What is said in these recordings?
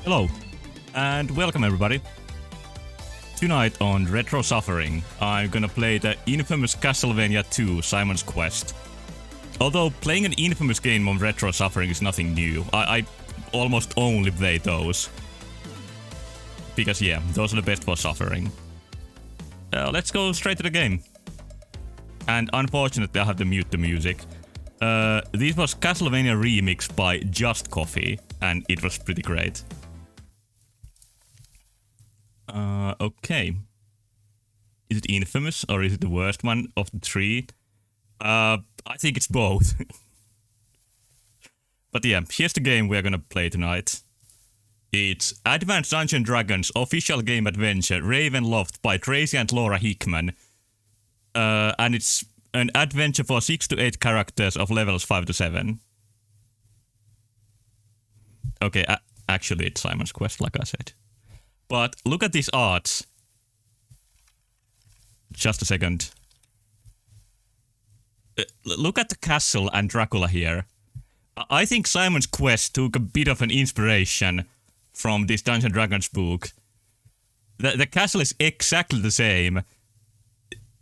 Hello, and welcome everybody. Tonight on Retro Suffering, I'm gonna play the infamous Castlevania 2 Simon's Quest. Although playing an infamous game on Retro Suffering is nothing new, I almost only play those. Because yeah, those are the best for suffering. Let's go straight to the game. And unfortunately I have to mute the music. This was Castlevania remix by Just Coffee, and it was pretty great. Okay. Is it infamous or is it the worst one of the three? I think it's both. But yeah, here's the game we're gonna play tonight. It's Advanced Dungeons & Dragons official game adventure Ravenloft by Tracy and Laura Hickman. And it's an adventure for 6 to 8 characters of levels 5 to 7. Okay, actually it's Simon's Quest, like I said. But look at these arts. Just a second. Look at the castle and Dracula here. I think Simon's Quest took a bit of an inspiration from this Dungeons & Dragons book. The castle is exactly the same.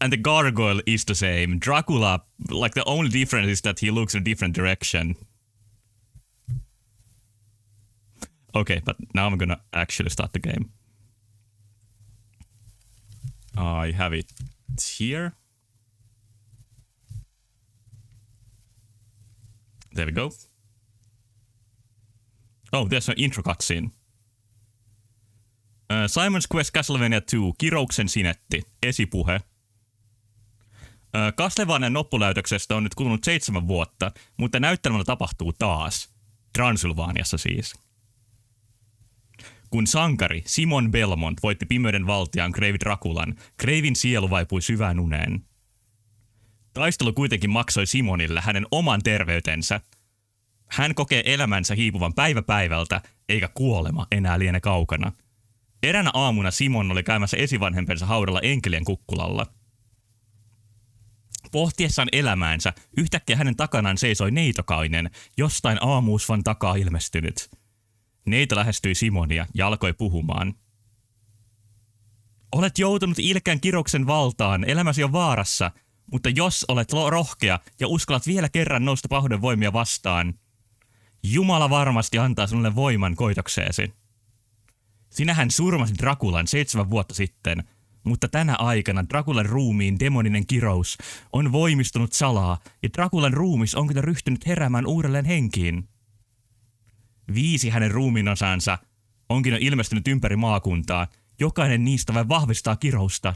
And the gargoyle is the same. Dracula, like the only difference is that he looks in a different direction. Okay, but now I'm gonna actually start the game. I have it here. There we go. Oh, there's an intro cutscene. Simon's Quest Castlevania 2, Kirouksen sinetti, esipuhe. Castlevanian loppuläytöksestä on nyt kulunut 7 vuotta, mutta näyttelemalla tapahtuu taas. Transylvaniassa siis. Kun sankari Simon Belmont voitti pimeyden valtiaan Kreivi Draculan, Kreivin sielu vaipui syvään uneen. Taistelu kuitenkin maksoi Simonille hänen oman terveytensä. Hän kokee elämänsä hiipuvan päivä päivältä, eikä kuolema enää liene kaukana. Eräänä aamuna Simon oli käymässä esivanhempensa haudalla enkelien kukkulalla. Pohtiessaan elämäänsä, yhtäkkiä hänen takanaan seisoi neitokainen, jostain aamuusvan takaa ilmestynyt. Neito lähestyi Simonia ja alkoi puhumaan. Olet joutunut ilkeän Kirouksen valtaan, elämäsi on vaarassa, mutta jos olet rohkea ja uskallat vielä kerran nousta pahuuden voimia vastaan, Jumala varmasti antaa sinulle voiman koitokseesi. Sinähän surmasit Draculan 7 vuotta sitten, mutta tänä aikana Draculan ruumiin demoninen kirous on voimistunut salaa ja Draculan ruumis on kyllä ryhtynyt heräämään uudelleen henkiin. 5 hänen ruumiinosansa onkin jo ilmestynyt ympäri maakuntaa, jokainen niistä vain vahvistaa kirousta.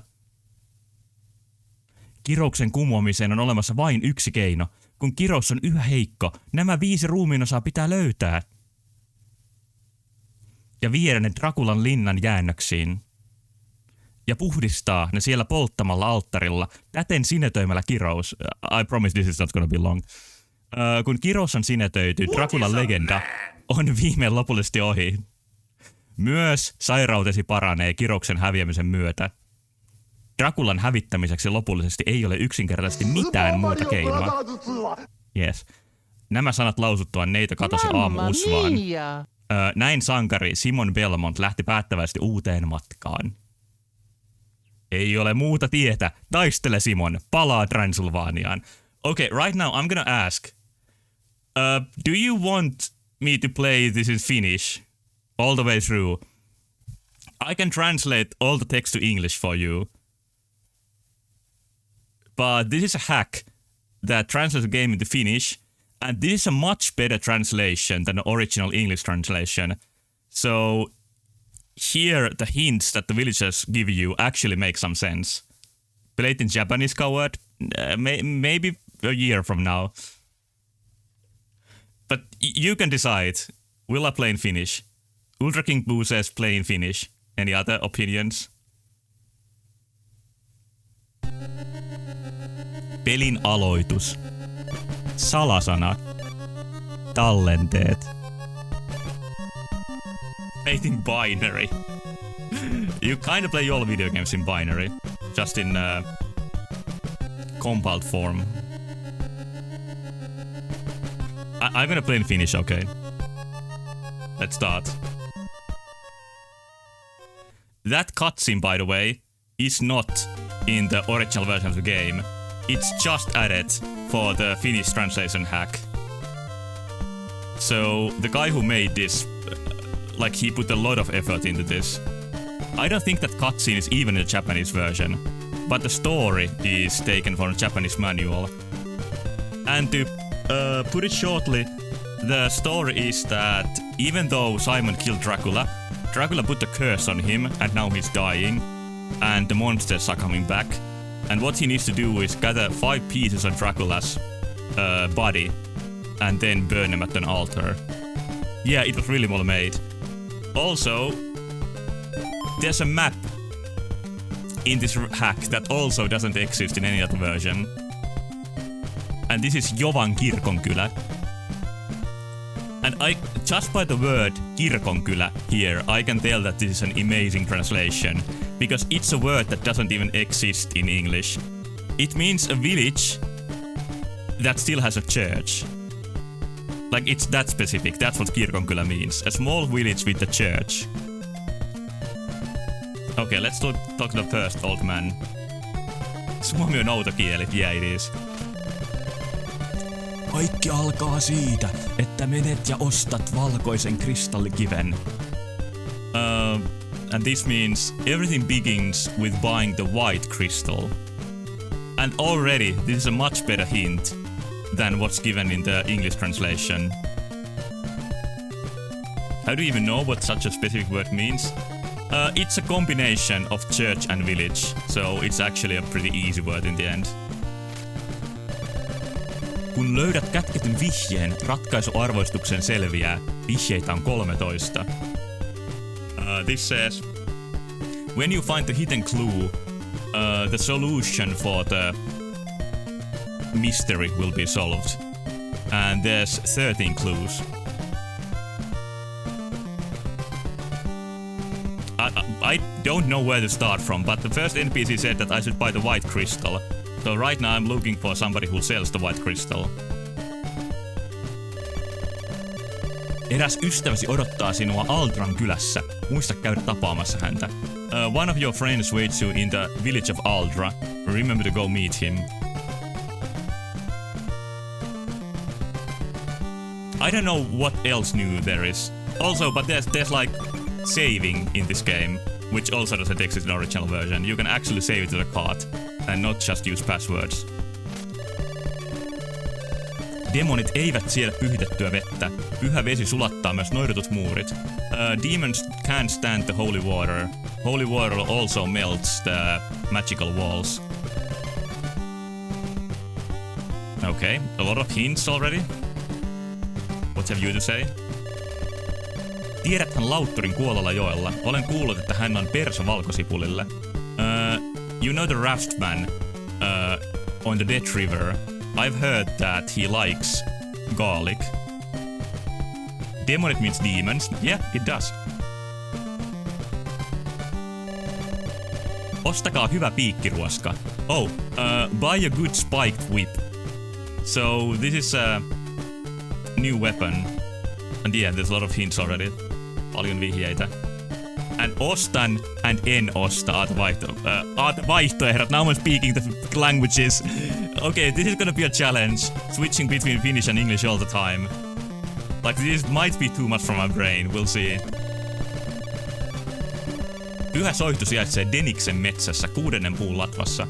Kirouksen kumoamiseen on olemassa vain yksi keino. Kun kirous on yhä heikko, nämä 5 ruumiinosaa pitää löytää. Ja viedä ne Draculan linnan jäännöksiin. Ja puhdistaa ne siellä polttamalla alttarilla, täten sinetöimällä kirous. I promise this is not gonna be long. Kun kirous on sinetöity, Draculan legenda on viimein lopullisesti ohi. Myös sairautesi paranee Kirouksen häviämisen myötä. Draculan hävittämiseksi lopullisesti ei ole yksinkertaisesti mitään muuta keinoa. Yes. Nämä sanat lausuttuaan neito katosi aamu-usvaan. Näin sankari Simon Belmont lähti päättävästi uuteen matkaan. Ei ole muuta tietä. Taistele Simon. Palaa Transylvaniaan. Okay, right now I'm gonna ask. Do you want me to play this in Finnish all the way through? I can translate all the text to English for you. But this is a hack that translates the game into Finnish, and this is a much better translation than the original English translation. So here the hints that the villagers give you actually make some sense. Play it in Japanese, coward. Maybe a year from now. But you can decide. Will I play in Finnish? Ultra King Boo says play in Finnish. Any other opinions? Pelin aloitus. Salasana. Tallenteet. Made in binary. You kind of play all video games in binary. Just in compiled form. I'm gonna play in Finnish, okay. Let's start. that cutscene, by the way, is not in the original version of the game. It's just added for the Finnish translation hack. So the guy who made this, like, he put a lot of effort into this. I don't think that cutscene is even in the Japanese version, but the story is taken from the Japanese manual. And to put it shortly, the story is that even though Simon killed Dracula, Dracula put a curse on him and now he's dying, and the monsters are coming back. And what he needs to do is gather 5 pieces of Dracula's body and then burn them at an altar. Yeah, it was really well made. Also, there's a map in this hack that also doesn't exist in any other version. And this is Jovan kirkonkylä. And just by the word kirkonkylä here, I can tell that this is an amazing translation. Because it's a word that doesn't even exist in English. It means a village that still has a church. Like, it's that specific. That's what kirkonkylä means. A small village with a church. Okay, let's talk to the first old man. Suomi on outo kieli. Yeah, it is. Kaikki alkaa siitä, että menet ja ostat valkoisen kristallikiven. And this means everything begins with buying the white crystal. And already, this is a much better hint than what's given in the English translation. How do you even know what such a specific word means? It's a combination of church and village, so it's actually a pretty easy word in the end. Kun löydät kätketyn vihjeen, ratkaisuarvoistuksen selviää. Vihjeitä on 13. This says, when you find the hidden clue, the solution for the mystery will be solved. And there's 13 clues. I don't know where to start from, but the first NPC said that I should buy the white crystal. So right now I'm looking for somebody who sells the white crystal. Eräs ystäväsi odottaa sinua Aldran kylässä. Muista käydä tapaamassa häntä. One of your friends waits you in the village of Aldra. Remember to go meet him. I don't know what else new there is. Also, but there's like saving in this game, which also doesn't exist in the original version. You can actually save it to the cart and not just use passwords. Demonit eivät siedä pyhitettyä vettä. Pyhä vesi sulattaa myös noidutut muurit. Demons can't stand the holy water. Holy water also melts the magical walls. Okay, a lot of hints already. What have you to say? Tiedäthän Lautturin kuolella joella. Olen kuullut, että hän on perso valkosipulille. You know the raftsman on the Death River. I've heard that he likes garlic. Demonit means demons. Yeah, it does. Ostakaa hyvä piikkiruoska. Oh, buy a good spiked whip. So this is a new weapon. And yeah, there's a lot of hints already. Paljon vihjeitä. And ostan and en osta are the vaihtoehdot. Now I'm speaking the languages. Okay, this is gonna be a challenge. Switching between Finnish and English all the time. Like, this might be too much from my brain. We'll see. Pyhä soihtu sijaitsee Deniksen metsässä 6. puun latvassa.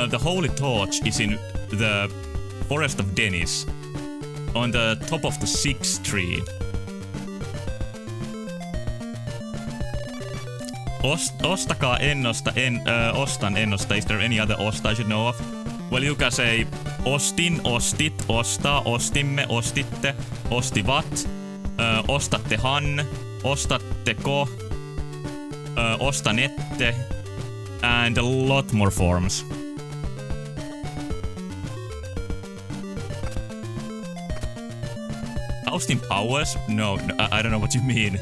The holy torch is in the forest of Denis. On the top of the 6th tree. Ostakaa, en osta, ostan, en osta. Is there any other osta I should know of? Well, you can say ostin, ostit, ostaa, ostimme, ostitte, ostivat, ostattehan, ostatteko, ostanette, and a lot more forms. Austin Powers? No, I don't know what you mean.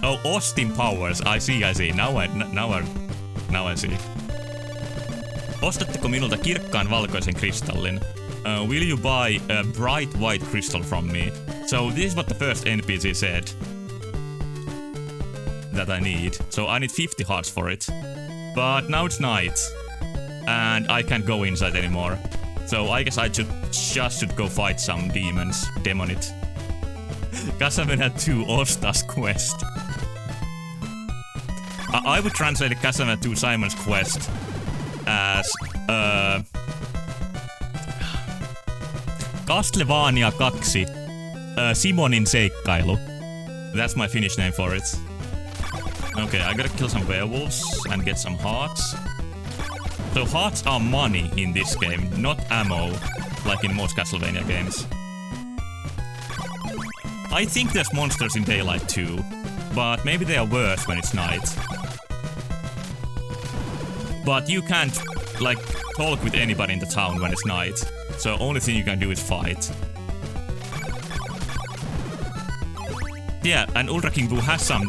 Oh, Austin Powers. I see. Now I see. Ostatteko minulta kirkkaan valkoisen kristallin? Will you buy a bright white crystal from me? So this is what the first NPC said. that I need. So I need 50 hearts for it. But now it's night. And I can't go inside anymore. So I guess I should go fight some demons. Demonit. Castlevania 2 All-Stars Quest. I would translate Castlevania 2 Simon's Quest as Castlevania 2 Simonin seikkailu. That's my Finnish name for it. Okay, I gotta kill some werewolves and get some hearts. So hearts are money in this game, not ammo, like in most Castlevania games. I think there's monsters in daylight too, but maybe they are worse when it's night. But you can't, like, talk with anybody in the town when it's night, so only thing you can do is fight. Yeah, and Ultra King Boo has some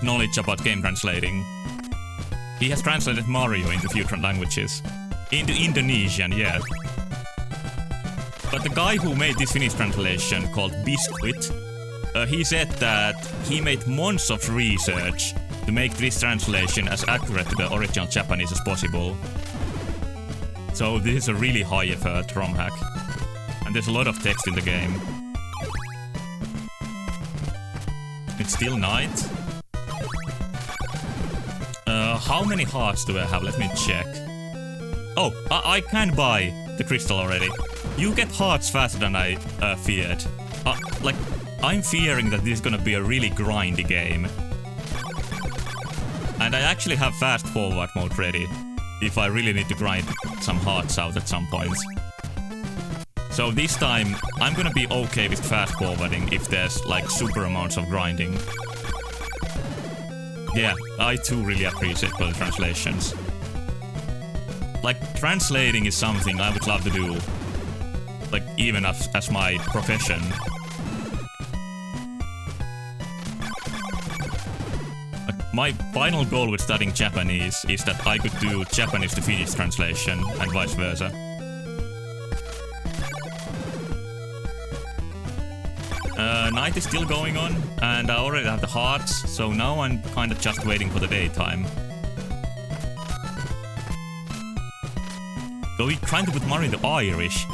knowledge about game translating. He has translated Mario into few languages. Into Indonesian, yeah. But the guy who made this Finnish translation, called Bisqwit, he said that he made months of research to make this translation as accurate to the original Japanese as possible. So this is a really high effort ROM hack. And there's a lot of text in the game. It's still night. How many hearts do I have? Let me check. Oh, I can buy the crystal already. You get hearts faster than I feared. Like, I'm fearing that this is gonna be a really grindy game. And I actually have fast forward mode ready, if I really need to grind some hearts out at some point. So this time, I'm gonna be okay with fast forwarding if there's like super amounts of grinding. Yeah, I too really appreciate the translations. Like, translating is something I would love to do. Like, even as my profession. Like, my final goal with studying Japanese is that I could do Japanese to Finnish translation and vice versa. Night is still going on, and I already have the hearts, so now I'm kind of just waiting for the daytime. So we're trying to put Mario into Irish.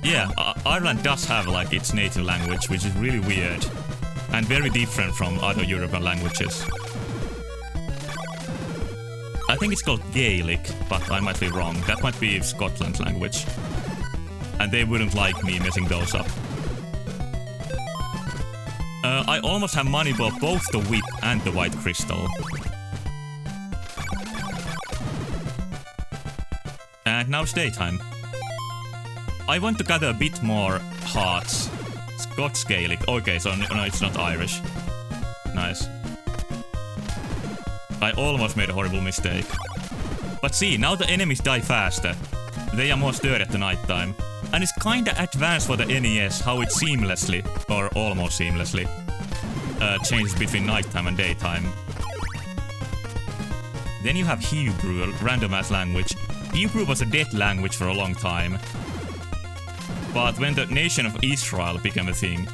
Yeah, Ireland does have like its native language, which is really weird. And very different from other European languages. I think it's called Gaelic, but I might be wrong. That might be Scotland's language. And they wouldn't like me messing those up. I almost have money for both the whip and the white crystal. And now it's daytime. I want to gather a bit more hearts. Scots Gaelic. Okay, so no, it's not Irish. Nice. I almost made a horrible mistake. But see, now the enemies die faster. They are more sturdy at the night time. And it's kinda advanced for the NES how it seamlessly, or almost seamlessly, changes between nighttime and daytime. Then you have Hebrew, a random ass language. Hebrew was a dead language for a long time. But when the nation of Israel became a thing,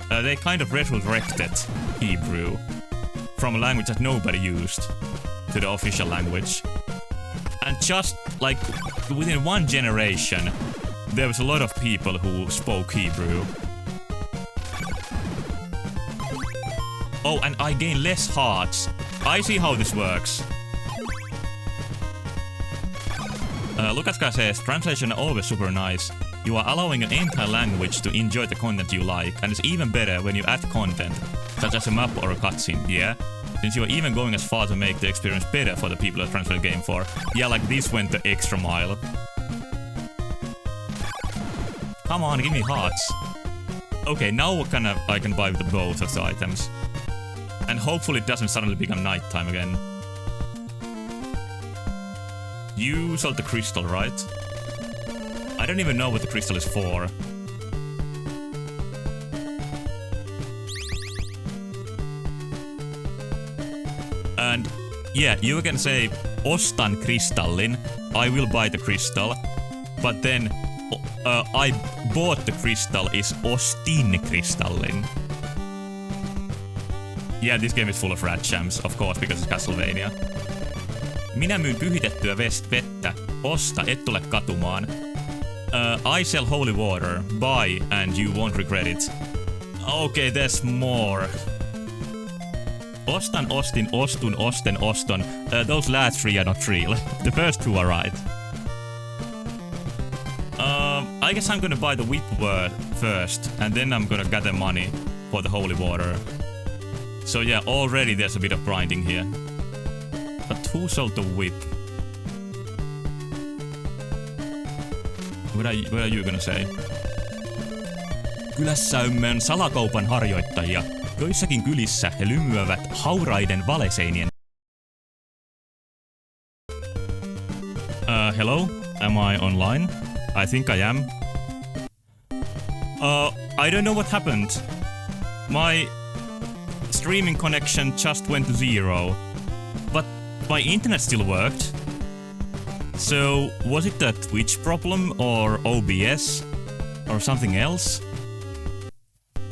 they kind of resurrected Hebrew from a language that nobody used to the official language. And just like within one generation, there was a lot of people who spoke Hebrew. Oh, and I gain less hearts. I see how this works. Lukaska says, translation always super nice. You are allowing an entire language to enjoy the content you like, and it's even better when you add content, such as a map or a cutscene, yeah? Since you are even going as far to make the experience better for the people that translate the game for. Yeah, like this went the extra mile. Come on, give me hearts. Okay, now I can buy both of the items. And hopefully it doesn't suddenly become nighttime again. You sold the crystal, right? I don't even know what the crystal is for. And yeah, you can say, ostan kristallin, I will buy the crystal. But then, I bought the crystal is ostin kristallin. Yeah, this game is full of rat champs, of course, because it's Castlevania. Minä myyn pyhitettyä vettä. Osta, et tule katumaan. I sell holy water. Buy and you won't regret it. Okay, there's more. Ostan, ostin, ostun, osten, oston. Those last three are not real. The first two are right. I guess I'm gonna buy the whip first, and then I'm gonna gather money for the holy water. So yeah, already there's a bit of grinding here. But who sold the whip? What are you gonna say? Kylässä on salakaupan harjoittajia. Joissakin kylissä he lymyävät hauraiden valeseinien. Hello? Am I online? I think I am. I don't know what happened. My streaming connection just went to 0. But my internet still worked. So, was it a Twitch problem or OBS or something else?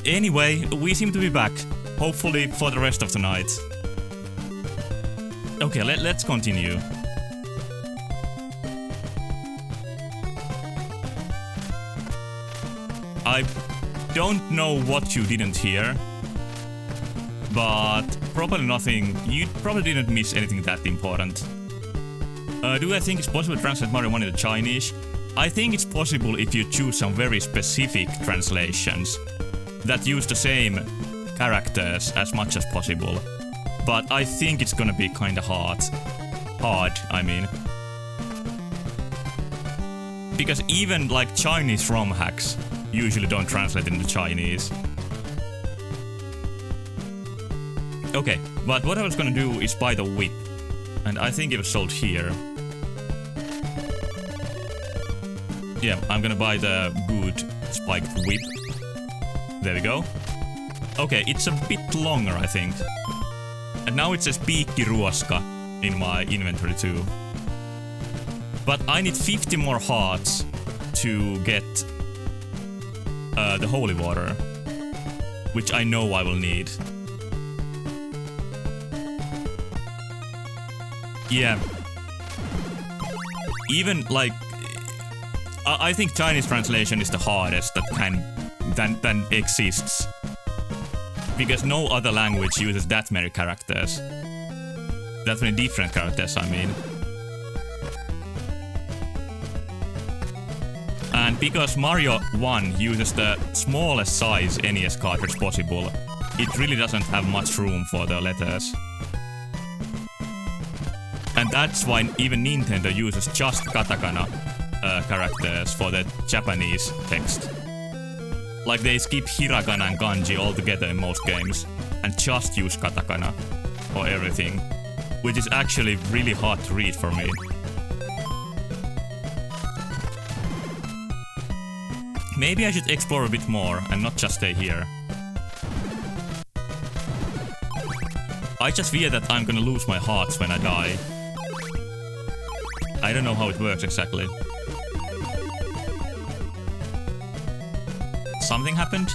Anyway, we seem to be back, hopefully for the rest of the night. Okay, let's continue. I don't know what you didn't hear, but probably nothing. You probably didn't miss anything that important. Do I think it's possible to translate Mario 1 into Chinese? I think it's possible if you choose some very specific translations that use the same characters as much as possible. But I think it's gonna be kinda hard. I mean. Because even like Chinese ROM hacks usually don't translate into Chinese. Okay, but what I was gonna do is buy the whip. And I think it was sold here. Yeah, I'm gonna buy the good spiked whip. There we go. Okay, it's a bit longer, I think. And now it says piikkiruoska in my inventory too. But I need 50 more hearts to get the holy water, which I know I will need. Yeah. Even like, I think Chinese translation is the hardest that exists, because no other language uses that many characters, that many different characters. I mean, and because Mario 1 uses the smallest size NES cartridge possible, it really doesn't have much room for the letters. And that's why even Nintendo uses just katakana characters for the Japanese text. Like they skip hiragana and kanji altogether in most games and just use katakana for everything, which is actually really hard to read for me. Maybe I should explore a bit more and not just stay here. I just fear that I'm gonna lose my hearts when I die. I don't know how it works exactly. Something happened?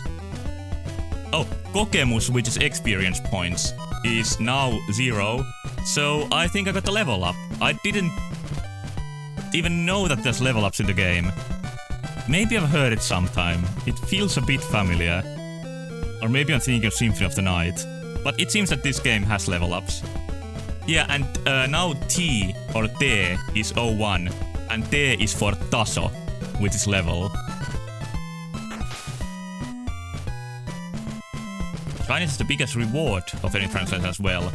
Oh, kokemus, which is experience points, is now 0. So I think I got the level up. I didn't even know that there's level ups in the game. Maybe I've heard it sometime. It feels a bit familiar. Or maybe I'm thinking of Symphony of the Night. But it seems that this game has level ups. Yeah, and now T or T is 01, and T is for taso, which is level. Chinese is the biggest reward of any translation as well.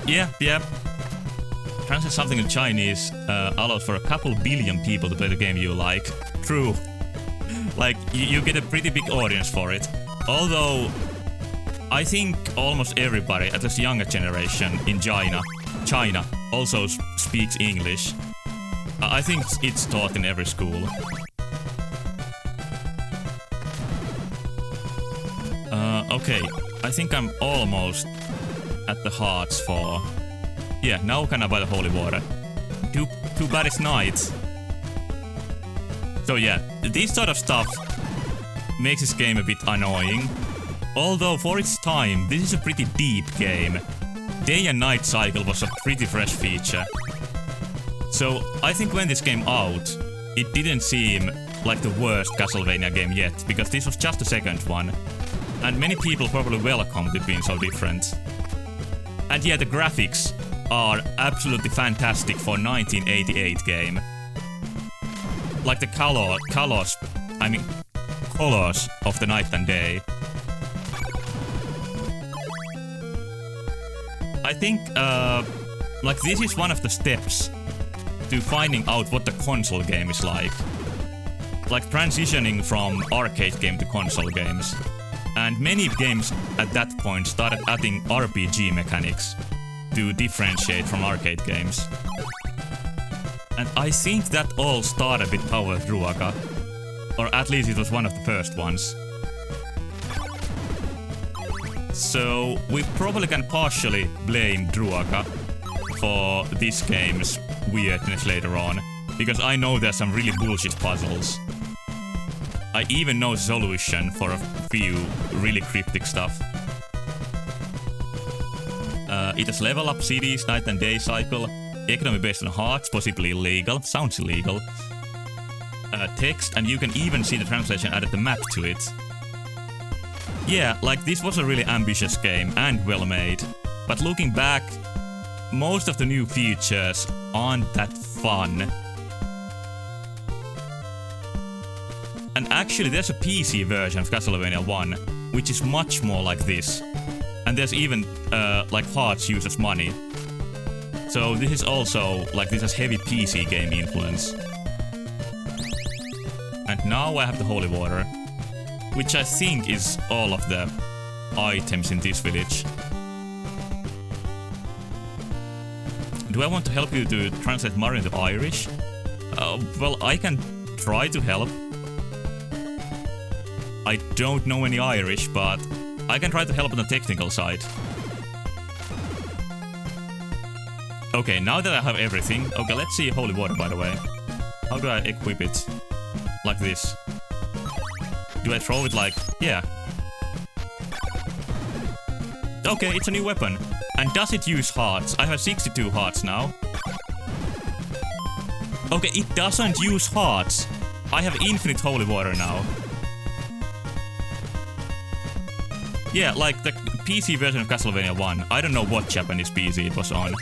Yeah. Translate something in Chinese allows for a couple billion people to play the game you like. True. Like, you get a pretty big audience for it. Although, I think almost everybody, at least the younger generation in China also speaks English. I think it's taught in every school. Okay, I think I'm almost at the hearts for... Yeah, now can I buy the holy water? Too bad it's night. So yeah, this sort of stuff makes this game a bit annoying. Although for its time, this is a pretty deep game. Day and night cycle was a pretty fresh feature. So I think when this came out, it didn't seem like the worst Castlevania game yet, because this was just the second one. And many people probably welcomed it being so different. And yeah, the graphics are absolutely fantastic for 1988 game. Like the colors of the night and day. I think, like this is one of the steps to finding out what the console game is like. Like transitioning from arcade game to console games. And many games at that point started adding RPG mechanics to differentiate from arcade games. And I think that all started with Tower of Druaga. Or at least it was one of the first ones. So we probably can partially blame Druaga for this game's weirdness later on. Because I know there's some really bullshit puzzles. I even know the solution for a few really cryptic stuff. It has level up cities, night and day cycle, economy based on hearts, possibly illegal, sounds illegal. Text, and you can even see the translation added the map to it. Yeah, like this was a really ambitious game and well made. But looking back, most of the new features aren't that fun. And actually there's a PC version of Castlevania 1, which is much more like this. And there's even, like hearts used as money. So this is also, like this has heavy PC game influence. And now I have the holy water, which I think is all of the items in this village. Do I want to help you to translate Mario into Irish? Well, I can try to help. I don't know any Irish, but I can try to help on the technical side. Okay, now that I have everything... Okay, let's see holy water, by the way. How do I equip it? Like this. Do I throw it like... Yeah. Okay, it's a new weapon. And does it use hearts? I have 62 hearts now. Okay, it doesn't use hearts. I have infinite holy water now. Yeah, like the PC version of Castlevania 1, I don't know what Japanese PC it was on,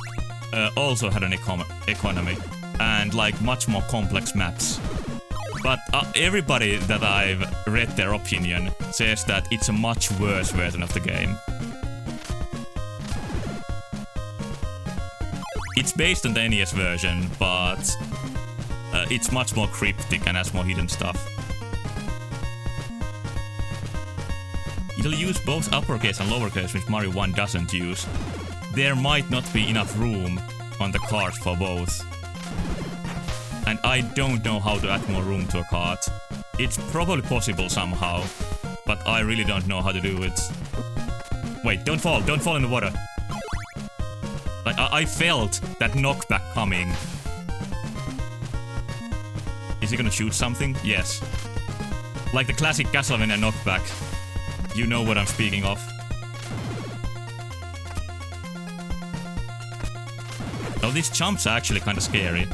also had an economy, and like much more complex maps. But everybody that I've read their opinion says that it's a much worse version of the game. It's based on the NES version, but it's much more cryptic and has more hidden stuff. It'll use both uppercase and lowercase, which Mario 1 doesn't use. There might not be enough room on the cart for both. And I don't know how to add more room to a cart. It's probably possible somehow, but I really don't know how to do it. Wait, don't fall in the water. Like, I felt that knockback coming. Is he gonna shoot something? Yes. Like the classic Castlevania knockback. You know what I'm speaking of. Now these jumps are actually kinda scary.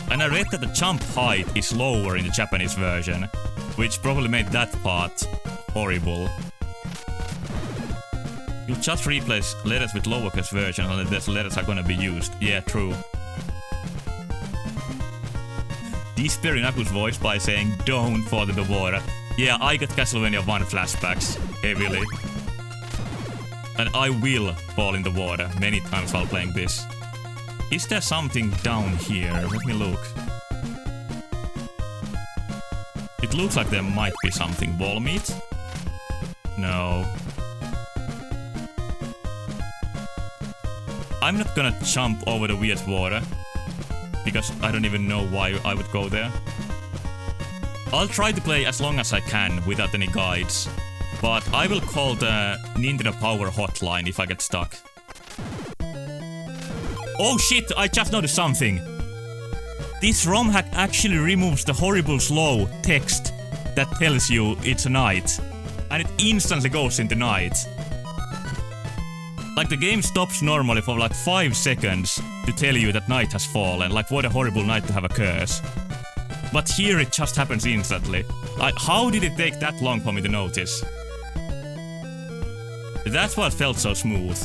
And I read that the jump height is lower in the Japanese version, which probably made that part horrible. You'll just replace letters with lowercase version unless letters are gonna be used. Yeah, true. Despair in Aku's voice by saying, don't fall in the water. Yeah, I got Castlevania 1 flashbacks, heavily. And I will fall in the water many times while playing this. Is there something down here? Let me look. It looks like there might be something. Wall meat? No. I'm not gonna jump over the weird water, because I don't even know why I would go there. I'll try to play as long as I can without any guides, but I will call the Nintendo Power hotline if I get stuck. Oh shit, I just noticed something. This ROM hack actually removes the horrible slow text that tells you it's a night. and it instantly goes into night. Like the game stops normally for like 5 seconds to tell you that night has fallen. Like what a horrible night to have a curse. But here it just happens instantly. Like how did it take that long for me to notice? That's what felt so smooth.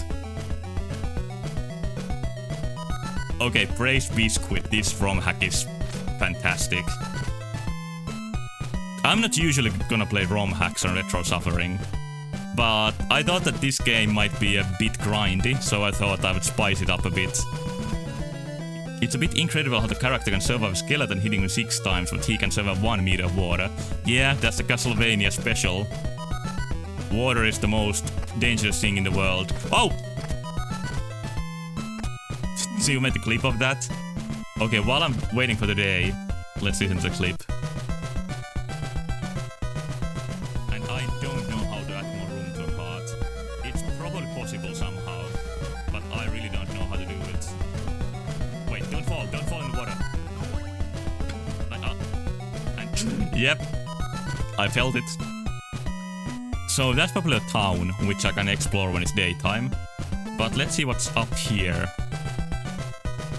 Okay, praise Bisqwit. This ROM hack is fantastic. I'm not usually gonna play ROM hacks on Retro Suffering, but I thought that this game might be a bit grindy, so I thought I would spice it up a bit. It's a bit incredible how the character can survive a skeleton hitting him 6 times, but he can survive 1 meter of water. Yeah, that's the Castlevania special. Water is the most dangerous thing in the world. Oh! So you made a clip of that? Okay, while I'm waiting for the day, let's listen to the clip. And I don't know how to add more room to a cart. It's probably possible somehow, but I really don't know how to do it. Wait, don't fall in the water. Yep, I felt it. So that's probably a town, which I can explore when it's daytime. But let's see what's up here.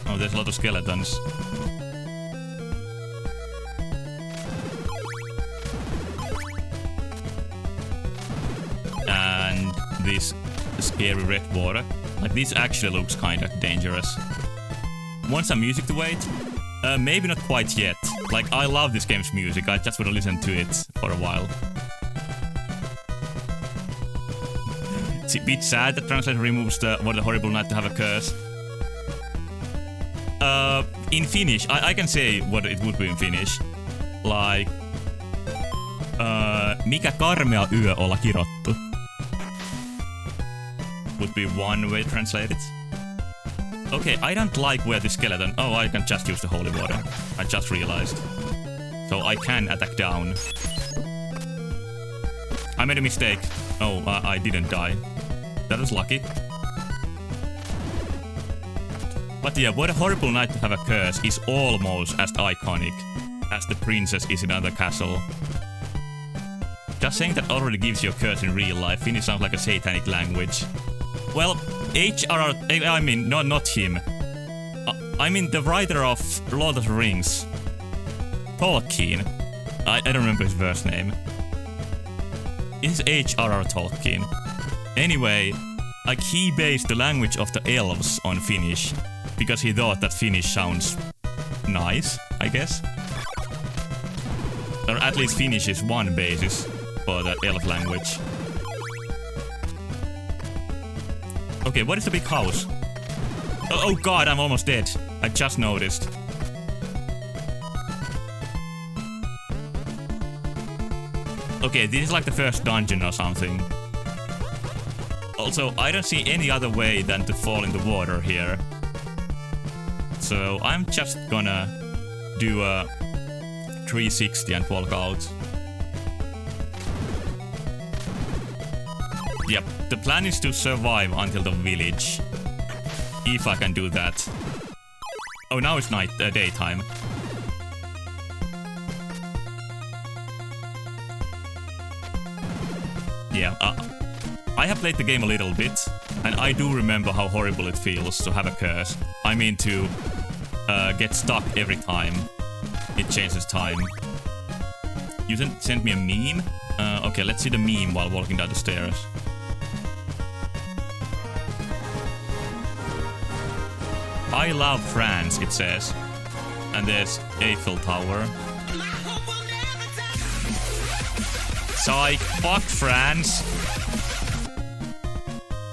Oh, there's a lot of skeletons. And this scary red water. Like, this actually looks kinda dangerous. Want some music to wait? Maybe not quite yet. Like, I love this game's music, I just wanna listen to it for a while. It's a bit sad that translator removes the what a horrible night to have a curse. In Finnish, I can say what it would be in Finnish. Like, mikä karmea yö olla kirottu. Would be one way to translate it. Okay, I don't like where the skeleton... Oh, I can just use the holy water. I just realized. So I can attack down. I made a mistake. Oh, I didn't die. That was lucky. But yeah, what a horrible night to have a curse is almost as iconic as the princess is in another castle. Just saying that already gives you a curse in real life. Finnish sounds like a satanic language. Well, I mean, not him. I mean the writer of Lord of the Rings. Tolkien. I don't remember his first name. It's H.R.R. Tolkien. Anyway, like he based the language of the elves on Finnish because he thought that Finnish sounds nice, I guess. Or at least Finnish is one basis for the elf language. Okay, what is the big house? Oh god, I'm almost dead. I just noticed. Okay, this is like the first dungeon or something. Also, I don't see any other way than to fall in the water here. So I'm just gonna do a 360 and walk out. Yep, the plan is to survive until the village. If I can do that. Oh, now it's daytime. Yeah, I have played the game a little bit, and I do remember how horrible it feels to have a curse. I mean to get stuck every time it changes time. You sent me a meme? Okay, let's see the meme while walking down the stairs. I love France, it says. And there's Eiffel Tower. Psych, fuck France.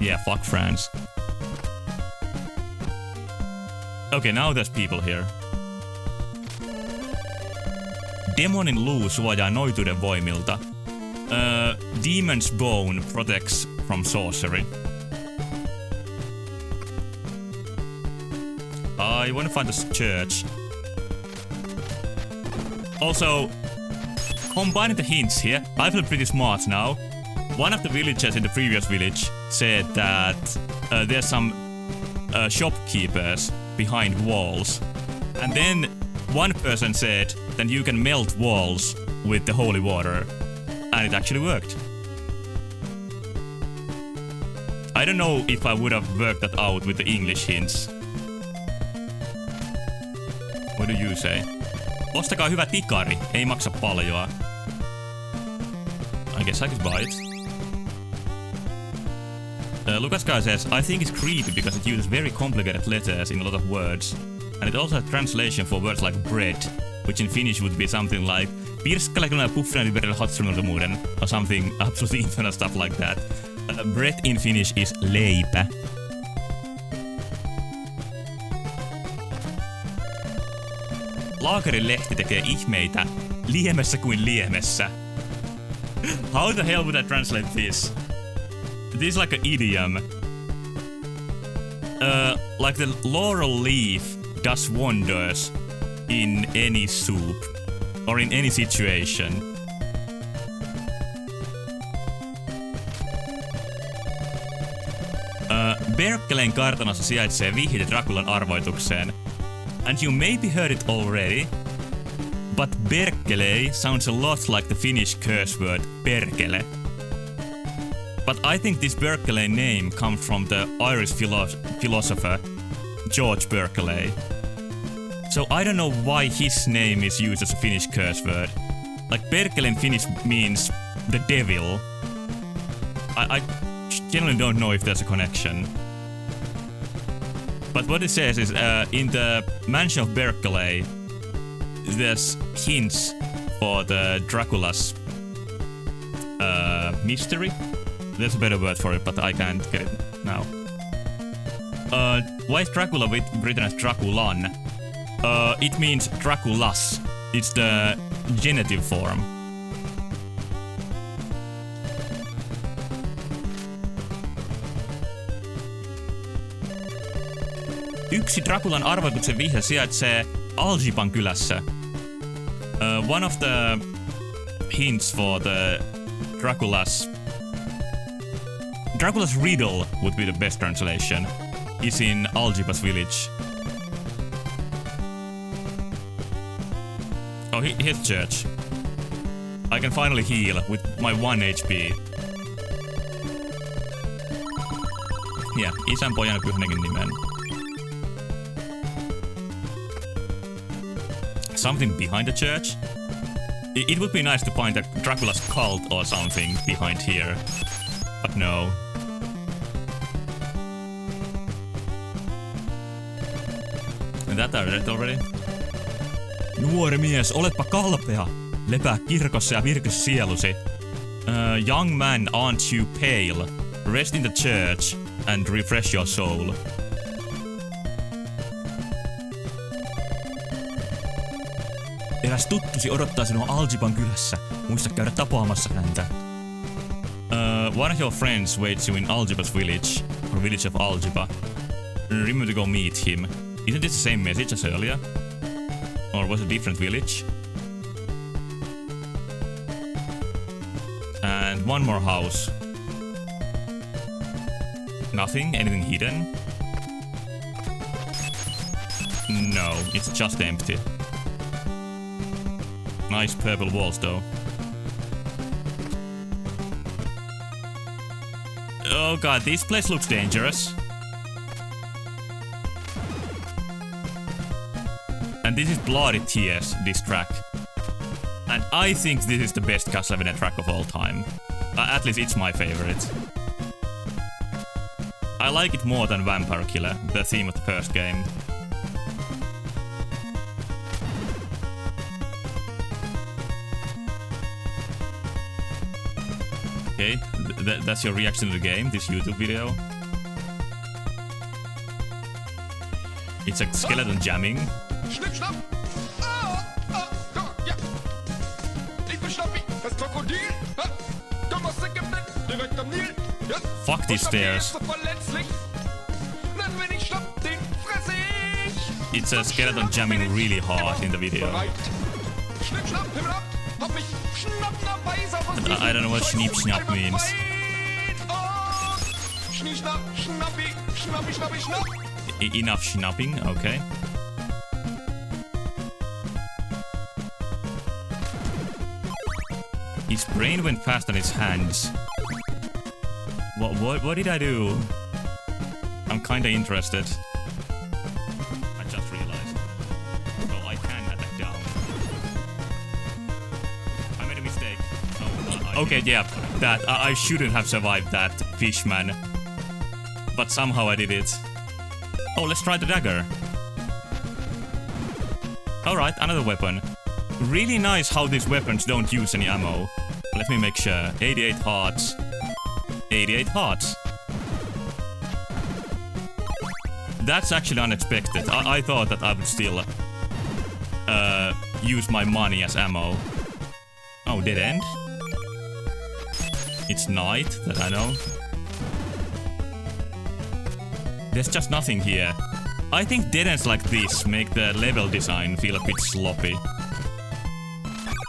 Yeah, fuck France. Okay, now there's people here. Demonin luu suojaa noituuden voimilta. Demon's bone protects from sorcery. I want to find this church. Also, combining the hints here, I feel pretty smart now. One of the villagers in the previous village said that there's some shopkeepers behind walls. And then one person said that you can melt walls with the holy water. And it actually worked. I don't know if I would have worked that out with the English hints. What do you say? Ostakaa hyvä tikari, ei maksa paljoa. I guess I could buy it. Lukaska says, I think it's creepy because it uses very complicated letters in a lot of words. And it also has translation for words like bread, which in Finnish would be something like pirskalekunnan puffinen verran hatsunurmuuden, or something absolutely infinite stuff like that. Bread in Finnish is leipä. Laakerin lehti tekee ihmeitä liemessä kuin liemessä. How the hell would I translate this? This is like an idiom. Like the laurel leaf does wonders in any soup or in any situation. Berkeleen kartanossa sijaitsee vihje Draculan arvoitukseen. And you maybe heard it already, but Berkeley sounds a lot like the Finnish curse word perkele. But I think this Berkeley name comes from the Irish philosopher George Berkeley. So I don't know why his name is used as a Finnish curse word. Like Berkeley in Finnish means the devil. I generally don't know if there's a connection. But what it says is, in the mansion of Berkeley, there's hints for the Dracula's mystery. There's a better word for it, but I can't get it now. Why is Dracula written as Draculan? It means Draculas. It's the genitive form. Yksi Draculan arvoituksen vihje sijaitsee Algiban kylässä. One of the hints for the Dracula's riddle would be the best translation. Is in Algiba's village. Oh, here's church. I can finally heal with my 1 HP. Yeah, isän, pojan ja pyhän hengen nimen. Something behind the church? It would be nice to find a Dracula's cult or something behind here. But no. And that I read already. Nuori mies, oletpa kalpea. Lepää kirkossa ja virkys sielusi. Young man, aren't you pale? Rest in the church and refresh your soul. Eräs tuttusi odottaa sinua Algiban kylässä. Muista käydä tapaamassa häntä. One of your friends waits you in Algiba's village, or village of Algiba. Remember to go meet him. Isn't this the same message as earlier? Or was it a different village? And one more house. Nothing? Anything hidden? No, it's just empty. Nice purple walls though. Oh god, this place looks dangerous. And this is Bloody Tears, this track. And I think this is the best Castlevania track of all time. At least it's my favorite. I like it more than Vampire Killer, the theme of the first game. Okay, that's your reaction to the game, this YouTube video. It's a skeleton jamming. Schnipp, schnapp! Ja! Ich bin Schnappi, das Krokodil! Du musst Ägypten, direkt am Nil! Ja. Fuck these stairs. So verletzlich. Dann wenn ich schnapp, den fresse ich! It's a skeleton jamming really hard in the video. Schnipp, schnapp, Himmel ab! Hab mich schnappnerweise auf But I don't know what schnipp schnapp means. Schnie, schnapp, schnappi, schnappi, schnappi, schnapp! Enough schnapping, okay. His brain went fast on his hands. What did I do? I'm kinda interested. I just realized. So I can attack down. I made a mistake. Oh, okay, yeah. That I shouldn't have survived that fishman. But somehow I did it. Oh, let's try the dagger. Alright, another weapon. Really nice how these weapons don't use any ammo. Let me make sure. 88 hearts. 88 hearts. That's actually unexpected. I thought that I would still use my money as ammo. Oh, dead end? It's night, that I know. There's just nothing here. I think dead ends like this make the level design feel a bit sloppy.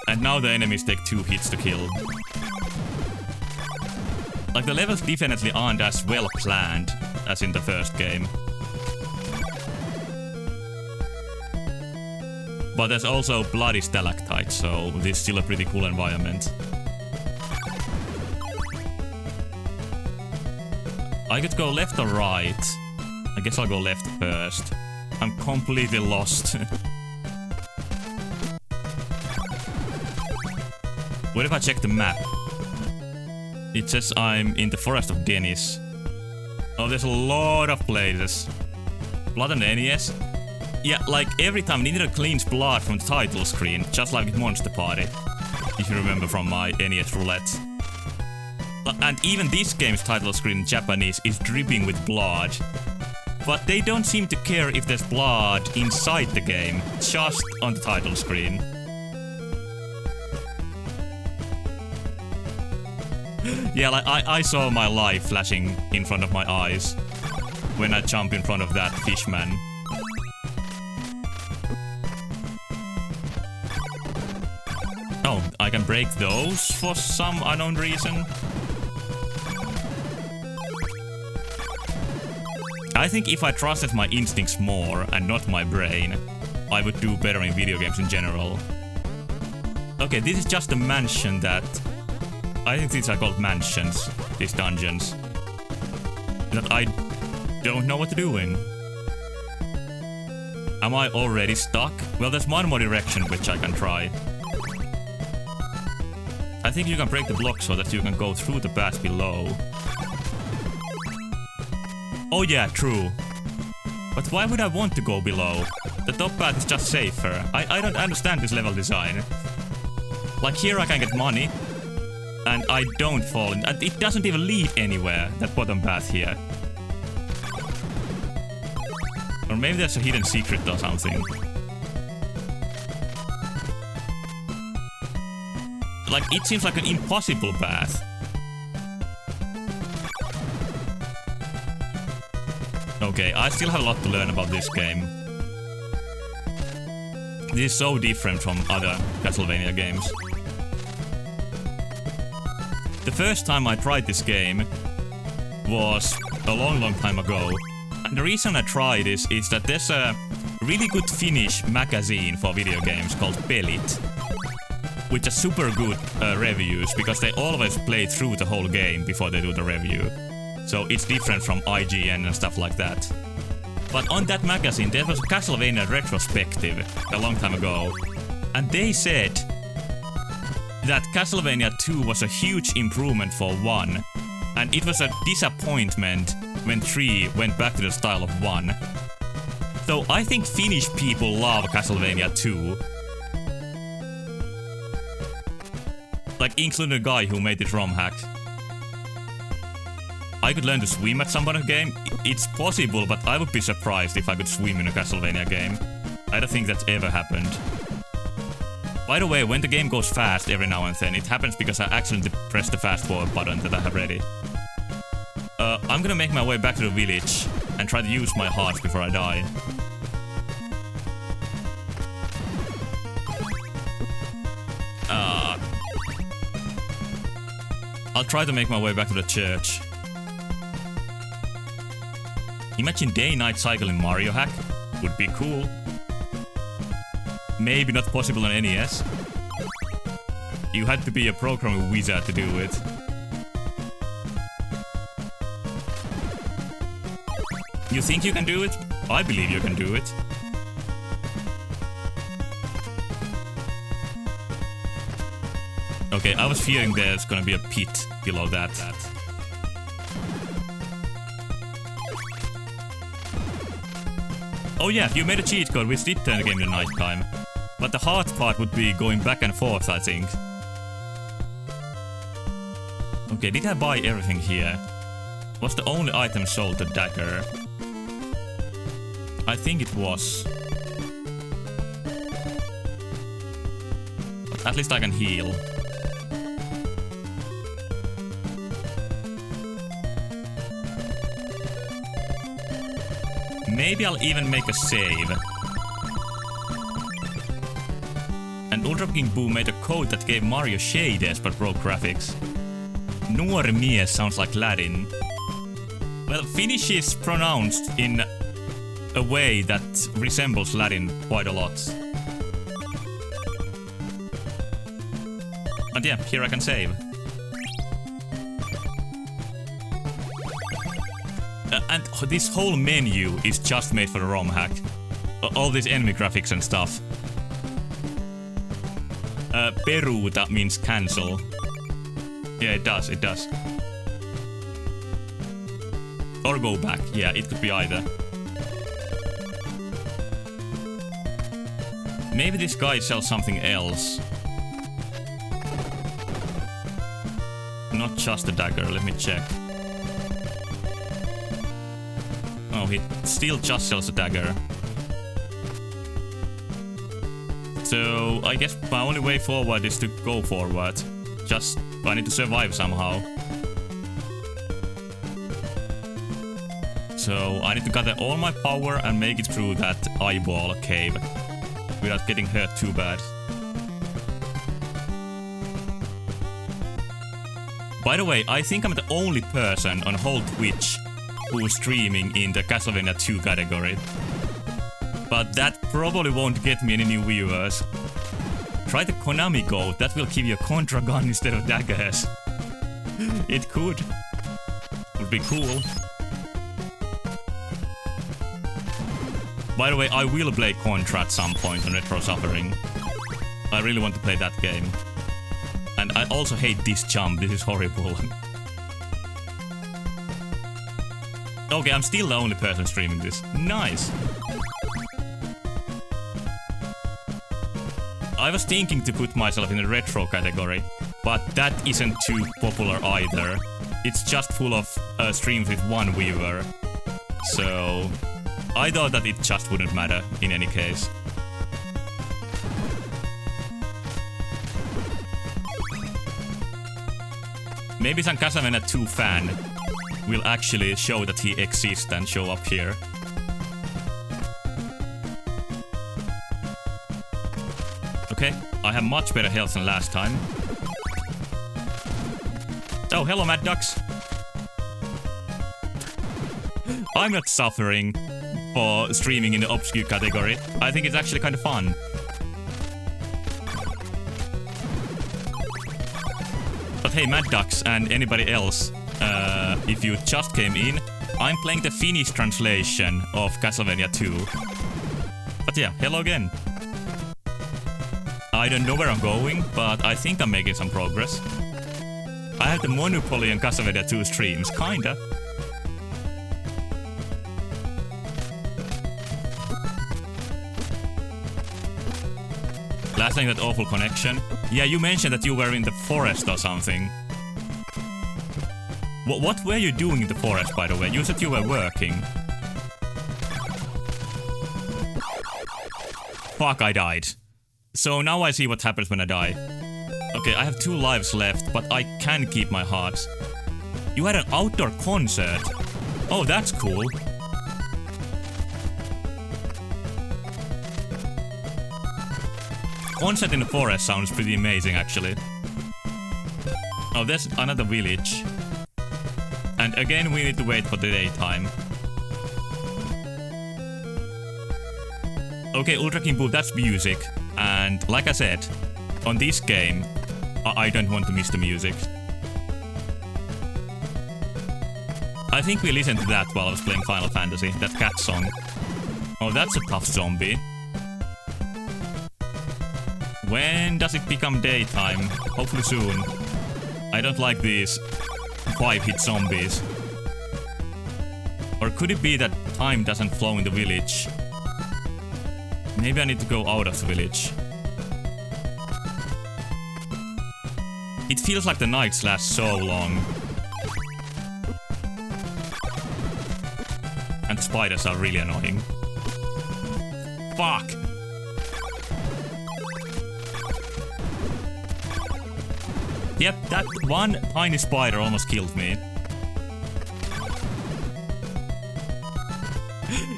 And now the enemies take 2 hits to kill. Like, the levels definitely aren't as well planned as in the first game. But there's also bloody stalactites, so this is still a pretty cool environment. I could go left or right. I guess I'll go left first. I'm completely lost. What if I check the map? It says I'm in the forest of Dennis. Oh, there's a lot of places. Blood on the NES? Yeah, like every time Nintendo cleans blood from the title screen, just like with Monster Party. If you remember from my NES roulette. And even this game's title screen in Japanese is dripping with blood. But they don't seem to care if there's blood inside the game, just on the title screen. Yeah, like I saw my life flashing in front of my eyes when I jumped in front of that fishman. Oh, I can break those for some unknown reason. I think if I trusted my instincts more and not my brain, I would do better in video games in general. Okay, this is just a mansion that... I think these are called mansions, these dungeons. That I don't know what to do in. Am I already stuck? Well, there's one more direction which I can try. I think you can break the block so that you can go through the path below. Oh yeah, true. But why would I want to go below? The top path is just safer. I don't understand this level design. Like here I can get money. And I don't fall in. And it doesn't even lead anywhere, that bottom path here. Or maybe there's a hidden secret or something. Like, it seems like an impossible path. Okay, I still have a lot to learn about this game. This is so different from other Castlevania games. The first time I tried this game was a long time ago. And the reason I tried is that there's a really good Finnish magazine for video games called Pelit, which are super good reviews because they always play through the whole game before they do the review. So it's different from IGN and stuff like that. But on that magazine there was a Castlevania retrospective a long time ago. And they said that Castlevania 2 was a huge improvement for 1. And it was a disappointment when 3 went back to the style of 1. So I think Finnish people love Castlevania 2. Like, including the guy who made this ROM hack. I could learn to swim at some point in the game. It's possible, but I would be surprised if I could swim in a Castlevania game. I don't think that's ever happened. By the way, when the game goes fast every now and then, it happens because I accidentally pressed the fast forward button that I have ready. I'm gonna make my way back to the village and try to use my hearts before I die. I'll try to make my way back to the church. Imagine day-night cycle in Mario hack. Would be cool. Maybe not possible on NES. You had to be a programming wizard to do it. You think you can do it? I believe you can do it. Okay, I was fearing there's gonna be a pit below that. Oh yeah, you made a cheat code which did turn the game to nighttime. But the hard part would be going back and forth, I think. Okay, did I buy everything here? Was the only item sold the dagger? I think it was. But at least I can heal. Maybe I'll even make a save. And Ultra King Boo made a code that gave Mario shaders but broke graphics. Nuori mies sounds like Latin. Well, Finnish is pronounced in a way that resembles Latin quite a lot. And yeah, here I can save. And this whole menu is just made for the ROM hack. All these enemy graphics and stuff. Peruuta means cancel. Yeah, it does, it does. Or go back. Yeah, it could be either. Maybe this guy sells something else. Not just a dagger, let me check. Oh, he still just sells a dagger. So, I guess my only way forward is to go forward. Just, I need to survive somehow. So, I need to gather all my power and make it through that eyeball cave. Without getting hurt too bad. By the way, I think I'm the only person on whole Twitch who's streaming in the Castlevania 2 category. But that probably won't get me any new viewers. Try the Konami Go, that will give you a Contra gun instead of daggers. It could. Would be cool. By the way, I will play Contra at some point on Retro Suffering. I really want to play that game. And I also hate this jump, this is horrible. Okay, I'm still the only person streaming this. Nice! I was thinking to put myself in the retro category, but that isn't too popular either. It's just full of streams with one viewer. So I thought that it just wouldn't matter in any case. Maybe some Castlevania 2 fan will actually show that he exists and show up here. Okay, I have much better health than last time. Oh, hello, Mad Ducks. I'm not suffering for streaming in the obscure category. I think it's actually kind of fun. But hey, Mad Ducks and anybody else, if you just came in, I'm playing the Finnish translation of Castlevania 2. But yeah, hello again. I don't know where I'm going, but I think I'm making some progress. I have the monopoly on Castlevania 2 streams, kinda. Last time that awful connection. Yeah, you mentioned that you were in the forest or something. What were you doing in the forest, by the way? You said you were working. Fuck, I died. So now I see what happens when I die. Okay, I have 2 lives left, but I can keep my hearts. You had an outdoor concert. Oh, that's cool. Concert in the forest sounds pretty amazing, actually. Oh, there's another village. And again, we need to wait for the daytime. Okay, Ultra King Boo, that's music. And like I said, on this game, I don't want to miss the music. I think we listened to that while I was playing Final Fantasy, that cat song. Oh, that's a tough zombie. When does it become daytime? Hopefully soon. I don't like these 5-hit zombies. Or could it be that time doesn't flow in the village? Maybe I need to go out of the village. It feels like the nights last so long. And the spiders are really annoying. Fuck! Yep, that one tiny spider almost killed me.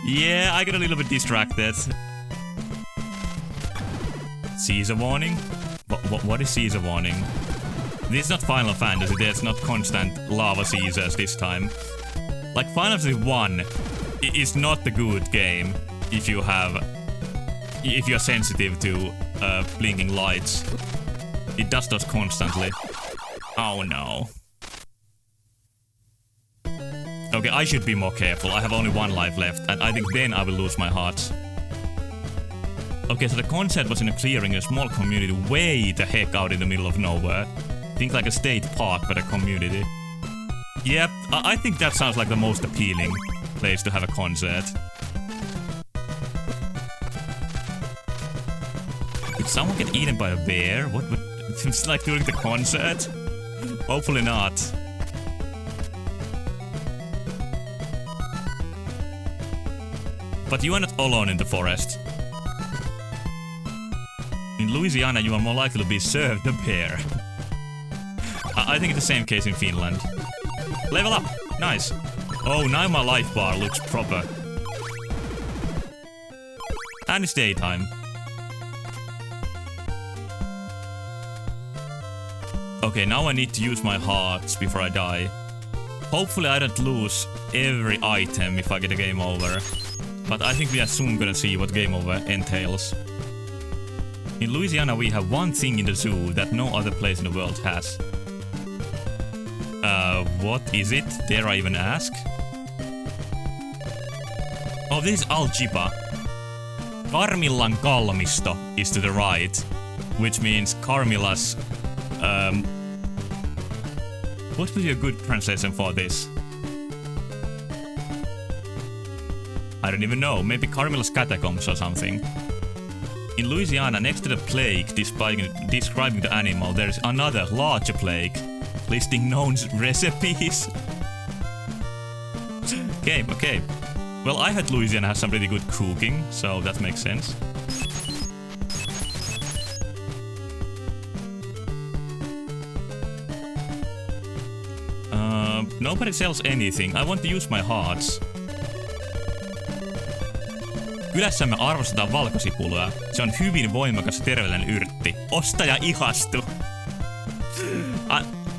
Yeah, I got a little bit distracted. Caesar warning? What is Caesar warning? This is not Final Fantasy, there's not constant lava Caesars this time. Like, Final Fantasy 1 is not a good game if you're sensitive to blinking lights. It does those constantly. Oh no. Okay, I should be more careful. I have only 1 life left, and I think then I will lose my hearts. Okay, so the concert was in a clearing in a small community way the heck out in the middle of nowhere. Think like a state park, but a community. Yep, I think that sounds like the most appealing place to have a concert. Did someone get eaten by a bear? What? It's like during the concert? Hopefully not. But you are not alone in the forest. In Louisiana, you are more likely to be served a bear. I think it's the same case in Finland. Level up! Nice. Oh, now my life bar looks proper. And it's daytime. Okay, now I need to use my hearts before I die. Hopefully I don't lose every item if I get a game over. But I think we are soon gonna see what game over entails. In Louisiana we have one thing in the zoo that no other place in the world has. What is it? Dare I even ask? Oh, this is Aljiba. Karmilan kalmisto is to the right, which means Carmilla's... what would be a good translation for this? I don't even know, maybe Carmilla's catacombs or something. In Louisiana, next to the plague describing the animal, there is another larger plague, listing known recipes. Okay. Well, I heard Louisiana has some really good cooking, so that makes sense. Nobody sells anything. I want to use my hearts. Kylässämme arvostetaan valkosipulaa. Se on hyvin voimakas ja terveellinen yrtti. Osta ja ihastu.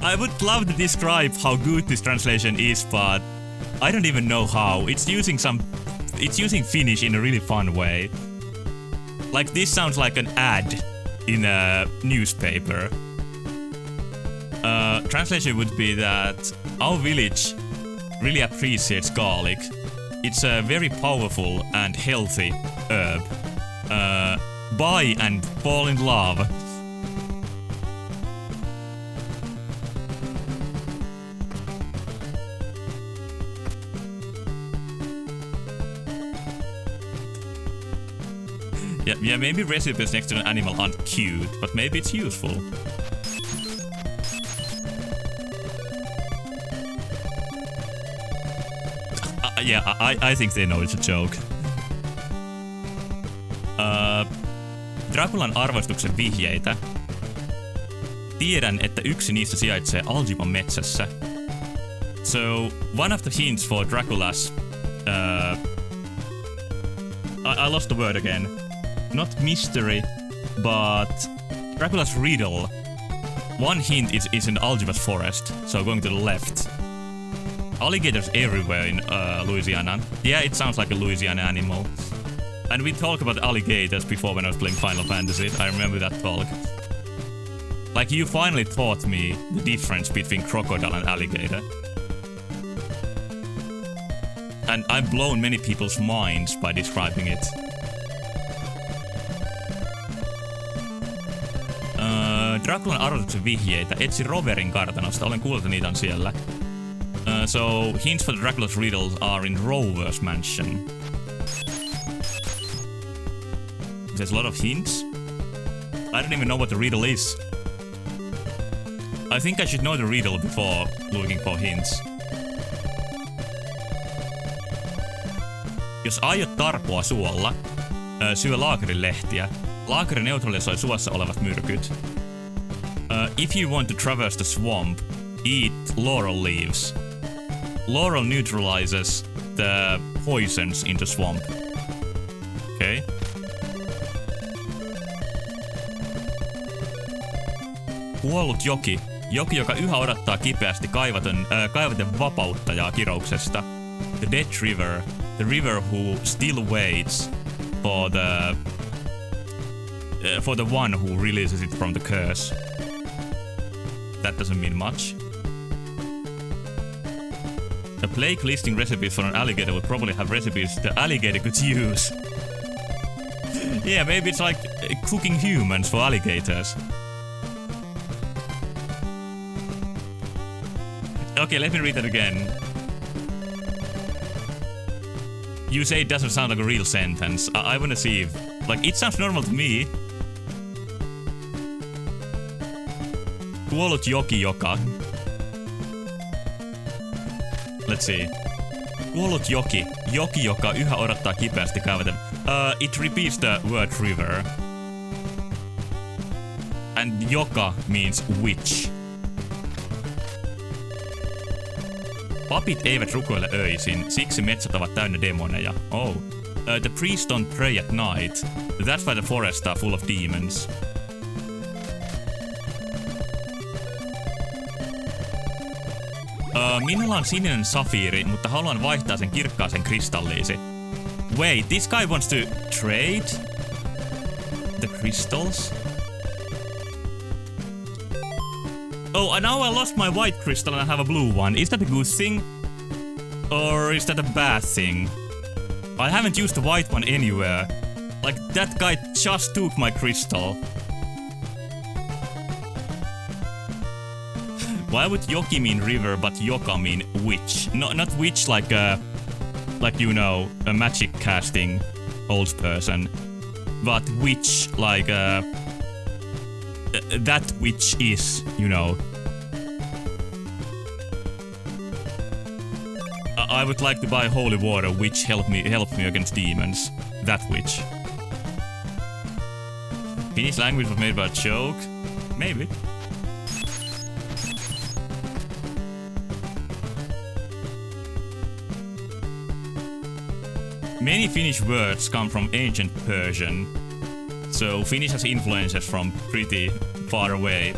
I would love to describe how good this translation is, but I don't even know how. It's using Finnish in a really fun way. Like, this sounds like an ad in a newspaper. Translation would be that our village really appreciates garlic. It's a very powerful and healthy herb. Buy and fall in love. Yeah, maybe recipes next to an animal aren't cute, but maybe it's useful. Yeah, I think they know it's a joke. Draculan arvostuksen vihjeitä. Tiedän, että yksi niistä sijaitsee Aljiban metsässä. So, one of the hints for Dracula's... I lost the word again. Not mystery, but Dracula's riddle. One hint is in Aljiba's forest, so going to the left. Alligators everywhere in Louisiana. Yeah, it sounds like a Louisiana animal. And we talked about alligators before when I was playing Final Fantasy. I remember that talk. Like, you finally taught me the difference between crocodile and alligator. And I've blown many people's minds by describing it. Draculan arvoituksen vihjeitä. Etsi Roverin kartanosta. Olen kuullut, että niitä on siellä. So, hints for the Dracula's riddles are in Rover's mansion. There's a lot of hints. I don't even know what the riddle is. I think I should know the riddle before looking for hints. Jos aiot tarpoa suolla, syö laakerin lehtiä. Laakeri neutralisoi suossa olevat myrkyt. If you want to traverse the swamp, eat laurel leaves. Laurel neutralizes the poisons in the swamp. Okay. Kuollut joki. Joki, joka yhä odottaa kipeästi kaivaten vapauttajaa kirouksesta. The Dead River. The river who still waits for the one who releases it from the curse. That doesn't mean much. A plague listing recipes for an alligator would probably have recipes the alligator could use. Yeah, maybe it's like cooking humans for alligators. Okay, let me read that again. You say it doesn't sound like a real sentence. I wanna see if... Like, it sounds normal to me. Kuollut joki joka... Let's see. Kuollut joki. Joki, joka yhä odottaa kipeästi kaivaten. It repeats the word river. And joka means witch. Papit eivät rukoile öisin, siksi metsät ovat täynnä demoneja. Oh. The priests don't pray at night. That's why the forests are full of demons. Minulla on sininen safiiri, mutta haluan vaihtaa sen kirkkaaseen kristalliisi. Wait, this guy wants to trade the crystals? Oh, and now I lost my white crystal and I have a blue one. Is that a good thing? Or is that a bad thing? I haven't used the white one anywhere. Like, that guy just took my crystal. Why would yoki mean river, but yoka mean witch? No, not witch like you know, a magic casting old person. But witch like that which is, you know. I would like to buy holy water, which help me against demons. That witch. Finnish language was made by a joke? Maybe. Many Finnish words come from ancient Persian. So Finnish has influences from pretty far away.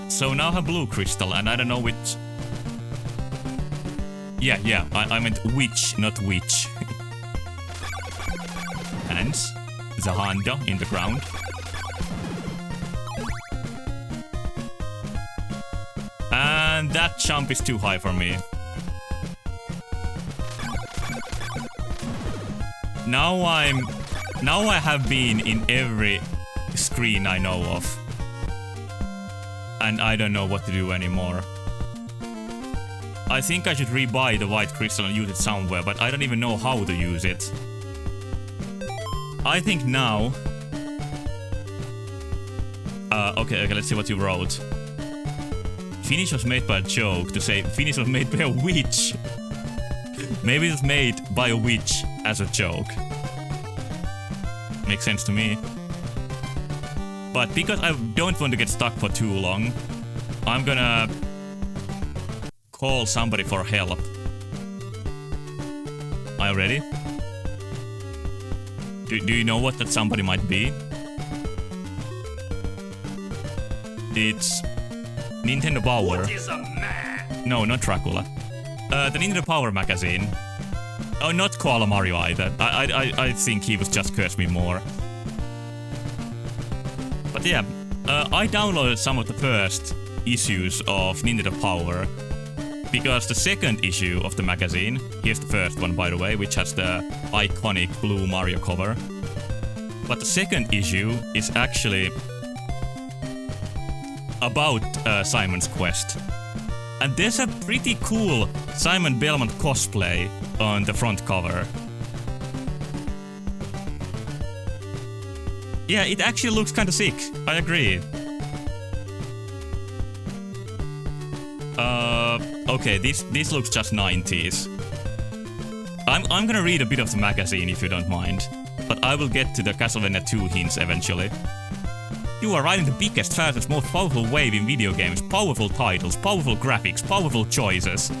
So now I have blue crystal and I don't know which... Yeah, I meant which, not which. Hands. The hand in the ground. And that jump is too high for me. Now I have been in every screen I know of. And I don't know what to do anymore. I think I should rebuy the white crystal and use it somewhere, but I don't even know how to use it. I think now... Okay, let's see what you wrote. Finnish was made by a joke to say Finnish was made by a witch. Maybe it was made by a witch as a joke. Makes sense to me. But because I don't want to get stuck for too long, I'm gonna call somebody for help. Are you ready? Do you know what that somebody might be? It's Nintendo Power. What is a man? No, not Dracula. The Nintendo Power magazine. Oh, not Koala Mario either. I think he was just Curse Me More. But yeah, I downloaded some of the first issues of Nintendo Power because the second issue of the magazine, here's the first one by the way, which has the iconic blue Mario cover. But the second issue is actually about Simon's quest. And there's a pretty cool Simon Belmont cosplay on the front cover. Yeah, it actually looks kinda sick. I agree. Okay, this looks just 90s. I'm gonna read a bit of the magazine if you don't mind. But I will get to the Castlevania 2 hints eventually. You are riding the biggest, fastest, most powerful wave in video games. Powerful titles, powerful graphics, powerful choices.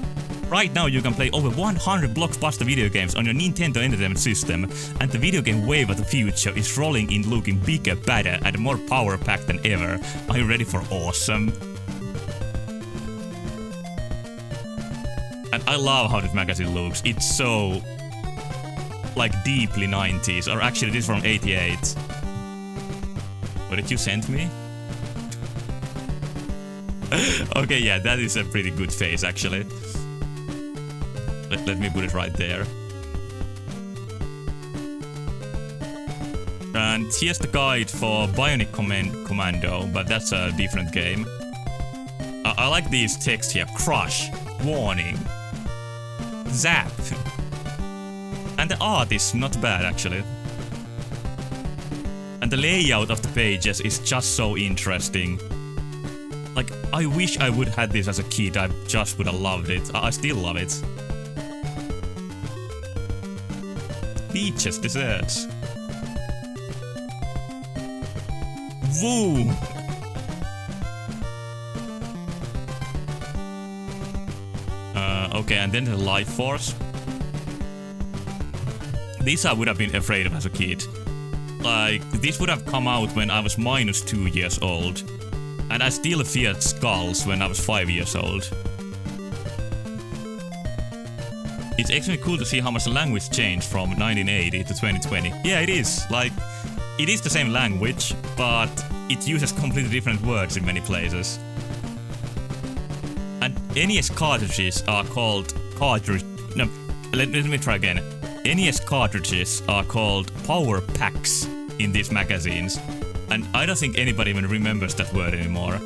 Right now you can play over 100 blockbuster video games on your Nintendo Entertainment System, and the video game wave of the future is rolling in looking bigger, better, and more power-packed than ever. Are you ready for awesome? And I love how this magazine looks. It's so, like, deeply 90s, or actually this is from 88. What did you send me? Okay, yeah, that is a pretty good face, actually. Let me put it right there. And here's the guide for Bionic Commando, but that's a different game. I like these texts here. Crush. Warning. Zap. And the art is not bad, actually. And the layout of the pages is just so interesting. Like, I wish I would have had this as a kid. I just would have loved it. I still love it. Peaches desserts. Woo! Okay, and then the Life Force. This I would have been afraid of as a kid. Like, this would have come out when I was -2 years old. And I still feared skulls when I was 5 years old. It's actually cool to see how much the language changed from 1980 to 2020. Yeah, it is. Like, it is the same language, but it uses completely different words in many places. And NES cartridges are called let me try again. NES cartridges are called power packs in these magazines. And I don't think anybody even remembers that word anymore.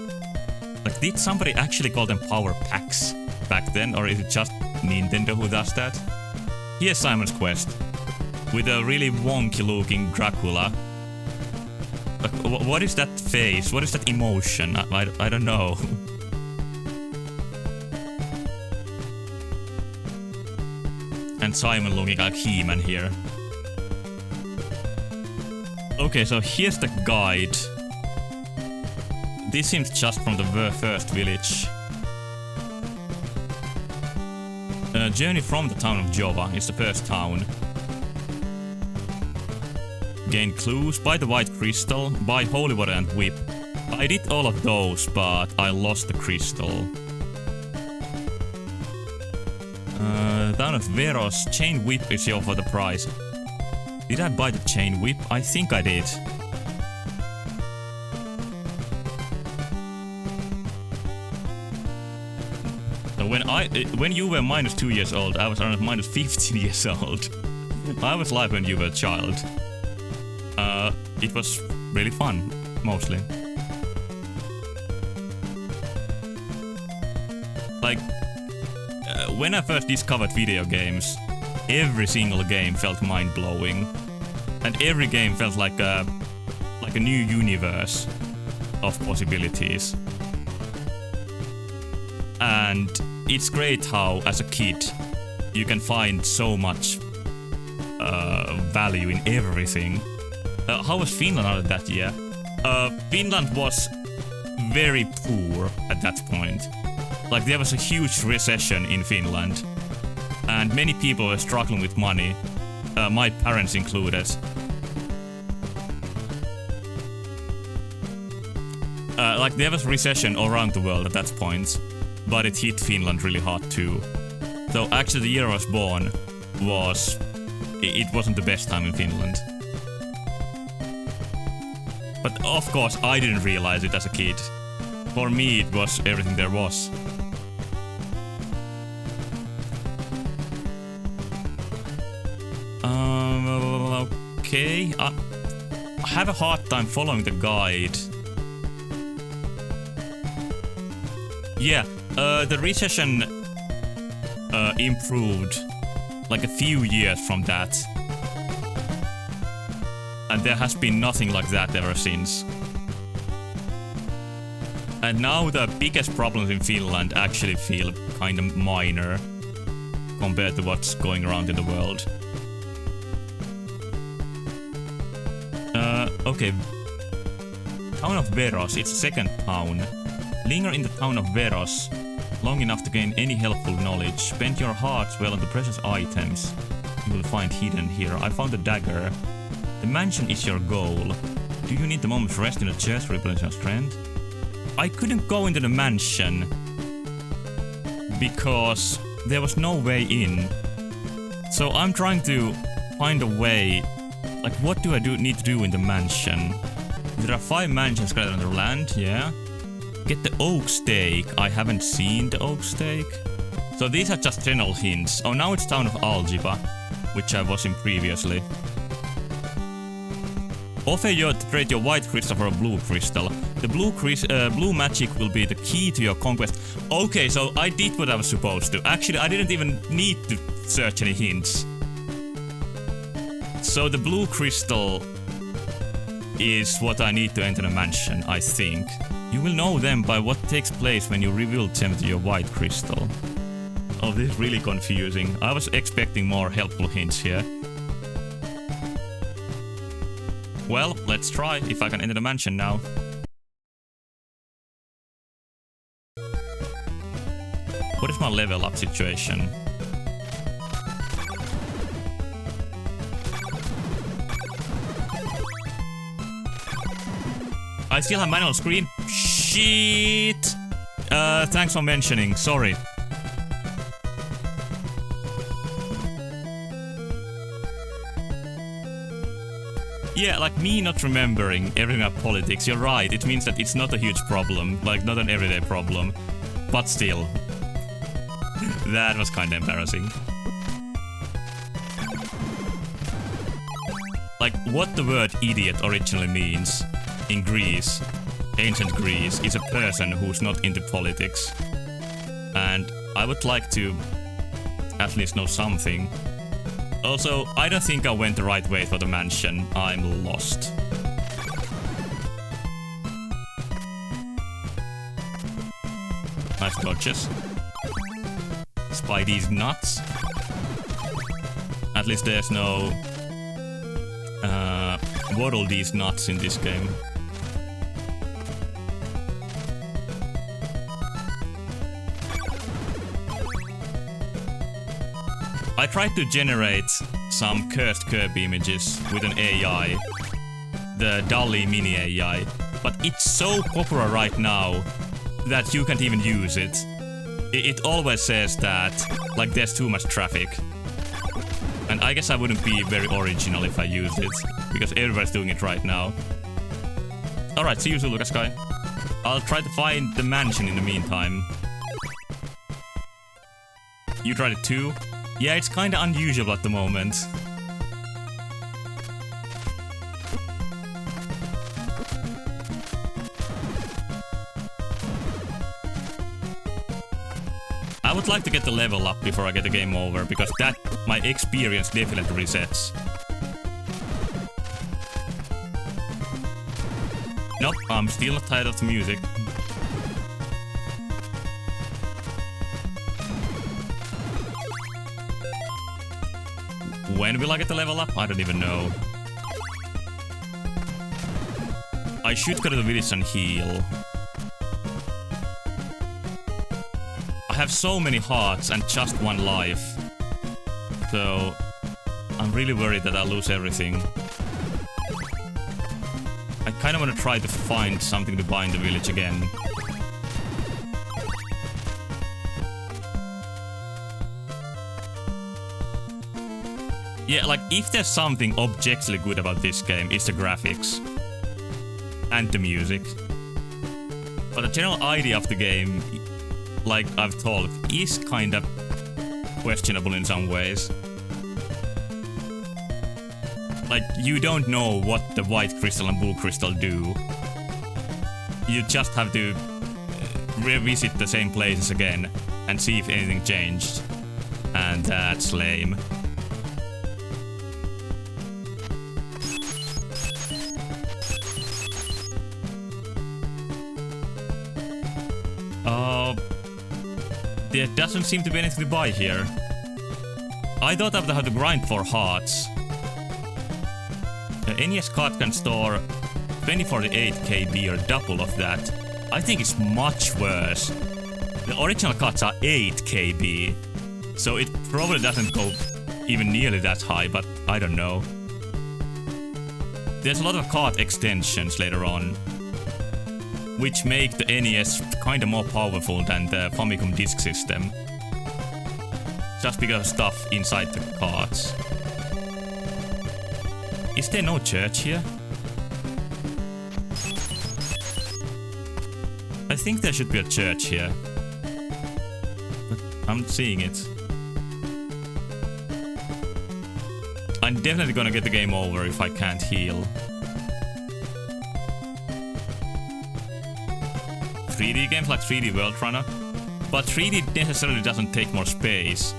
Like, did somebody actually call them power packs back then, or is it just Nintendo who does that? Here's Simon's quest. With a really wonky looking Dracula. Like, what is that face? What is that emotion? I don't know. And Simon looking like He-Man here. Okay, so here's the guide. This seems just from the first village. Journey from the town of Jova is the first town. Gain clues, buy the white crystal, buy holy water and whip. I did all of those, but I lost the crystal. Town of Veros, chain whip is here for the price. Did I buy the chain whip? I think I did. When you were -2 years old, I was around -15 years old. I was alive when you were a child. It was really fun, mostly. Like, when I first discovered video games, every single game felt mind-blowing. And every game felt like a new universe of possibilities. And it's great how, as a kid, you can find so much value in everything. How was Finland out of that year? Finland was very poor at that point. Like, there was a huge recession in Finland. And many people were struggling with money. My parents included. Like, there was recession all around the world at that point. But it hit Finland really hard too. So actually the year I was born it wasn't the best time in Finland. But of course, I didn't realize it as a kid. For me, it was everything there was. Okay. I have a hard time following the guide. Yeah, the recession improved like a few years from that. And there has been nothing like that ever since. And now the biggest problems in Finland actually feel kind of minor compared to what's going around in the world. Okay. Town of Veros, it's a second town. Linger in the town of Veros long enough to gain any helpful knowledge. Spend your hearts well on the precious items you will find hidden here. I found a dagger. The mansion is your goal. Do you need a moment's rest in a chest to replenish your strength? I couldn't go into the mansion because there was no way in. So I'm trying to find a way. Like, what do I need to do in the mansion? There are 5 mansions scattered on the land, yeah. Get the oak stake. I haven't seen the oak stake. So these are just general hints. Oh, now it's town of Algiba, which I was in previously. Offer your to trade your white crystal for a blue crystal. The blue magic will be the key to your conquest. Okay, so I did what I was supposed to. Actually, I didn't even need to search any hints. So the blue crystal is what I need to enter the mansion, I think. You will know them by what takes place when you reveal them to your white crystal. Oh, this is really confusing. I was expecting more helpful hints here. Well, let's try if I can enter the mansion now. What is my level up situation? I still have manual screen. Shit! Thanks for mentioning. Sorry. Yeah, like me not remembering everything about politics, you're right. It means that it's not a huge problem. Like, not an everyday problem. But still. That was kinda embarrassing. Like, what the word idiot originally means in Greece, ancient Greece, is a person who's not into politics. And I would like to at least know something. Also, I don't think I went the right way for the mansion. I'm lost. Nice dodges. Spidey's nuts. At least there's no waddle these nuts in this game. I tried to generate some cursed Kirby images with an AI, the DALL-E mini AI, but it's so popular right now that you can't even use it. It always says that, like, there's too much traffic. And I guess I wouldn't be very original if I used it, because everybody's doing it right now. Alright, see you soon, Lucas Guy. I'll try to find the mansion in the meantime. You tried it too? Yeah, it's kinda unusual at the moment. I would like to get the level up before I get the game over, because that, my experience definitely resets. Nope, I'm still not tired of the music. When will I get the level up? I don't even know. I should go to the village and heal. I have so many hearts and just 1 life. So I'm really worried that I'll lose everything. I kinda wanna try to find something to buy in the village again. Yeah, like, if there's something objectively good about this game, it's the graphics. and the music. But the general idea of the game, like I've told, is kind of questionable in some ways. Like, you don't know what the white crystal and blue crystal do. You just have to revisit the same places again and see if anything changed. And that's lame. There doesn't seem to be anything to buy here. I thought I would have to grind for hearts. The NES card can store 2048 KB or double of that. I think it's much worse. The original cards are 8 KB. So it probably doesn't go even nearly that high, but I don't know. There's a lot of card extensions later on, which make the NES kinda more powerful than the Famicom disk system. Just because of stuff inside the cards. Is there no church here? I think there should be a church here. But I'm not seeing it. I'm definitely gonna get the game over if I can't heal. 3D games like 3D World Runner, but 3D necessarily doesn't take more space.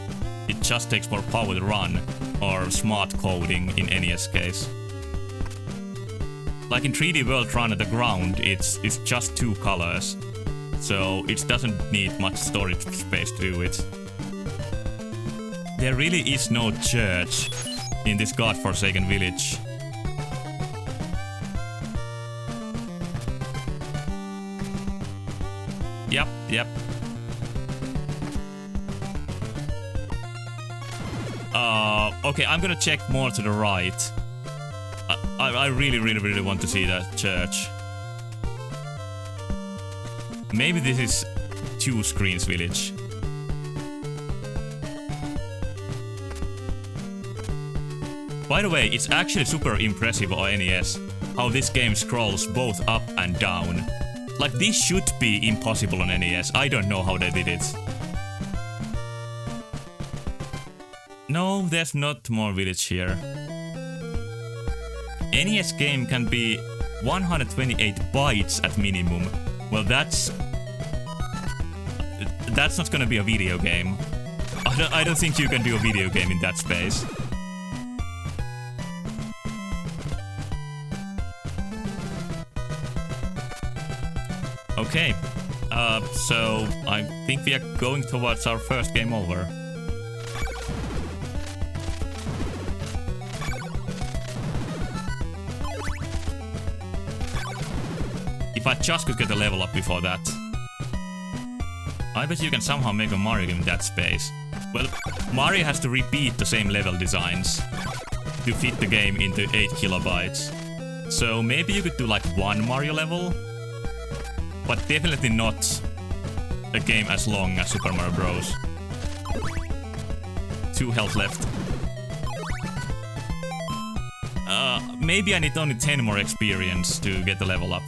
It just takes more power to run, or smart coding in NES case. Like in 3D World Runner, the ground it's just 2 colors, so it doesn't need much storage space to do it. There really is no church in this godforsaken village. Yep. Okay, I'm gonna check more to the right. I really want to see that church. Maybe this is 2 screens village. By the way, it's actually super impressive on NES how this game scrolls both up and down. Like, this should be impossible on NES. I don't know how they did it. No, there's not more village here. NES game can be 128 bytes at minimum. Well, that's not gonna be a video game. I don't think you can do a video game in that space. Okay, so I think we are going towards our first game over. If I just could get a level up before that. I bet you can somehow make a Mario game in that space. Well, Mario has to repeat the same level designs to fit the game into 8 kilobytes. So maybe you could do like 1 Mario level, but definitely not a game as long as Super Mario Bros. 2 health left. Maybe I need only 10 more experience to get the level up.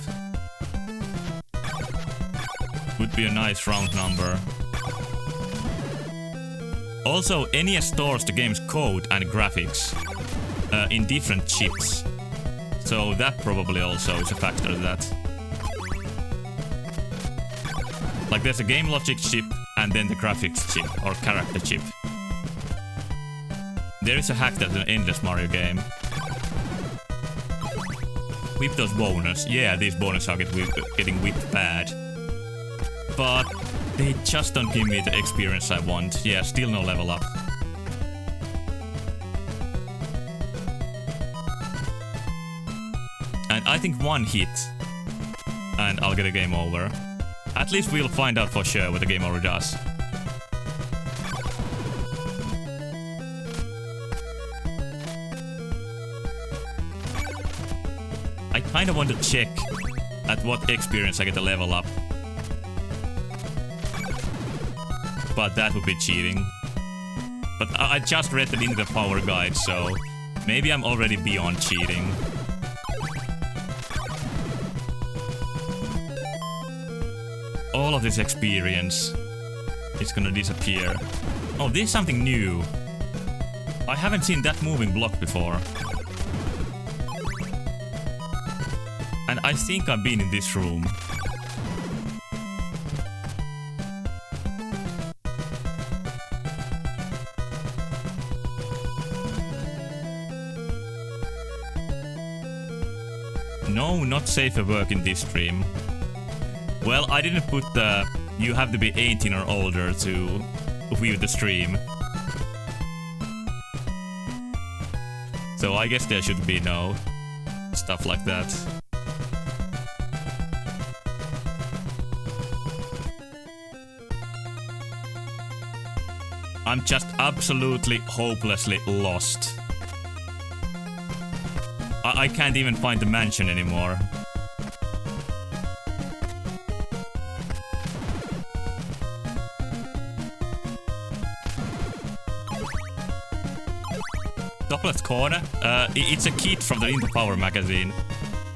Would be a nice round number. Also, NES stores the game's code and graphics in different chips. So that probably also is a factor of that. Like, there's a game logic chip and then the graphics chip or character chip. There is a hack that's an endless Mario game. Whip those bonus. Yeah, these bonus are getting whipped bad. But they just don't give me the experience I want. Yeah, still no level up. And I think 1 hit and I'll get a game over. At least we'll find out for sure what the game over does. I kinda want to check at what experience I get a level up. But that would be cheating. But I just read the Nintendo Power Guide, so maybe I'm already beyond cheating. all of this experience is gonna disappear. Oh, this is something new. I haven't seen that moving block before. And I think I've been in this room. No, not safe for work in this stream. Well, I didn't put the you have to be 18 or older to view the stream. So I guess there should be no stuff like that. I'm just absolutely hopelessly lost. I can't even find the mansion anymore. Top left corner. It's a kit from the Into Power magazine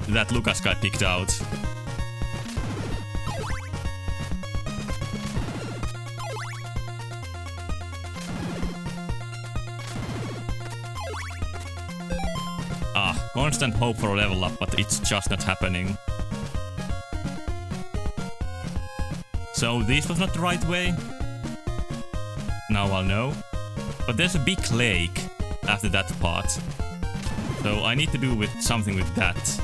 that Lucas got picked out. Constant hope for a level up, but it's just not happening. So this was not the right way. Now I'll know. But there's a big lake after that part. So I need to do something with that.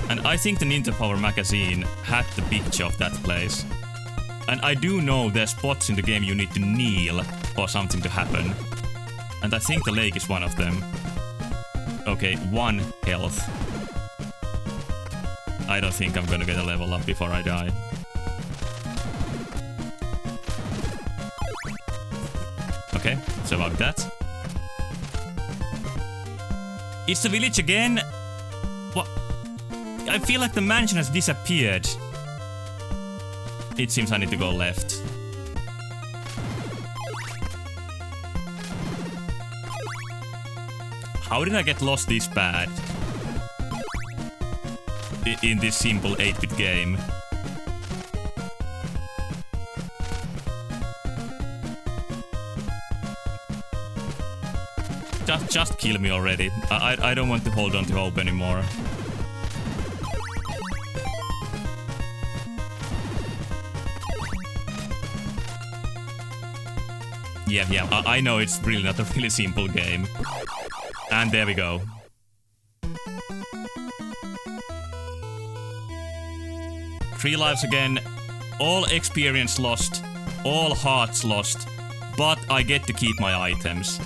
And I think the Ninja Power magazine had the picture of that place. And I do know there's spots in the game you need to kneel for something to happen. And I think the lake is one of them. Okay, 1 health. I don't think I'm gonna get a level up before I die. Okay, survived that. It's the village again? What? I feel like the mansion has disappeared. It seems I need to go left. How did I get lost this bad? In this simple 8-bit game. Just kill me already. I don't want to hold on to hope anymore. Yeah, I know it's really not a really simple game. And there we go. Three lives again. All experience lost. All hearts lost. But I get to keep my items.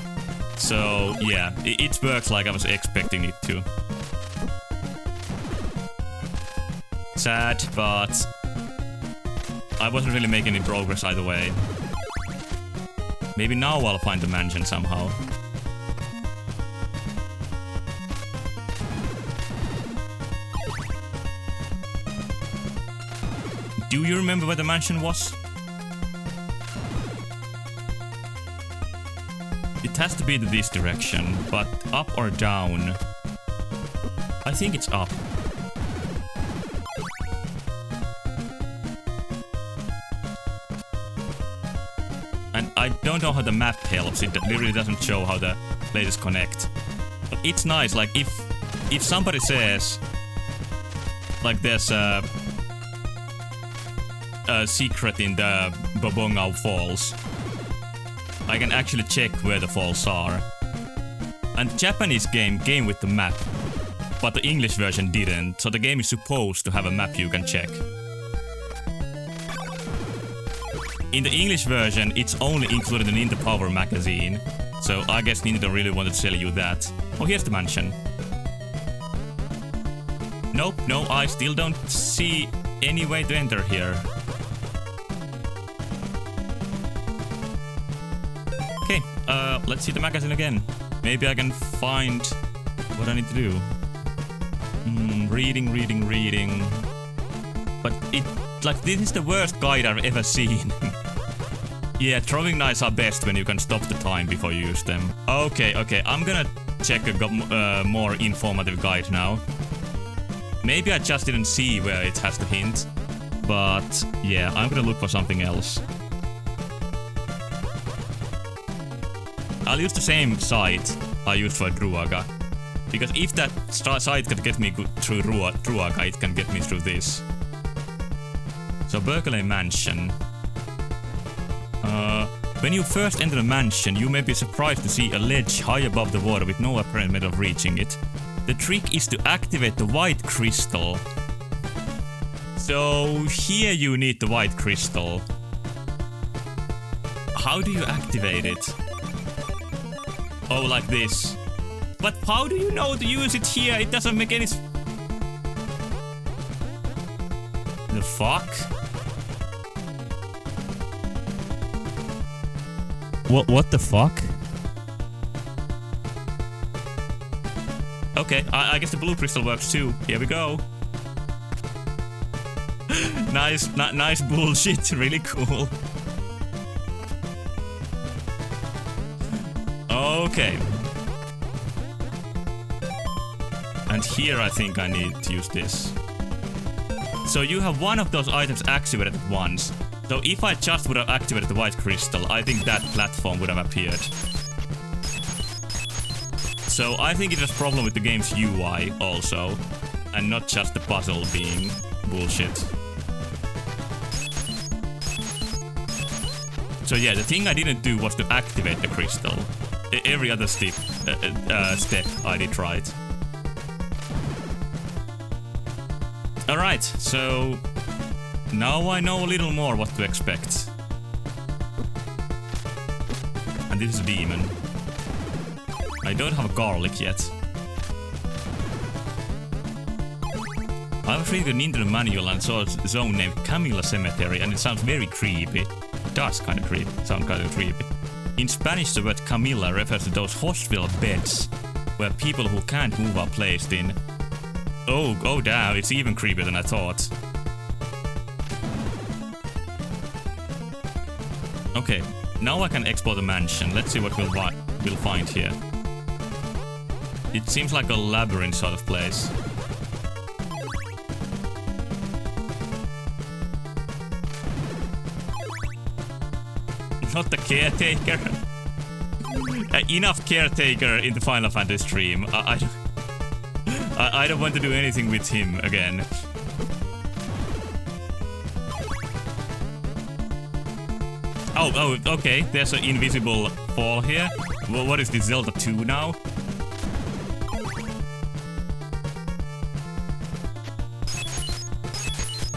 So, yeah. It works like I was expecting it to. Sad, but I wasn't really making any progress either way. Maybe now I'll find the mansion somehow. Do you remember where the mansion was? It has to be this direction, but up or down? I think it's up. And I don't know how the map helps. It literally doesn't show how the places connect. But it's nice, like if somebody says like there's a secret in the Bobongao Falls, I can actually check where the falls are. And the Japanese game came with the map, but the English version didn't, so the game is supposed to have a map you can check. In the English version, it's only included in the Power magazine, so I guess Nintendo really wanted to sell you that. Oh, here's the mansion. Nope, no, I still don't see any way to enter here. Okay, let's see the magazine again. Maybe I can find what I need to do. Reading. But this is the worst guide I've ever seen. Yeah, throwing knives are best when you can stop the time before you use them. Okay, I'm gonna check a more informative guide now. Maybe I just didn't see where it has the hint. But yeah, I'm gonna look for something else. I'll use the same site I used for Druaga. Because if that site can get me through Druaga, it can get me through this. So Berkeley Mansion. When you first enter the mansion, you may be surprised to see a ledge high above the water with no apparent method of reaching it. The trick is to activate the white crystal. So here you need the white crystal. How do you activate it? Oh, like this. But how do you know to use it here? It doesn't make any... The fuck? What the fuck? Okay, I guess the blue crystal works too. Here we go. Nice bullshit. Really cool. Okay. And here I think I need to use this. So you have one of those items activated at once. So if I just would have activated the white crystal, I think that platform would have appeared. So I think it was a problem with the game's UI also, and not just the puzzle being bullshit. So yeah, the thing I didn't do was to activate the crystal. Every other step I did right. Alright, so now I know a little more what to expect. And this is a demon. I don't have a garlic yet. I was reading the Nintendo manual and saw a zone named Camilla Cemetery, and it sounds very creepy. It does kind of sound kind of creepy. In Spanish, the word Camilla refers to those hospital beds where people who can't move are placed in. Oh damn, it's even creepier than I thought. Okay, now I can explore the mansion. Let's see what we'll find here. It seems like a labyrinth sort of place. Not the caretaker. Enough caretaker in the Final Fantasy stream. I don't want to do anything with him again. Oh, okay. There's an invisible fall here. Well, what is this, Zelda 2 now?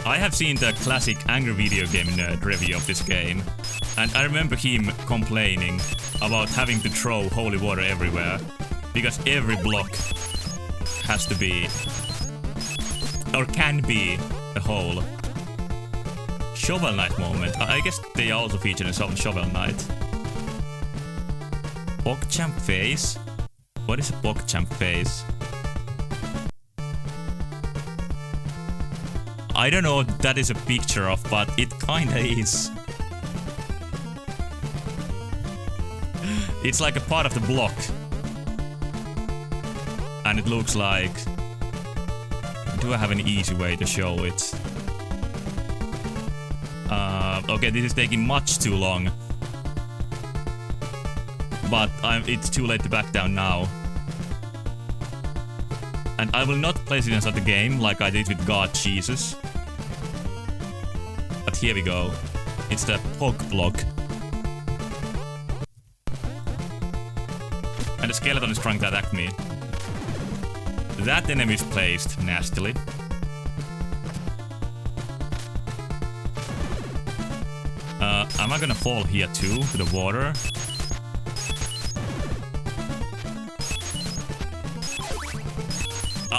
I have seen the classic Angry Video Game Nerd review of this game, and I remember him complaining about having to throw holy water everywhere, because every block has to be, or can be, a hole. Shovel Knight moment. I guess they also featured in Shovel Knight. PogChamp face? What is a PogChamp face? I don't know what that is a picture of, but it kinda is. It's like a part of the block. And it looks like... Do I have an easy way to show it? Okay, this is taking much too long. But it's too late to back down now. And I will not place it inside the game like I did with God Jesus. But here we go. It's the Pog block. And the skeleton is trying to attack me. That enemy is placed nastily. Am I gonna fall here too, to the water?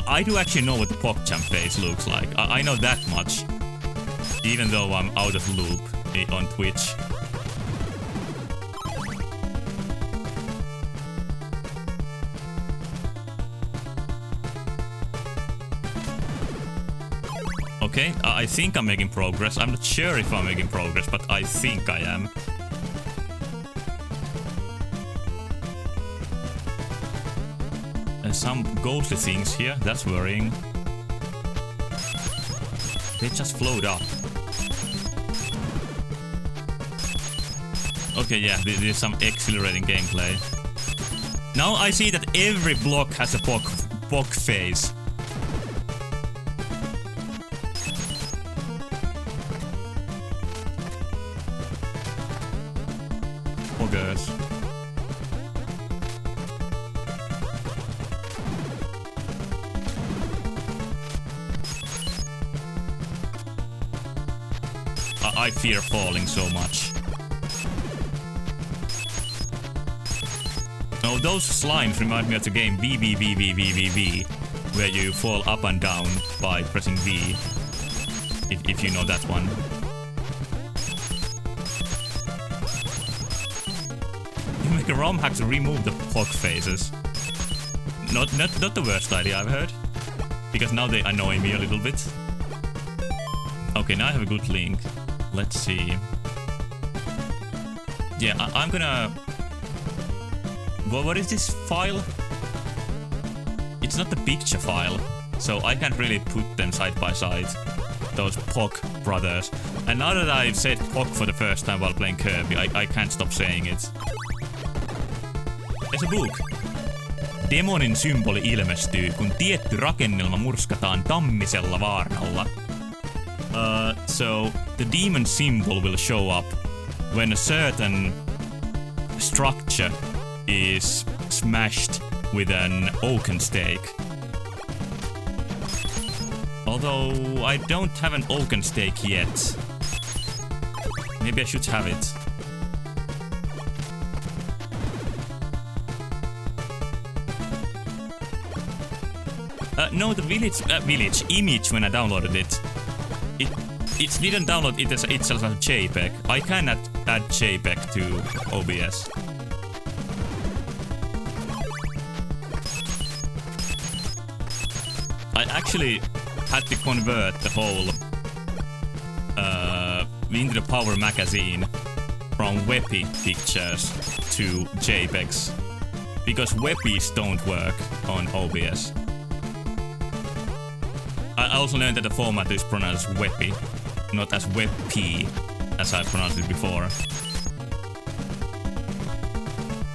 I do actually know what the PogChamp face looks like. I know that much. Even though I'm out of loop on Twitch. Okay, I think I'm making progress. I'm not sure if I'm making progress, but I think I am. Some ghostly things here, that's worrying. They just float up. Okay, yeah, this is some exhilarating gameplay. Now I see that every block has a POC phase. Poggers. I fear falling so much. Oh, those slimes remind me of the game V, where you fall up and down by pressing V. If you know that one. You make a ROM hack to remove the POC phases. Not the worst idea I've heard. Because now they annoy me a little bit. Okay, now I have a good link. Let's see. Yeah, I'm gonna... Well, what is this file? It's not the picture file, so I can't really put them side by side. Those POC brothers. And now that I've said POC for the first time while playing Kirby, I can't stop saying it. There's a book. Demonin symboli ilmestyy, kun tietty rakennelma murskataan tammisella vaarnalla. So the demon symbol will show up when a certain structure is smashed with an oaken stake. Although I don't have an oaken stake yet. Maybe I should have it. No, the village image when I downloaded it. It didn't download it as itself as a JPEG. I cannot add JPEG to OBS. I actually had to convert the whole into the Power magazine from WebP pictures to JPEGs because WebPs don't work on OBS. I also learned that the format is pronounced WebP, not as WebP as I pronounced it before.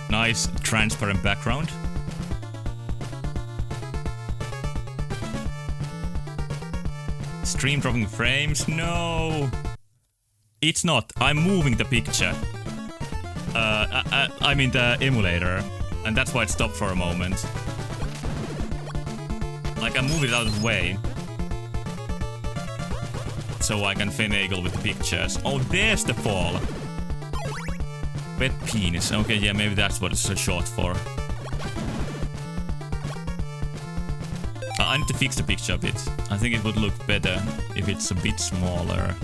Nice transparent background. Stream dropping frames? No! It's not. I'm moving the picture. I'm in the emulator, and that's why it stopped for a moment. Like, I move it out of the way. So I can finagle with the pictures. Oh, there's the fall. Wet penis. Okay, yeah, maybe that's what it's short for. I need to fix the picture a bit. I think it would look better if it's a bit smaller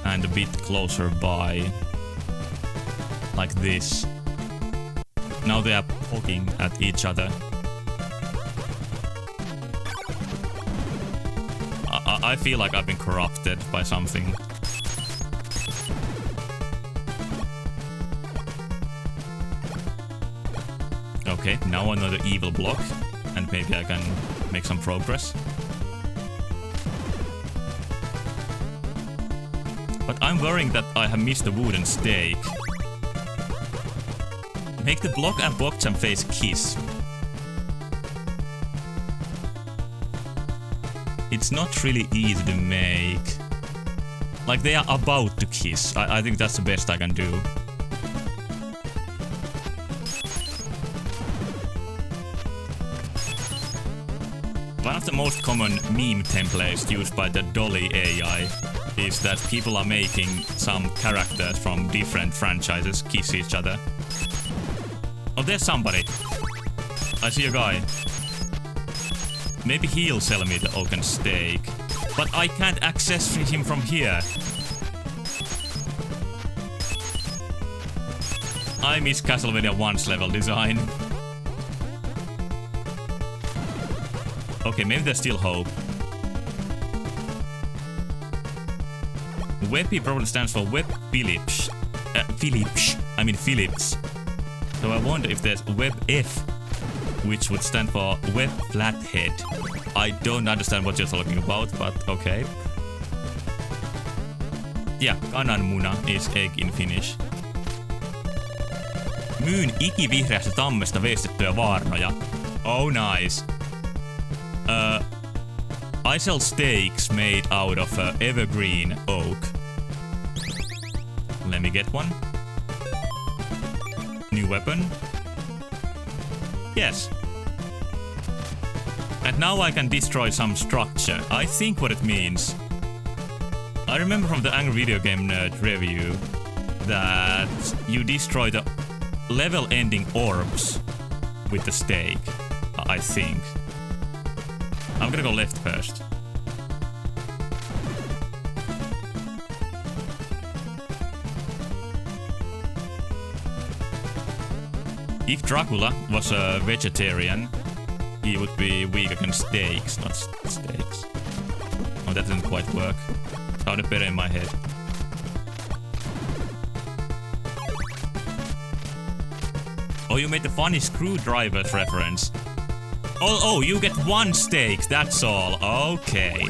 and a bit closer by. Like this. Now they are poking at each other. I feel like I've been corrupted by something. Okay, now another evil block, and maybe I can make some progress. But I'm worrying that I have missed the wooden stake. Make the block and blockjump face kiss. It's not really easy to make. Like, they are about to kiss. I think that's the best I can do. One of the most common meme templates used by the Dolly AI is that people are making some characters from different franchises kiss each other. Oh, there's somebody. I see a guy. Maybe he'll sell me the oaken stake. But I can't access him from here. I miss Castlevania 1's level design. Okay, maybe there's still hope. WebP probably stands for Web Philips. Philips. So I wonder if there's WebF, which would stand for Web Flathead. I don't understand what you're talking about, but okay. Yeah, kananmuna is egg in Finnish. Myyn ikivihreästä tammesta veistettyjä vaarnoja. Oh nice. I sell steaks made out of evergreen oak. Let me get one. New weapon. Yes. And now I can destroy some structure. I think what it means. I remember from the Angry Video Game Nerd review that you destroy the level-ending orbs with the stake. I think. I'm gonna go left first. If Dracula was a vegetarian, he would be weak against steaks, not steaks. Oh, that didn't quite work. Sounded better in my head. Oh, you made the funny screwdrivers reference. Oh, you get one steak, that's all. Okay.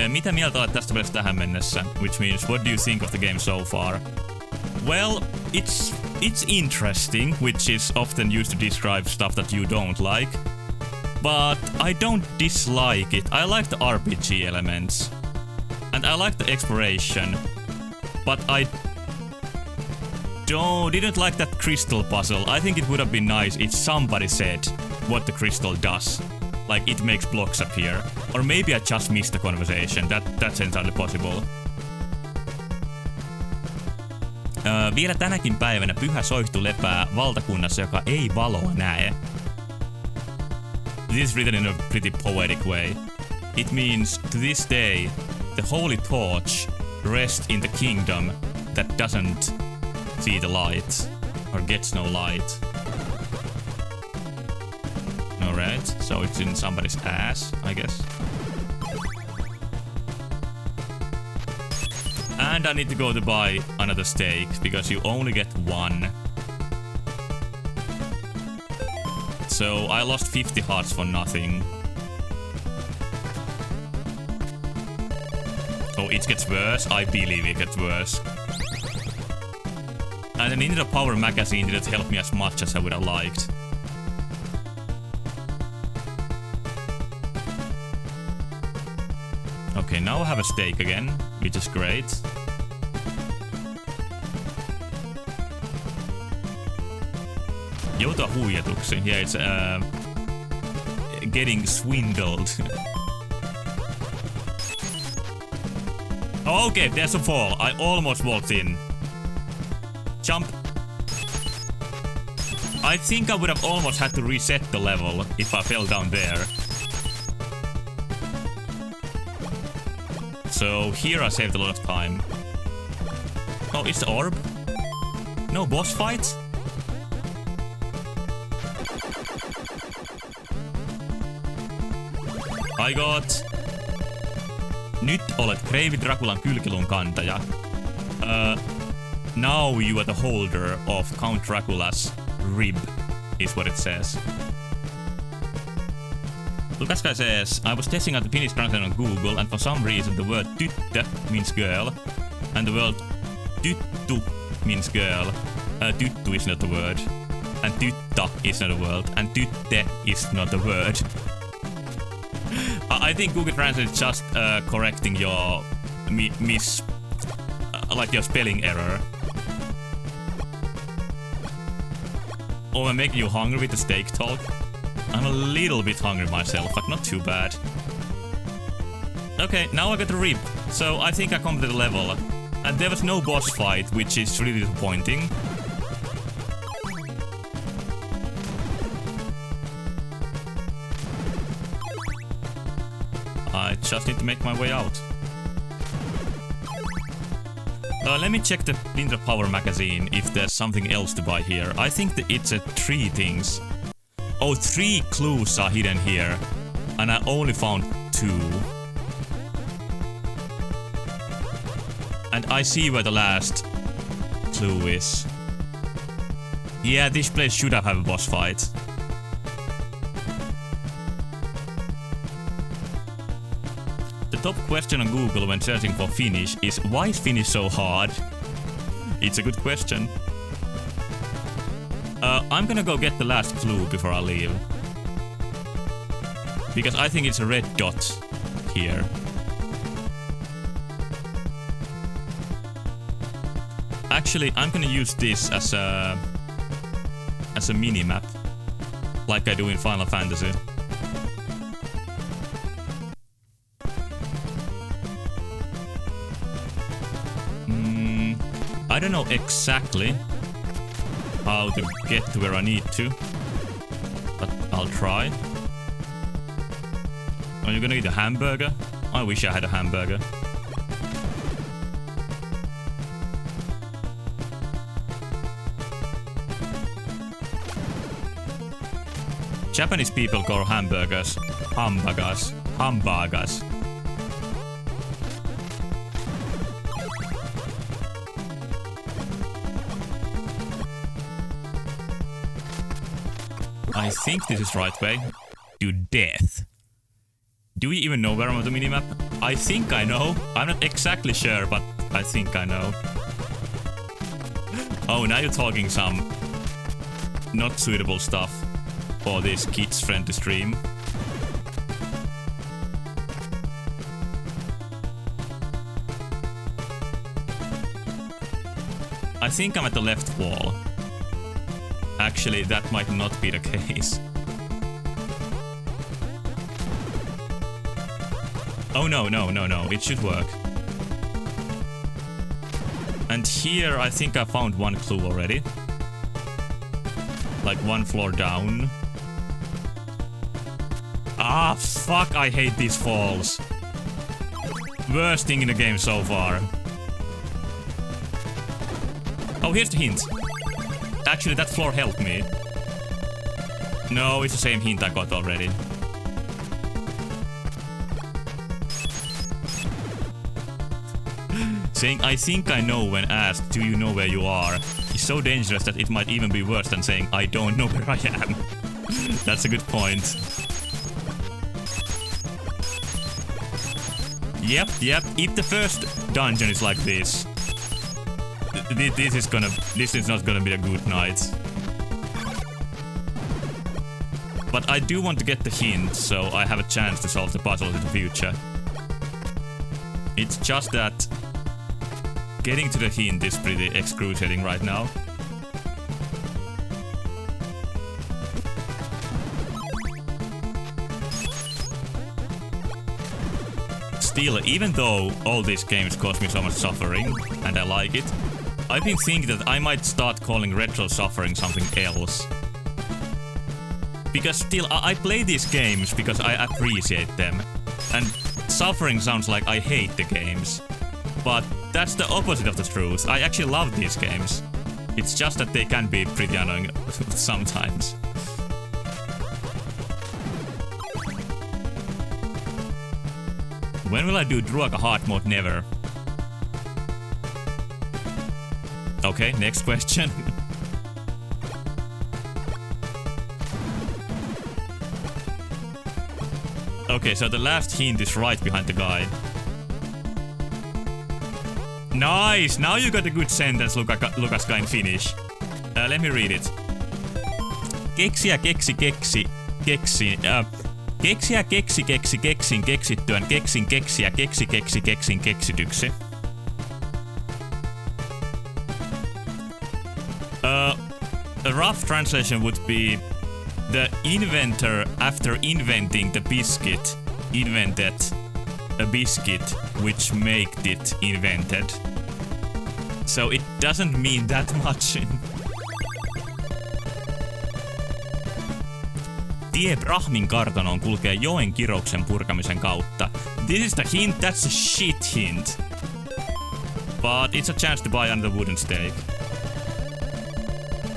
Mitä mieltä olet tästä pelistä tähän mennessä? Which means, what do you think of the game so far? Well, it's interesting, which is often used to describe stuff that you don't like. But I don't dislike it. I like the RPG elements. And I like the exploration. But I didn't like that crystal puzzle. I think it would have been nice if somebody said what the crystal does. Like it makes blocks appear. Or maybe I just missed the conversation. That's entirely possible. Vielä tänäkin päivänä pyhä soihtu lepää valtakunnassa, joka ei valoa näe. This is written in a pretty poetic way. It means, to this day, the holy torch rests in the kingdom that doesn't see the light, or gets no light. Alright, so it's in somebody's ass, I guess. And I need to go to buy another steak, because you only get one. So I lost 50 hearts for nothing. Oh, it gets worse? I believe it gets worse. And the Nintendo Power magazine didn't help me as much as I would have liked. Okay, now I have a steak again, which is great. Joutua huijatuksi. Yeah, it's getting swindled. Okay, there's a fall. I almost walked in. Jump. I think I would have almost had to reset the level if I fell down there. So here I saved a lot of time. Oh, it's the orb? No boss fight? I got... Nyt olet Kreivi Draculan kylkiluun kantaja. Now you are the holder of Count Dracula's rib, is what it says. Lukaska says, I was testing out the Finnish translation on Google, and for some reason the word tyttö means girl, and the word tyttu means girl. Tyttu is not a word, and tytta is not a word, and tytte is not a word. I think Google Translate is just correcting your like your spelling error. Oh, I'm making you hungry with the steak talk. I'm a little bit hungry myself, but not too bad. Okay, now I got the rib, so I think I completed the level. And there was no boss fight, which is really disappointing. I just need to make my way out. Let me check the Nintendo Power magazine if there's something else to buy here. I think that it's 3 things. Oh, 3 clues are hidden here. And I only found 2. And I see where the last clue is. Yeah, this place should have a boss fight. The top question on Google when searching for Finnish is why is Finnish so hard? It's a good question. I'm gonna go get the last clue before I leave. Because I think it's a red dot here. Actually, I'm gonna use this as a mini-map. Like I do in Final Fantasy. I don't know exactly how to get to where I need to, but I'll try. Are you gonna eat a hamburger? I wish I had a hamburger. Japanese people call hamburgers hamburgers. Hamburgers. I think this is right way. To death. Do we even know where I'm on the minimap? I think I know. I'm not exactly sure, but I think I know. Oh, now you're talking some not suitable stuff for this kids-friendly stream. I think I'm at the left wall. Actually, that might not be the case. Oh no, it should work. And here I think I found one clue already. Like one floor down. Ah, fuck, I hate these falls. Worst thing in the game so far. Oh, here's the hint. Actually, that floor helped me. No, it's the same hint I got already. Saying I think I know when asked, do you know where you are, is so dangerous that it might even be worse than saying I don't know where I am. That's a good point. Yep. If the first dungeon is like this, this is not gonna be a good night. But I do want to get the hint, so I have a chance to solve the puzzle in the future. It's just that getting to the hint is pretty excruciating right now. Still, even though all these games cause me so much suffering, and I like it, I've been thinking that I might start calling retro suffering something else. Because still, I play these games because I appreciate them. And suffering sounds like I hate the games. But that's the opposite of the truth. I actually love these games. It's just that they can be pretty annoying sometimes. When will I do Druaga hard mode? Never. Okay, next question. Okay, so the last hint is right behind the guy. Nice! Now you got a good sentence, Lukaska in Finnish. Let me read it. Keksiä, keksi, keksi, keksi. Keksiä, keksi, keksi, keksin, keksittyään, keksin, keksiä, keksi, keksi, keksin, keksityksi. A rough translation would be the inventor, after inventing the biscuit, invented a biscuit which made it invented. So it doesn't mean that much. Tie Brahmin kartanoon kulkee joen kirouksen purkamisen kautta. This is the hint, that's a shit hint. But it's a chance to buy another wooden stake.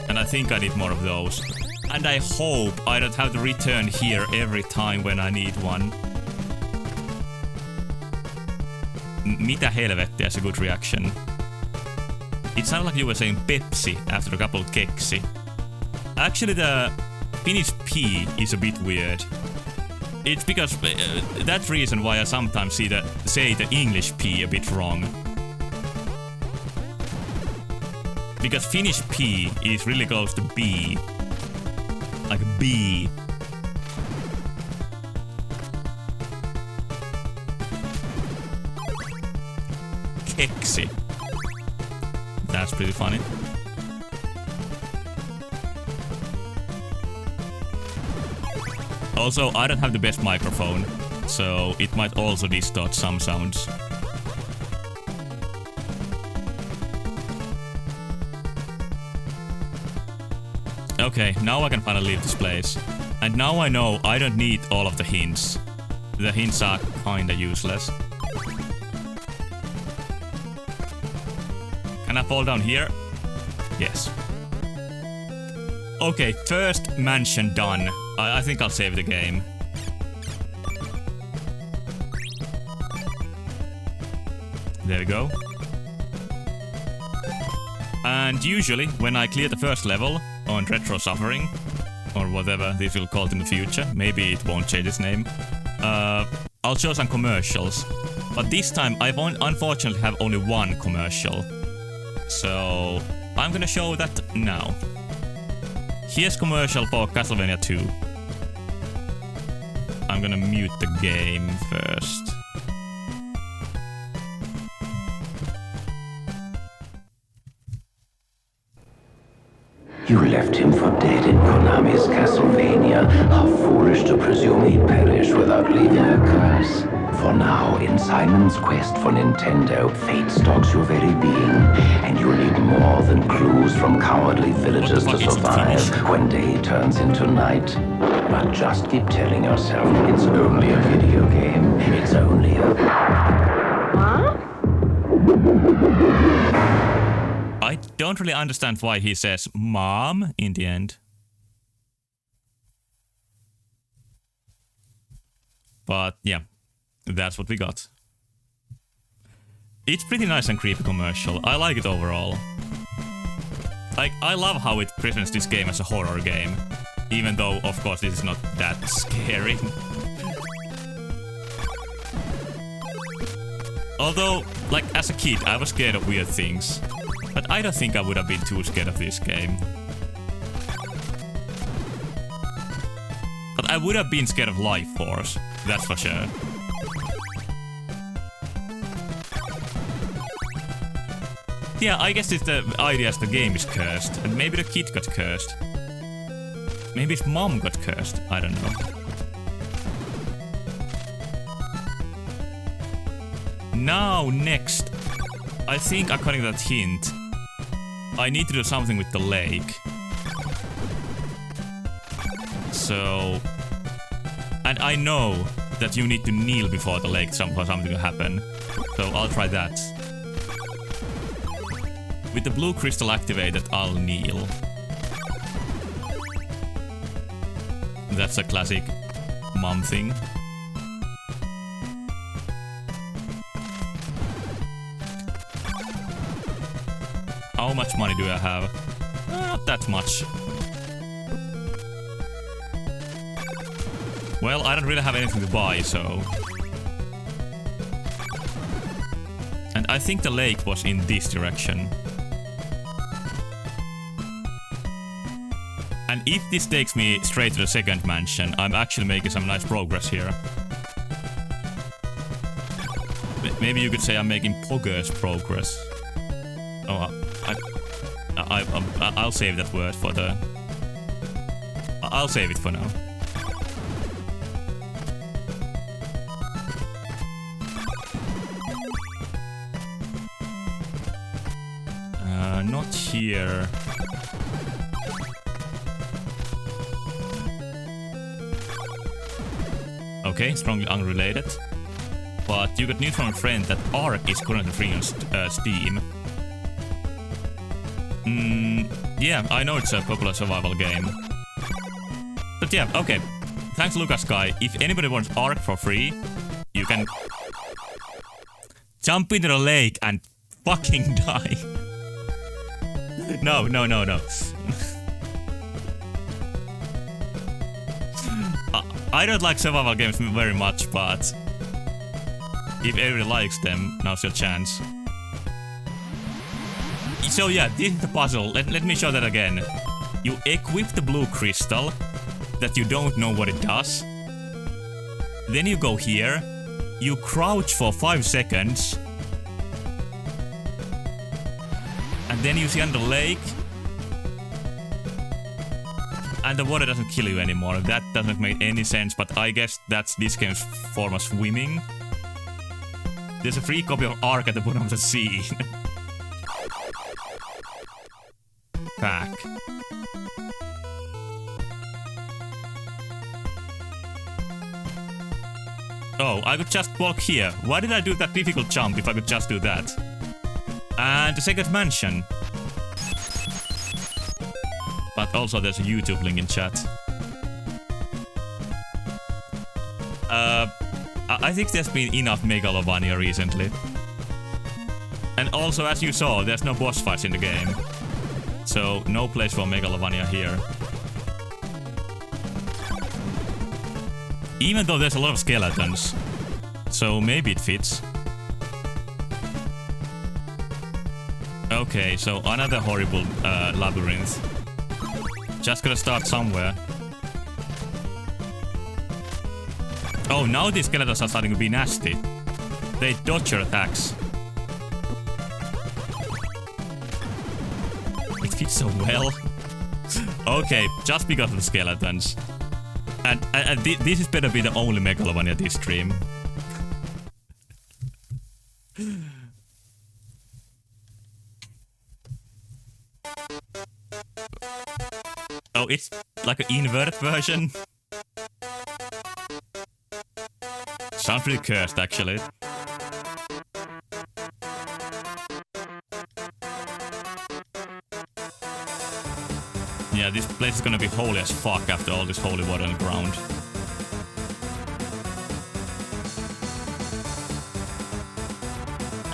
And I think I need more of those. And I hope I don't have to return here every time when I need one. Mitä helvettiä, that's a good reaction. It sounded like you were saying Pepsi after a couple keksi. Actually, the Finnish P is a bit weird. It's because that's reason why I sometimes say the English P a bit wrong. Because Finnish P is really close to B. Like B. Keksi. That's pretty funny. Also, I don't have the best microphone, so it might also distort some sounds. Okay, now I can finally leave this place. And now I know I don't need all of the hints. The hints are kinda useless. Can I fall down here? Yes. Okay, first mansion done. I think I'll save the game. There we go. And usually, when I clear the first level on Retro Suffering, or whatever this will call it in the future, maybe it won't change its name, I'll show some commercials. But this time, I unfortunately have only one commercial. So, I'm gonna show that now. Here's commercial for Castlevania 2. I'm gonna mute the game first. You left him for dead in Konami's Castlevania. How foolish to presume he'd perish without leaving a curse. For now, in Simon's quest for Nintendo, fate stalks your very being, and you'll need more than clues from cowardly villagers to survive when day turns into night. But just keep telling yourself it's only a video game. It's only a... Huh? I don't really understand why he says mom in the end. But yeah, that's what we got. It's pretty nice and creepy commercial. I like it overall. Like, I love how it presents this game as a horror game. Even though, of course, this is not that scary. Although, like, as a kid, I was scared of weird things. But I don't think I would have been too scared of this game. But I would have been scared of Life Force, that's for sure. Yeah, I guess it's the idea is the game is cursed, and maybe the kid got cursed. Maybe his mom got cursed, I don't know. Now, next. I think according to that hint, I need to do something with the lake. So... And I know that you need to kneel before the lake for something to happen. So I'll try that. With the blue crystal activated, I'll kneel. That's a classic mom thing. How much money do I have? Not that much. Well, I don't really have anything to buy, so... And I think the lake was in this direction. And if this takes me straight to the second mansion, I'm actually making some nice progress here. Maybe you could say I'm making progress. Oh, I'll save that word for the... I'll save it for now. Not here. Okay, strongly unrelated. But you got news from a friend that Ark is currently free on Steam. Yeah, I know it's a popular survival game. But yeah, okay. Thanks, Lucas Guy. If anybody wants Ark for free, you can jump into the lake and fucking die. No. I don't like survival games very much, but if everybody likes them, now's your chance. So yeah, this is the puzzle. Let me show that again. You equip the blue crystal that you don't know what it does. Then you go here. You crouch for 5 seconds. And then you see on the lake. And the water doesn't kill you anymore. That doesn't make any sense, but I guess that's this game's form of swimming. There's a free copy of Ark at the bottom of the sea. Pack. Oh, I could just walk here. Why did I do that difficult jump if I could just do that? And the second mansion. But also there's a YouTube link in chat. I think there's been enough Megalovania recently. And also, as you saw, there's no boss fights in the game. So, no place for Megalovania here. Even though there's a lot of skeletons. So, maybe it fits. Okay, so another horrible labyrinth. Just gotta start somewhere. Oh, now these skeletons are starting to be nasty. They dodge your attacks. It fits so well. Okay, just because of the skeletons. And this is better be the only Megalovania this stream. Oh, it's like an invert version. Sounds pretty cursed, actually. Yeah, this place is gonna be holy as fuck after all this holy water on the ground.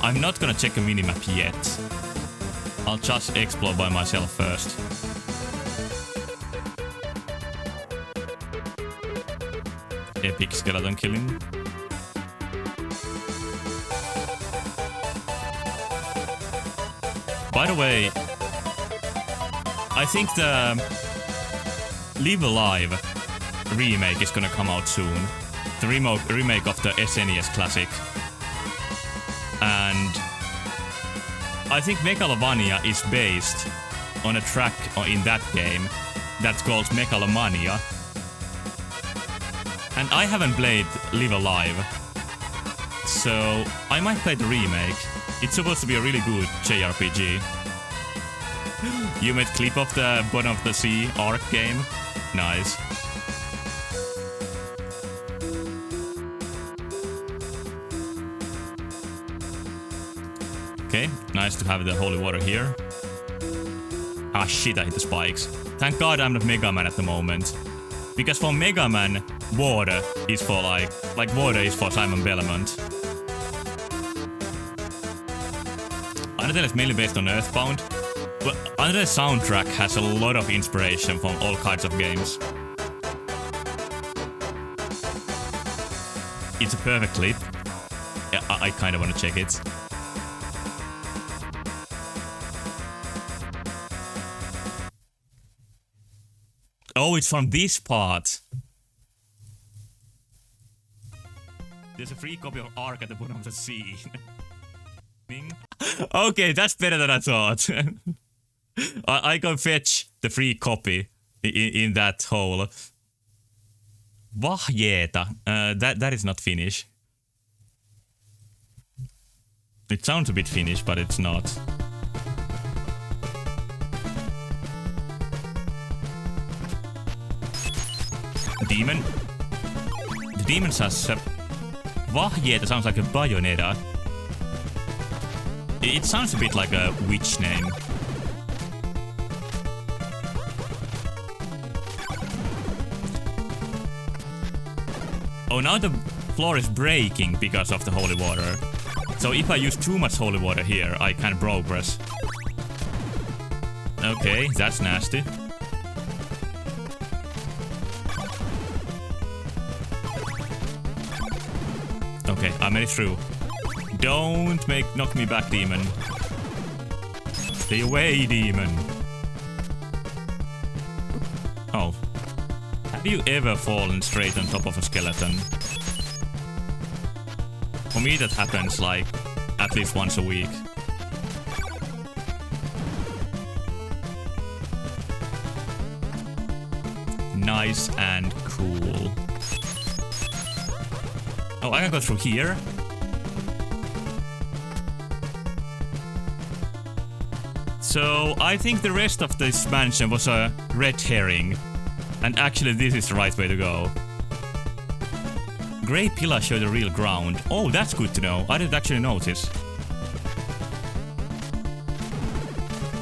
I'm not gonna check a minimap yet. I'll just explore by myself first. Epic skeleton killing. By the way, I think the Live Alive remake is gonna come out soon. The remake of the SNES classic. And I think Megalovania is based on a track in that game that's called Megalomania. And I haven't played Live Alive, so I might play the remake. It's supposed to be a really good JRPG. You made clip of the bottom of the sea Ark game? Nice. Okay, nice to have the holy water here. Ah shit, I hit the spikes. Thank God I'm not Mega Man at the moment. Because for Mega Man, water is for like water is for Simon Belmont. Undertale is mainly based on Earthbound. Well, Undertale's soundtrack has a lot of inspiration from all kinds of games. It's a perfect clip. Yeah, I kinda wanna check it. Oh, it's from this part. There's a free copy of Ark at the bottom of the sea. Okay, that's better than I thought. I can fetch the free copy in that hole. Vahjeeta. That is not Finnish. It sounds a bit Finnish, but it's not. Demon. The demon says Vahjeeta sounds like a Bayonetta. It sounds a bit like a witch name. Oh, now the floor is breaking because of the holy water. So if I use too much holy water here, I can't progress. Okay, that's nasty. Okay, I made it through. Don't knock me back, demon. Stay away, demon. Oh. Have you ever fallen straight on top of a skeleton? For me that happens like at least once a week. Nice and cool. Oh, I can go through here. So, I think the rest of this mansion was a red herring. And actually this is the right way to go. Grey pillars show the real ground. Oh, that's good to know. I didn't actually notice.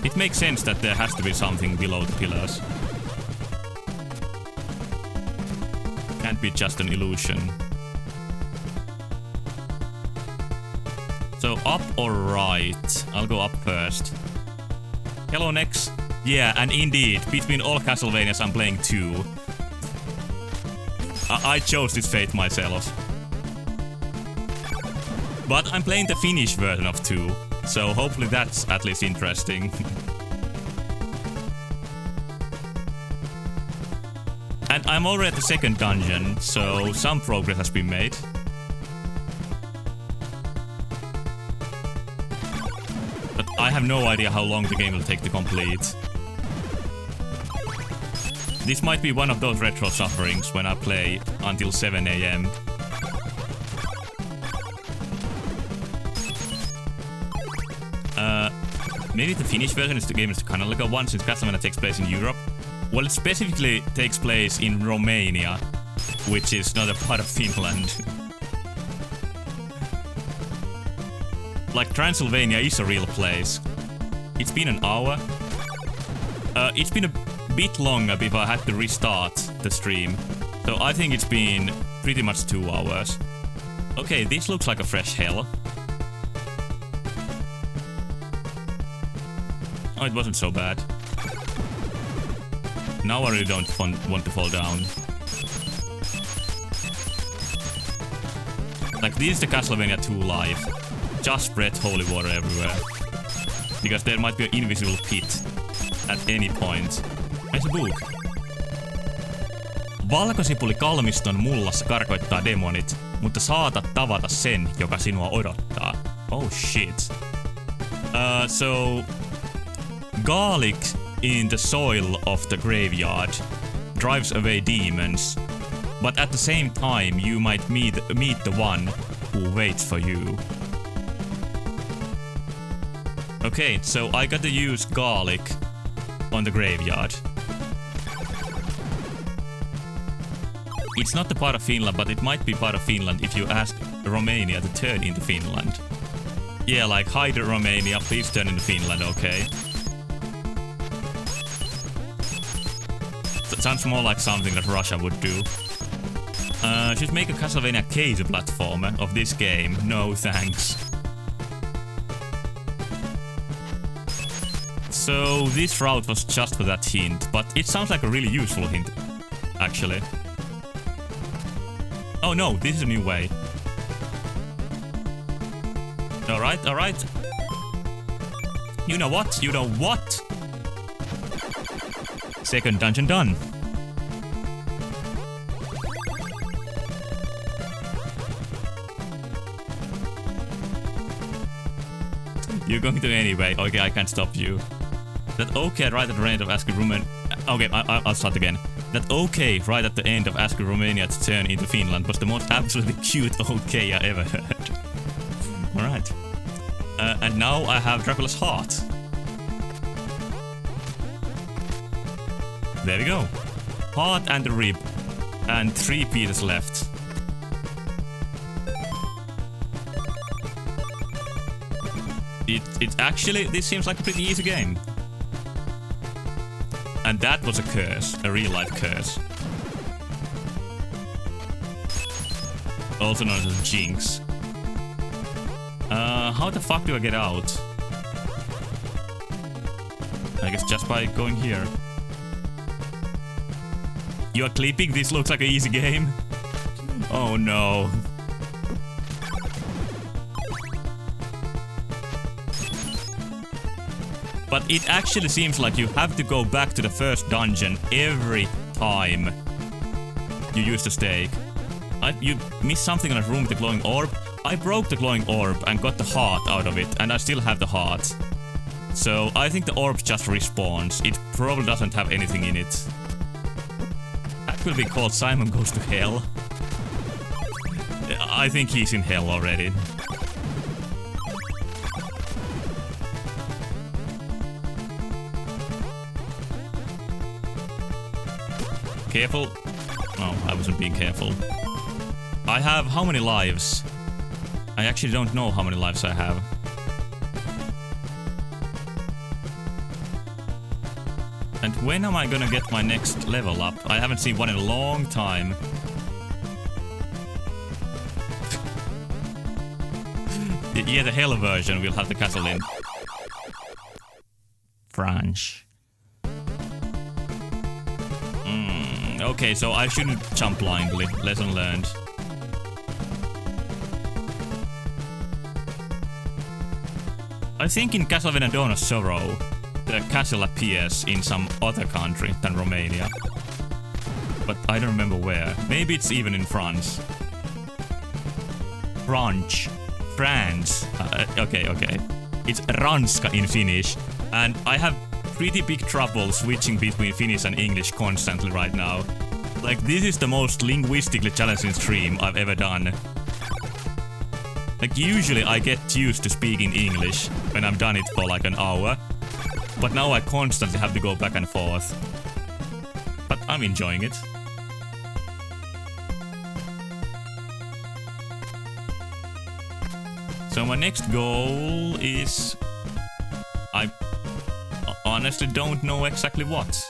It makes sense that there has to be something below the pillars. Can't be just an illusion. So up or right? I'll go up first. Hello, Nex. Yeah, and indeed, between all Castlevanias I'm playing 2. I chose this fate myself. But I'm playing the Finnish version of 2, so hopefully that's at least interesting. And I'm already at the second dungeon, so some progress has been made. But I have no idea how long the game will take to complete. This might be one of those retro sufferings when I play until 7 AM. Maybe the Finnish version is the game is the canonical one since Castlevania takes place in Europe. Well, it specifically takes place in Romania, which is not a part of Finland. Like, Transylvania is a real place. It's been an hour. It's been a bit longer before I had to restart the stream. So I think it's been pretty much 2 hours. Okay, this looks like a fresh hell. Oh, it wasn't so bad. Now I really don't want to fall down. Like, this is the Castlevania 2 live. Just spread holy water everywhere. Because there might be an invisible pit at any point. It's a book. Valkosipuli kalmiston mullassa karkoittaa demonit, mutta saatat tavata sen, joka sinua odottaa. Oh shit. So... Garlic in the soil of the graveyard drives away demons, but at the same time you might meet the one who waits for you. Okay, so I got to use garlic on the graveyard. It's not the part of Finland, but it might be part of Finland if you ask Romania to turn into Finland. Yeah, like, hi to Romania, please turn into Finland, okay? Sounds more like something that Russia would do. Should make a Castlevania case platformer of this game. No thanks. So this route was just for that hint, but it sounds like a really useful hint, actually. Oh no, this is a new way. Alright, alright. You know what? You know what? Second dungeon done. You're going to anyway. Okay, I can't stop you. That okay right at the end of asking Romania... Okay, I'll start again. That okay right at the end of asking Romania to turn into Finland was the most absolutely cute okay I ever heard. Alright. And now I have Dracula's heart. There we go. Heart and a rib. And 3 pieces left. It actually, this seems like a pretty easy game. And that was a curse, a real life curse. Also known as Jinx. How the fuck do I get out? I guess just by going here. You are clipping? This looks like an easy game. Oh no. But it actually seems like you have to go back to the first dungeon every time you use the stake. You missed something in a room with the glowing orb. I broke the glowing orb and got the heart out of it, and I still have the heart. So I think the orb just respawns. It probably doesn't have anything in it. That will be called Simon Goes to Hell. I think he's in hell already. Careful. No, I wasn't being careful. I have how many lives? I actually don't know how many lives I have. And when am I gonna get my next level up? I haven't seen one in a long time. Yeah, the hell version will have the castle in French. Okay, so I shouldn't jump blindly. Lesson learned. I think in Castlevania Dawn of Sorrow, the castle appears in some other country than Romania. But I don't remember where. Maybe it's even in France. France. Okay. It's Ranska in Finnish. And I have pretty big trouble switching between Finnish and English constantly right now. Like, this is the most linguistically challenging stream I've ever done. Like, usually I get used to speaking English when I've done it for like an hour. But now I constantly have to go back and forth. But I'm enjoying it. So my next goal is... I honestly don't know exactly what.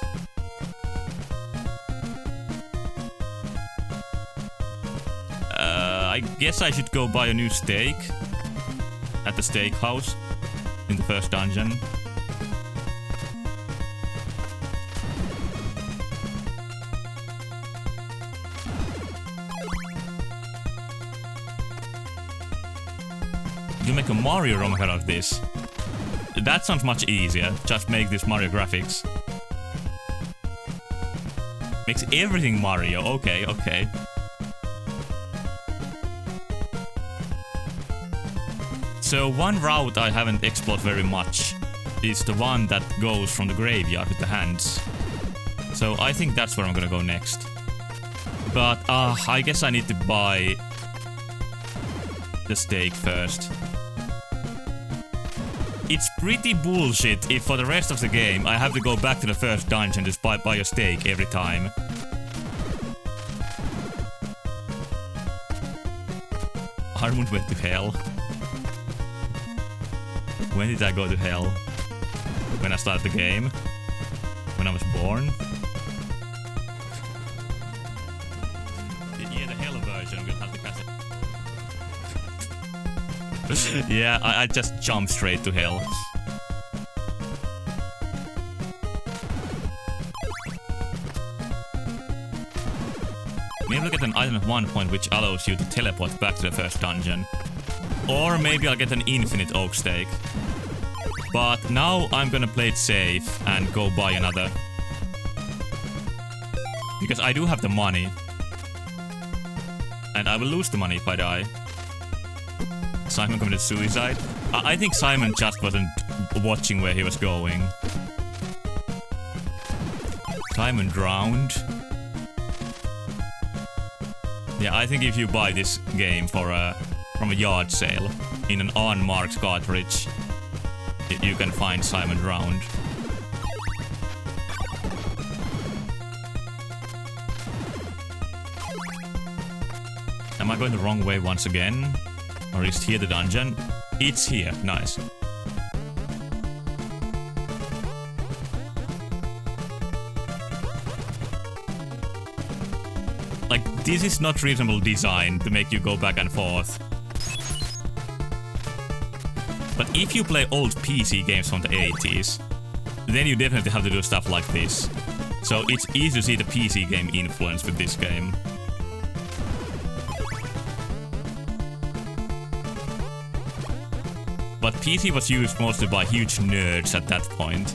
I guess I should go buy a new steak at the steakhouse in the first dungeon. You make a Mario ROM out of this. That sounds much easier. Just make this Mario graphics. Makes everything Mario. Okay. So one route I haven't explored very much is the one that goes from the graveyard with the hands. So I think that's where I'm gonna go next. But I guess I need to buy the steak first. It's pretty bullshit if for the rest of the game I have to go back to the first dungeon to buy a steak every time. Harmund went to hell. When did I go to hell? When I started the game? When I was born? Yeah, the hell version will have the cassette. Yeah, I just jumped straight to hell. Maybe I'll get an item at one point which allows you to teleport back to the first dungeon. Or maybe I'll get an infinite oak steak. But now I'm gonna play it safe and go buy another. Because I do have the money. And I will lose the money if I die. Simon committed suicide? I think Simon just wasn't watching where he was going. Simon drowned. Yeah, I think if you buy this game from a yard sale in an unmarked cartridge, you can find Simon drowned. Am I going the wrong way once again? Or is here the dungeon? It's here. Nice. Like, this is not reasonable design to make you go back and forth. But if you play old PC games from the 80s, then you definitely have to do stuff like this. So it's easy to see the PC game influence with this game. But PC was used mostly by huge nerds at that point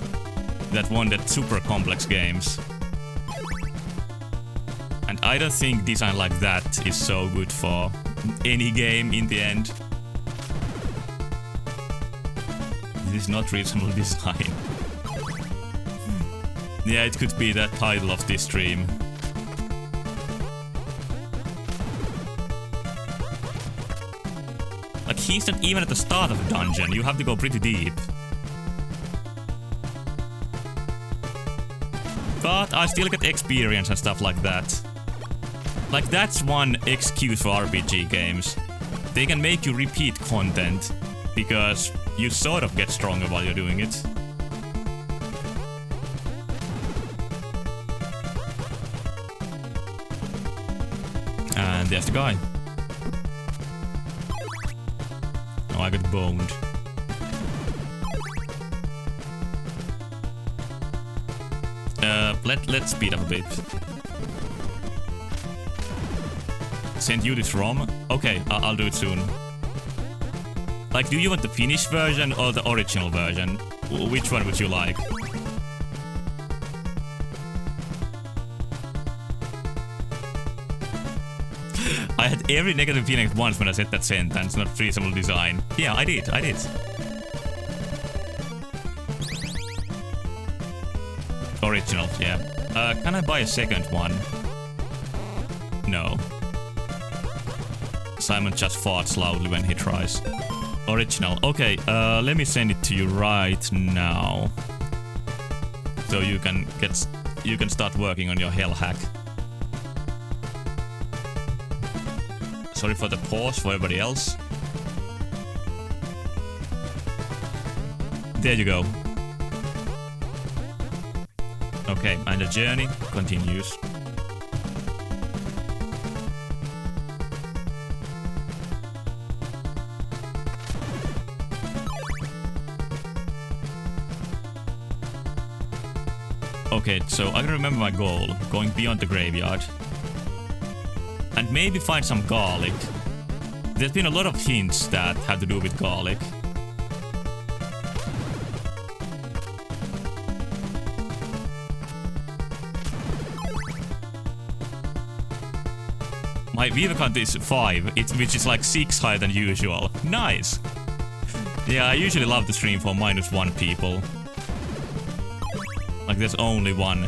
that wanted super complex games. And I don't think design like that is so good for any game in the end. This is not reasonable design. Yeah, it could be the title of this stream. Like, he's not even at the start of the dungeon. You have to go pretty deep. But I still get experience and stuff like that. Like, that's one excuse for RPG games. They can make you repeat content because you sort of get stronger while you're doing it. And there's the guy. Oh, I got boned. Let's speed up a bit. Send you this ROM? Okay, I'll do it soon. Like, do you want the Finnish version or the original version? Which one would you like? I had every negative feeling at once when I said that sentence, not reasonable design. Yeah, I did. Original, yeah. Can I buy a second one? No. Simon just farts loudly when he tries. Original. Okay, let me send it to you right now. So you can start working on your hell hack. Sorry for the pause for everybody else. There you go. Okay, and the journey continues. Okay, so I can remember my goal, going beyond the graveyard. And maybe find some garlic. There's been a lot of hints that have to do with garlic. My viewer count is 5, which is like 6 higher than usual. Nice! Yeah, I usually love to stream for -1 people. Like, there's only one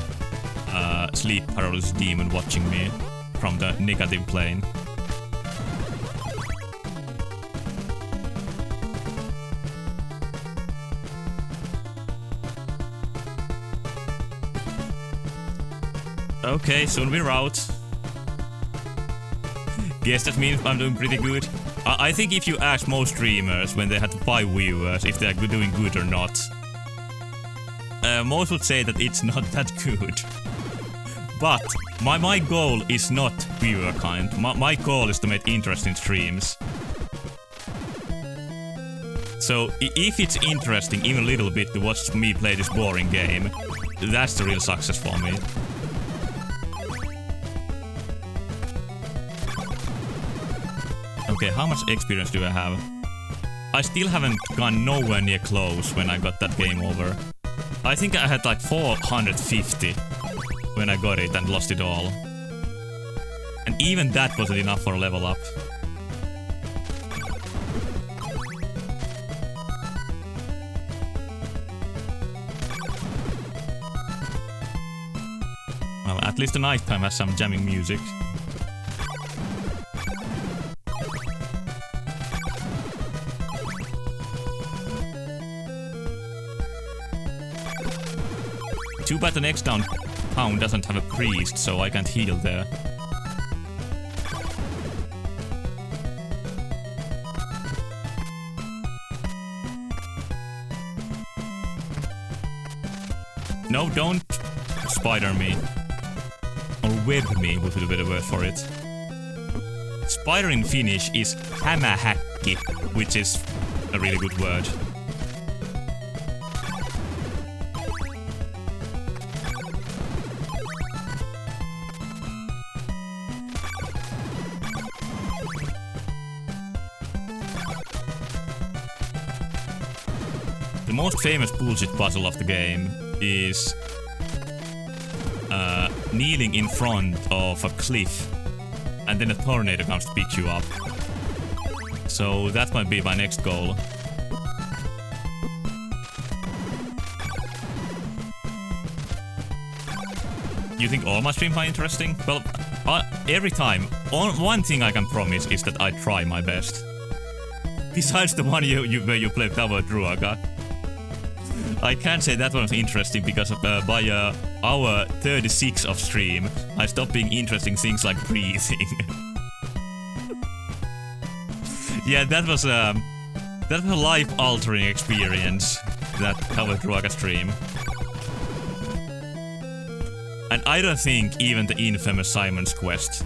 sleep paralysis demon watching me from the negative plane. Okay, soon we're out. Guess that means I'm doing pretty good. I think if you ask most streamers when they had 5 viewers if they're doing good or not, most would say that it's not that good. But my goal is not viewer count. My goal is to make interesting streams. So if it's interesting even a little bit to watch me play this boring game, that's the real success for me. Okay, how much experience do I have? I still haven't gone nowhere near close when I got that game over. I think I had like 450 when I got it and lost it all. And even that wasn't enough for a level up. Well, at least the nighttime has some jamming music. Too bad the next town doesn't have a priest, so I can't heal there. No, don't spider me. Or web me would be the better word for it. Spider in Finnish is hämähäkki, which is a really good word. most famous bullshit puzzle of the game is kneeling in front of a cliff and then a tornado comes to pick you up. So that might be my next goal. You think all my streams are interesting? Well, every time. One thing I can promise is that I try my best. Besides the one where you play Tower Druaga. I can't say that one was interesting because by hour 36 of stream, I stopped being interesting things like breathing. Yeah, that was a life-altering experience, that Tower Druaga stream. And I don't think even the infamous Simon's Quest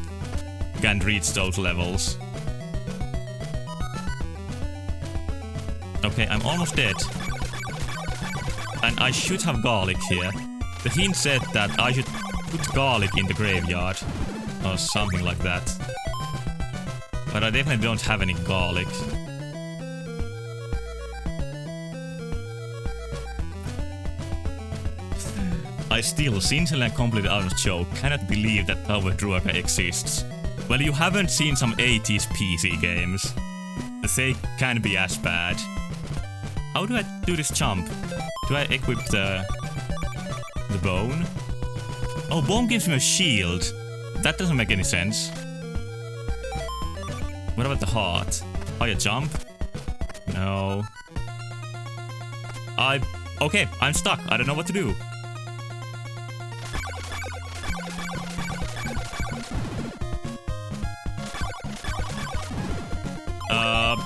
can reach those levels. Okay, I'm almost dead. And I should have garlic here. The hint said that I should put garlic in the graveyard. Or something like that. But I definitely don't have any garlic. I still, sincerely and completely out of joke, cannot believe that Tower Druaga exists. Well, you haven't seen some 80s PC games. They can be as bad. How do I do this jump? Do I equip the bone? Oh, bone gives me a shield. That doesn't make any sense. What about the heart? Higher jump? No. Okay, I'm stuck. I don't know what to do.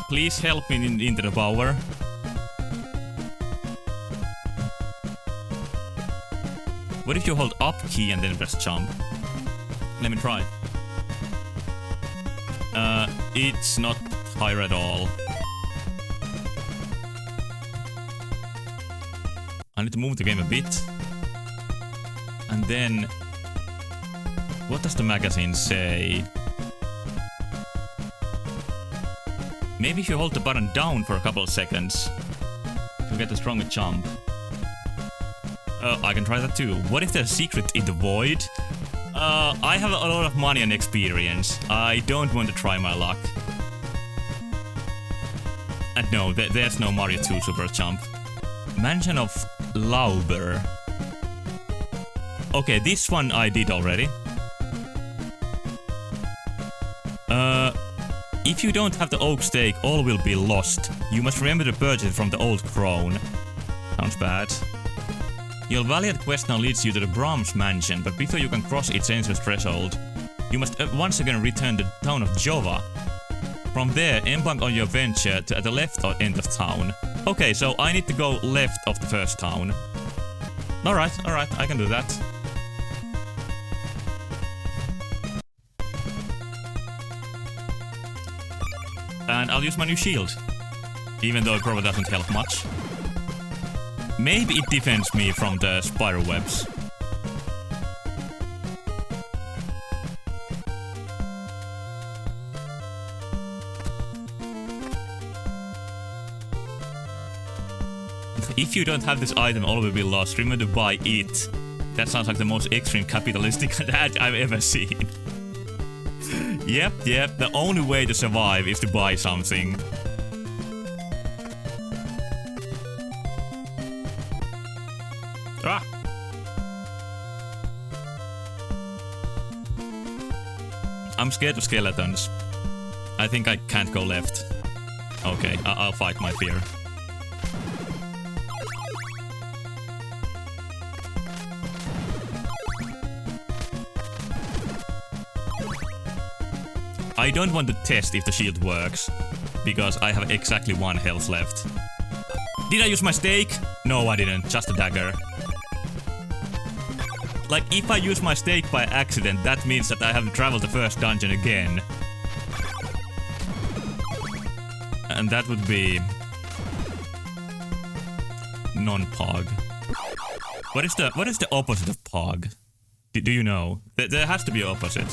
Please help me into the power. What if you hold up key and then press jump? Let me try. It's not higher at all. I need to move the game a bit. And then... what does the magazine say? Maybe if you hold the button down for a couple of seconds, you'll get a stronger jump. I can try that too. What if there's a secret in the void? I have a lot of money and experience. I don't want to try my luck. And no, there's no Mario 2 super jump. Mansion of Lauber. Okay, this one I did already. If you don't have the oak stake, all will be lost. You must remember to purchase it from the old crone. Sounds bad. Your valiant quest now leads you to the Brahms mansion, but before you can cross its entrance threshold, you must once again return to the town of Jova. From there, embark on your venture to at the left end of town. Okay, so I need to go left of the first town. Alright, I can do that. And I'll use my new shield. Even though it probably doesn't help much. Maybe it defends me from the spiral webs. If you don't have this item, all will be lost. Remember to buy it. That sounds like the most extreme capitalistic ad I've ever seen. Yep, the only way to survive is to buy something. Ah! I'm scared of skeletons. I think I can't go left. Okay, I'll fight my fear. I don't want to test if the shield works, because I have exactly 1 health left. Did I use my stake? No, I didn't, just a dagger. Like, if I use my stake by accident, that means that I have to travel the first dungeon again. And that would be... non-pog. What is the opposite of pog? Do you know? There has to be an opposite.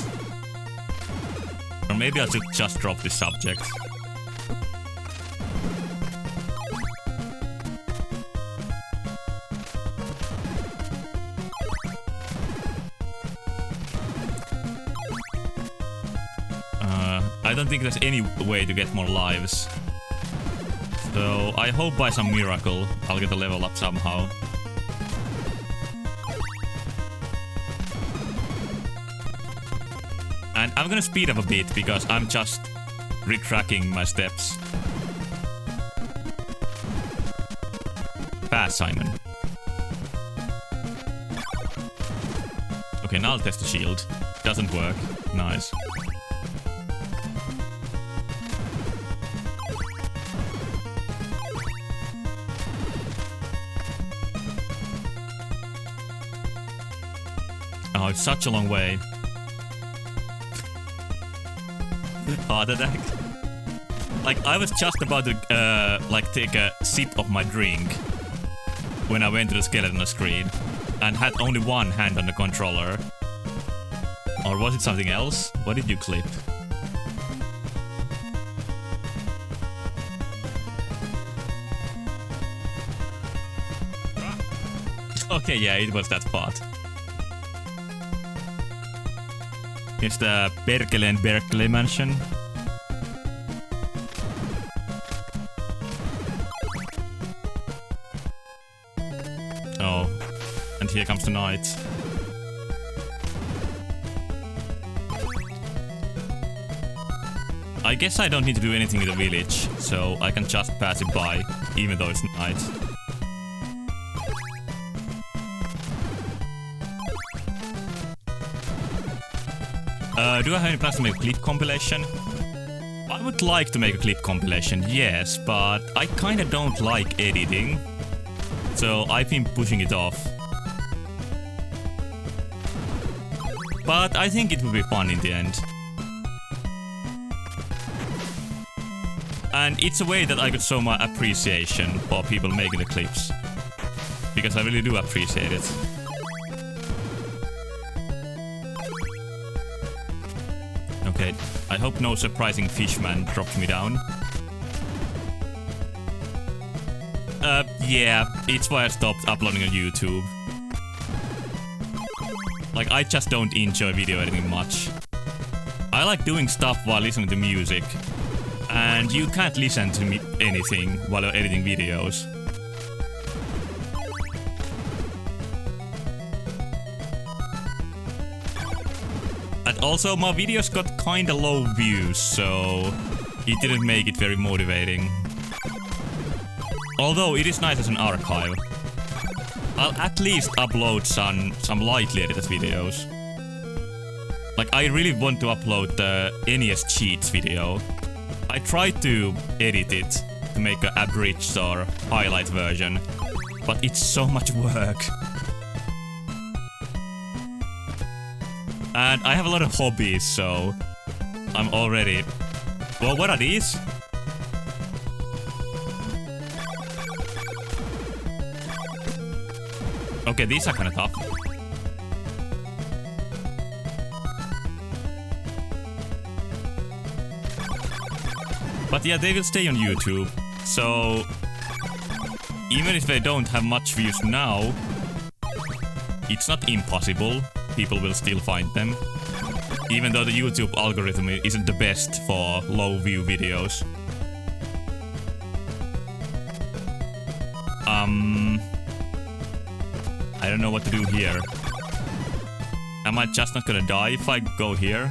Or maybe I should just drop this subject. I don't think there's any way to get more lives. So I hope by some miracle I'll get a level up somehow. And I'm gonna speed up a bit because I'm just retracking my steps. Pass, Simon. Okay, now I'll test the shield. Doesn't work. Nice. Oh, it's such a long way. Heart attack. Like, I was just about to, like, take a sip of my drink when I went to the skeleton screen and had only one hand on the controller. Or was it something else? What did you clip? Okay, yeah, it was that part. It's the Berkeley and Berkeley mansion. Oh, and here comes the night. I guess I don't need to do anything in the village, so I can just pass it by, even though it's night. Do I have any plans to make a clip compilation? I would like to make a clip compilation, yes, but I kinda don't like editing. So I've been pushing it off. But I think it will be fun in the end. And it's a way that I could show my appreciation for people making the clips. Because I really do appreciate it. Okay, I hope no surprising fishman drops me down. Yeah, it's why I stopped uploading on YouTube. Like, I just don't enjoy video editing much. I like doing stuff while listening to music. And you can't listen to me anything while you're editing videos. And also, my videos got kinda low views, so it didn't make it very motivating. Although it is nice as an archive. I'll at least upload some lightly edited videos. Like, I really want to upload the NES Cheats video. I tried to edit it to make an abridged or highlight version, but it's so much work. And I have a lot of hobbies, so I'm already... Well, what are these? Okay, these are kinda tough. But yeah, they will stay on YouTube, so even if they don't have much views now, it's not impossible. People will still find them. Even though the YouTube algorithm isn't the best for low view videos. I don't know what to do here. Am I just not gonna die if I go here?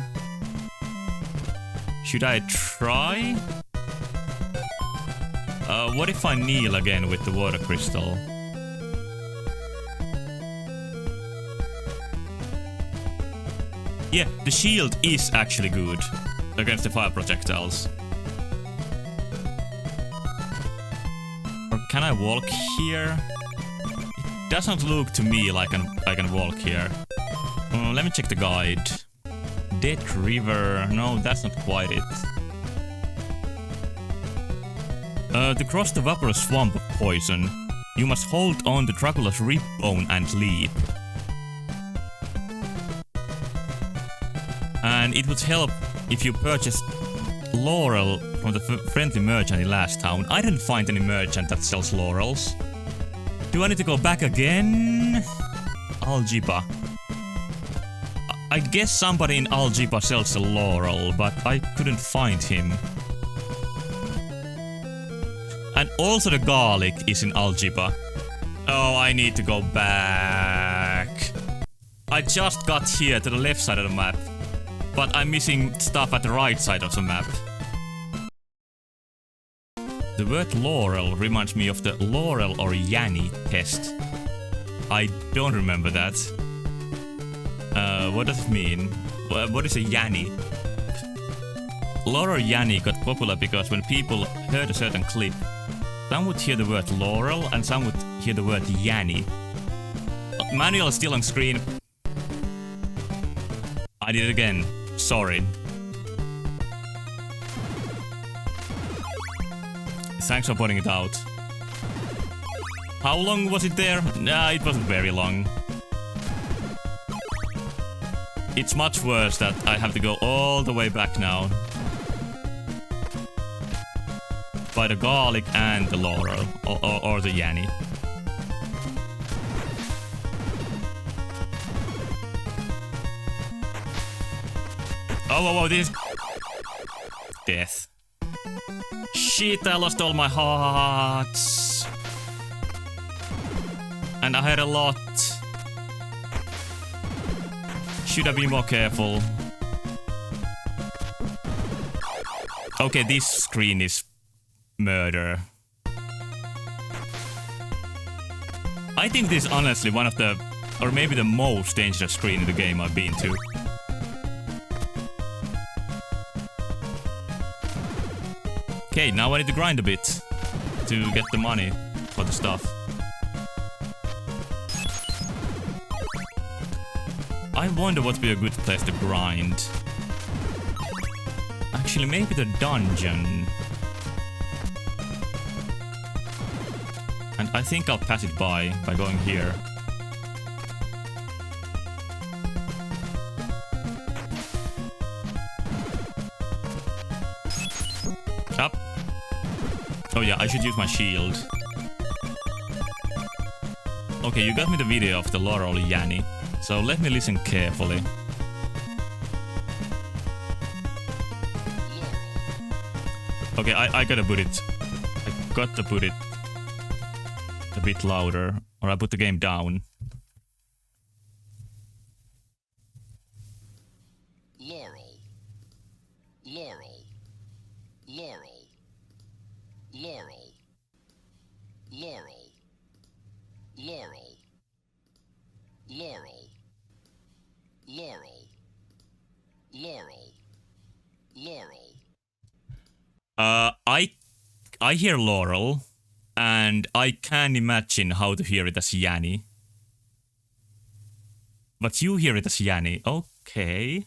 Should I try? What if I kneel again with the water crystal? Yeah, the shield is actually good against the fire projectiles. Or can I walk here? It doesn't look to me like I can walk here. Let me check the guide. Dead River. No, that's not quite it. To cross the vaporous swamp of poison, you must hold on to Dracula's rib bone and leap. And it would help if you purchased laurel from the friendly merchant in last town. I didn't find any merchant that sells laurels. Do I need to go back again? Algebra. I guess somebody in Algebra sells a Laurel, but I couldn't find him. And also the garlic is in Algebra. Oh, I need to go back. I just got here to the left side of the map, but I'm missing stuff at the right side of the map. The word Laurel reminds me of the Laurel or Yanni test. I don't remember that. What does it mean? What is a Yanni? Laurel Yanni got popular because when people heard a certain clip, some would hear the word Laurel and some would hear the word Yanni. Manual is still on screen. I did it again. Sorry. Thanks for pointing it out. How long was it there? Nah, it wasn't very long. It's much worse that I have to go all the way back now. By the garlic and the Laurel. Or the Yanni. Oh, this... Death. Shit, I lost all my hearts. And I had a lot. Should I be more careful? Okay, this screen is murder. I think this is honestly one of the, or maybe the most dangerous screen in the game I've been to. Okay, now I need to grind a bit to get the money for the stuff. I wonder what would be a good place to grind. Actually, maybe the dungeon. And I think I'll pass it by going here. Up. Oh yeah, I should use my shield. Okay, you got me the video of the Laurel Yanni. So let me listen carefully. Okay, I gotta put it... I got to put it a bit louder, or I put the game down. Laurel. Laurel. Laurel. Laurel. Laurel. Laurel. Laurel. Laurel. Laurel. Laurel. I hear Laurel, and I can imagine how to hear it as Yanni. But you hear it as Yanni, okay.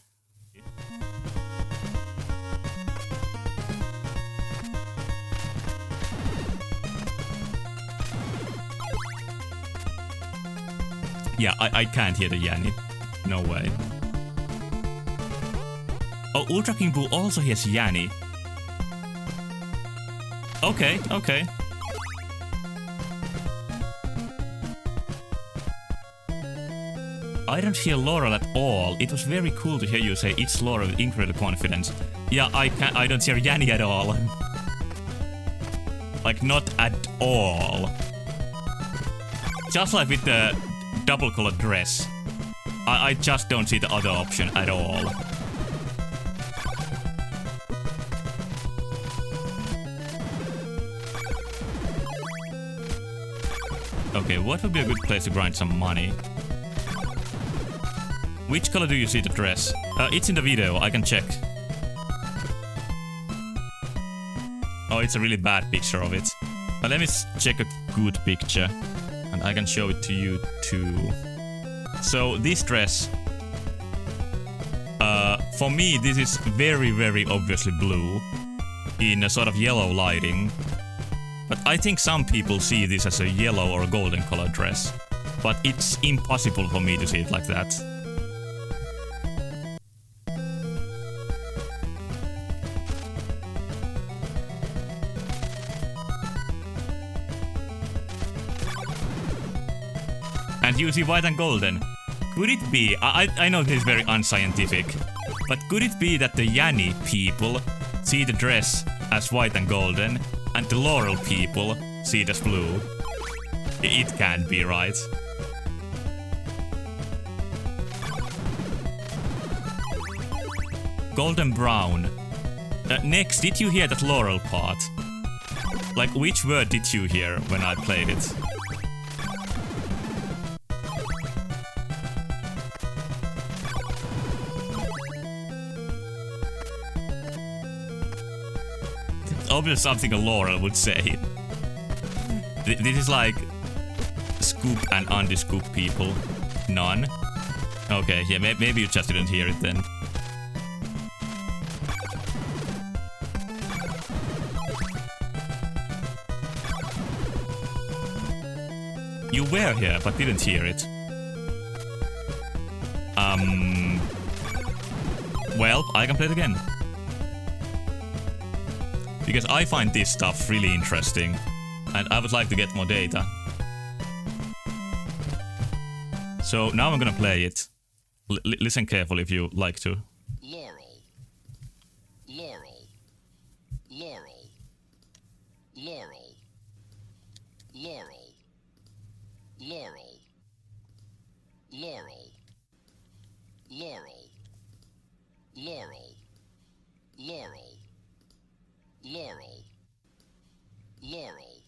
Yeah, I can't hear the Yanni. No way. Oh, Ultra King Boo also hears Yanni. Okay, okay. I don't hear Laurel at all. It was very cool to hear you say it's Laurel with incredible confidence. Yeah, I don't hear Yanni at all. Like, not at all. Just like with the double colored dress. I just don't see the other option at all. Okay, what would be a good place to grind some money? Which color do you see the dress? It's in the video, I can check. Oh, it's a really bad picture of it. But let me check a good picture. And I can show it to you too. So, this dress... for me, this is very, very obviously blue. In a sort of yellow lighting. But I think some people see this as a yellow or golden color dress. But it's impossible for me to see it like that. And you see white and golden. Could it be, I know this is very unscientific, but could it be that the Yanni people see the dress as white and golden, and the Laurel people see it as blue? It can't be, right? Golden brown. Next, did you hear that Laurel part? Like, which word did you hear when I played it? Obviously something a Laurel would say. This is like scoop and undiscoop people. None? Okay, yeah, maybe you just didn't hear it then. You were here, but didn't hear it. Well, I can play it again. Because I find this stuff really interesting, and I would like to get more data. So now I'm gonna play it. Listen carefully if you like to. Laurel. Laurel. Laurel. Laurel. Laurel. Laurel. Laurel. Laurel. Laurel. Laurel. Laurel. Laurel.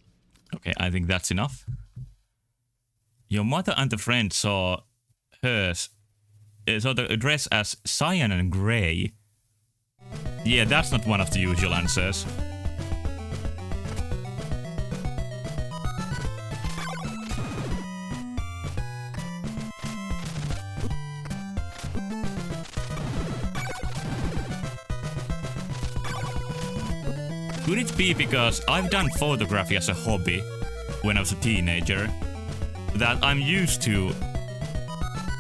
Okay, I think that's enough. Your mother and the friend saw hers. Saw the dress as cyan and grey. Yeah, that's not one of the usual answers. Could it be because I've done photography as a hobby when I was a teenager, that I'm used to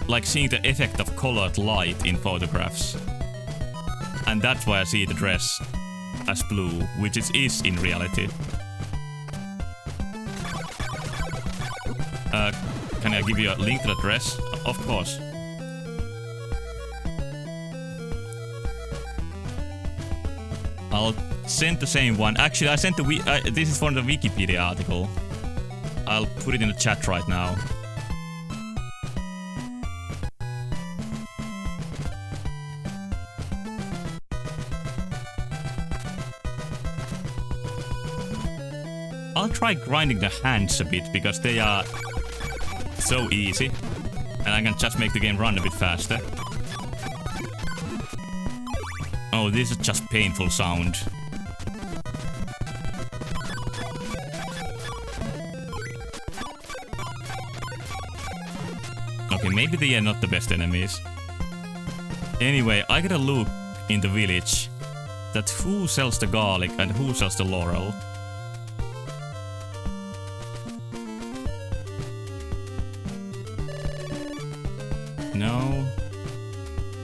like seeing the effect of colored light in photographs, and that's why I see the dress as blue, which it is in reality. Can I give you a link to the dress? Of course. I'll send the same one. Actually, I sent the this is from the Wikipedia article. I'll put it in the chat right now. I'll try grinding the hands a bit because they are so easy, and I can just make the game run a bit faster. Oh, this is just painful sound. Okay, maybe they are not the best enemies. Anyway, I gotta look in the village that who sells the garlic and who sells the laurel. No.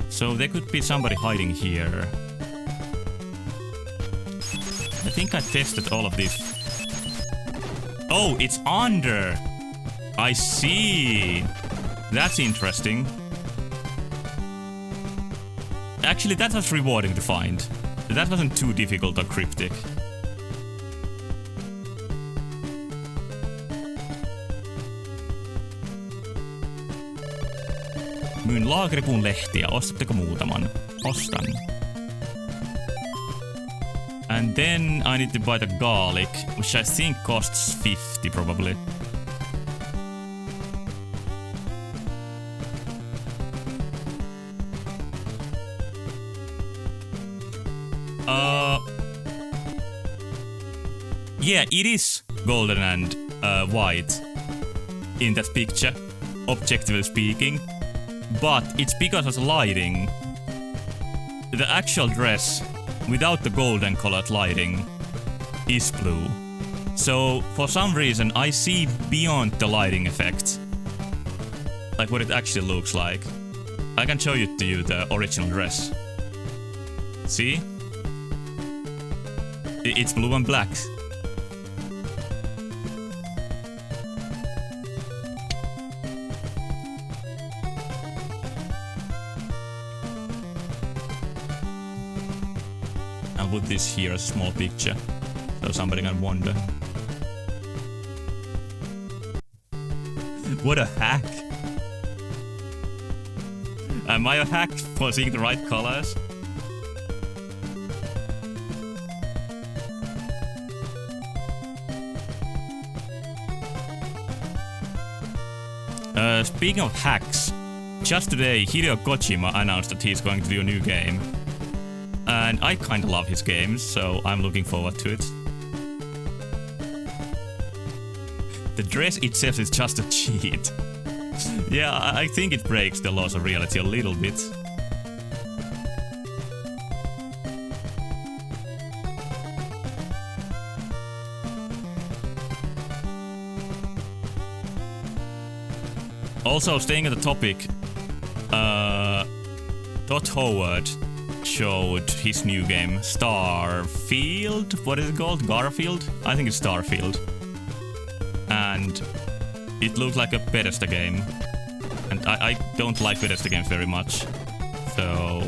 So there could be somebody hiding here. I think I tested all of this. Oh, it's under! I see! That's interesting. Actually, that was rewarding to find. That wasn't too difficult or cryptic. Myyn laakeripuun lehtiä. Ostatteko muutaman? Ostan. And then I need to buy the garlic, which I think costs 50 probably. Yeah, it is golden and white in that picture, objectively speaking. But it's because of the lighting. The actual dress, without the golden colored lighting, is blue. So, for some reason, I see beyond the lighting effect. Like what it actually looks like. I can show you to you the original dress. See? It's blue and black. put this here as a small picture, so somebody can wonder. What a hack! Am I a hack for seeing the right colors? Speaking of hacks, just today Hideo Kojima announced that he's going to do a new game. And I kinda love his games, so I'm looking forward to it. The dress itself is just a cheat. Yeah, I think it breaks the laws of reality a little bit. Also, staying at the topic, Todd Howard showed his new game, Starfield? What is it called? Garfield? I think it's Starfield. And it looked like a Bethesda game. And I don't like Bethesda games very much. So...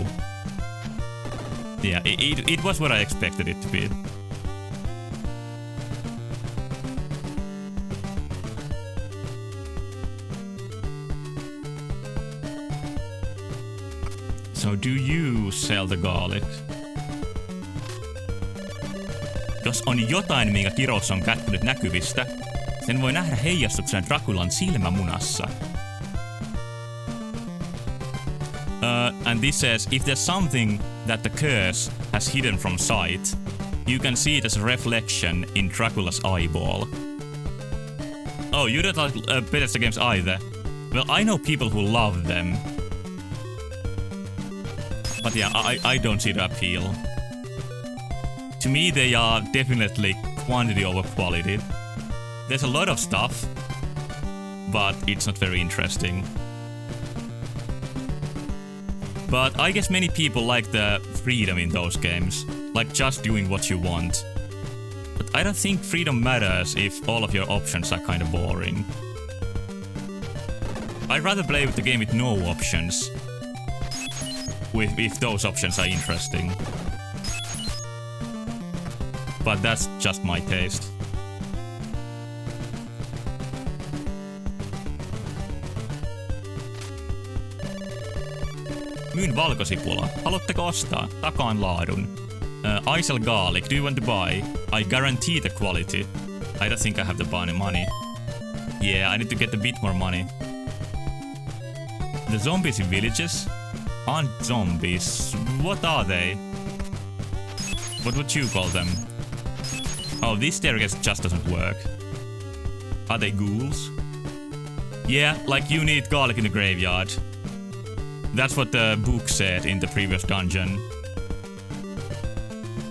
yeah, it was what I expected it to be. So do you sell the garlic? Jos on jotain, minkä kirous on kätkynyt näkyvistä, sen voi nähdä heijastuksena Draculan silmämunassa. And this says, if there's something that the curse has hidden from sight, you can see it as a reflection in Dracula's eyeball. Oh, you don't like Bethesda games either? Well, I know people who love them. But yeah, I don't see the appeal. To me, they are definitely quantity over quality. There's a lot of stuff, but it's not very interesting. But I guess many people like the freedom in those games, like just doing what you want. But I don't think freedom matters if all of your options are kind of boring. I'd rather play with the game with no options, if those options are interesting. But that's just my taste. Myyn valkosipula. Haluatteko ostaa? Takaan laadun. Isel garlic. Do you want to buy? I guarantee the quality. I don't think I have to buy any money. Yeah, I need to get a bit more money. The zombies in villages aren't zombies. What are they? What would you call them? Oh, this staircase just doesn't work. Are they ghouls? Yeah, like you need garlic in the graveyard. That's what the book said in the previous dungeon.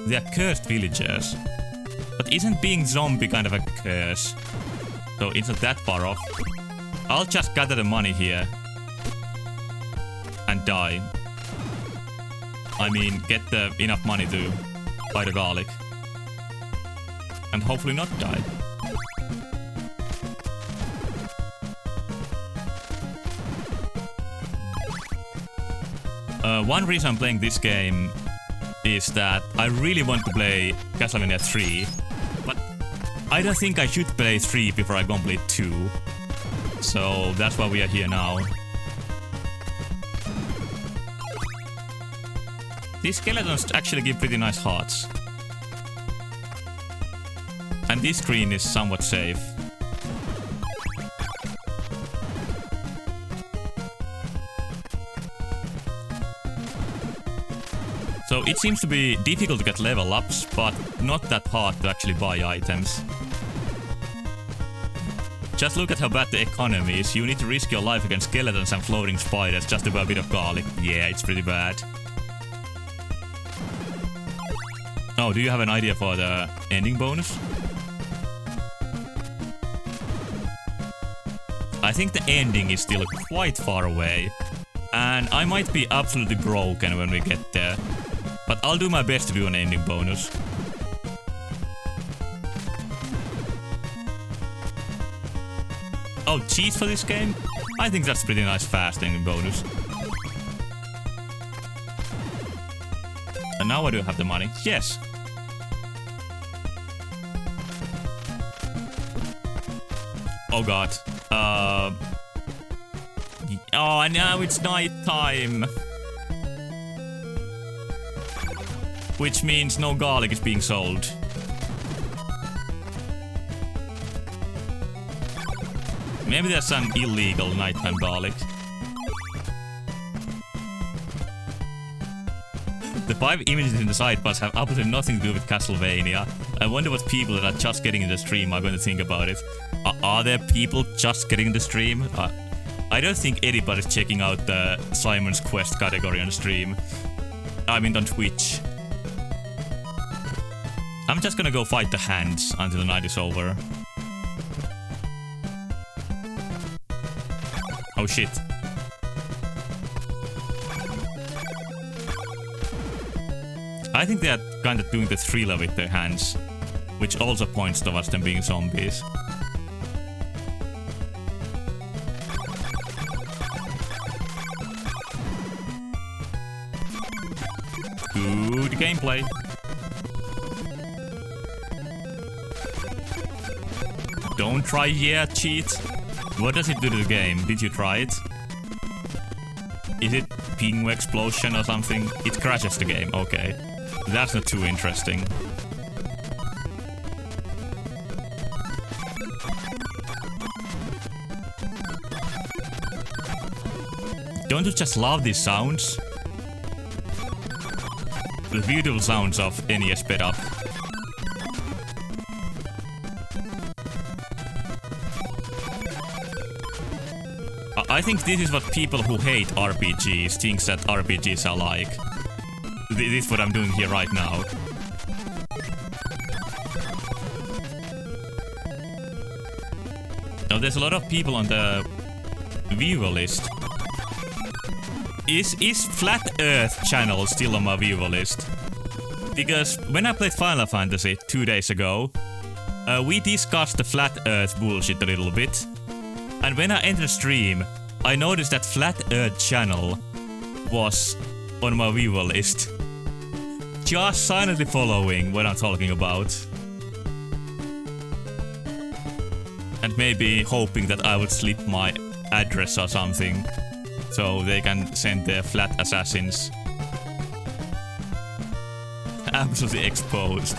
They are cursed villagers. But isn't being zombie kind of a curse? So it's not that far off. I'll just gather the money here. And die. I mean, get enough money to buy the garlic. And hopefully not die. One reason I'm playing this game is that I really want to play Castlevania 3, but I don't think I should play 3 before I complete 2. So that's why we are here now. These skeletons actually give pretty nice hearts. And this screen is somewhat safe. So it seems to be difficult to get level ups, but not that hard to actually buy items. Just look at how bad the economy is. You need to risk your life against skeletons and floating spiders just to buy a bit of garlic. Yeah, it's pretty bad. Oh, do you have an idea for the ending bonus? I think the ending is still quite far away, and I might be absolutely broken when we get there. But I'll do my best to do an ending bonus. Oh, cheats for this game? I think that's pretty nice fast ending bonus. And now I do have the money. Yes. Oh god. Oh, now it's night time. Which means no garlic is being sold. Maybe there's some illegal nighttime garlic. The 5 images in the sidebars have absolutely nothing to do with Castlevania. I wonder what people that are just getting in the stream are going to think about it. Are there people just getting in the stream? I don't think anybody's checking out the Simon's Quest category on stream. I mean on Twitch. I'm just gonna go fight the hands until the night is over. Oh shit. I think they are kind of doing the thriller with their hands, which also points towards them being zombies. Good gameplay. Don't try cheat. What does it do to the game? Did you try it? Is it ping explosion or something? It crashes the game, okay. That's not too interesting. Don't you just love these sounds? The beautiful sounds of NES sped up. I think this is what people who hate RPGs thinks that RPGs are like. This is what I'm doing here right now. Now there's a lot of people on the viewer list. Is Flat Earth channel still on my viewer list? Because when I played Final Fantasy 2 days ago, we discussed the Flat Earth bullshit a little bit. And when I entered stream, I noticed that Flat Earth channel was on my viewer list. Just silently following what I'm talking about. And maybe hoping that I would slip my address or something. So they can send their flat assassins. Absolutely exposed.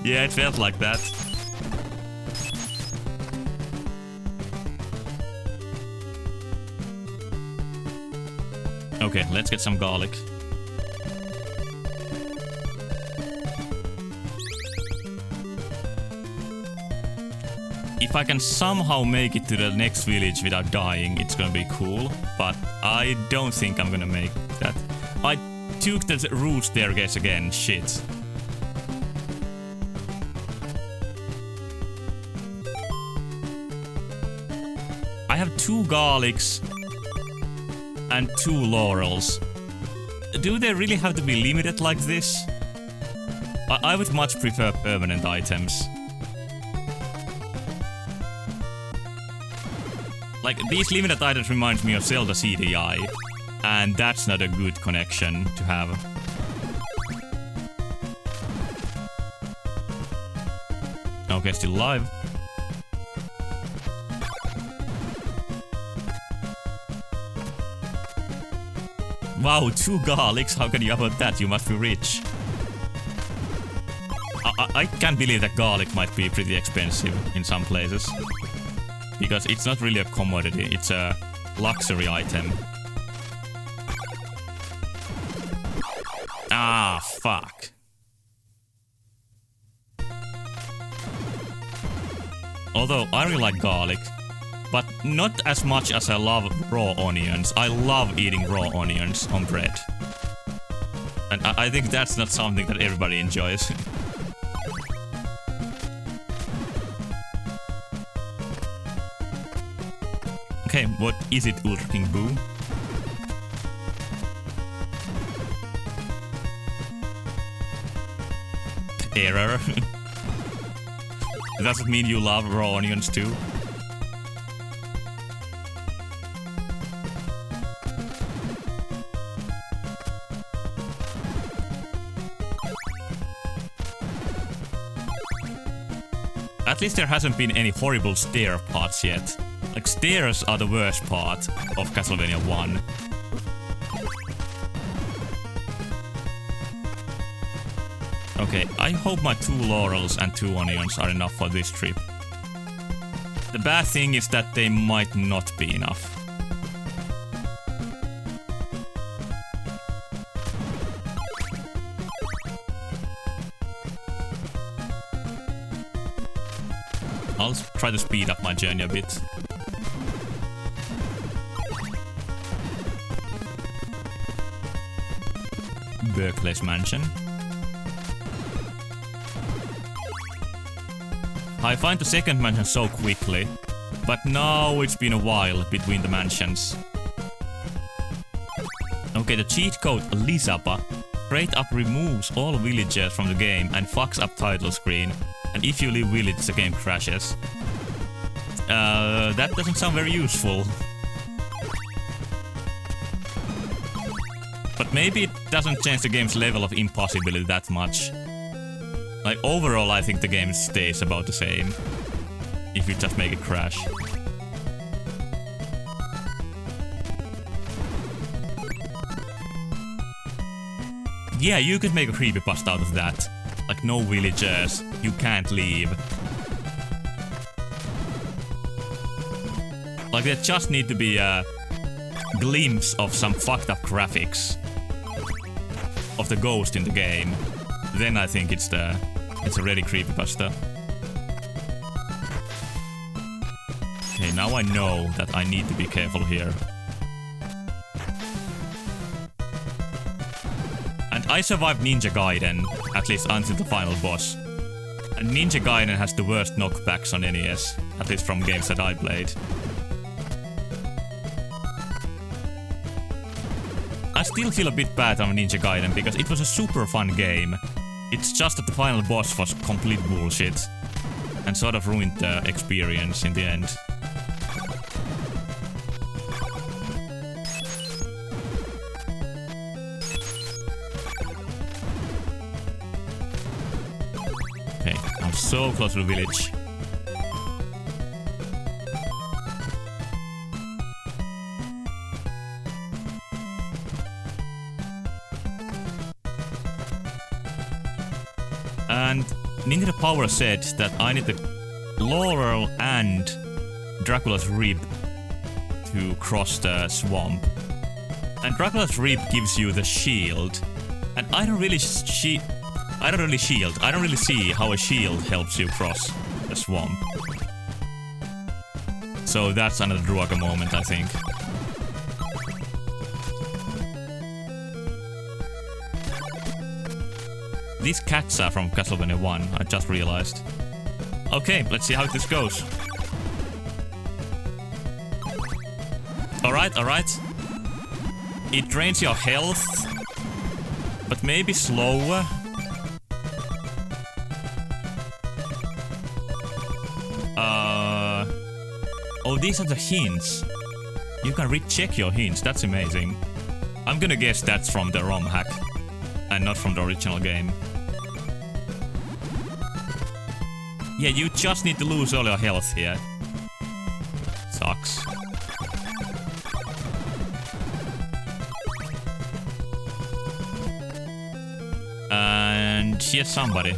Yeah, it felt like that. Okay, let's get some garlic. If I can somehow make it to the next village without dying, it's gonna be cool. But I don't think I'm gonna make that. I took the root staircase again, shit. I have 2 garlics and 2 laurels. Do they really have to be limited like this? I would much prefer permanent items. Like, these limited items reminds me of Zelda CDI, and that's not a good connection to have. Okay, still alive. Wow, 2 garlics, how can you afford that? You must be rich. I can't believe that garlic might be pretty expensive in some places. Because it's not really a commodity, it's a luxury item. Ah, fuck. Although I really like garlic, but not as much as I love raw onions. I love eating raw onions on bread. And I think that's not something that everybody enjoys. Okay, what is it, Ultra King Boo? Error. Does it mean you love raw onions too? At least there hasn't been any horrible stair parts yet. Like, stairs are the worst part of Castlevania 1. Okay, I hope my 2 laurels and 2 onions are enough for this trip. The bad thing is that they might not be enough. I'll try to speed up my journey a bit. Berkeley's mansion. I find the second mansion so quickly, but now it's been a while between the mansions. Okay, the cheat code Lizapa straight up removes all villagers from the game and fucks up title screen. And if you leave village, the game crashes. That doesn't sound very useful. But maybe it doesn't change the game's level of impossibility that much. Like, overall, I think the game stays about the same. If you just make it crash. Yeah, you could make a creepypasta out of that. Like, no villagers, you can't leave. Like, there just need to be a glimpse of some fucked up graphics of the ghost in the game. Then I think it's a ready creepypasta. Okay, now I know that I need to be careful here. And I survived Ninja Gaiden, at least until the final boss. And Ninja Gaiden has the worst knockbacks on NES, at least from games that I played. I still feel a bit bad on Ninja Gaiden because it was a super fun game. It's just that the final boss was complete bullshit and sort of ruined the experience in the end. Okay, I'm so close to the village. And Nintendo Power said that I need the Laurel and Dracula's Rib to cross the swamp. And Dracula's Rib gives you the shield. And I don't really see how a shield helps you cross the swamp. So that's another Druaga moment, I think. These cats are from Castlevania 1, I just realized. Okay, let's see how this goes. Alright. It drains your health, but maybe slower. Oh, these are the hints. You can recheck your hints, that's amazing. I'm gonna guess that's from the ROM hack, and not from the original game. Yeah, you just need to lose all your health here. Sucks. And here's somebody.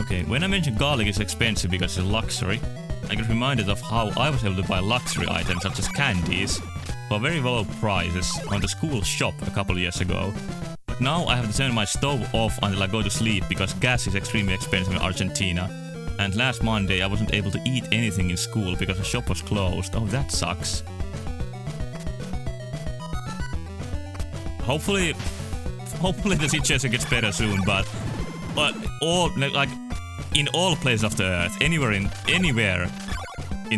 Okay, when I mentioned garlic is expensive because it's a luxury, I get reminded of how I was able to buy luxury items such as candies for very low prices on the school shop a couple of years ago. But now I have to turn my stove off until I go to sleep because gas is extremely expensive in Argentina. And last Monday I wasn't able to eat anything in school because the shop was closed. Oh, that sucks. Hopefully the situation gets better soon, but in all places of the earth, anywhere in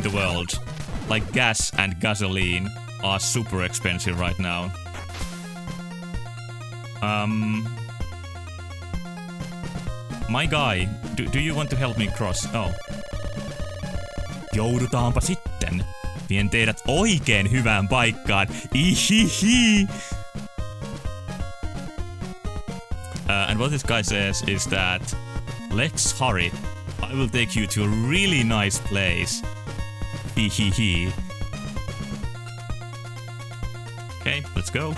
the world, like gas and gasoline are super expensive right now. My guy, do you want to help me cross? Oh. Joudutaanpa sitten. Vien teidät oikein hyvään paikkaan. Ihihi. And what this guy says is that, let's hurry. I will take you to a really nice place. Hee hee hee. Okay, let's go.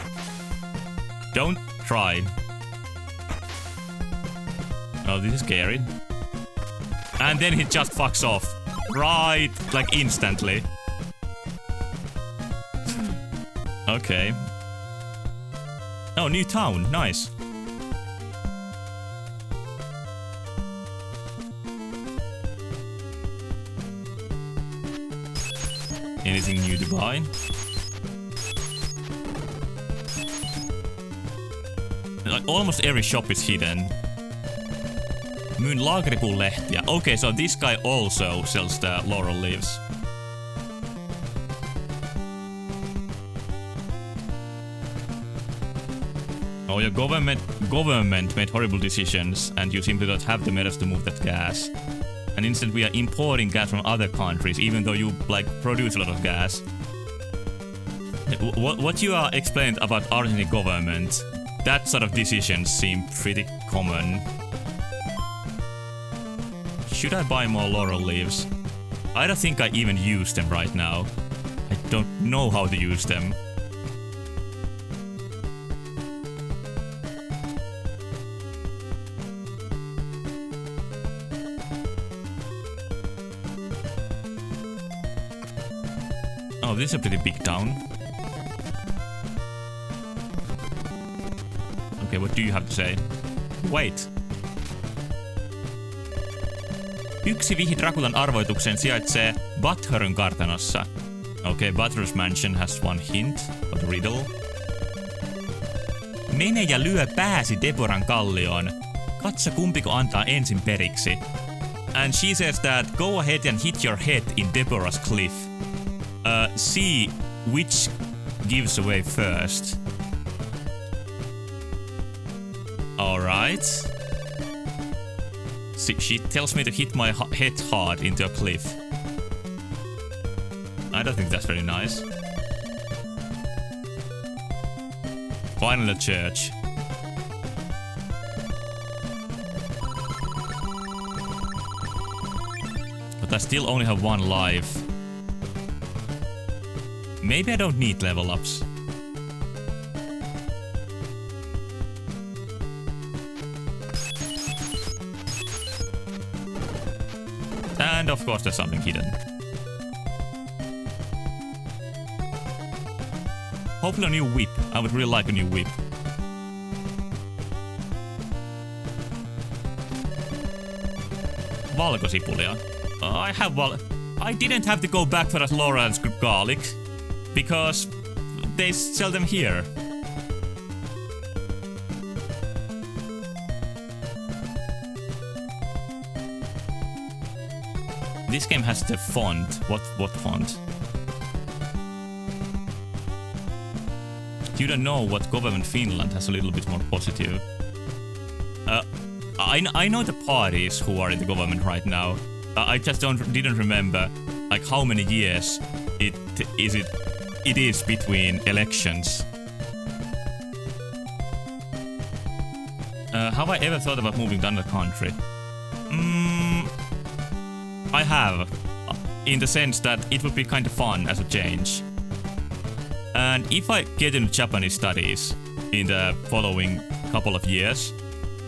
Don't try. Oh, this is scary. And then he just fucks off. Right, like instantly. Okay. Oh, new town. Nice. Anything new to buy? Like almost every shop is hidden. Myyn laakeripuun lehtiä. Okay, so this guy also sells the laurel leaves. Oh, your government made horrible decisions and you simply don't have the metals to move that gas. And instead we are importing gas from other countries, even though you, like, produce a lot of gas. What you are explained about Argentine government, that sort of decisions seem pretty common. Should I buy more laurel leaves? I don't think I even use them right now. I don't know how to use them. Oh, this is a pretty big town. Okay, what do you have to say? Wait. Yksi vihi Draculan arvoitukseen sijaitsee Butthorn kartanossa. Okay, Butthorn's mansion has one hint, but riddle. Mene ja lyö pääsi Deborahn kallioon. Katso kumpiko antaa ensin periksi. And she says that go ahead and hit your head in Deborah's cliff. See which gives away first. Alright. She tells me to hit my head hard into a cliff. I don't think that's very nice. Finally a church. But I still only have one life. Maybe I don't need level ups. And of course there's something hidden. Hopefully a new whip. I would really like a new whip. Valkosipulia. I didn't have to go back for that laurel and garlic. Because they sell them here. This game has the font. What font? You don't know what government Finland has a little bit more positive. I know the parties who are in the government right now. I just didn't remember like how many years it is between elections. Have I ever thought about moving to another country? I have. In the sense that it would be kind of fun as a change. And if I get into Japanese studies in the following couple of years,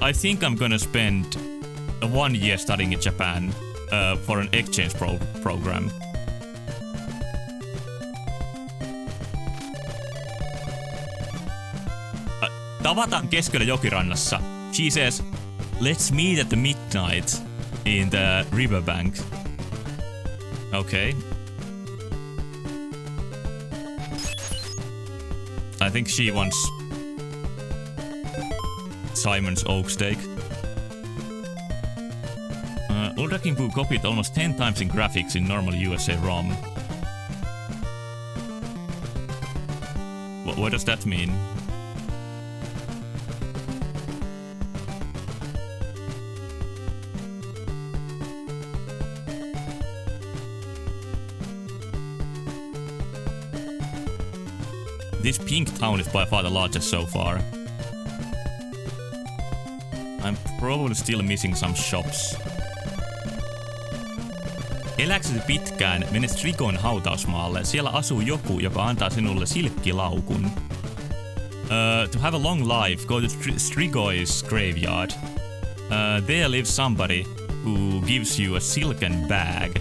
I think I'm gonna spend 1 year studying in Japan for an exchange program. Tavataan keskellä jokirannassa. She says, let's meet at the midnight in the riverbank. Okay. I think she wants Simon's oak steak. Ultra King Boo copied almost 10 times in graphics in normal USA ROM. What does that mean? This pink town is by far the largest so far. I'm probably still missing some shops. Eläksesi pitkään, mene Strigon hautausmaalle. Siellä asuu joku, joka antaa sinulle silkkilaukun. To have a long life, go to Strigo's graveyard. There lives somebody who gives you a silken bag.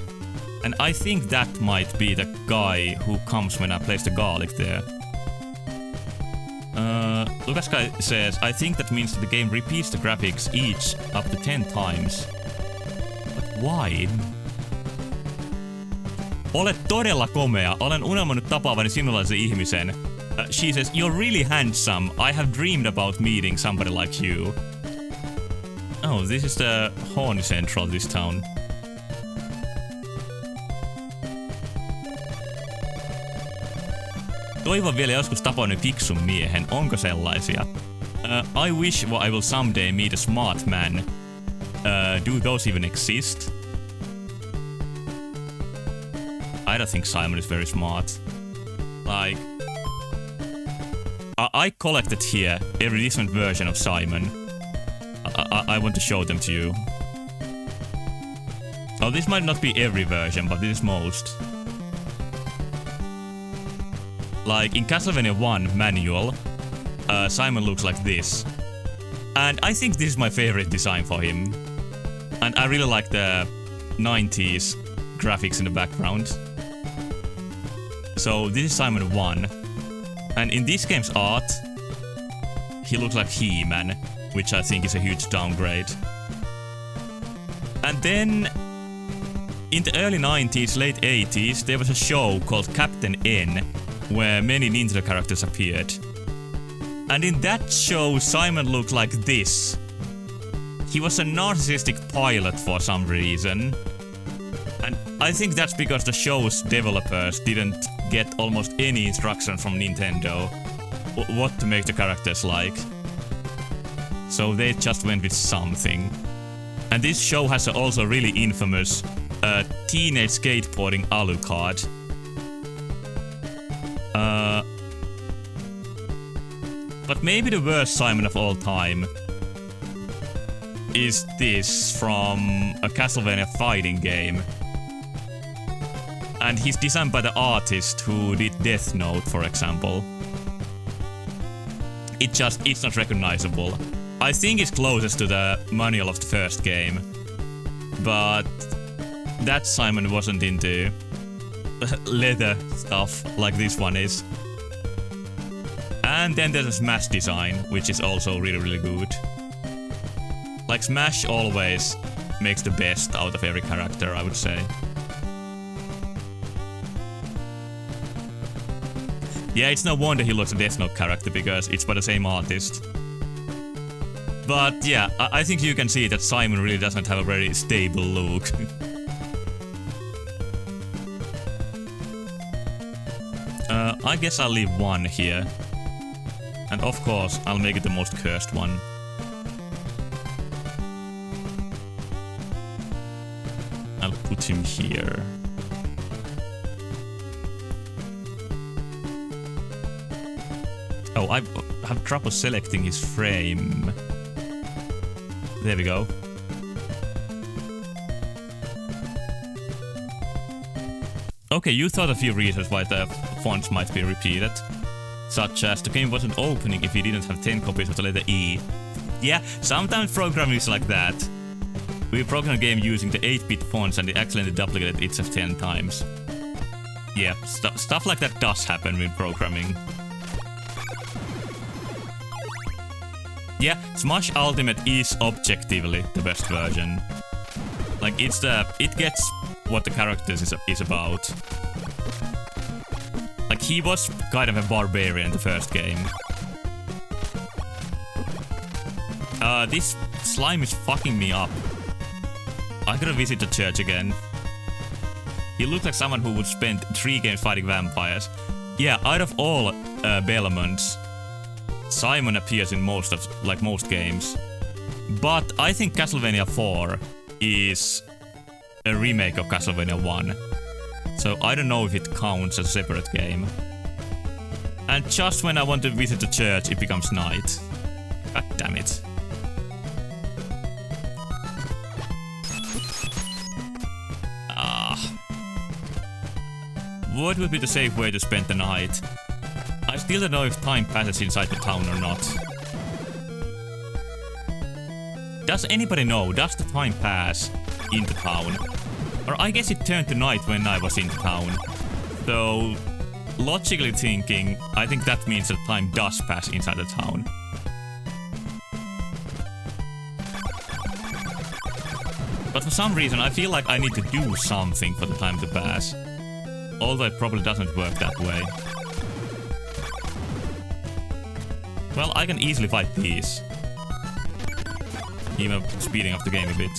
And I think that might be the guy who comes when I place the garlic there. Lucas Guy says, I think that means that the game repeats the graphics each up to 10 times. But why? Olet todella komea. Olen unelmoinut tapaavani sinullaisen ihmisen. She says, you're really handsome. I have dreamed about meeting somebody like you. Oh, this is the horny central of this town. Toivon vielä joskus tapoinen fiksun miehen. Onko sellaisia? I wish I will someday meet a smart man. Do those even exist? I don't think Simon is very smart. Like, I collected here every different version of Simon. I want to show them to you. Oh, this might not be every version, but this is most. Like in Castlevania 1 manual, Simon looks like this. And I think this is my favorite design for him. And I really like the 90s graphics in the background. So this is Simon 1. And in this game's art, he looks like He-Man, which I think is a huge downgrade. And then in the early 90s, late 80s, there was a show called Captain N, where many Nintendo characters appeared. And in that show, Simon looked like this. He was a narcissistic pilot for some reason. And I think that's because the show's developers didn't get almost any instruction from Nintendo what to make the characters like. So they just went with something. And this show has also really infamous teenage skateboarding Alucard. But maybe the worst Simon of all time is this from a Castlevania fighting game. And he's designed by the artist who did Death Note, for example. It's not recognizable. I think it's closest to the manual of the first game. But that Simon wasn't into leather stuff like this one is. And then there's a Smash design, which is also really, really good. Like, Smash always makes the best out of every character, I would say. Yeah, it's no wonder he looks a Death Note character, because it's by the same artist. But yeah, I think you can see that Simon really doesn't have a very stable look. I guess I'll leave one here. And of course, I'll make it the most cursed one. I'll put him here. Oh, I have trouble selecting his frame. There we go. Okay, you thought a few reasons why the fonts might be repeated. Such as the game wasn't opening if you didn't have 10 copies of the letter E. Yeah, sometimes programming is like that. We programmed a game using the 8-bit fonts and it accidentally duplicated itself 10 times. Yeah, stuff like that does happen with programming. Yeah, Smash Ultimate is objectively the best version. Like, it gets what the characters is about. Like, he was kind of a barbarian in the first game. This slime is fucking me up. I gotta visit the church again. He looked like someone who would spend 3 games fighting vampires. Yeah, out of all Belmonts, Simon appears in most games. But I think Castlevania 4 is a remake of Castlevania 1. So I don't know if it counts as a separate game. And just when I want to visit the church, it becomes night. God damn it. what would be the safe way to spend the night? I still don't know if time passes inside the town or not. Does anybody know? Does the time pass in the town? Or I guess it turned to night when I was in the town. So, logically thinking, I think that means that time does pass inside the town. But for some reason, I feel like I need to do something for the time to pass. Although it probably doesn't work that way. Well, I can easily fight these. Even speeding up the game a bit.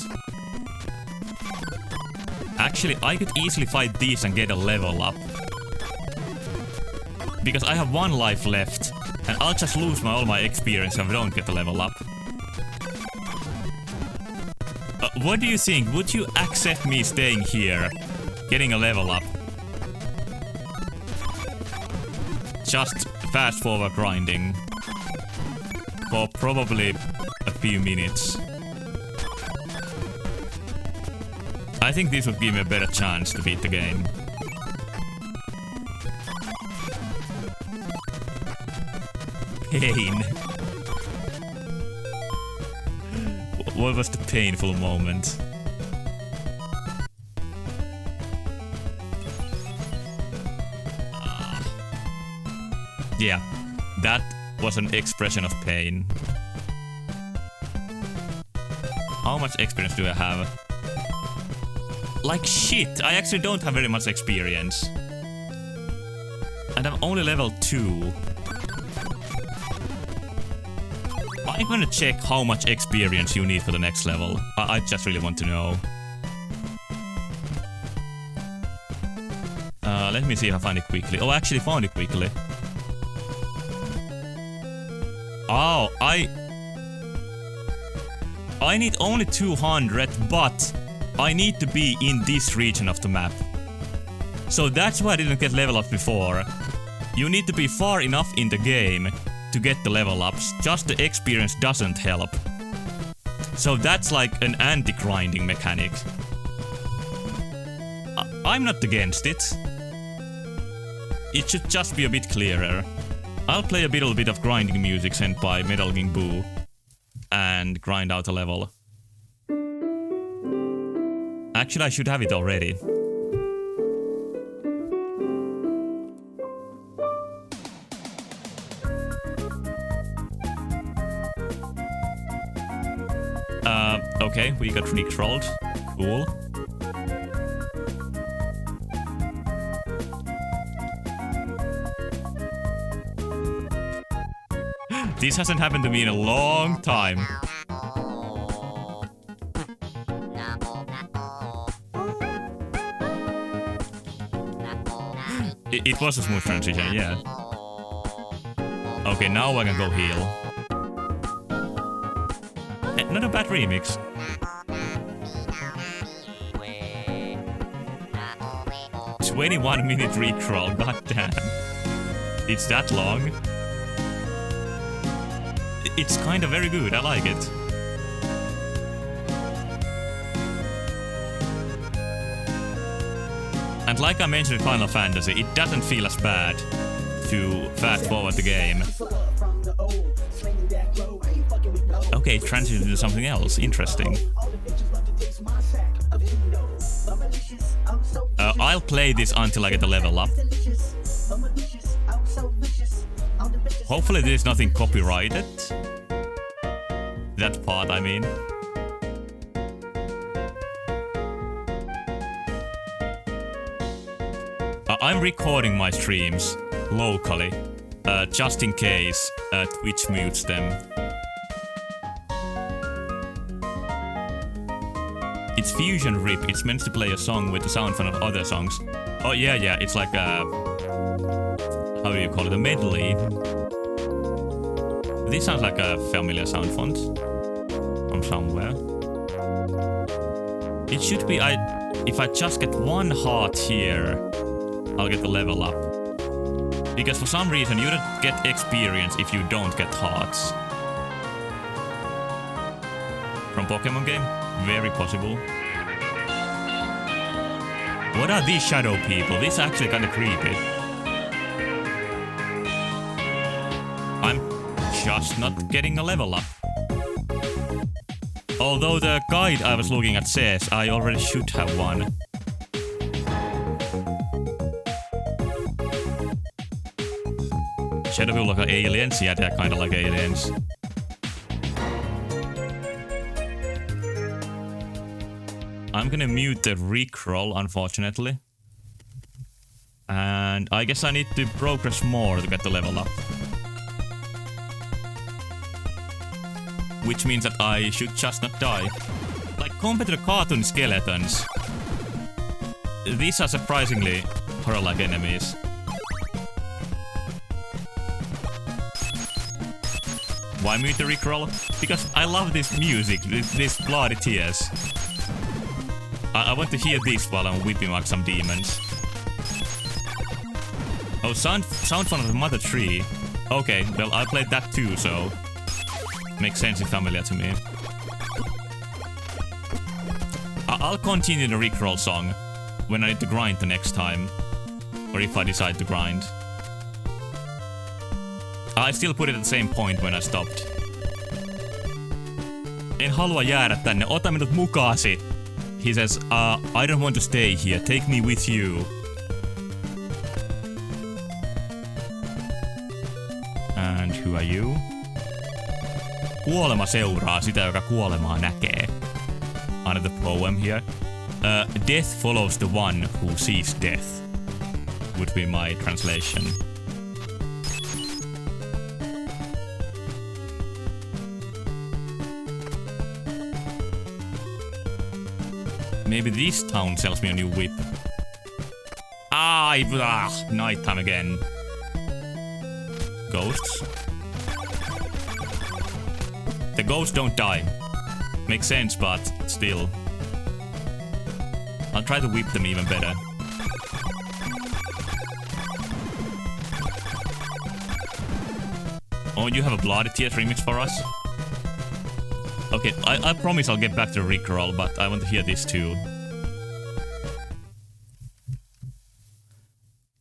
Actually, I could easily fight these and get a level up. Because I have 1 life left, and I'll just lose all my experience if I don't get a level up. What do you think? Would you accept me staying here, getting a level up? Just fast forward grinding. For probably a few minutes. I think this would give me a better chance to beat the game. Pain. What was the painful moment? Yeah, that was an expression of pain. How much experience do I have? Like shit, I actually don't have very much experience. And I'm only level 2. I'm gonna check how much experience you need for the next level. I just really want to know. Let me see if I find it quickly. Oh, I actually found it quickly. Oh, I need only 200, but I need to be in this region of the map. So that's why I didn't get level up before. You need to be far enough in the game to get the level ups, just the experience doesn't help. So that's like an anti-grinding mechanic. I'm not against it. It should just be a bit clearer. I'll play a little bit of grinding music sent by Metal King Boo and grind out a level. Actually, I should have it already. Okay, we got re-trolled. Cool. This hasn't happened to me in a long time. It was a smooth transition, yeah. Okay, now I can go heal. Not a bad remix. "21-minute re-troll, goddamn. It's that long. It's kinda very good, I like it. And like I mentioned in Final Fantasy, it doesn't feel as bad to fast forward the game. Okay, it transitioned into something else. Interesting. I'll play this until I get a level up. Hopefully there's nothing copyrighted. That part, I mean. I'm recording my streams locally, just in case Twitch mutes them. It's Fusion RIP. It's meant to play a song with the sound font of other songs. Oh yeah, it's like a... how do you call it? A medley. This sounds like a familiar sound font from somewhere. It should be... if I just get 1 heart here, I'll get the level up. Because for some reason you don't get experience if you don't get hearts. From Pokemon game? Very possible. What are these shadow people? These are actually kind of creepy. I'm just not getting a level up. Although the guide I was looking at says I already should have one. Shadow people look like aliens? Yeah, they're kind of like aliens. I'm gonna mute the Rickroll, unfortunately. And I guess I need to progress more to get the level up. Which means that I should just not die. Like, compared to the cartoon skeletons, these are surprisingly horror-like enemies. Why mute the Rickroll? Because I love this music, this bloody tears. I want to hear this while I'm whipping like some demons. Oh, sound fun of the Mother Tree. Okay, well I played that too, so makes sense and familiar to me. I'll continue the Rickroll song when I need to grind the next time. Or if I decide to grind. I still put it at the same point when I stopped. En halua jäädä tänne, ota minut mukaasi. He says, I don't want to stay here, take me with you. And who are you? Kuolema seuraa sitä, joka kuolemaa näkee. Another poem here. Death follows the one who sees death. Would be my translation. Maybe this town sells me a new whip. Nighttime again. Ghosts? The ghosts don't die. Makes sense, but still. I'll try to whip them even better. Oh, you have a Bloody Tears remix for us? Okay, I promise I'll get back to Rickroll, but I want to hear this too.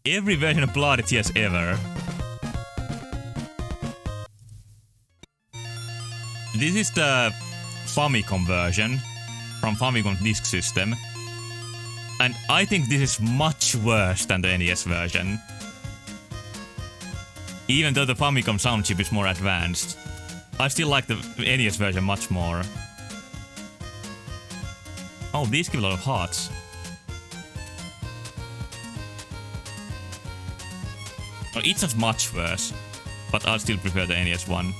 Every version of Bloody Tears ever. This is the Famicom version from Famicom Disk System. And I think this is much worse than the NES version. Even though the Famicom sound chip is more advanced. I still like the NES version much more. Oh, these give a lot of hearts. Oh, it's not much worse, but I still prefer the NES one.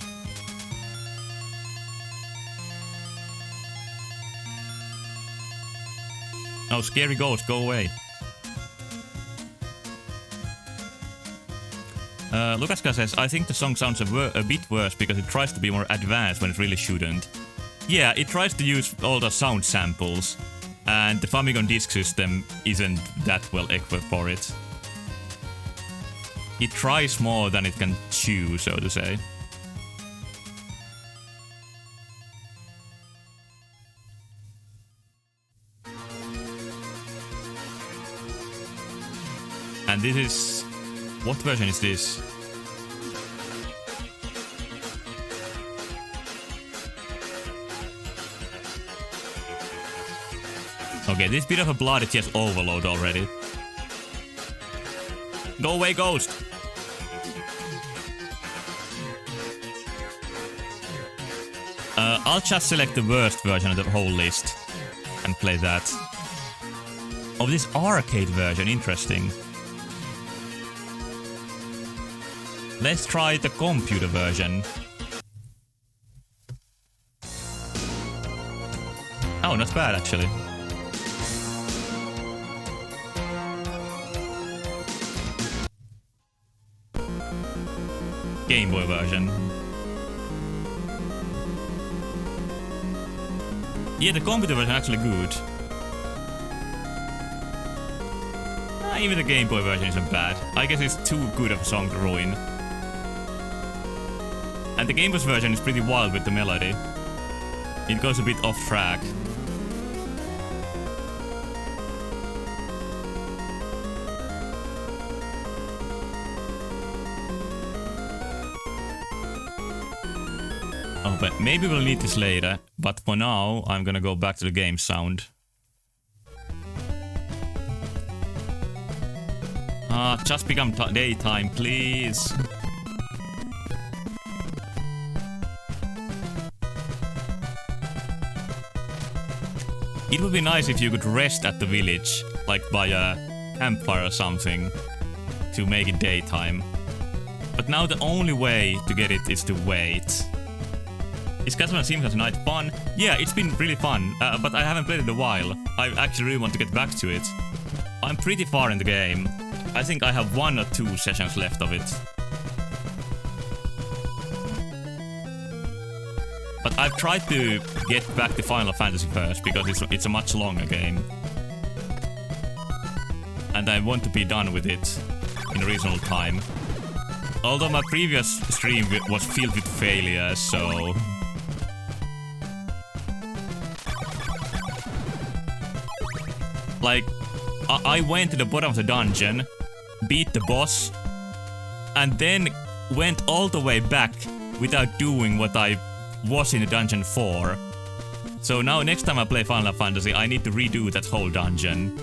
Oh, scary ghost, go away. Lukaska says, I think the song sounds a bit worse because it tries to be more advanced when it really shouldn't. Yeah, it tries to use all the sound samples, and the Famicom Disk System isn't that well equipped for it. It tries more than it can chew, so to say. And this is... what version is this? Okay, this is a bit of a Bloody Tears overload already. Go away, ghost! I'll just select the worst version of the whole list and play that. Oh, this arcade version, interesting. Let's try the computer version. Oh, not bad actually. Game Boy version. Yeah, the computer version is actually good. Even the Game Boy version isn't bad. I guess it's too good of a song to ruin. And the Game Boy version is pretty wild with the melody. It goes a bit off track. Oh, but maybe we'll need this later. But for now, I'm gonna go back to the game sound. Just become daytime, please. It would be nice if you could rest at the village, like by a campfire or something, to make it daytime. But now the only way to get it is to wait. Is Castlevania seems like a night fun? Yeah, it's been really fun, but I haven't played it in a while. I actually really want to get back to it. I'm pretty far in the game. I think I have 1 or 2 sessions left of it. But I've tried to get back to Final Fantasy first, because it's a much longer game. And I want to be done with it in a reasonable time. Although my previous stream was filled with failures, so... Like, I went to the bottom of the dungeon, beat the boss, and then went all the way back without doing what I was in the dungeon for. So now next time I play Final Fantasy, I need to redo that whole dungeon.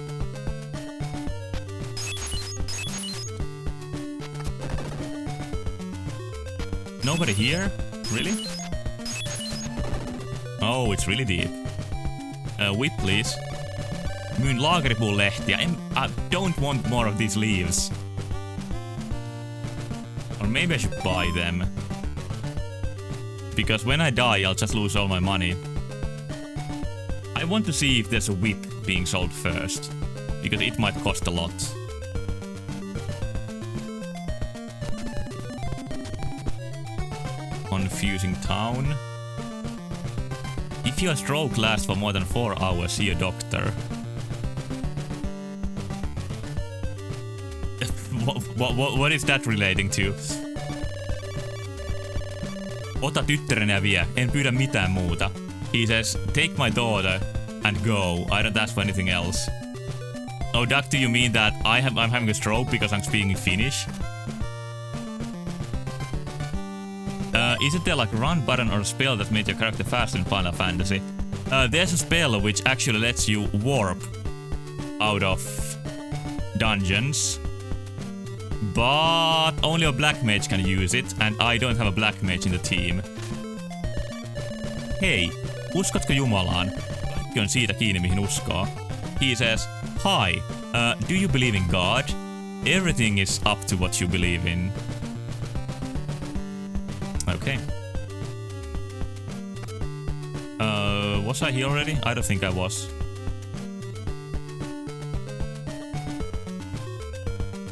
Nobody here? Really? Oh, it's really deep. Whip, please. Myyn laageripuulehtiä. I don't want more of these leaves. Or maybe I should buy them. Because when I die, I'll just lose all my money. I want to see if there's a whip being sold first. Because it might cost a lot. Confusing town. If your stroke lasts for more than 4 hours, see a doctor. What is that relating to? Ota tyttäreni ja vie. En pyydä mitään muuta. He says, take my daughter and go. I don't ask for anything else. Oh, Doug, do you mean that I'm having a stroke because I'm speaking Finnish? Isn't there like a run button or a spell that made your character fast in Final Fantasy? There's a spell which actually lets you warp out of dungeons. But only a black mage can use it, and I don't have a black mage in the team. Hei, uskotko Jumalaan? Kaikki on siitä kiinni, mihin uskoo. He says, hi, do you believe in God? Everything is up to what you believe in. Okay. Was I here already? I don't think I was.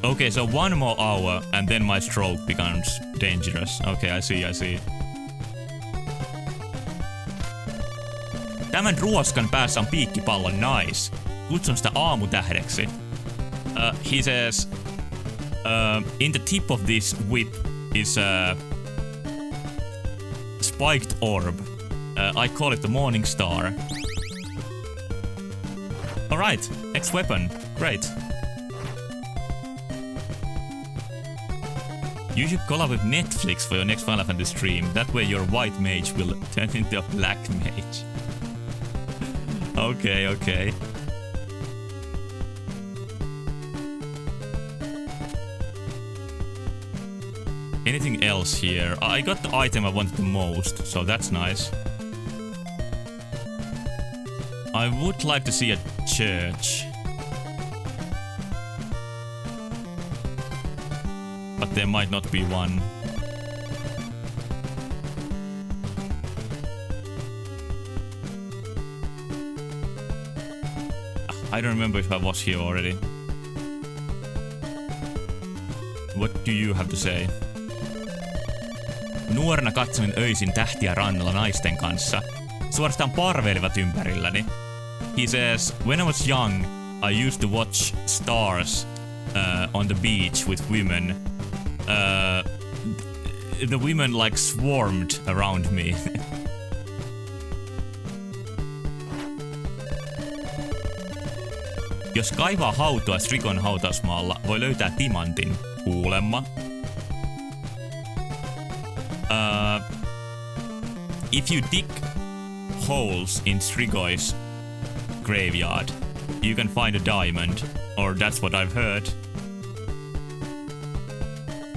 Okay, so 1 more hour and then my stroke becomes dangerous. Okay, I see. Tämän ruoskan päässä on piikkipallo, nice. Kutsun sitä aamutähdeksi. He says, in the tip of this whip is a spiked orb. I call it the Morning Star. Alright, next weapon. Great. You should collab with Netflix for your next Final Fantasy stream. That way your white mage will turn into a black mage. Okay. Anything else here? I got the item I wanted the most, so that's nice. I would like to see a church. But there might not be one. I don't remember if I was here already. What do you have to say? Nuorena katsoin öisin tähtiä rannalla naisten kanssa. Suorastaan parveilevat ympärilläni. He says, when I was young, I used to watch stars on the beach with women. The women like swarmed around me. Jos kaivaa hautoa Strikon hautausmaalla, voi löytää timantin. Kuulemma. if you dig holes in Strigoy's graveyard, you can find a diamond. Or that's what I've heard.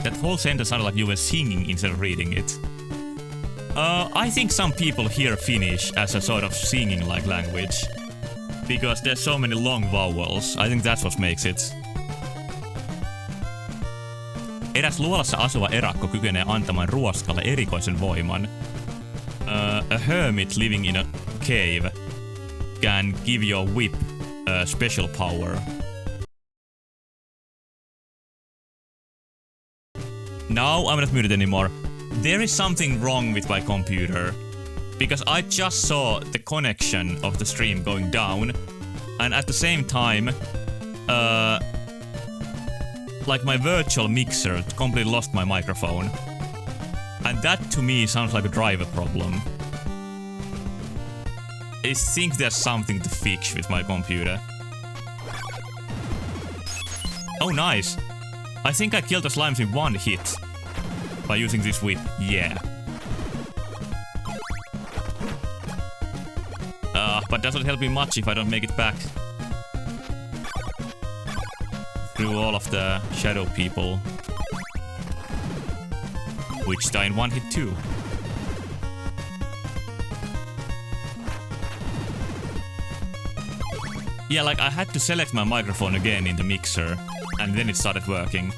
That whole sentence sounded like you were singing instead of reading it. I think some people hear Finnish as a sort of singing-like language. Because there's so many long vowels. I think that's what makes it. Eräs luolassa asuva erakko kykenee antamaan ruoskalle erikoisen voiman. A hermit living in a cave can give your whip a special power. Now I'm not muted anymore. There is something wrong with my computer. Because I just saw the connection of the stream going down. And at the same time, like my virtual mixer completely lost my microphone. And that to me sounds like a driver problem. I think there's something to fix with my computer. Oh, nice. I think I killed the slimes in one hit by using this whip. Yeah. But doesn't help me much if I don't make it back through all of the shadow people, which die in one hit too. Yeah, like I had to select my microphone again in the mixer, and then it started working.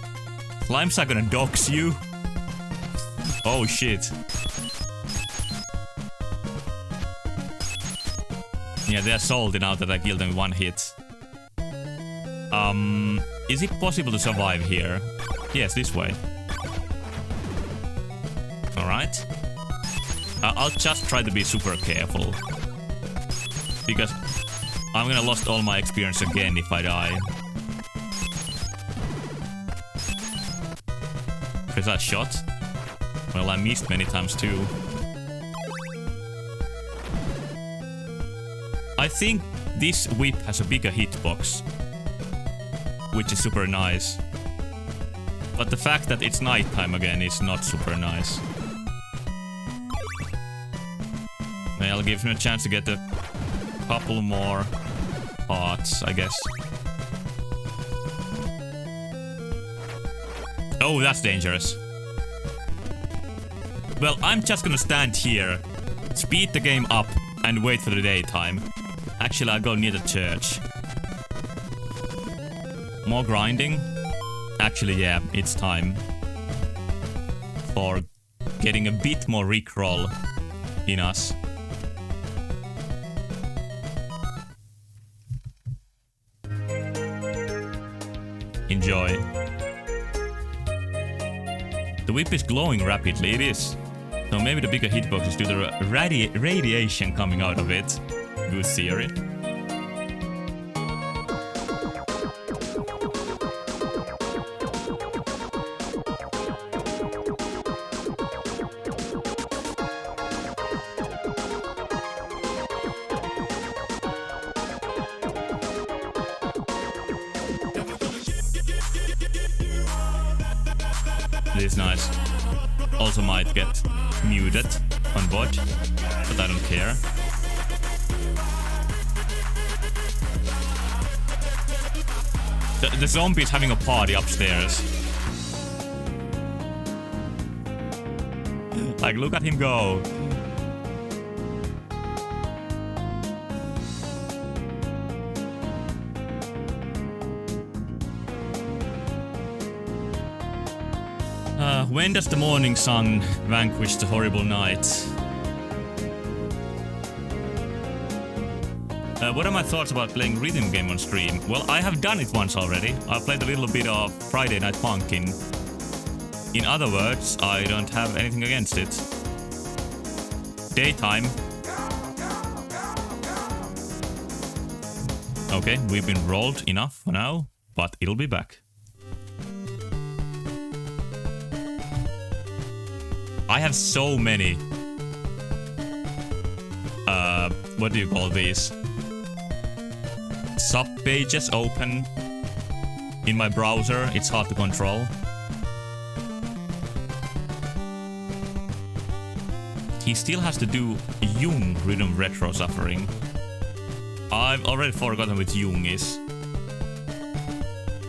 Slimes are gonna dox you? Oh shit. Yeah, they're salty now that I killed them in one hit. Is it possible to survive here? Yes, this way. Alright. I'll just try to be super careful. Because I'm gonna lose all my experience again if I die. Because I shot. Well, I missed many times too. I think this whip has a bigger hitbox, which is super nice. But the fact that it's nighttime again is not super nice. Maybe I'll give him a chance to get a couple more hearts, I guess. Oh, that's dangerous. Well, I'm just gonna stand here, speed the game up, and wait for the daytime. Actually, I'll go near the church. More grinding? Actually, yeah, it's time for getting a bit more rickroll in us. Enjoy. The whip is glowing rapidly, it is. So maybe the bigger hitbox is due to the radiation coming out of it. Good theory. This is nice. Also might get muted on bot, but I don't care. The zombie is having a party upstairs. Like, look at him go. When does the morning sun vanquish the horrible night? What are my thoughts about playing rhythm game on stream? Well, I have done it once already. I played a little bit of Friday Night Funkin'. In other words, I don't have anything against it. Daytime. Okay, we've been rolled enough for now, but it'll be back. I have so many... what do you call these? Sub-pages open in my browser. It's hard to control. he still has to do Jung Rhythm Retro Suffering. I've already forgotten what Jung is.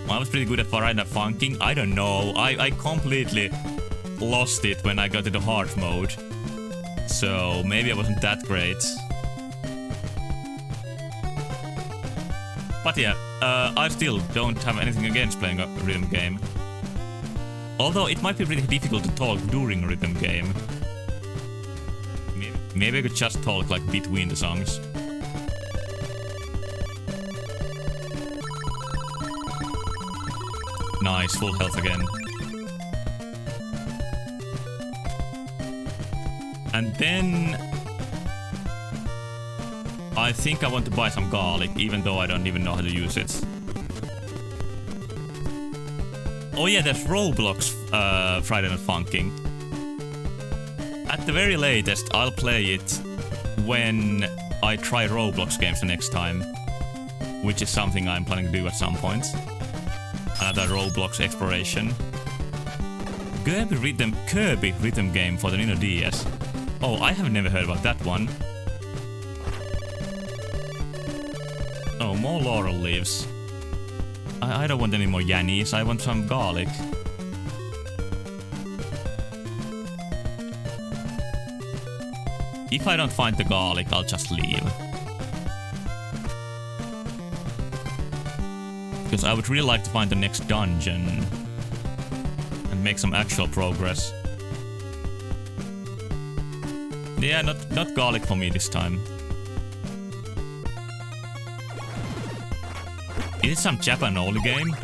I was pretty good at Variety Funking. I don't know. I completely lost it when I got into hard mode. So maybe I wasn't that great. But yeah, I still don't have anything against playing a rhythm game. Although it might be really difficult to talk during a rhythm game. Maybe I could just talk like between the songs. Nice, full health again. And then I think I want to buy some garlic, even though I don't even know how to use it. Oh yeah, there's Roblox Friday Night Funking. At the very latest, I'll play it when I try Roblox games the next time. Which is something I'm planning to do at some point. Another Roblox exploration. Kirby rhythm game for the Nintendo DS. Oh, I have never heard about that one. Oh, more laurel leaves. I don't want any more Yannies, I want some garlic. If I don't find the garlic, I'll just leave. Because I would really like to find the next dungeon. And make some actual progress. Yeah, not garlic for me this time. Is it some Japan-only game?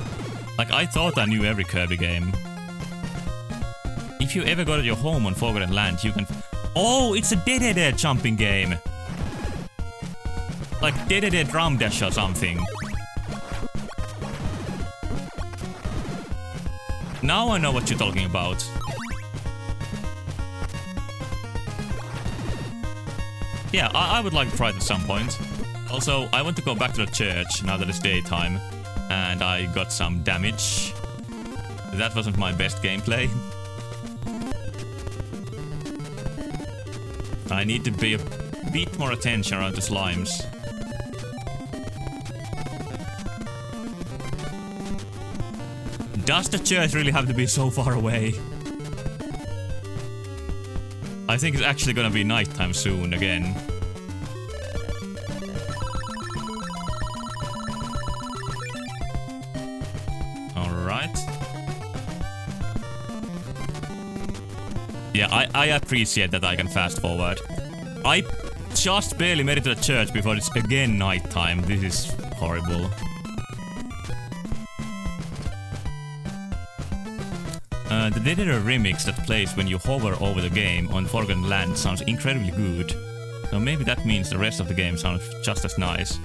Like, I thought I knew every Kirby game. If you ever go to your home on Forgotten Land, you can... Oh, it's a Dedede jumping game! Like Dedede Drum Dash or something. Now I know what you're talking about. Yeah, I would like to try it at some point. Also, I want to go back to the church now that it's daytime. And I got some damage. That wasn't my best gameplay. I need to pay a bit more attention around the slimes. Does the church really have to be so far away? I think it's actually gonna be nighttime soon again. Alright. Yeah, I appreciate that I can fast forward. I just barely made it to the church before it's again nighttime. This is horrible. The Dedede remix that plays when you hover over the game on Forgotten Land sounds incredibly good. So maybe that means the rest of the game sounds just as nice.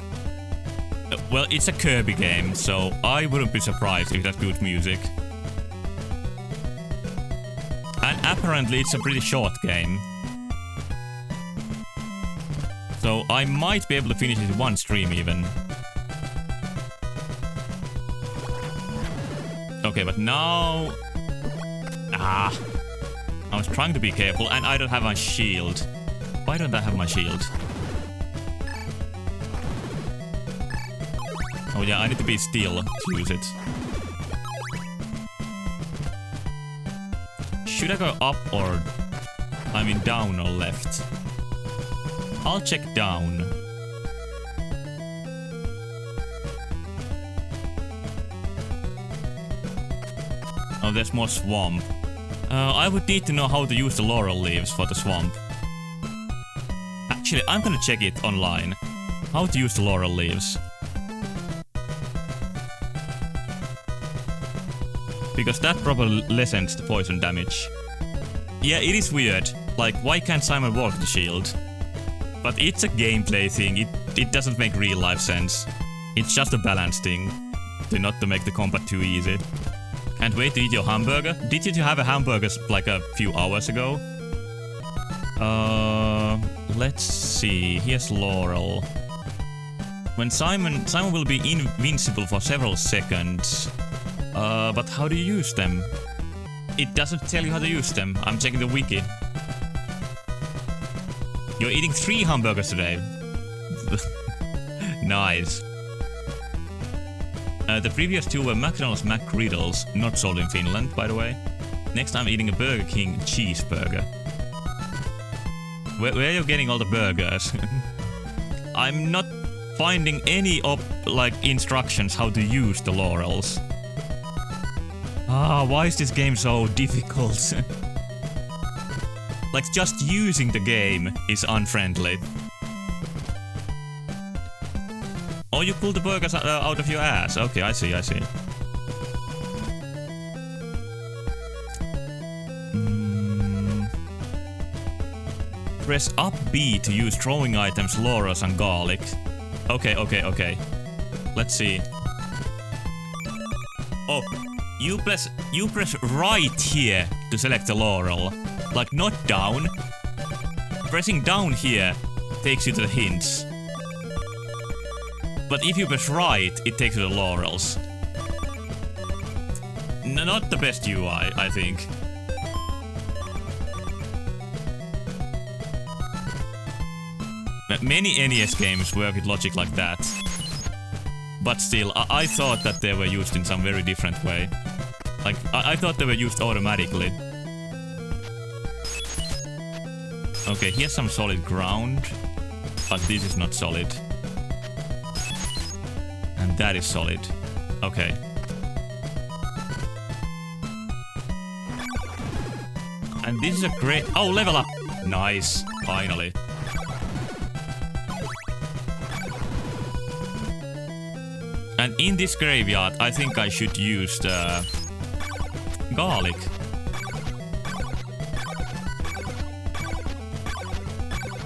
Well, it's a Kirby game, so I wouldn't be surprised if that's good music. And apparently it's a pretty short game. So I might be able to finish it in one stream even. Okay, but now... I was trying to be careful and I don't have my shield. Why don't I have my shield? Oh yeah, I need to be still to use it. Should I go up or... I mean down or left? I'll check down. Oh, there's more swamp. I would need to know how to use the laurel leaves for the swamp. Actually, I'm gonna check it online. How to use the laurel leaves. Because that probably lessens the poison damage. Yeah, it is weird. Like, why can't Simon walk the shield? But it's a gameplay thing. It doesn't make real life sense. It's just a balance thing. Not to make the combat too easy. Can't wait to eat your hamburger. Did you have a hamburger like a few hours ago? Let's see. Here's Laurel. When Simon will be invincible for several seconds. But how do you use them? It doesn't tell you how to use them. I'm checking the wiki. You're eating 3 hamburgers today. Nice. The previous 2 were McDonald's McGriddles, not sold in Finland, by the way. Next I'm eating a Burger King cheeseburger. Where are you getting all the burgers? I'm not finding any instructions how to use the laurels. Why is this game so difficult? Like, just using the game is unfriendly. Oh, you pull the burgers out of your ass. Okay, I see. Press up B to use throwing items, laurels, and garlic. Okay. Let's see. Oh, you press right here to select the laurel. Like, not down. Pressing down here takes you to the hints. But if you press right, it takes you to the laurels. Not the best UI, I think. Many NES games work with logic like that. But still, I thought that they were used in some very different way. Like, I thought they were used automatically. Okay, here's some solid ground. But this is not solid. And that is solid. Okay. And this is a great... Oh, level up! Nice. Finally. And in this graveyard, I think I should use the... garlic.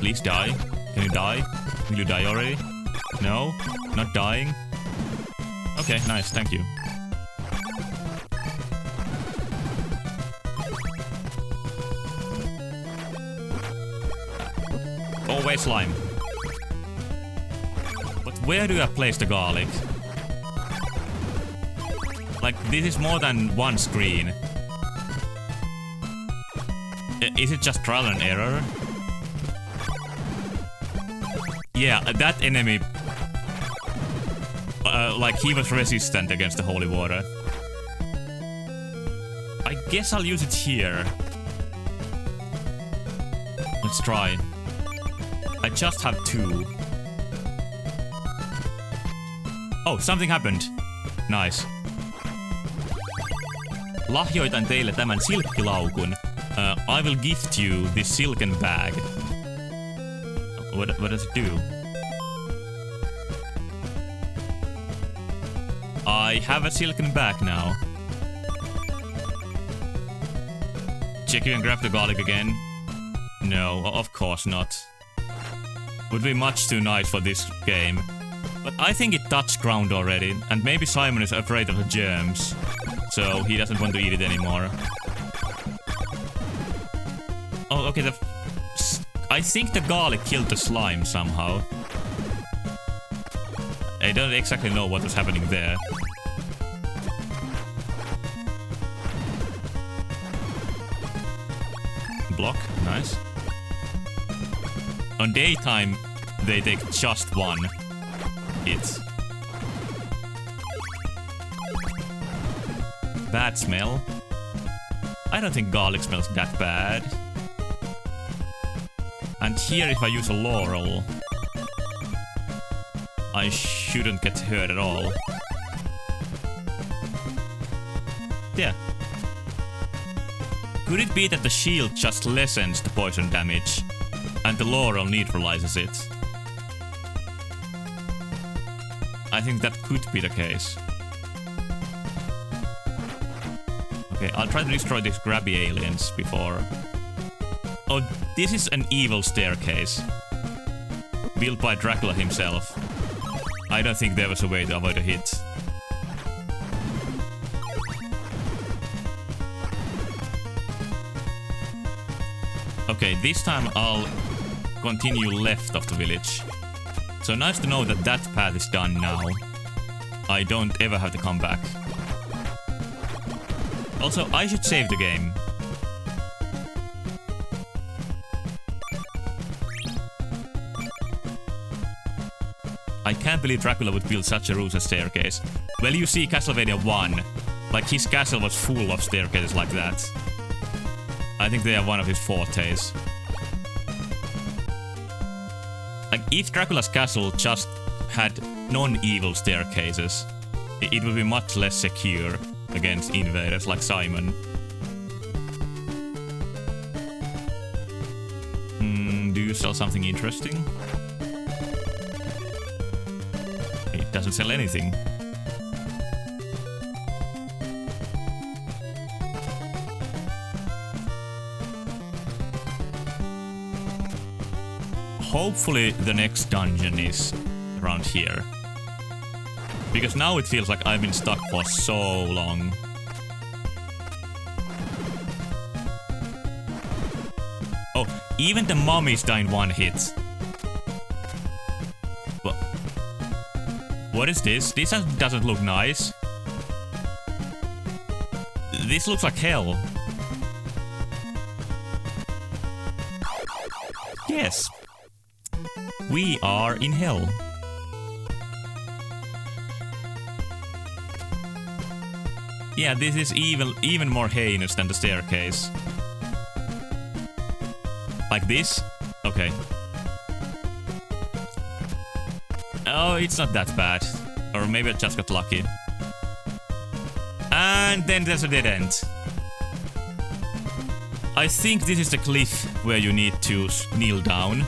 Please die. Can you die? Will you die already? No? Not dying? Okay, nice, thank you. Oh, wait, slime. But where do I place the garlic? Like, this is more than one screen. Is it just trial and error? Yeah, that enemy... like, he was resistant against the holy water. I guess I'll use it here. Let's try. I just have 2. Oh, something happened. Nice. Lahjoitan teille tämän silkkilaukun. I will gift you this silken bag. What does it do? I have a silken bag now. Check you and grab the garlic again. No, of course not. Would be much too nice for this game. But I think it touched ground already, and maybe Simon is afraid of the germs. So he doesn't want to eat it anymore. Oh, okay, I think the garlic killed the slime somehow. I don't exactly know what was happening there. Block, nice. On daytime, they take just 1 hit. Bad smell. I don't think garlic smells that bad. And here, if I use a laurel, I shouldn't get hurt at all. Yeah. Could it be that the shield just lessens the poison damage, and the laurel neutralizes it? I think that could be the case. Okay, I'll try to destroy these grabby aliens before... Oh, this is an evil staircase. Built by Dracula himself. I don't think there was a way to avoid a hit. Okay, this time I'll continue left of the village. So nice to know that that path is done now. I don't ever have to come back. Also, I should save the game. I can't believe Dracula would build such a ruthless staircase. Well, you see Castlevania 1. Like, his castle was full of staircases like that. I think they are one of his fortes. Like, if Dracula's castle just had non-evil staircases, it would be much less secure against invaders like Simon. Do you sell something interesting? It doesn't sell anything. Hopefully the next dungeon is around here. Because now it feels like I've been stuck for so long. Oh, even the mummies die in one hit. What is this? This doesn't look nice. This looks like hell. Yes. We are in hell. Yeah, this is even more heinous than the staircase. Like this? Okay. Oh, it's not that bad. Or maybe I just got lucky. And then there's a dead end. I think this is the cliff where you need to kneel down.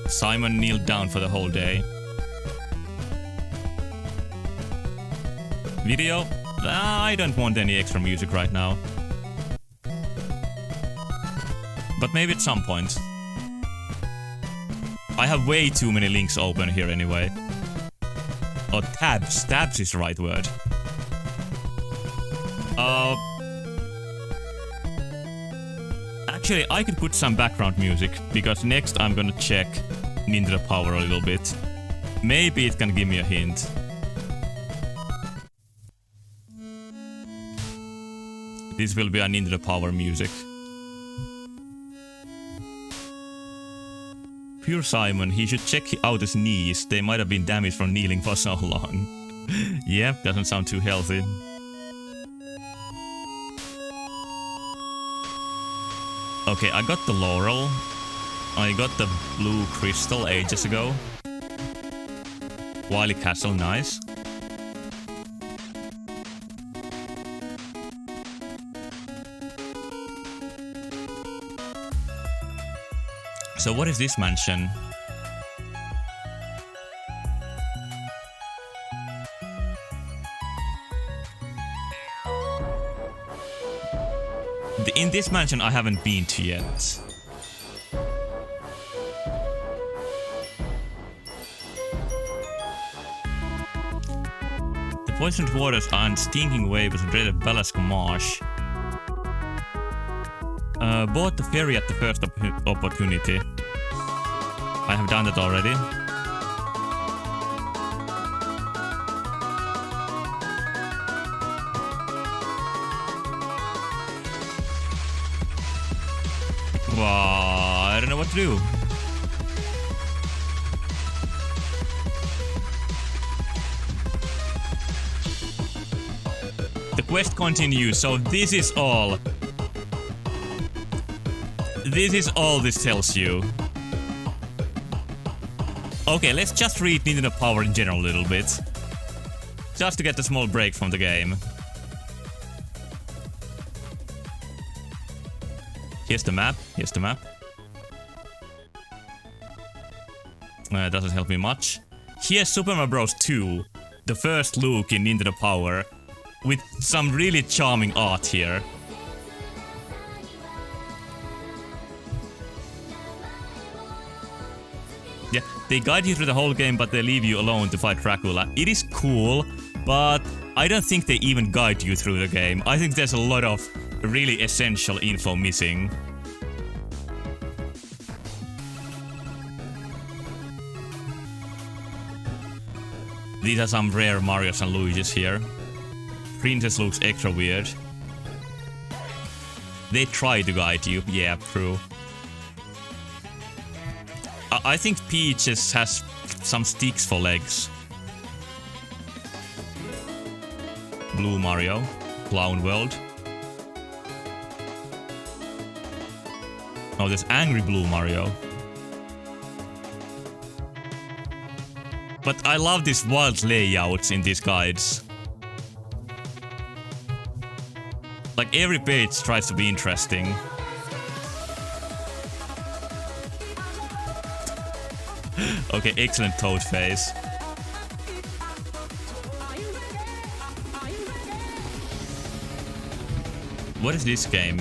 Simon kneeled down for the whole day. Video? I don't want any extra music right now. But maybe at some point. I have way too many links open here anyway. Oh, tabs. Tabs is the right word. Actually, I could put some background music, because next I'm gonna check Nintendo Power a little bit. Maybe it can give me a hint. This will be a Nintendo Power music. Pure Simon, he should check out his knees. They might have been damaged from kneeling for so long. Yep, doesn't sound too healthy. Okay, I got the laurel. I got the blue crystal ages ago. Wily Castle, nice. So what is this mansion? In this mansion I haven't been to yet. The poisoned waters and stinking waves of dreaded Balasco Marsh. Bought the ferry at the first opportunity. I have done that already. Wow, I don't know what to do. The quest continues, so this is all. This is all this tells you. Okay, let's just read Nintendo Power in general a little bit. Just to get a small break from the game. Here's the map. Here's the map. Doesn't help me much. Here's Super Mario Bros. 2. The first look in Nintendo Power. With some really charming art here. Yeah, they guide you through the whole game, but they leave you alone to fight Dracula. It is cool, but I don't think they even guide you through the game. I think there's a lot of really essential info missing. These are some rare Marios and Luigi's here. Princess looks extra weird. They try to guide you. Yeah, true. I think Peaches has some sticks for legs. Blue Mario. Clown World. Oh, there's Angry Blue Mario. But I love these wild layouts in these guides. Like every page tries to be interesting. Okay, excellent Toad face. What is this game?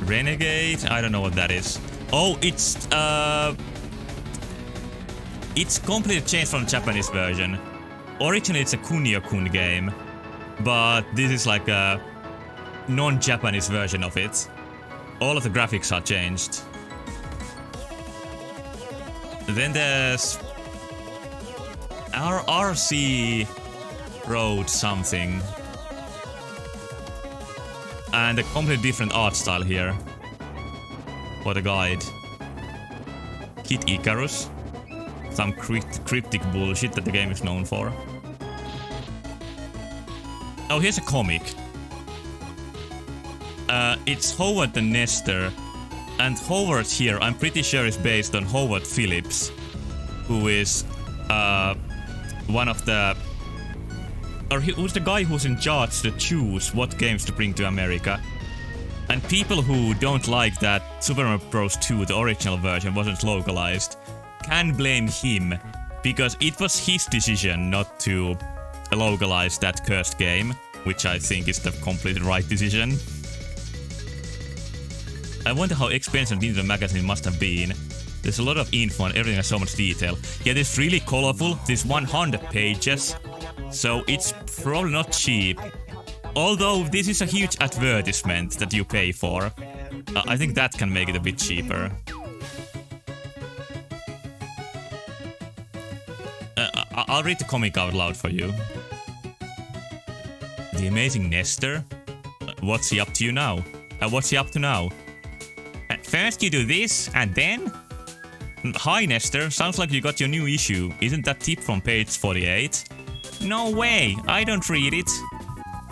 Renegade? I don't know what that is. Oh, it's completely changed from the Japanese version. Originally it's a Kunio-kun game, but this is like a non-Japanese version of it. All of the graphics are changed. Then there's RC Road something. And a completely different art style here. For the guide. Kid Icarus. Some cryptic bullshit that the game is known for. Oh, here's a comic. It's Howard the Nestor. And Howard here, I'm pretty sure is based on Howard Phillips. Who is one of the... Or who's the guy who's in charge to choose what games to bring to America. And people who don't like that Super Mario Bros. 2, the original version, wasn't localized, can blame him, because it was his decision not to localize that cursed game, which I think is the completely right decision. I wonder how expensive Nintendo magazine must have been. There's a lot of info and everything has so much detail. Yeah, it's really colorful. There's 100 pages. So it's probably not cheap. Although this is a huge advertisement that you pay for. I think that can make it a bit cheaper. I'll read the comic out loud for you. The amazing Nestor? What's he up to now? What's he up to now? First you do this, and then? Hi Nestor, sounds like you got your new issue. Isn't that tip from page 48? No way, I don't read it.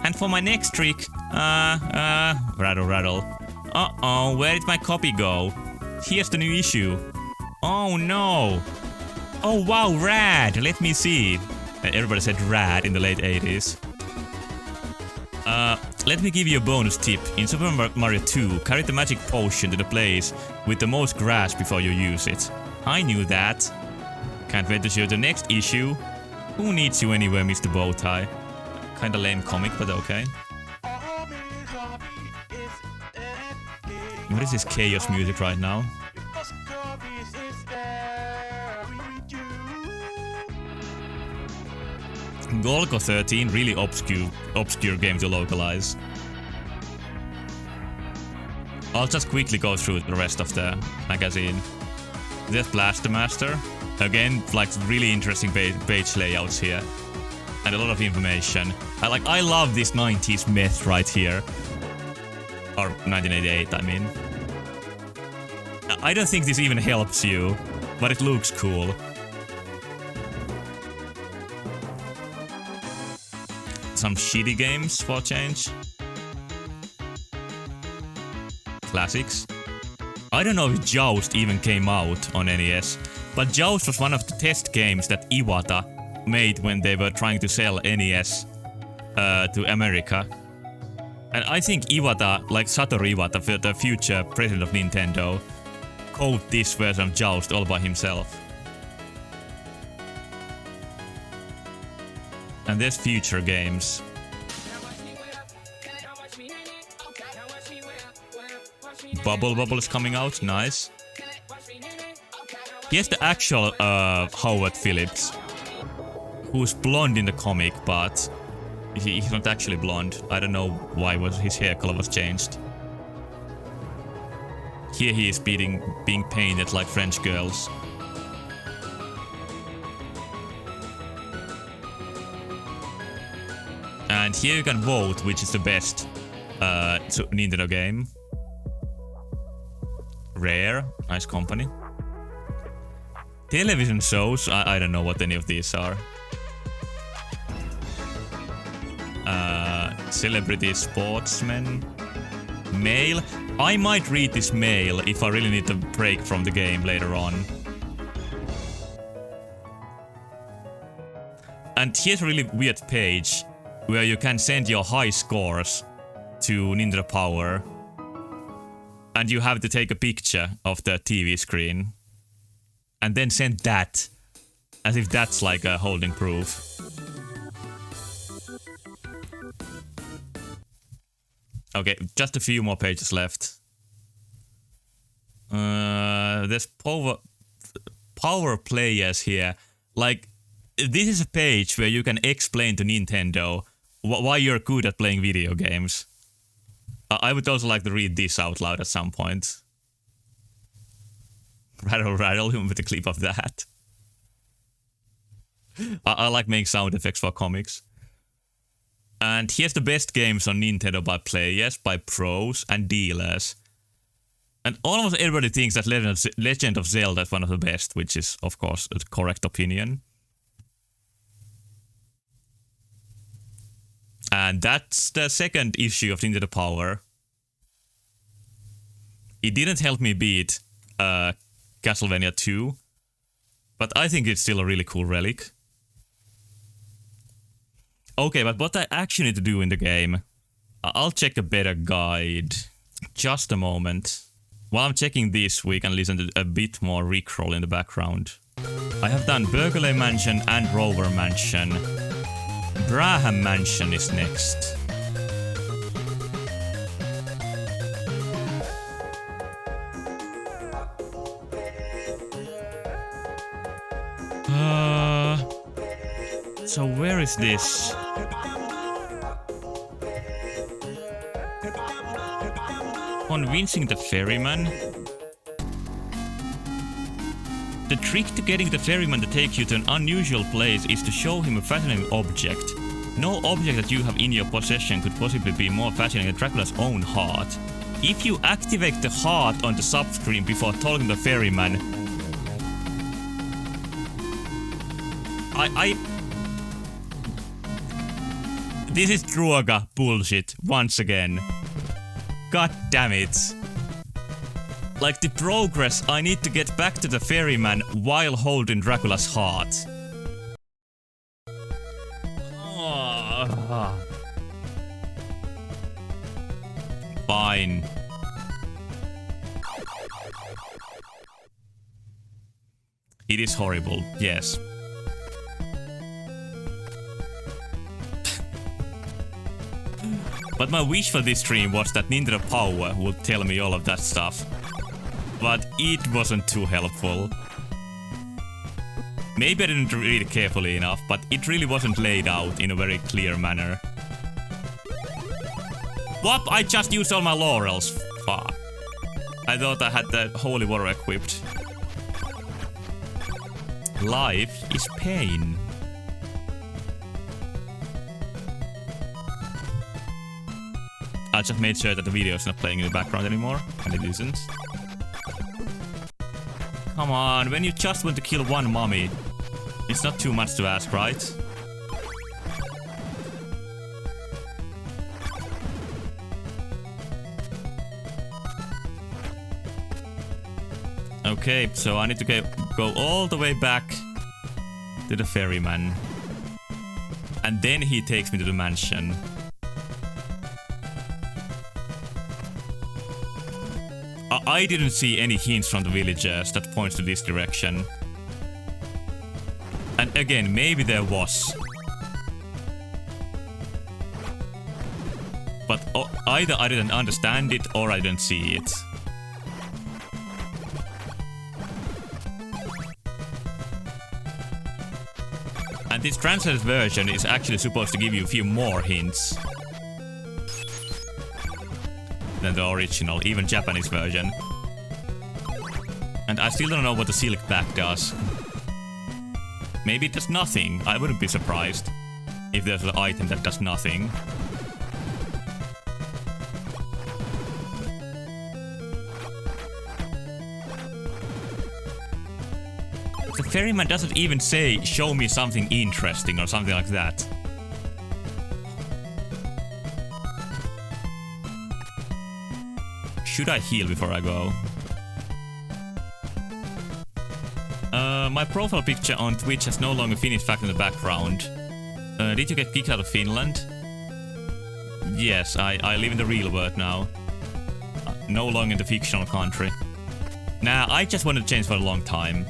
And for my next trick, rattle rattle. Uh-oh, where did my copy go? Here's the new issue. Oh no. Oh wow, rad, let me see. Everybody said rad in the late 80s. Let me give you a bonus tip. In Super Mario 2, carry the magic potion to the place with the most grass before you use it. I knew that. Can't wait to show the next issue. Who needs you anyway, Mr. Bowtie? Kinda lame comic, but okay. What is this chaos music right now? Golgo 13, really obscure game to localize. I'll just quickly go through the rest of the magazine. There's Blaster Master. Again, like really interesting page layouts here. And a lot of information. I love this 90s mess right here. Or 1988, I mean. I don't think this even helps you, but it looks cool. Some shitty games for a change. Classics. I don't know if Joust even came out on NES, but Joust was one of the test games that Iwata made when they were trying to sell NES to America. And I think Iwata, like Satoru Iwata, the future president of Nintendo, coded this version of Joust all by himself. And there's future games. Bubble Bubble is coming out, nice. Here's the actual Howard Phillips, who's blonde in the comic, but he's not actually blonde. I don't know why his hair color was changed. Here he is being painted like French girls. And here you can vote which is the best Nintendo game. Rare, nice company. Television shows, I don't know what any of these are. Celebrity sportsmen. Mail. I might read this mail if I really need a break from the game later on. And here's a really weird page where you can send your high scores to Nintendo Power. And you have to take a picture of the TV screen. And then send that. As if that's like a holding proof. Okay, just a few more pages left. There's power players here. Like, this is a page where you can explain to Nintendo why you're good at playing video games. I would also like to read this out loud at some point. Rattle, rattle, with a clip of that. I like making sound effects for comics. And here's the best games on Nintendo by players, by pros, and dealers. And almost everybody thinks that Legend of Zelda is one of the best, which is, of course, a correct opinion. And that's the second issue of Nintendo Power. It didn't help me beat Castlevania 2, but I think it's still a really cool relic. Okay, but what I actually need to do in the game, I'll check a better guide. Just a moment. While I'm checking this, we can listen to a bit more Rickroll in the background. I have done Burgley Mansion and Rover Mansion. Braham Mansion is next. So where is this? Convincing the ferryman? The trick to getting the ferryman to take you to an unusual place is to show him a fascinating object. No object that you have in your possession could possibly be more fascinating than Dracula's own heart. If you activate the heart on the subscreen before talking to the ferryman... This is Druaga bullshit, once again. God damn it. Like the progress, I need to get back to the ferryman while holding Dracula's heart. Oh. Fine. It is horrible, yes. But my wish for this stream was that Nintendo Power would tell me all of that stuff. But it wasn't too helpful. Maybe I didn't read it carefully enough, but it really wasn't laid out in a very clear manner. What? I just used all my laurels. Fuck. I thought I had the holy water equipped. Life is pain. I just made sure that the video is not playing in the background anymore, and it isn't. Come on, when you just want to kill one mummy, it's not too much to ask, right? Okay, so I need to go all the way back to the ferryman. And then he takes me to the mansion. I didn't see any hints from the villagers that points to this direction. And again, maybe there was. But either I didn't understand it or I didn't see it. And this translated version is actually supposed to give you a few more hints than the original, even Japanese version. And I still don't know what the silk bag does. Maybe it does nothing. I wouldn't be surprised if there's an item that does nothing. The ferryman doesn't even say, show me something interesting or something like that. Should I heal before I go? My profile picture on Twitch has no longer Finnish fact in the background. Did you get kicked out of Finland? Yes, I live in the real world now. No longer in the fictional country. Nah, I just wanted to change for a long time.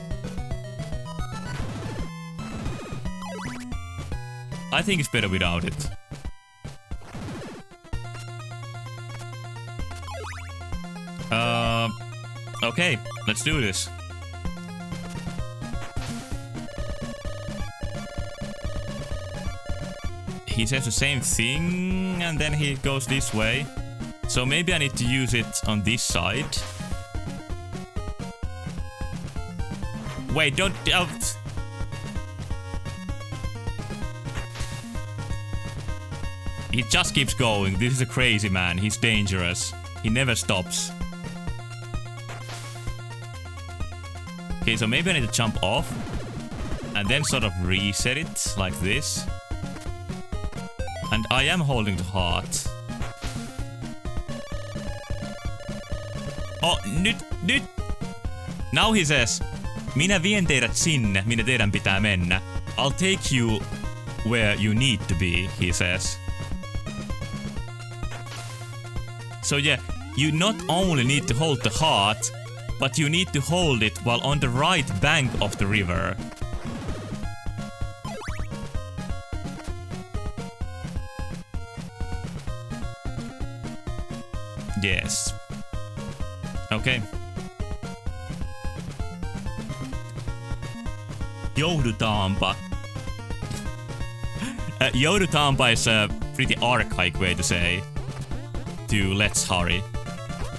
I think it's better without it. Okay, let's do this. He says the same thing, and then he goes this way. So maybe I need to use it on this side. Wait, don't... He just keeps going. This is a crazy man. He's dangerous. He never stops. Okay, so maybe I need to jump off. And then sort of reset it, like this. And I am holding the heart. Oh, nyt! Now he says, minä vien teidät sinne, minne teidän pitää mennä. I'll take you where you need to be, he says. So yeah, you not only need to hold the heart, but you need to hold it while on the right bank of the river. Yes. Okay. Joudutaanpa. Joudutaanpa is a pretty archaic way to say to let's hurry.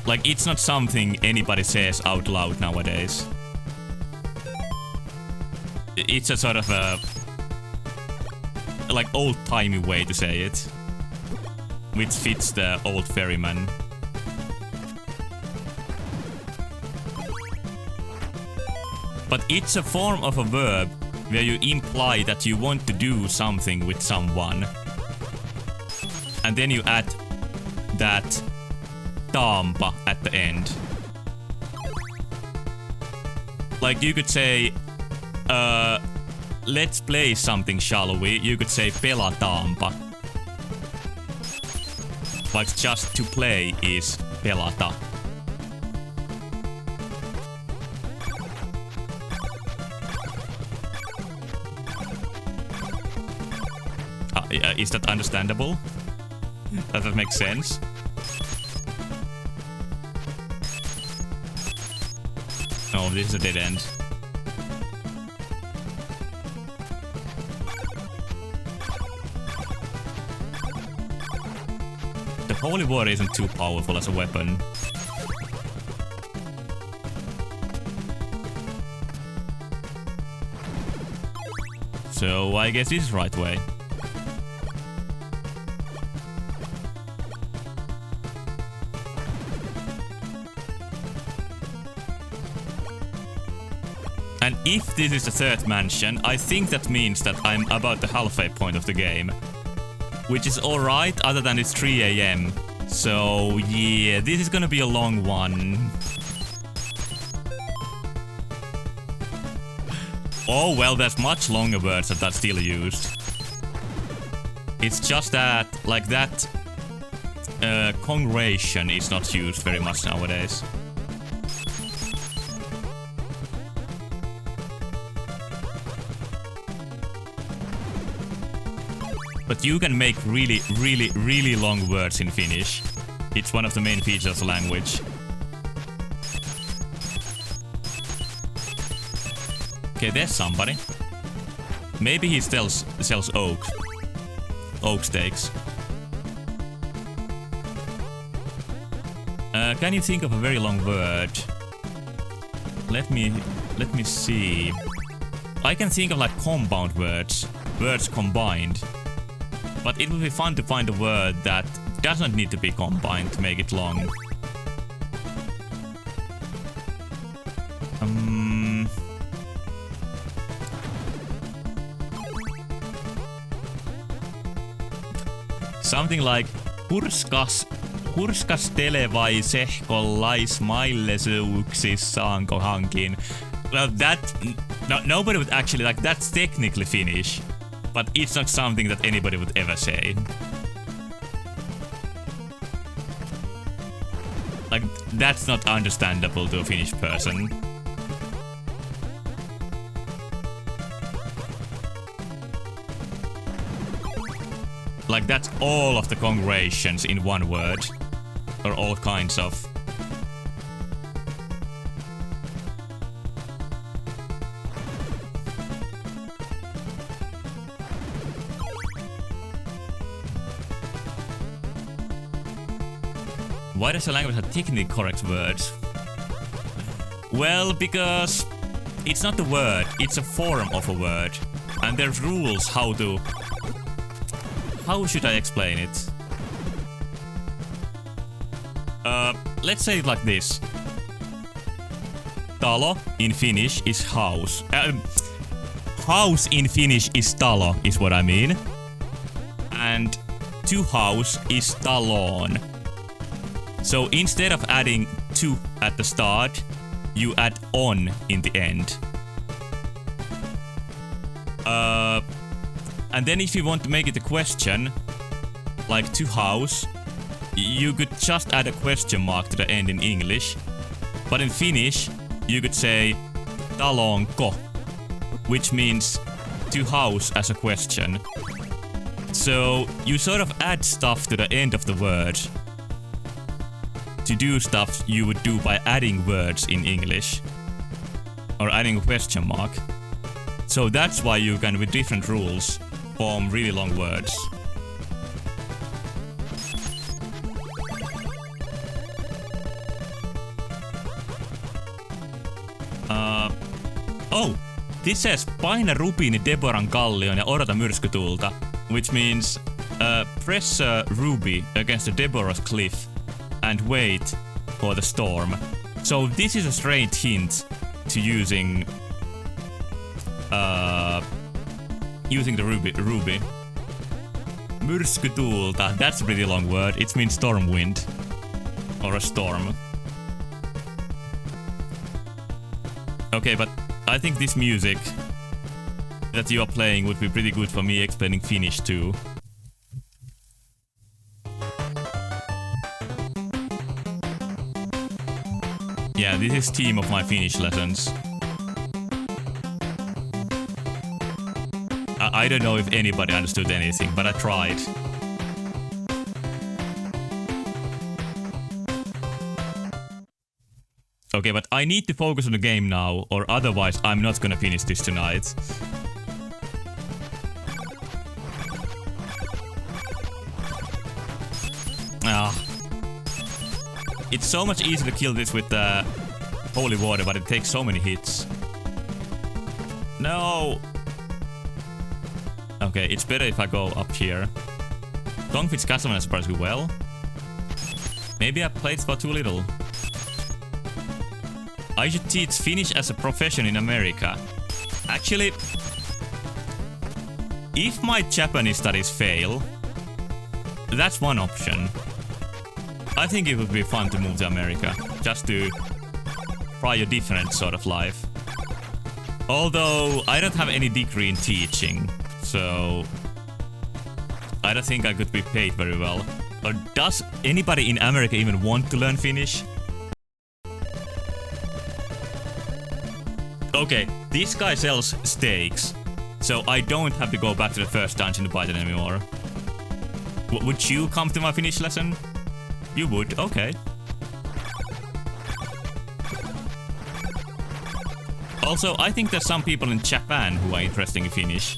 Like, it's not something anybody says out loud nowadays. It's a sort of a like old-timey way to say it, which fits the old ferryman. But it's a form of a verb where you imply that you want to do something with someone. And then you add that taampa at the end. Like you could say, let's play something, shall we? You could say pelataanpa. Like just to play is pelata. Is that understandable? Does that make sense? Oh, this is a dead end. The holy water isn't too powerful as a weapon. So I guess this is the right way. And if this is the third mansion, I think that means that I'm about the halfway point of the game. Which is alright, other than it's 3 AM. So yeah, this is gonna be a long one. Oh well, there's much longer words that are still used. It's just that, like that, congregation is not used very much nowadays. But you can make really, really, really long words in Finnish. It's one of the main features of the language. Okay, there's somebody. Maybe he sells oak steaks. Can you think of a very long word? Let me see. I can think of like compound words combined. But it would be fun to find a word that doesn't need to be combined to make it long. Something like hurskastelevaisehkollaismailleisuuksissaanko hankin. Well, nobody would actually, like, that's technically Finnish, but it's not something that anybody would ever say. Like, that's not understandable to a Finnish person. Like, that's all of the congregations in one word. Or all kinds of. Why does a language have technically correct words? Well, because it's not a word, it's a form of a word. And there's rules how to... How should I explain it? Let's say it like this. Talo in Finnish is house. House in Finnish is talo, is what I mean. And to house is talon. So instead of adding to at the start, you add on in the end. And then if you want to make it a question, like to house, you could just add a question mark to the end in English. But in Finnish, you could say talonko, which means to house as a question. So you sort of add stuff to the end of the word to do stuff you would do by adding words in English or adding a question mark. So that's why you can, with different rules, form really long words. Oh, this says paina rubiini Deboran kallion ja odota myrskytuulta, which means press a ruby against the Deborah's cliff and wait for the storm. So this is a straight hint to using the ruby. Myrskytuulta, that's a pretty long word. It means storm wind or a storm. Okay, but I think this music that you are playing would be pretty good for me explaining Finnish too. Yeah, this is theme of my Finnish lessons. I don't know if anybody understood anything, but I tried. Okay, but I need to focus on the game now, or otherwise I'm not gonna finish this tonight. It's so much easier to kill this with holy water, but it takes so many hits. No! Okay, it's better if I go up here. Tongue fits Castlevania surprisingly well. Maybe I played for too little. I should teach Finnish as a profession in America. Actually, if my Japanese studies fail, that's one option. I think it would be fun to move to America, just to try a different sort of life. Although, I don't have any degree in teaching, so I don't think I could be paid very well. Or does anybody in America even want to learn Finnish? Okay, this guy sells steaks, so I don't have to go back to the first dungeon to buy them anymore. Would you come to my Finnish lesson? You would, okay. Also, I think there's some people in Japan who are interested in Finnish.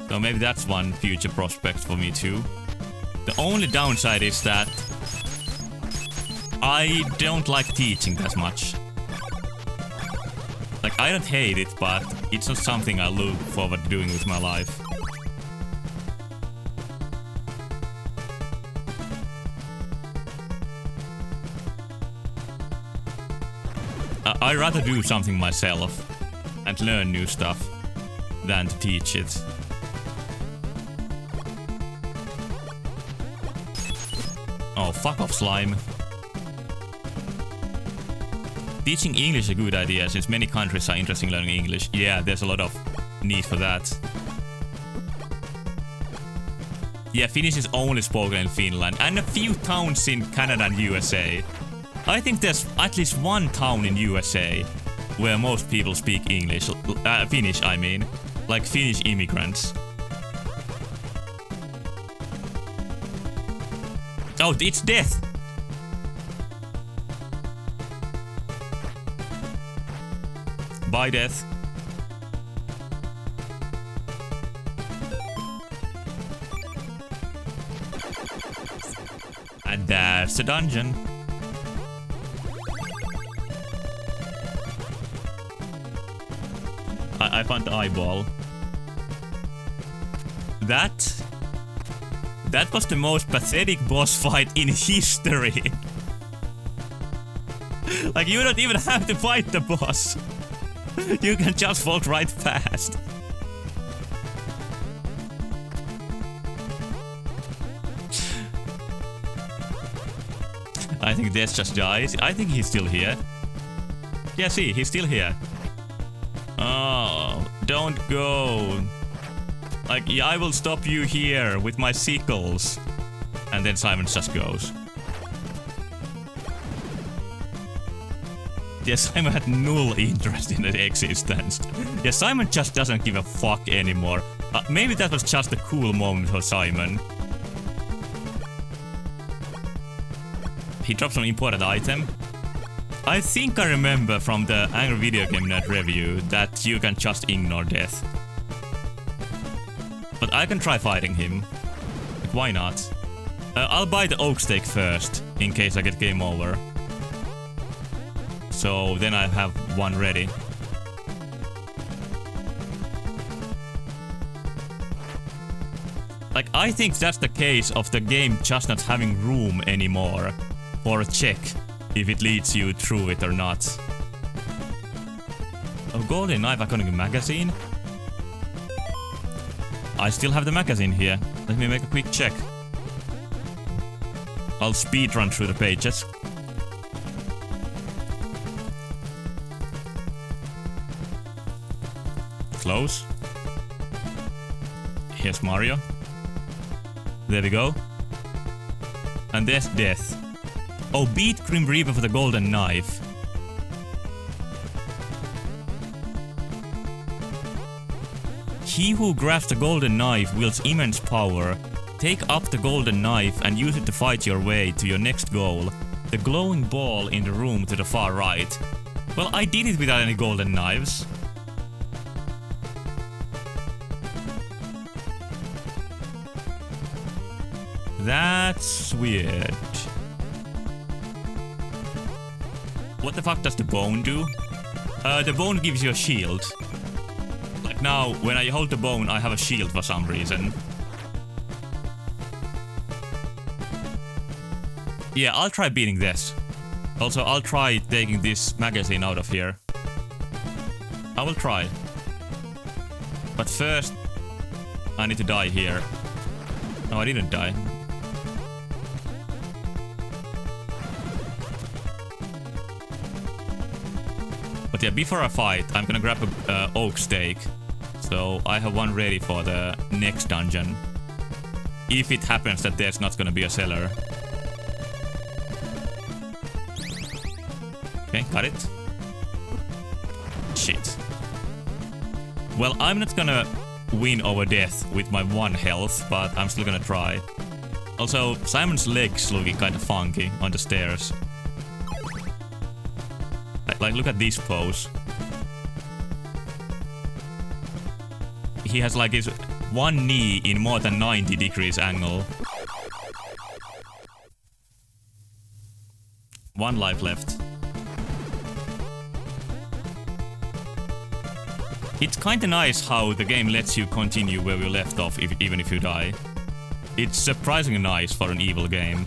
So maybe that's one future prospect for me too. The only downside is that I don't like teaching that much. Like, I don't hate it, but it's not something I look forward to doing with my life. I'd rather do something myself and learn new stuff than to teach it. Oh, fuck off, slime. Teaching English is a good idea since many countries are interested in learning English. Yeah, there's a lot of need for that. Yeah, Finnish is only spoken in Finland and a few towns in Canada and USA. I think there's at least one town in USA where most people speak English. Finnish, I mean. Like Finnish immigrants. Oh, it's death! Bye, death. And that's the dungeon. I found the eyeball. That was the most pathetic boss fight in history. Like, you don't even have to fight the boss. You can just walk right past. I think Death just dies. I think he's still here. Yeah, see, he's still here. Oh, don't go. Like, yeah, I will stop you here with my sickles. And then Simon just goes. Yeah, Simon had null interest in the existence. Yeah, Simon just doesn't give a fuck anymore. Maybe that was just a cool moment for Simon. He dropped an important item. I think I remember from the Angry Video Game Nerd review that you can just ignore death. But I can try fighting him. Like, why not? I'll buy the oak steak first, in case I get game over. So then I have one ready. Like, I think that's the case of the game just not having room anymore for a check if it leads you through it or not. Oh, golden knife iconic magazine? I still have the magazine here. Let me make a quick check. I'll speed run through the pages. Close. Here's Mario. There we go. And there's Death. Oh, beat Grim Reaper for the golden knife. He who grasps the golden knife wields immense power. Take up the golden knife and use it to fight your way to your next goal. The glowing ball in the room to the far right. Well, I did it without any golden knives. That's weird. What the fuck does the bone do? The bone gives you a shield. Like now, when I hold the bone, I have a shield for some reason. Yeah, I'll try beating this. Also, I'll try taking this magazine out of here. I will try. But first, I need to die here. No, I didn't die. But yeah, before I fight, I'm gonna grab a oak steak. So I have one ready for the next dungeon. If it happens that there's not gonna be a cellar. Okay, got it. Shit. Well, I'm not gonna win over death with my 1 health, but I'm still gonna try. Also, Simon's legs looking kinda funky on the stairs. Like, look at this pose. He has like his one knee in more than 90 degrees angle. 1 life left. It's kinda nice how the game lets you continue where you left off even if you die. It's surprisingly nice for an evil game.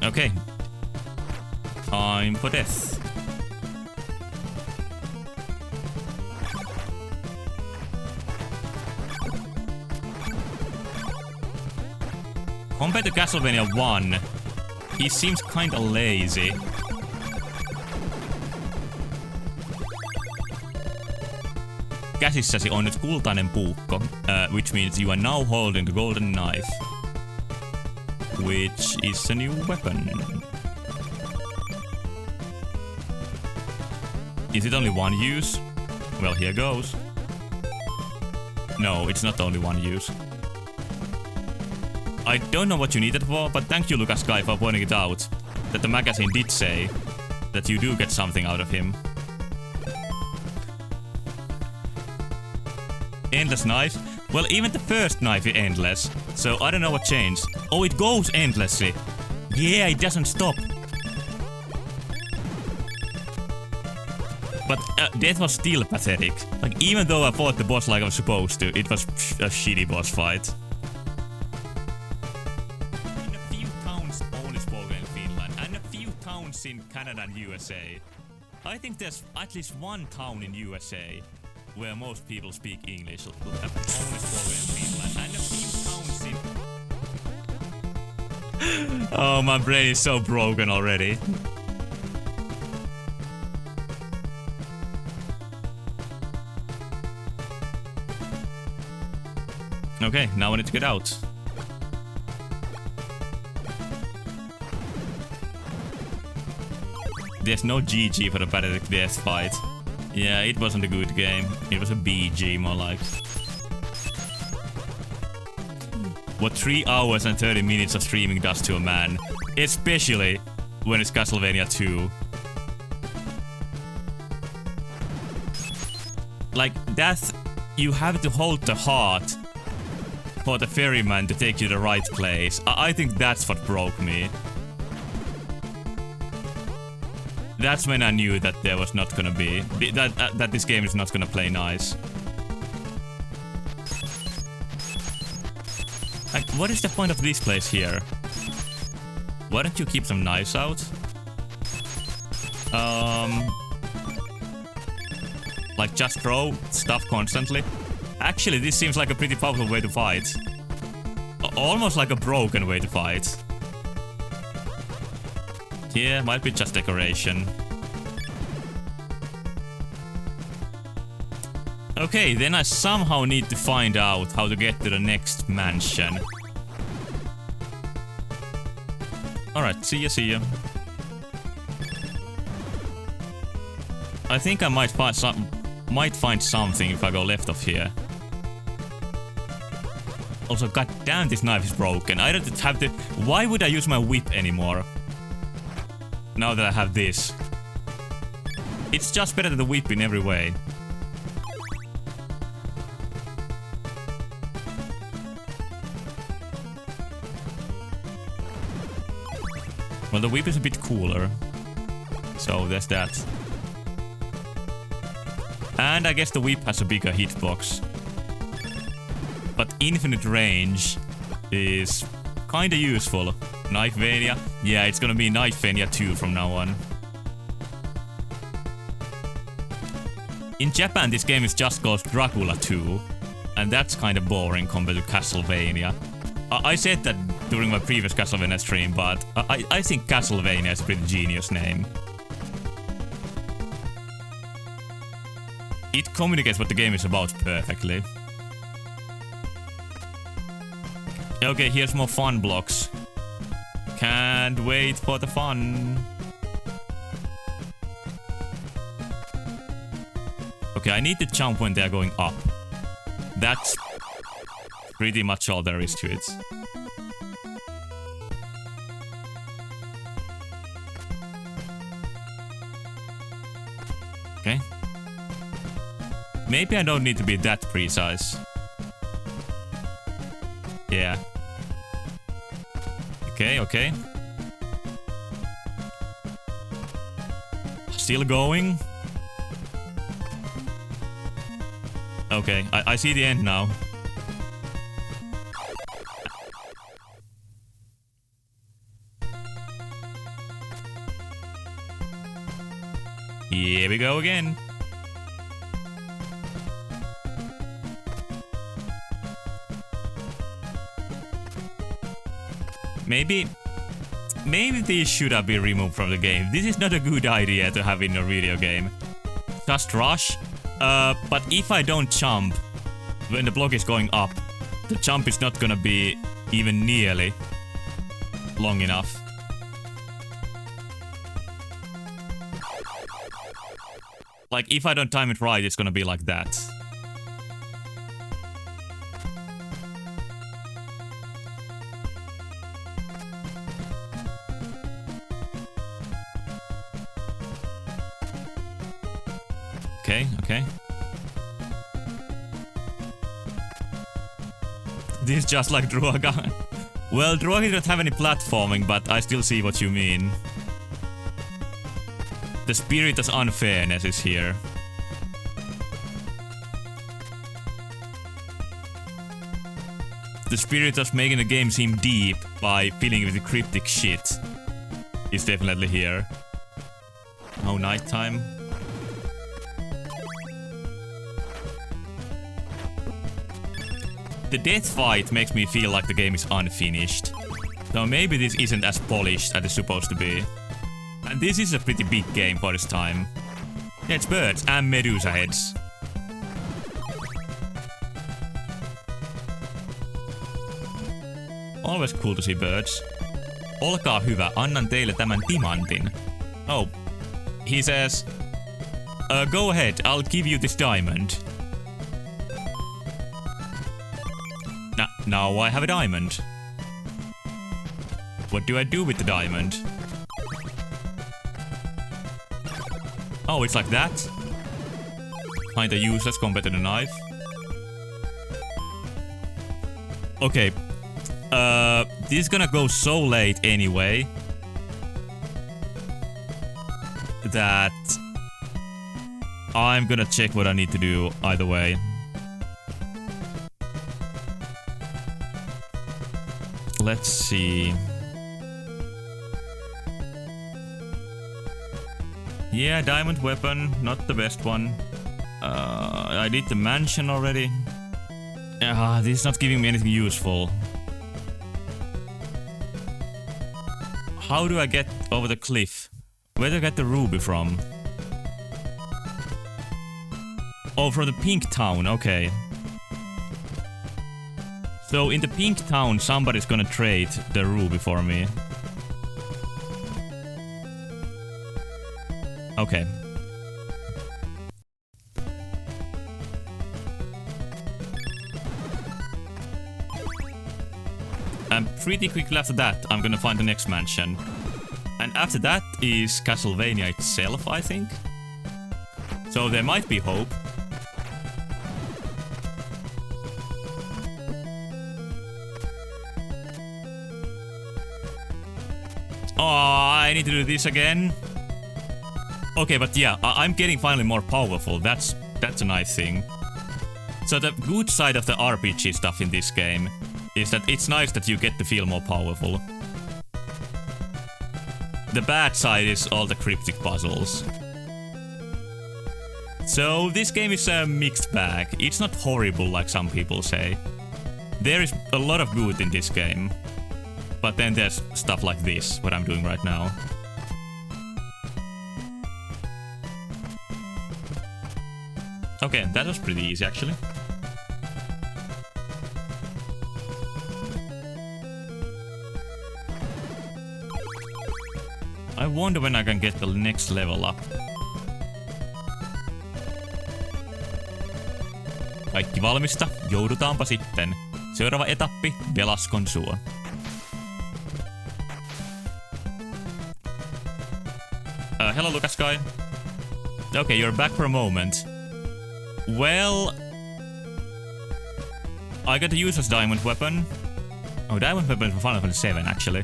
Okay. Time for death. Compared to Castlevania 1, he seems kinda lazy. Käsissäsi on nyt kultainen puukko, which means you are now holding the golden knife. Which is a new weapon. Is it only one use? Well, here goes. No, it's not only one use. I don't know what you need it for, but thank you, Lucas Sky, for pointing it out. That the magazine did say that you do get something out of him. Endless knife? Well, even the first knife is endless, so I don't know what changed. Oh, it goes endlessly. Yeah, it doesn't stop. But death was still pathetic. Like, even though I fought the boss like I was supposed to, it was a shitty boss fight. In a few towns only spoken in Finland, and a few towns in Canada and USA. I think there's at least one town in USA where most people speak English. Only spoken in Finland, and a few towns in... Oh, my brain is so broken already. Okay, now I need to get out. There's no GG for the pathetic death fight. Yeah, it wasn't a good game. It was a BG more like. What 3 hours and 30 minutes of streaming does to a man. Especially when it's Castlevania 2. Like, that... You have to hold the heart for the ferryman to take you to the right place. I think that's what broke me. That's when I knew that there was not gonna be... That this game is not gonna play nice. Like, what is the point of this place here? Why don't you keep some knives out? Like, just throw stuff constantly. Actually, this seems like a pretty powerful way to fight. Almost like a broken way to fight. Yeah, might be just decoration. Okay, then I somehow need to find out how to get to the next mansion. Alright, see ya. I think I might find something if I go left of here. Also, goddamn, this knife is broken. I don't have to... Why would I use my whip anymore? Now that I have this. It's just better than the whip in every way. Well, the whip is a bit cooler. So, there's that. And I guess the whip has a bigger hitbox. But infinite range is kinda useful. Knifevania? Yeah, it's gonna be Knifevania 2 from now on. In Japan, this game is just called Dracula 2. And that's kinda boring compared to Castlevania. I said that during my previous Castlevania stream, but I think Castlevania is a pretty genius name. It communicates what the game is about perfectly. Okay, here's more fun blocks. Can't wait for the fun. Okay, I need to jump when they're going up. That's pretty much all there is to it. Okay. Maybe I don't need to be that precise. Yeah. Okay. Still going. Okay, I see the end now. Here we go again. Maybe these should have been removed from the game. This is not a good idea to have in a video game. Just rush. But if I don't jump when the block is going up, the jump is not gonna be even nearly long enough. Like, if I don't time it right, it's gonna be like that. Okay. This is just like Druaga. Well, Druaga doesn't have any platforming, but I still see what you mean. The spirit of unfairness is here. The spirit of making the game seem deep by filling it with cryptic shit is definitely here. Oh, nighttime. The death fight makes me feel like the game is unfinished. So maybe this isn't as polished as it's supposed to be. And this is a pretty big game for its time. Yeah, it's birds and Medusa heads. Always cool to see birds. Olkaa hyvä, annan teille tämän timantin. Oh, he says, go ahead, I'll give you this diamond. Now I have a diamond. What do I do with the diamond? Oh, it's like that? Kinda useless compared to the knife. Okay. This is gonna go so late anyway that I'm gonna check what I need to do either way. Let's see. Yeah, diamond weapon, not the best one. I did the mansion already. This is not giving me anything useful. How do I get over the cliff? Where do I get the ruby from? Oh, from the pink town, okay. So in the pink town, somebody's gonna trade the ruby for me. Okay. And pretty quickly after that, I'm gonna find the next mansion. And after that is Castlevania itself, I think. So there might be hope. Oh, I need to do this again. Okay, but yeah, I'm getting finally more powerful. That's a nice thing. So the good side of the RPG stuff in this game is that it's nice that you get to feel more powerful. The bad side is all the cryptic puzzles. So this game is a mixed bag. It's not horrible like some people say. There is a lot of good in this game. But then there's stuff like this, what I'm doing right now. Okay, that was pretty easy actually. I wonder when I can get the next level up. Kaikki valmista, joudutaanpa sitten. Seuraava etappi, Velaskon suo. Hello, Lucas guy. Okay, you're back for a moment. Well, I got to use this diamond weapon. Oh, diamond weapon for Final Fantasy 7, actually.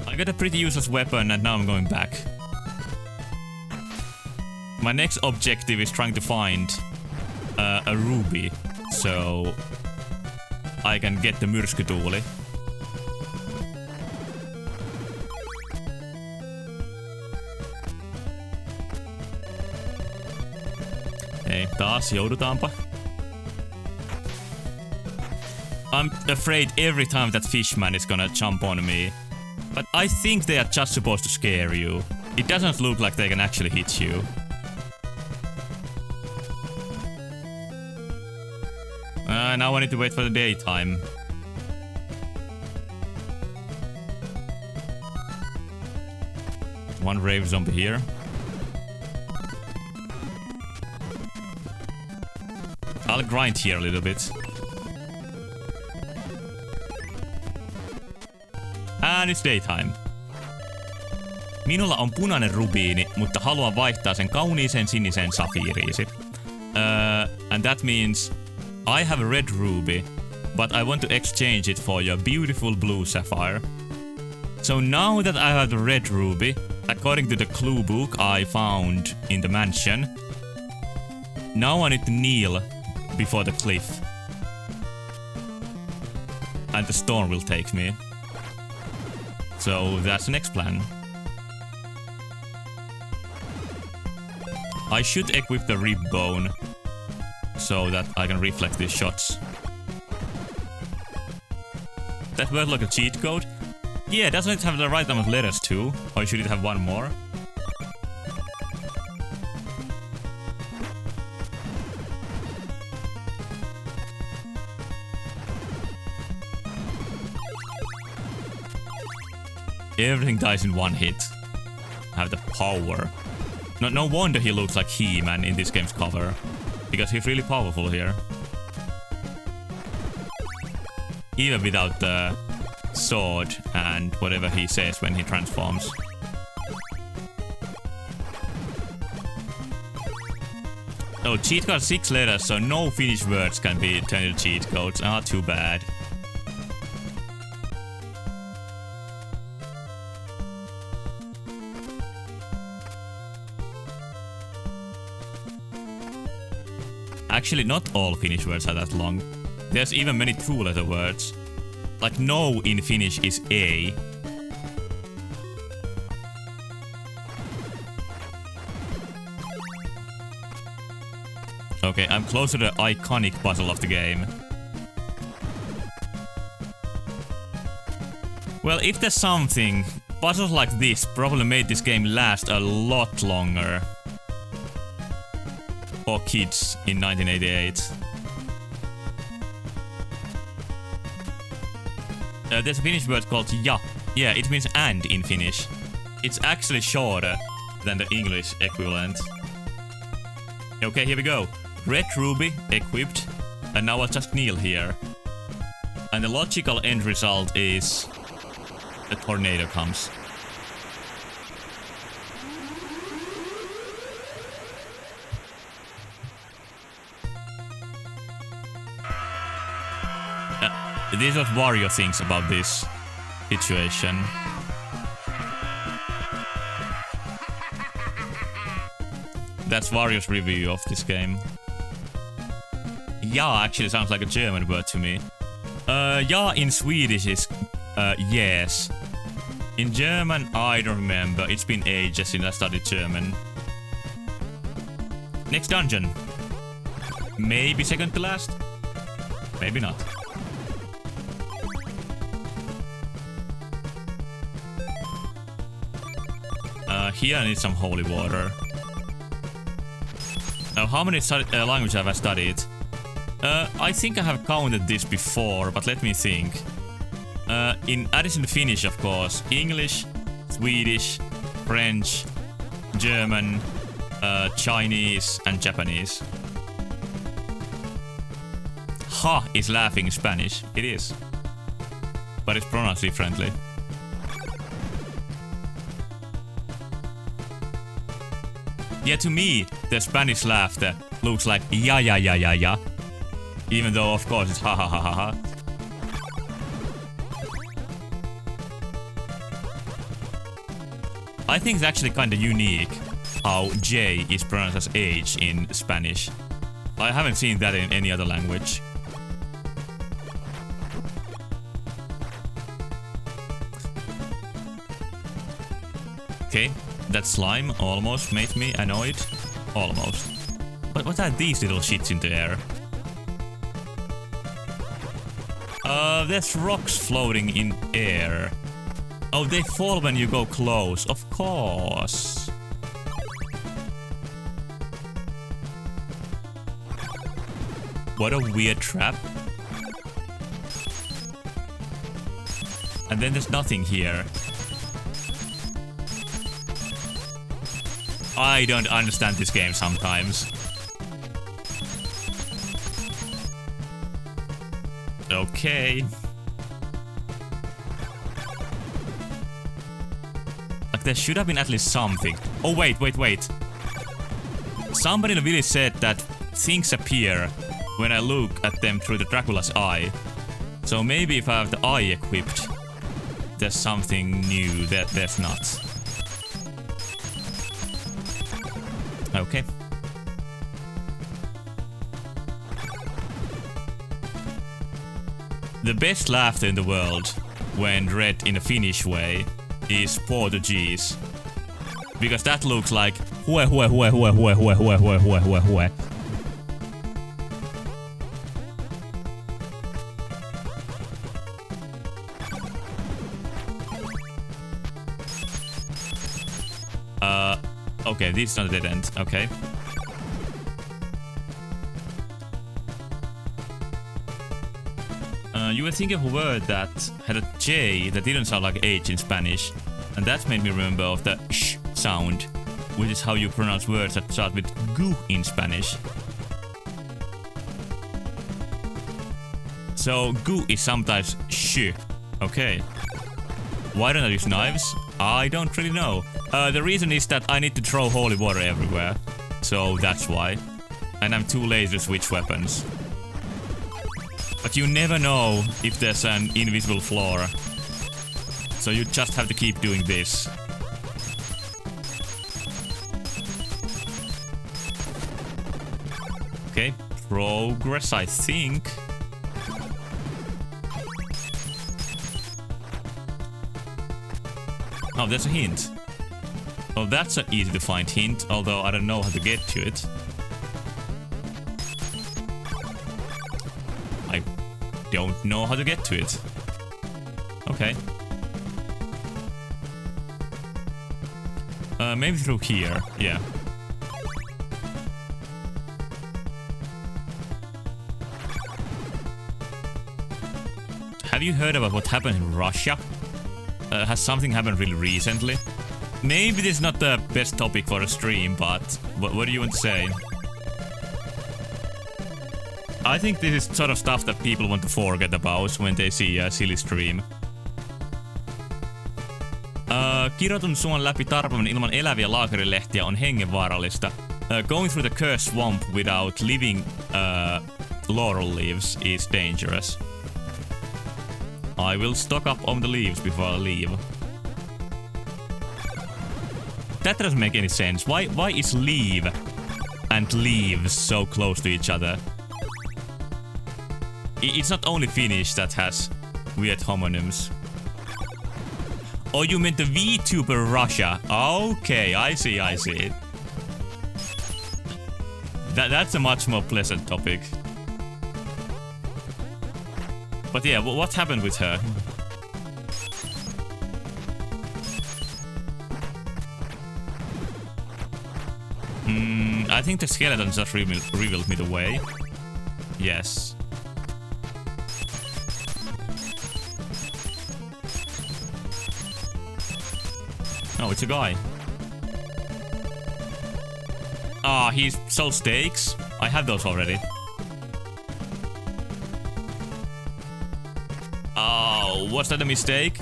I got a pretty useless weapon, and now I'm going back. My next objective is trying to find a ruby, so I can get the myrskytuuli. Ei, taas joudutaanpa. I'm afraid every time that fishman is gonna jump on me. But I think they are just supposed to scare you. It doesn't look like they can actually hit you. Now I need to wait for the daytime. One rave zombie here. I'll grind here a little bit. And it's daytime. Minulla on punainen rubiini, mutta haluan vaihtaa sen kauniiseen siniseen safiiriisi. And that means I have a red ruby, but I want to exchange it for your beautiful blue sapphire. So now that I have the red ruby, according to the clue book I found in the mansion, now I need to kneel before the cliff. And the storm will take me. So that's the next plan. I should equip the rib bone so that I can reflect these shots. That worked like a cheat code? Yeah, doesn't it have the right amount of letters too? Or should it have one more? Everything dies in one hit. Have the power. No wonder he looks like He-Man in this game's cover. Because he's really powerful here. Even without the sword and whatever he says when he transforms. Oh, cheat code 6 letters, so no Finnish words can be turned into cheat codes. Ah, too bad. Actually, not all Finnish words are that long. There's even many two-letter words. Like no in Finnish is A. Okay, I'm close to the iconic puzzle of the game. Well, if there's something, puzzles like this probably made this game last a lot longer. For kids in 1988. There's a Finnish word called ja. Yeah, it means and in Finnish. It's actually shorter than the English equivalent. Okay, here we go. Red ruby equipped, and now I'll just kneel here. And the logical end result is a tornado comes. This is what Wario thinks about this situation. That's Wario's review of this game. Ja actually sounds like a German word to me. Ja in Swedish is yes. In German, I don't remember. It's been ages since I studied German. Next dungeon. Maybe second to last? Maybe not. Here I need some holy water. How many languages have I studied? I think I have counted this before, but let me think. In addition to Finnish, of course, English, Swedish, French, German, Chinese, and Japanese. Ha is laughing in Spanish. It is. But it's pronounced differently. Yeah, to me, the Spanish laughter looks like ya ya ya ya ya. Even though, of course, it's ha ha ha ha ha. I think it's actually kind of unique how J is pronounced as H in Spanish. I haven't seen that in any other language. Okay, that slime almost made me annoyed. Almost. But what are these little shits in the air? There's rocks floating in air. Oh, they fall when you go close. Of course. What a weird trap. And then there's nothing here. I don't understand this game sometimes. Okay. Like there should have been at least something. Oh wait. Somebody in the village said that things appear when I look at them through the Dracula's eye. So maybe if I have the eye equipped, there's something new that there's not. Okay. The best laughter in the world, when read in a Finnish way, is Portuguese. Because that looks like hue hue hue hue hue hue hue hue hue hue hue. Okay, this is not a dead end. Okay. You were thinking of a word that had a J that didn't sound like H in Spanish, and that made me remember of the sh sound, which is how you pronounce words that start with gu in Spanish. So gu is sometimes sh. Okay. Why don't I use knives? I don't really know. The reason is that I need to throw holy water everywhere, so that's why. And I'm too lazy to switch weapons. But you never know if there's an invisible floor. So you just have to keep doing this. Okay, progress, I think. Oh, there's a hint. Well, that's an easy to find hint, although I don't know how to get to it. I don't know how to get to it. Okay. Maybe through here, yeah. Have you heard about what happened in Russia? Has something happened really recently? Maybe this is not the best topic for a stream, but what do you want to say? I think this is sort of stuff that people want to forget about when they see a silly stream. Kirotun suon läpi tarpominen ilman eläviä laakerilehtiä on hengenvaarallista. Going through the cursed swamp without living laurel leaves is dangerous. I will stock up on the leaves before I leave. That doesn't make any sense. Why is leave and leaves so close to each other? It's not only Finnish that has weird homonyms. Oh, you meant the VTuber Russia. Okay, I see. That's a much more pleasant topic. But yeah, what happened with her? I think the skeleton just revealed me the way. Yes. Oh, it's a guy. Ah, he sold steaks. I have those already. Oh, was that a mistake?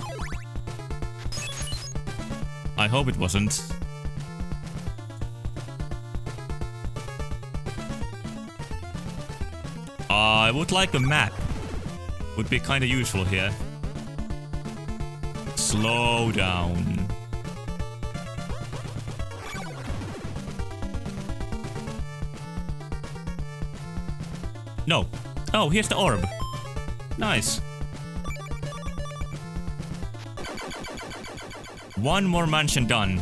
I hope it wasn't. I would like a map. Would be kind of useful here. Slow down. No. Oh, here's the orb. Nice. One more mansion done.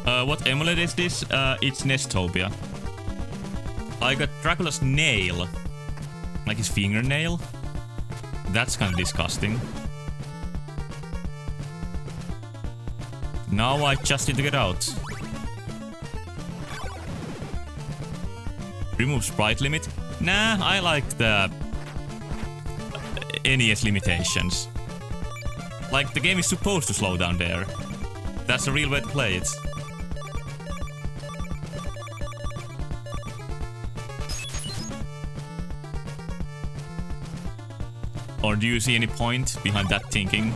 What amulet is this? It's Nestopia. I got Dracula's nail. Like his fingernail? That's kind of disgusting. Now I just need to get out. Remove sprite limit? Nah, I like the NES limitations. Like, the game is supposed to slow down there. That's the real way to play it. Or do you see any point behind that thinking?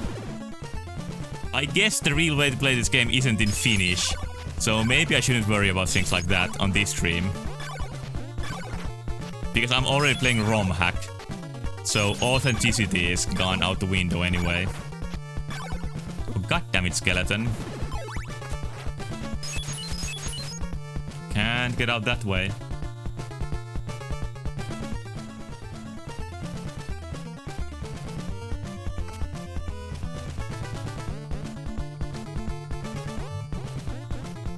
I guess the real way to play this game isn't in Finnish, so maybe I shouldn't worry about things like that on this stream. Because I'm already playing ROM hack, so authenticity is gone out the window anyway. Oh, goddammit, skeleton. Can't get out that way.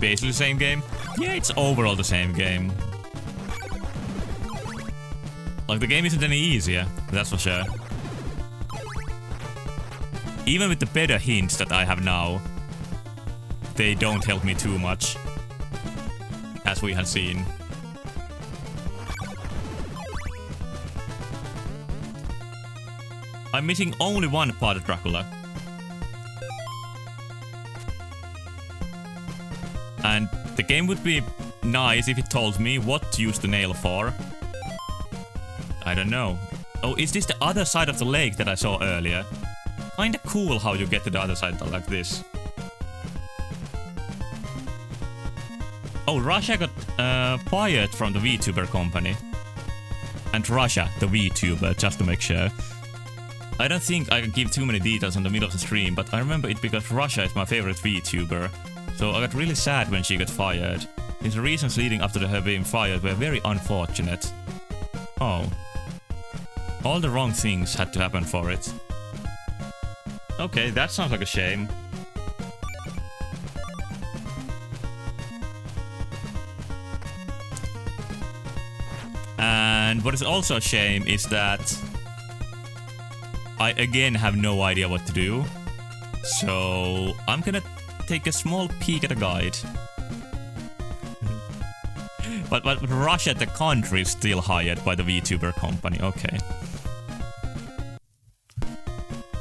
Basically the same game? Yeah, it's overall the same game. Like, the game isn't any easier, that's for sure. Even with the better hints that I have now, they don't help me too much. As we have seen. I'm missing only one part of Dracula. And the game would be nice if it told me what to use the nail for. I don't know. Oh, is this the other side of the lake that I saw earlier? Kinda cool how you get to the other side like this. Oh, Russia got fired from the VTuber company. And Russia, the VTuber, just to make sure. I don't think I can give too many details in the middle of the stream, but I remember it because Russia is my favorite VTuber. So I got really sad when she got fired. Since the reasons leading up to her being fired were very unfortunate. Oh. All the wrong things had to happen for it. Okay, that sounds like a shame. And what is also a shame is that I again have no idea what to do. So I'm gonna take a small peek at a guide. But Russia, the country, is still hired by the VTuber company. Okay.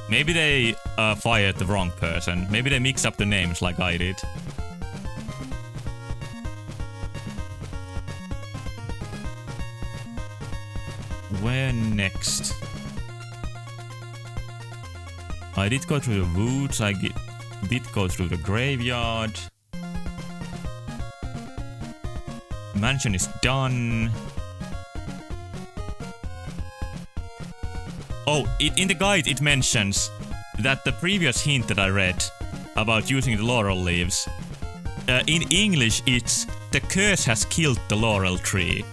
Maybe they fired the wrong person. Maybe they mixed up the names like I did. Where next? I did go through the woods. I did go through the graveyard. Mansion is done. Oh, in the guide it mentions that the previous hint that I read about using the laurel leaves, in English it's "the curse has killed the laurel tree,"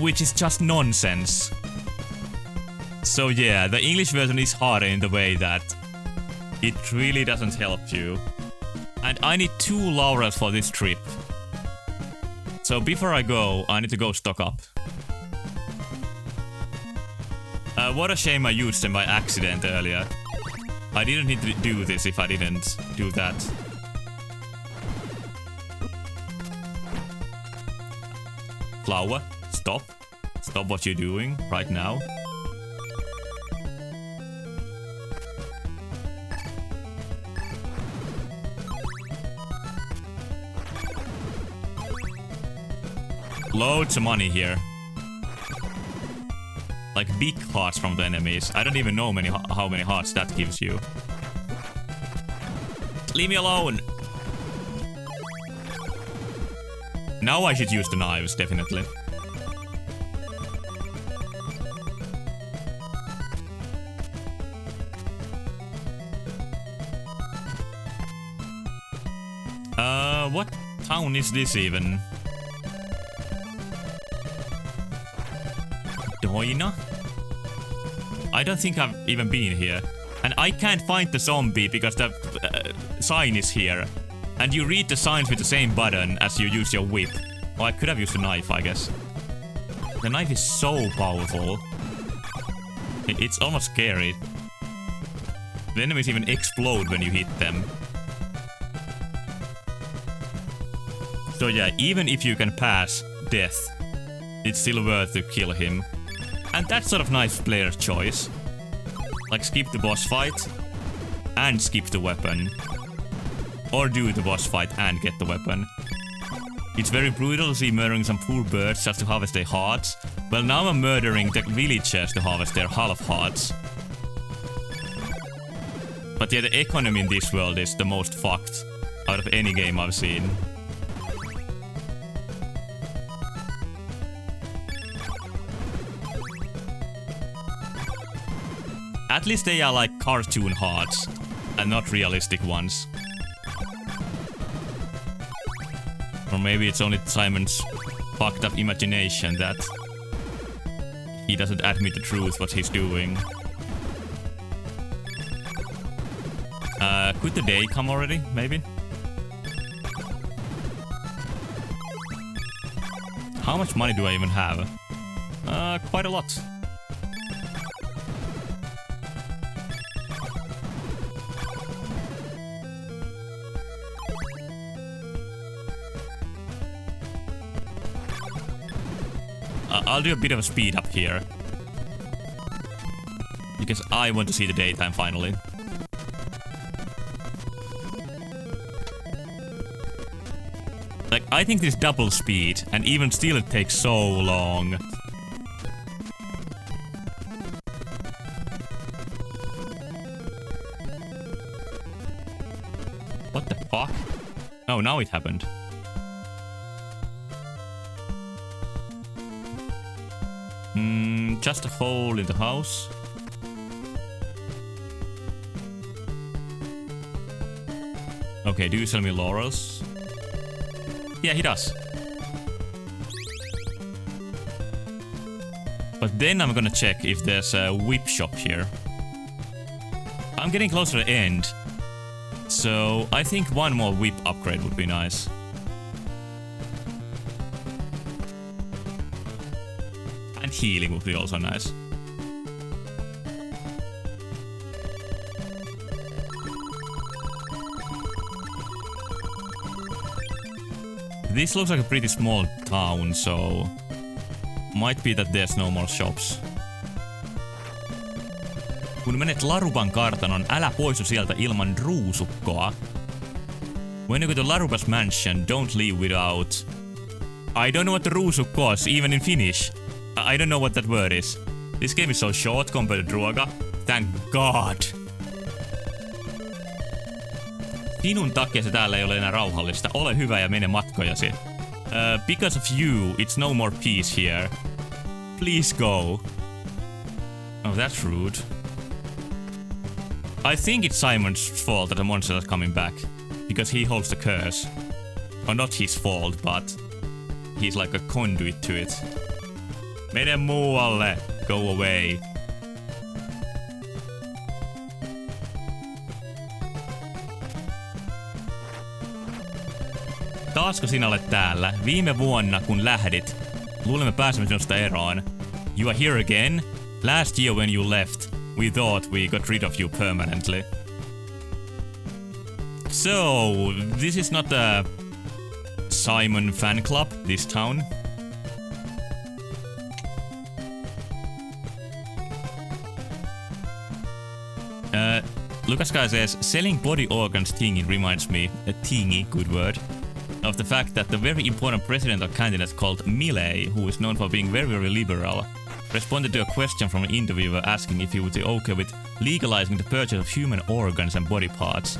which is just nonsense. So yeah, the English version is harder in the way that it really doesn't help you. And I need 2 laurels for this trip. So before I go, I need to go stock up. What a shame I used them by accident earlier. I didn't need to do this if I didn't do that. Flower, stop. Stop what you're doing right now. Loads of money here. Like big hearts from the enemies. I don't even know how many hearts that gives you. Leave me alone! Now I should use the knives, definitely. What town is this even? Doina? I don't think I've even been here. And I can't find the zombie because the sign is here. And you read the signs with the same button as you use your whip. Well, I could have used a knife, I guess. The knife is so powerful. It's almost scary. The enemies even explode when you hit them. So yeah, even if you can pass death, it's still worth to kill him. And that's sort of nice player choice. Like skip the boss fight and skip the weapon. Or do the boss fight and get the weapon. It's very brutal to see murdering some poor birds just to harvest their hearts. Well, now I'm murdering the villagers to harvest their half hearts. But yeah, the economy in this world is the most fucked out of any game I've seen. At least they are like cartoon hearts, and not realistic ones. Or maybe it's only Simon's fucked up imagination that he doesn't admit the truth what he's doing. Could the day come already, maybe? How much money do I even have? Quite a lot. I'll do a bit of a speed up here. Because I want to see the daytime finally. Like, I think this double speed, and even still it takes so long. What the fuck? Oh, now it happened. Just a hole in the house. Okay, do you sell me laurels? Yeah, he does. But then I'm gonna check if there's a whip shop here. I'm getting closer to the end. So I think one more whip upgrade would be nice. And healing would be also nice. This looks like a pretty small town, so might be that there's no more shops. Kun menet Laruban kartanon, älä poistu sieltä ilman ruusukkoa. When you go to Laruba's mansion, don't leave without... I don't know what the ruusukko is, even in Finnish. I don't know what that word is. This game is so short compared to Druaga. Thank God. Sinun takia se täällä ei ole enää rauhallista. Ole hyvä ja mene matkojasi. Because of you, it's no more peace here. Please go. Oh, that's rude. I think it's Simon's fault that the monsters are coming back. Because he holds the curse. Or not his fault, but he's like a conduit to it. Mene muualle. Go away. Taasko sinä olet täällä? Viime vuonna, kun lähdit, luulimme pääsemme sinusta eroon. You are here again? Last year when you left, we thought we got rid of you permanently. So, this is not a Simon fan club, this town. Lucas Guy says, selling body organs thingy reminds me, a thingy, good word, of the fact that the very important presidential candidate called Milei, who is known for being very, very liberal, responded to a question from an interviewer asking if he would be okay with legalizing the purchase of human organs and body parts.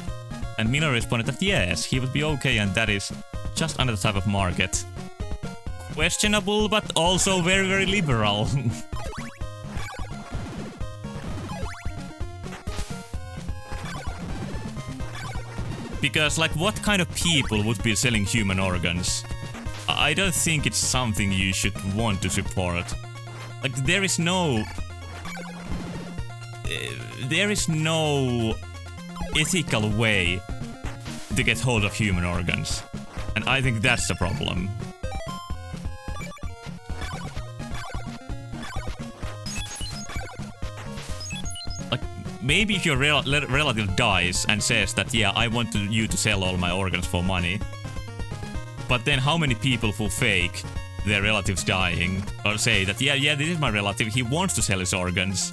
And Milei responded that yes, he would be okay and that is just another type of market. Questionable, but also very, very liberal. Because, like, what kind of people would be selling human organs? I don't think it's something you should want to support. Like, there is no ethical way to get hold of human organs. And I think that's the problem. maybe if your relative dies and says that, yeah, I want you to sell all my organs for money. But then how many people who fake their relatives dying or say that, yeah, this is my relative, he wants to sell his organs.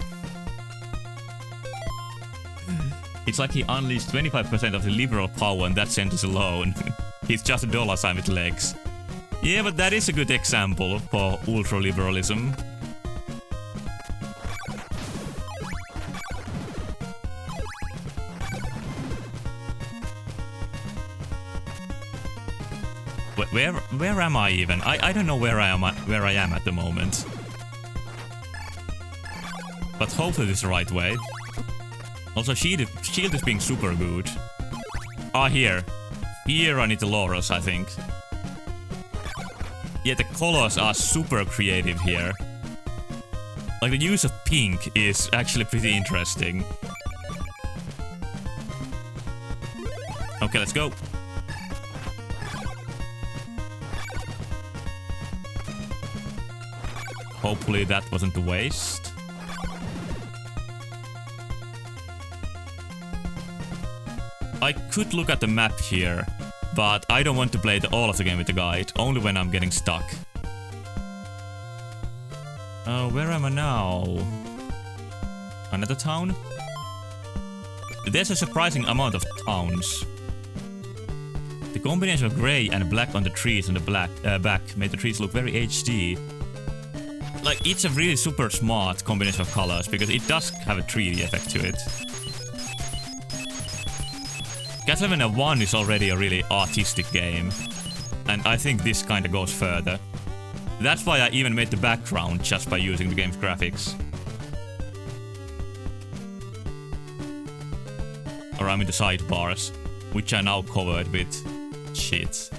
It's like he unleashed 25% of the liberal power in that sentence alone. He's just a dollar sign with legs. Yeah, but that is a good example for ultra-liberalism. Where am I even? I don't know where I am at the moment. But hopefully this is the right way. Also, shield is being super good. Here. Here I need the laurels, I think. Yeah, the colors are super creative here. Like, the use of pink is actually pretty interesting. Okay, let's go. Hopefully that wasn't a waste. I could look at the map here, but I don't want to play all of the game with the guide, only when I'm getting stuck. Where am I now? Another town? There's a surprising amount of towns. The combination of grey and black on the trees on the back made the trees look very HD. Like, it's a really super smart combination of colors, because it does have a 3D effect to it. Castlevania 1 is already a really artistic game, and I think this kinda goes further. That's why I even made the background just by using the game's graphics. Or I'm in the sidebars, which are now covered with shit.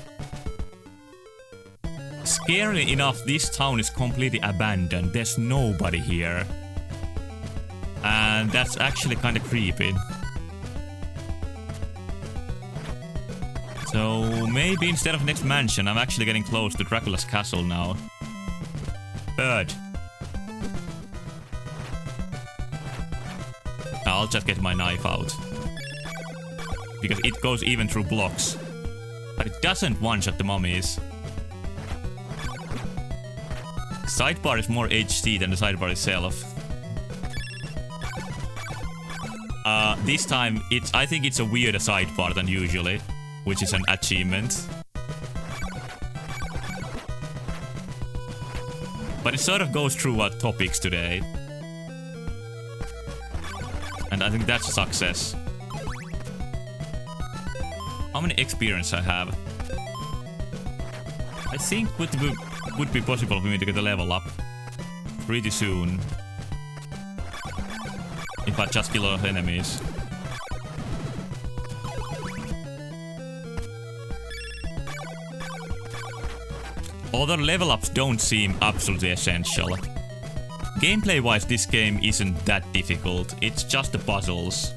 Scarily enough, this town is completely abandoned. There's nobody here. And that's actually kinda creepy. So maybe instead of next mansion, I'm actually getting close to Dracula's castle now. Bird. I'll just get my knife out. Because it goes even through blocks. But it doesn't one-shot the mummies. Sidebar is more HD than the sidebar itself. This time, I think it's a weirder sidebar than usually, which is an achievement. But it sort of goes through our topics today. And I think that's a success. How many experience I have? I think would be possible for me to get a level up pretty soon. If I just kill a lot of enemies. Although level ups don't seem absolutely essential. Gameplay wise, this game isn't that difficult, it's just the puzzles.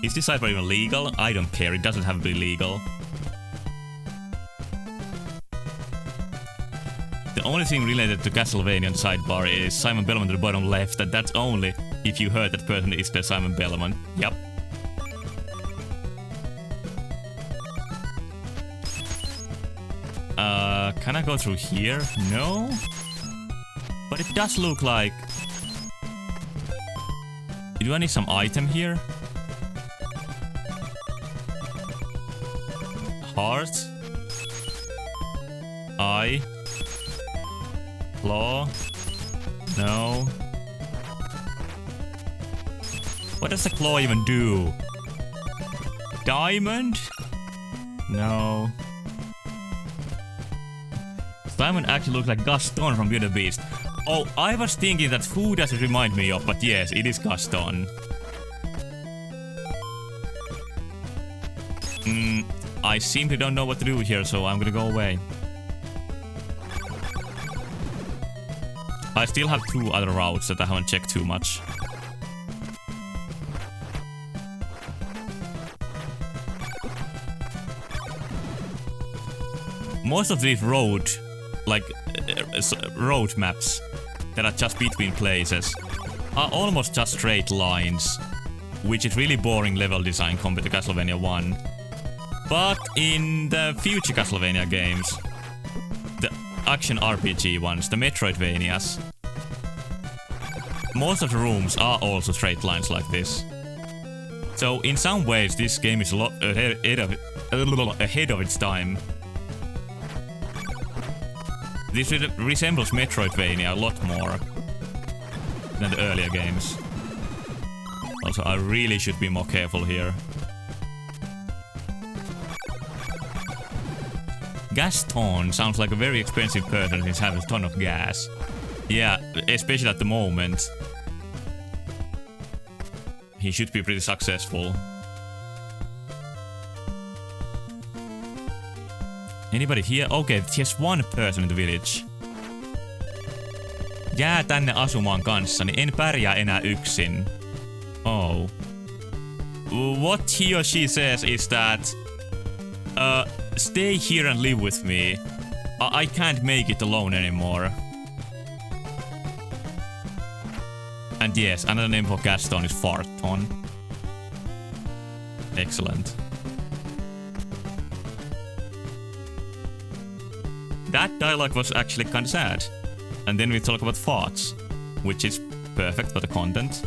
Is this sidebar even legal? I don't care, it doesn't have to be legal. The only thing related to Castlevania on the sidebar is Simon Belmont at the bottom left, and that's only if you heard that person is the Simon Belmont. Yep. Can I go through here? No? But it does look like... Do I need some item here? Heart? Eye? Claw? No. What does the claw even do? Diamond? No. Simon actually looks like Gaston from Beauty and the Beast. Oh, I was thinking that who does it remind me of, but yes, it is Gaston. I simply don't know what to do here, so I'm gonna go away. I still have 2 other routes that I haven't checked too much. Most of these road maps that are just between places are almost just straight lines, which is really boring level design compared to Castlevania 1. But in the future Castlevania games, the action RPG ones, the Metroidvanias, most of the rooms are also straight lines like this. So in some ways this game is a lot ahead of its time. This resembles Metroidvania a lot more than the earlier games. Also, I really should be more careful here. Gaston sounds like a very expensive person since he has a ton of gas. Yeah, especially at the moment. He should be pretty successful. Anybody here? Okay, just one person in the village. Jää tänne asumaan kanssani. En pärjää enää yksin. Oh. What he or she says is that stay here and live with me. I can't make it alone anymore. And yes, another name for Gaston is Farton. Excellent. That dialogue was actually kind of sad. And then we talk about farts, which is perfect for the content.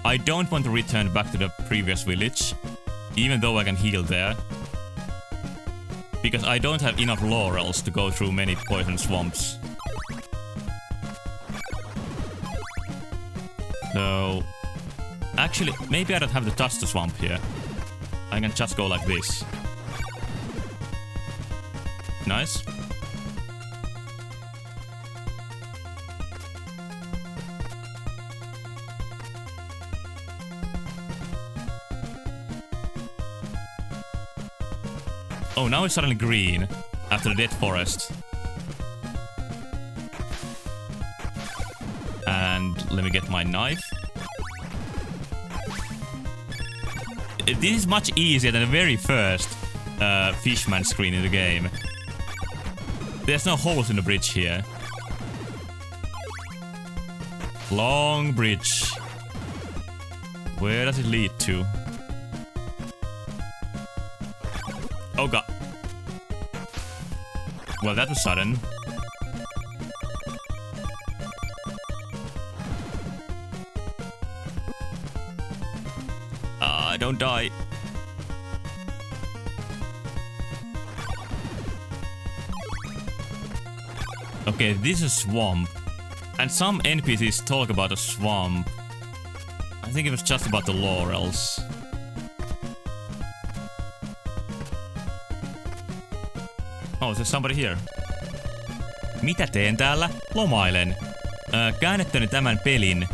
I don't want to return back to the previous village, even though I can heal there. Because I don't have enough laurels to go through many poison swamps. So... actually, maybe I don't have to touch the swamp here. I can just go like this. Nice. Oh, now it's suddenly green after the dead forest. And let me get my knife. This is much easier than the very first Fishman screen in the game. There's no holes in the bridge here. Long bridge. Where does it lead to? Oh god. Well, that was sudden. Don't die. Okay, this is a swamp. And some NPCs talk about a swamp. I think it was just about the laurels. Oh, there's somebody here. Mitä teen täällä? Lomailen. Käännettäni tämän pelin.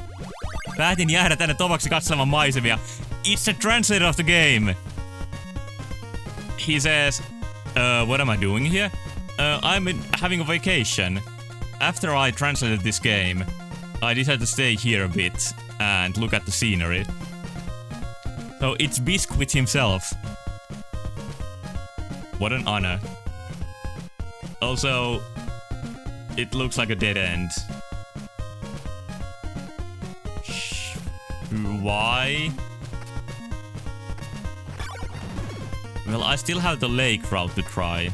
Päätin jäädä tänne tovaksi katselemaan maisemia. It's the translator of the game. He says, what am I doing here? I'm having a vacation. After I translated this game, I decided to stay here a bit and look at the scenery. So it's Bisqwit himself. What an honor. Also, it looks like a dead end. Why? Well, I still have the lake route to try.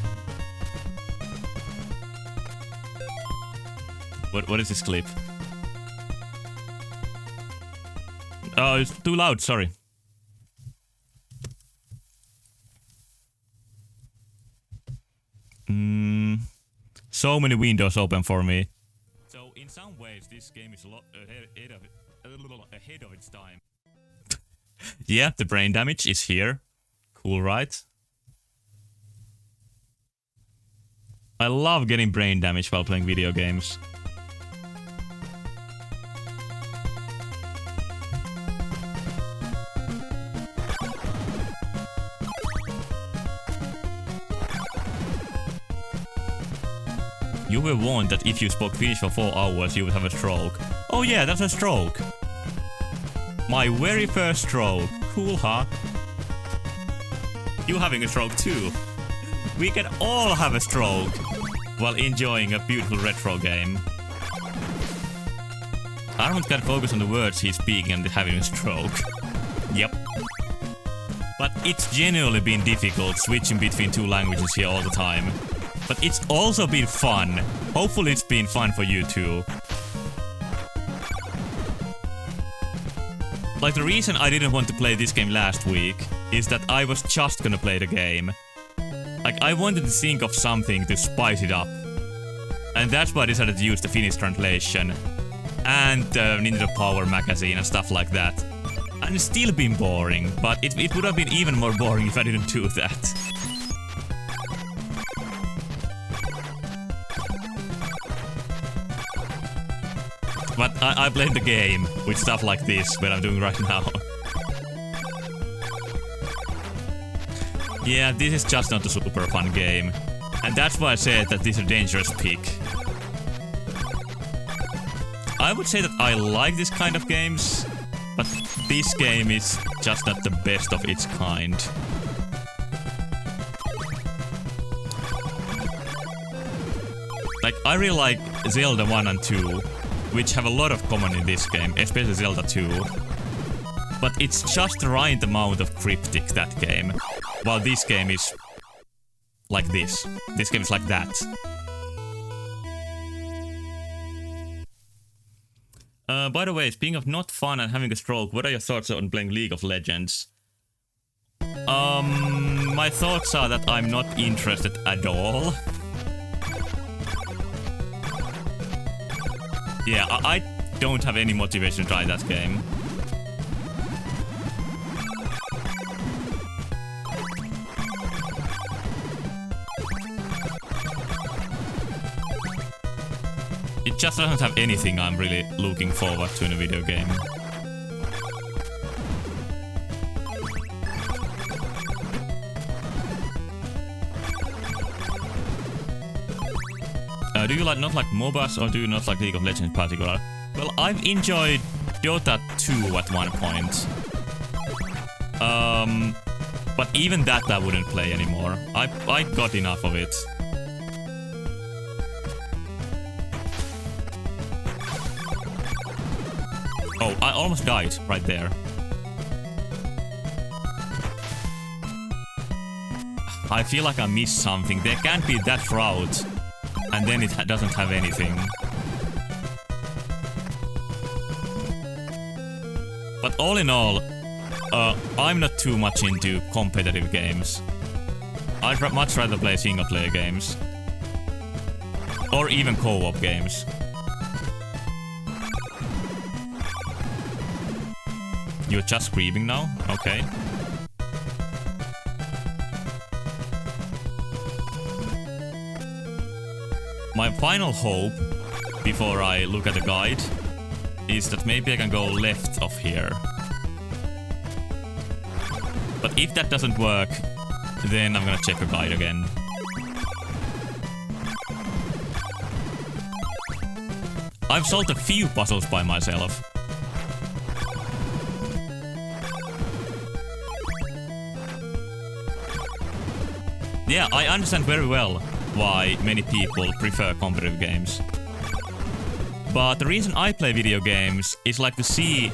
What is this clip? Oh, it's too loud, sorry. So many windows open for me. So in some ways this game is a lot ahead of its time. Yeah, the brain damage is here. Cool, right? I love getting brain damage while playing video games. You were warned that if you spoke Finnish for 4 hours, you would have a stroke. Oh yeah, that's a stroke. My very first stroke. Cool, huh? You having a stroke too. We can all have a stroke while enjoying a beautiful retro game. Armand can focus on the words he's speaking and having a stroke. Yep. But it's genuinely been difficult switching between two languages here all the time. But it's also been fun. Hopefully it's been fun for you too. Like, the reason I didn't want to play this game last week is that I was just gonna play the game. Like, I wanted to think of something to spice it up. And that's why I decided to use the Finnish translation and the Nintendo Power magazine and stuff like that. And it's still been boring, but it would have been even more boring if I didn't do that. But I played the game with stuff like this, what I'm doing right now. Yeah, this is just not a super fun game. And that's why I said that this is a dangerous pick. I would say that I like this kind of games, but this game is just not the best of its kind. Like, I really like Zelda 1 and 2, which have a lot of common in this game, especially Zelda 2. But it's just the right amount of cryptic, that game. While this game is like this. This game is like that. By the way, speaking of not fun and having a stroke, what are your thoughts on playing League of Legends? My thoughts are that I'm not interested at all. Yeah, I don't have any motivation to try that game. It just doesn't have anything I'm really looking forward to in a video game. Do you not like MOBAs, or do you not like League of Legends in particular? Well, I've enjoyed Dota 2 at one point. But even that I wouldn't play anymore. I got enough of it. Oh, I almost died right there. I feel like I missed something. There can't be that route. And then it doesn't have anything. But all in all, I'm not too much into competitive games. I'd much rather play single-player games. Or even co-op games. You're just screaming now? Okay. My final hope, before I look at the guide, is that maybe I can go left of here. But if that doesn't work, then I'm gonna check the guide again. I've solved a few puzzles by myself. Yeah, I understand very well why many people prefer competitive games. But the reason I play video games is like to see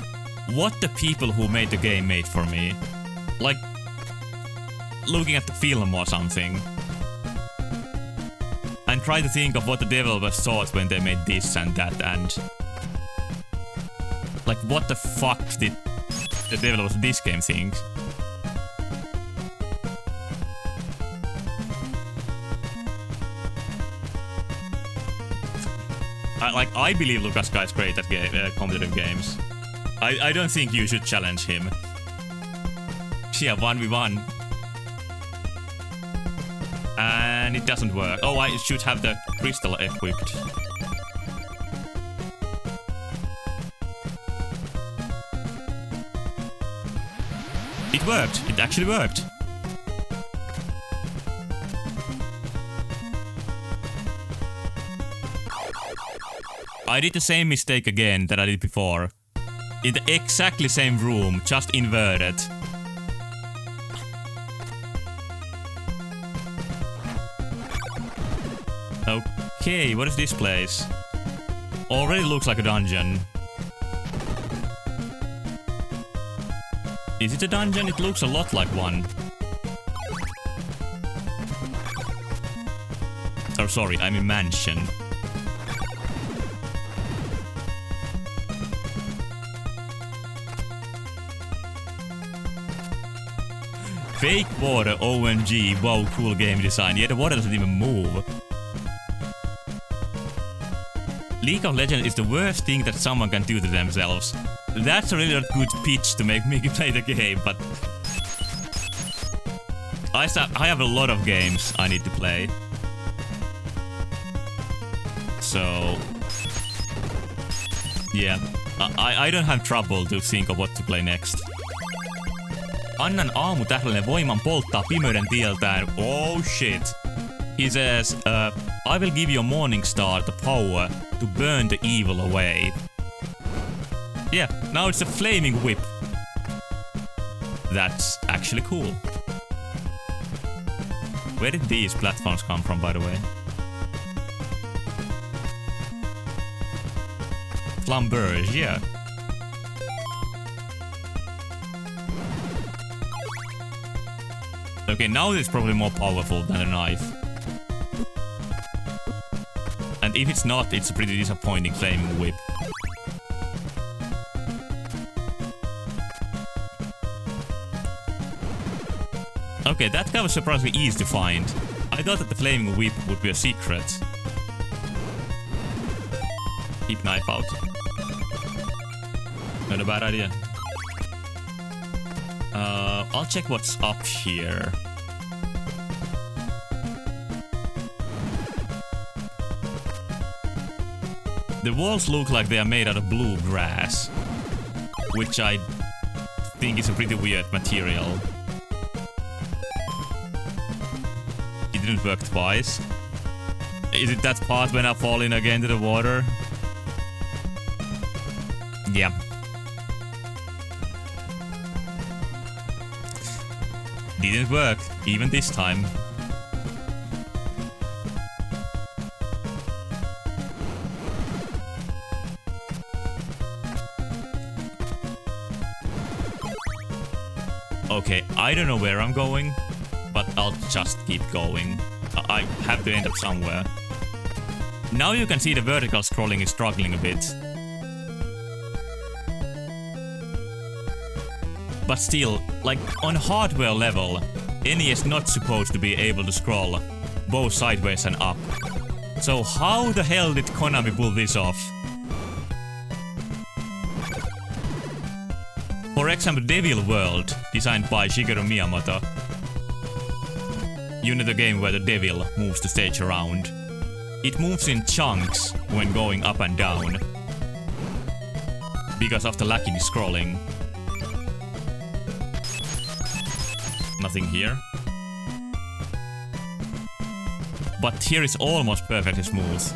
what the people who made the game made for me. Like looking at the film or something. And try to think of what the developers thought when they made this and that, and like what the fuck did the developers of this game think? I believe Lucas Guy is great at competitive games. I don't think you should challenge him. Yeah, 1v1. And it doesn't work. Oh, I should have the crystal equipped. It worked. It actually worked. I did the same mistake again that I did before. In the exactly same room, just inverted. Okay, what is this place? Already looks like a dungeon. Is it a dungeon? It looks a lot like one. Oh, sorry, I mean mansion. Fake water, OMG, wow, cool game design. Yeah, the water doesn't even move. League of Legends is the worst thing that someone can do to themselves. That's a really not good pitch to make me play the game, but... I have a lot of games I need to play. So... yeah, I don't have trouble to think of what to play next. Annan aamutähdellinen voiman polttaa pimeyden tieltään. Oh shit. He says, I will give your morning star the power to burn the evil away. Yeah, now it's a flaming whip. That's actually cool. Where did these platforms come from, by the way? Flambeurs, yeah. Okay, now it's probably more powerful than a knife. And if it's not, it's a pretty disappointing flaming whip. Okay, that guy was surprisingly easy to find. I thought that the flaming whip would be a secret. Keep knife out. Not a bad idea. I'll check what's up here. The walls look like they are made out of blue grass, which I think is a pretty weird material. It didn't work twice. Is it that part when I fall in again to the water? Yeah. Didn't work, even this time. Okay, I don't know where I'm going, but I'll just keep going. I have to end up somewhere. Now you can see the vertical scrolling is struggling a bit. But still, like, on hardware level, NES is not supposed to be able to scroll both sideways and up. So how the hell did Konami pull this off? For example, Devil World, designed by Shigeru Miyamoto. You know the game where the devil moves the stage around. It moves in chunks when going up and down, because of the lacking scrolling. Nothing here. But here is almost perfectly smooth.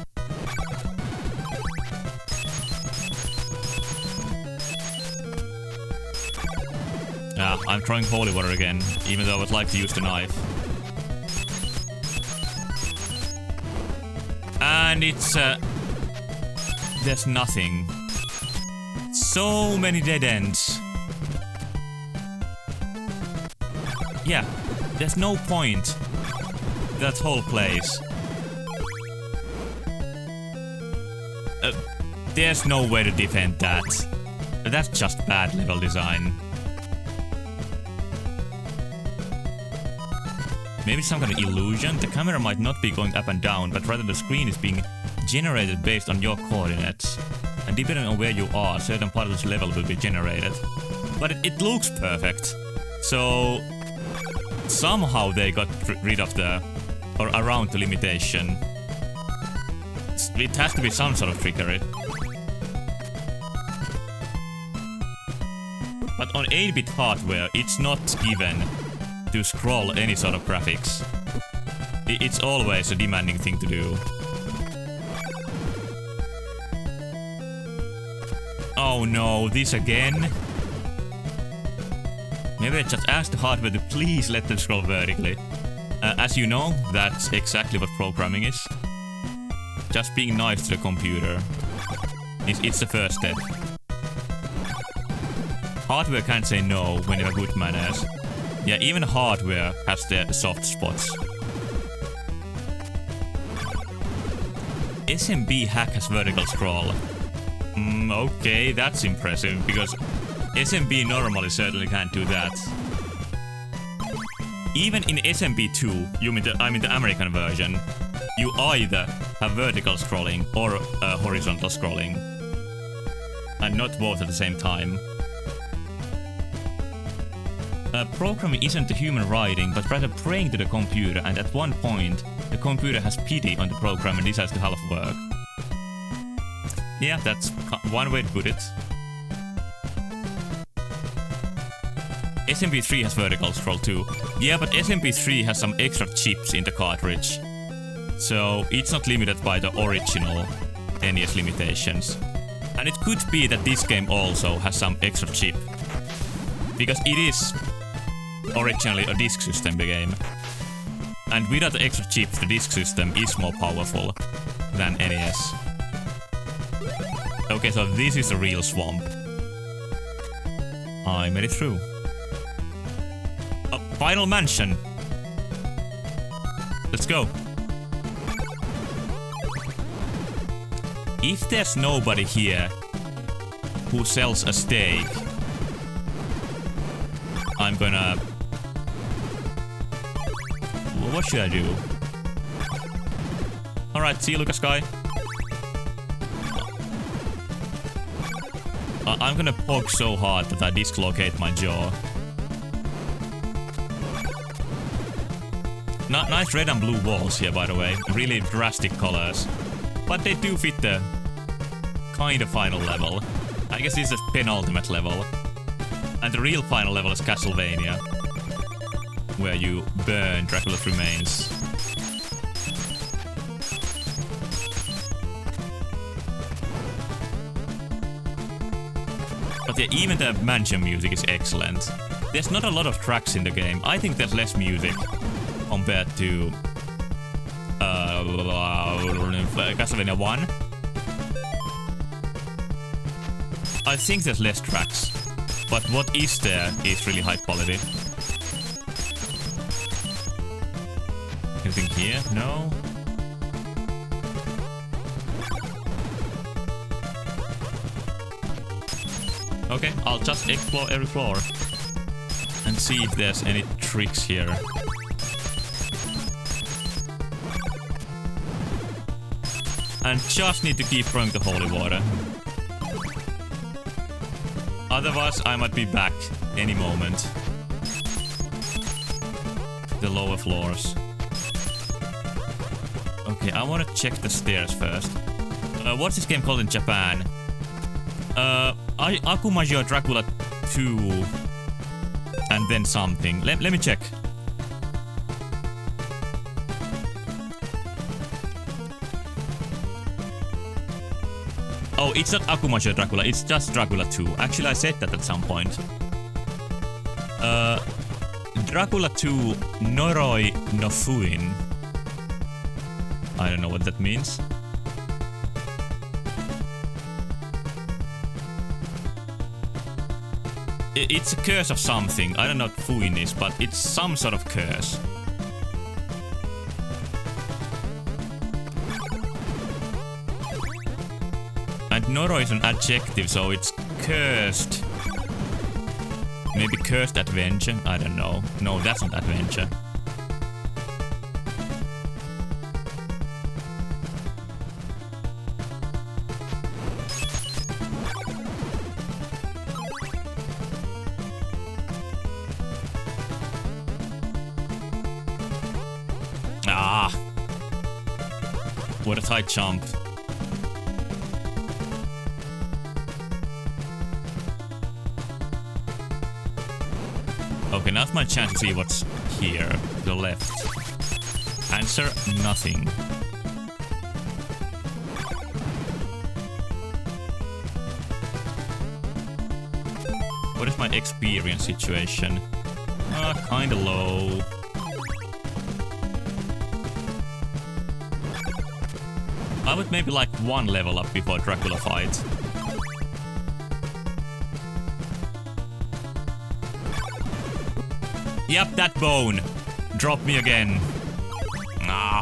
I'm trying holy water again, even though I would like to use the knife. And it's there's nothing. So many dead ends. Yeah, there's no point to that whole place. There's no way to defend that. That's just bad level design. Maybe some kind of illusion. The camera might not be going up and down, but rather the screen is being generated based on your coordinates. And depending on where you are, a certain part of this level will be generated. But it looks perfect. So somehow they got rid of the, or around the limitation. It has to be some sort of trickery. But on 8-bit hardware, it's not given to scroll any sort of graphics. It's always a demanding thing to do. Oh no, this again? Maybe I just ask the hardware to please let them scroll vertically. As you know, that's exactly what programming is. Just being nice to the computer. It's the first step. Hardware can't say no when you have good manners. Yeah, even hardware has their soft spots. SMB hack has vertical scroll. Okay, that's impressive, because SMB normally certainly can't do that. Even in SMB 2, I mean the American version, you either have vertical scrolling or horizontal scrolling. And not both at the same time. Programming isn't the human writing, but rather praying to the computer, and at one point, the computer has pity on the program and decides to half work. Yeah, that's one way to put it. SMB3 has vertical scroll too. Yeah, but SMB3 has some extra chips in the cartridge. So it's not limited by the original NES limitations. And it could be that this game also has some extra chip. Because it is originally a disk system game. And without the extra chips, the disk system is more powerful than NES. Okay, so this is a real swamp. I made it through. Final mansion. Let's go. If there's nobody here who sells a steak, I'm gonna... What should I do? Alright, see you, Lucas Guy. I'm gonna poke so hard that I dislocate my jaw. Nice red and blue walls here, by the way. Really drastic colors. But they do fit the kind of final level. I guess this is the penultimate level. And the real final level is Castlevania, where you burn Dracula's remains. But yeah, even the mansion music is excellent. There's not a lot of tracks in the game. I think there's less music compared to Castlevania 1. I think there's less tracks, but what is there is really high quality. Anything here? No? Okay, I'll just explore every floor and see if there's any tricks here. And just need to keep throwing the holy water. Otherwise, I might be back any moment. The lower floors. Okay, I want to check the stairs first. What's this game called in Japan? Akumajo Dracula 2. And then something. Let me check. Oh, it's not Akumajo Dracula, it's just Dracula 2. Actually, I said that at some point. Dracula 2 Noroi no Fuin. I don't know what that means. It's a curse of something. I don't know what Fuin is, but it's some sort of curse. And Noro is an adjective, so it's cursed. Maybe cursed adventure? I don't know. No, that's not adventure. Ah! What a tight jump. Okay, now's my chance to see what's here, to the left. Answer, nothing. What is my experience situation? Kinda low. I would maybe like one level up before Dracula fight. Yep, that bone. Drop me again. Ah.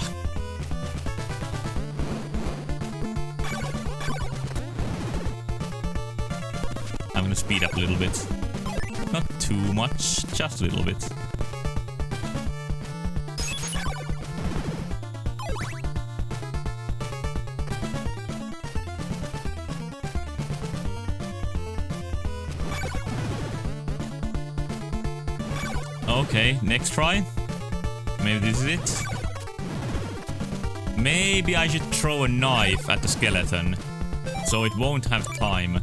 I'm gonna speed up a little bit. Not too much, just a little bit. Okay, next try. Maybe this is it. Maybe I should throw a knife at the skeleton, so it won't have time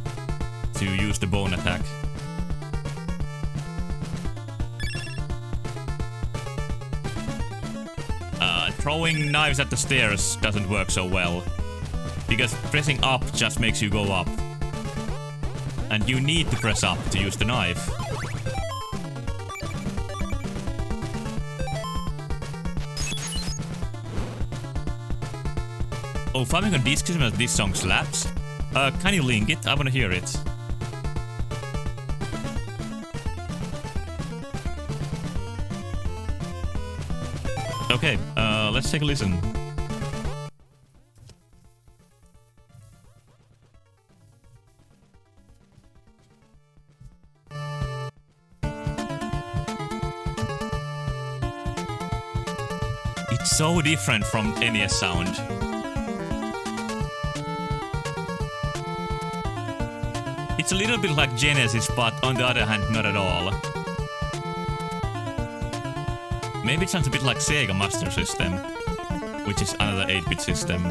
to use the bone attack. Throwing knives at the stairs doesn't work so well, because pressing up just makes you go up. And you need to press up to use the knife. Oh, Famicom Disc says this song slaps. Can you link it? I wanna hear it. Okay, let's take a listen. It's so different from NES sound. It's a little bit like Genesis, but on the other hand, not at all. Maybe it sounds a bit like Sega Master System, which is another 8-bit system.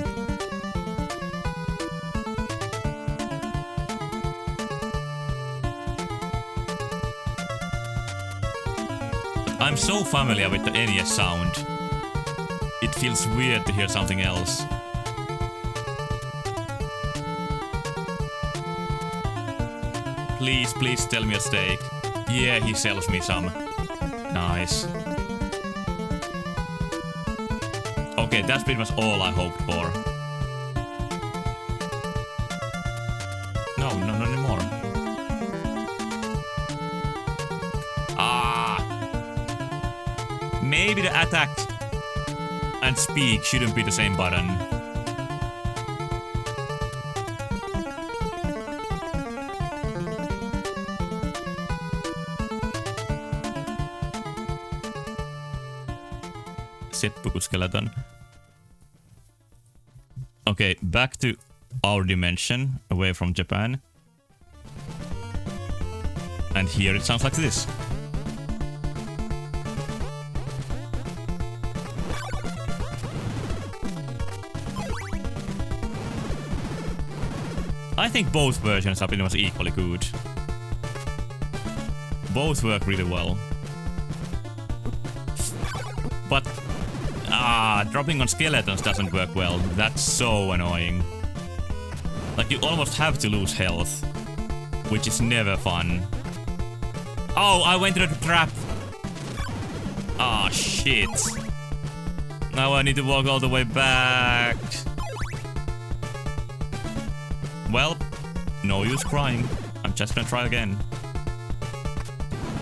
I'm so familiar with the NES sound. It feels weird to hear something else. Please, please tell me a steak. Yeah, he sells me some. Nice. Okay, that's pretty much all I hoped for. No, not anymore. Ah! Maybe the attack and speak shouldn't be the same button. Seppuku skeleton. Okay, back to our dimension, away from Japan. And here it sounds like this. I think both versions are pretty much equally good. Both work really well. But dropping on skeletons doesn't work well. That's so annoying. Like, you almost have to lose health, which is never fun. Oh, I went into the trap. Ah, shit. Now I need to walk all the way back. Well, no use crying. I'm just gonna try again.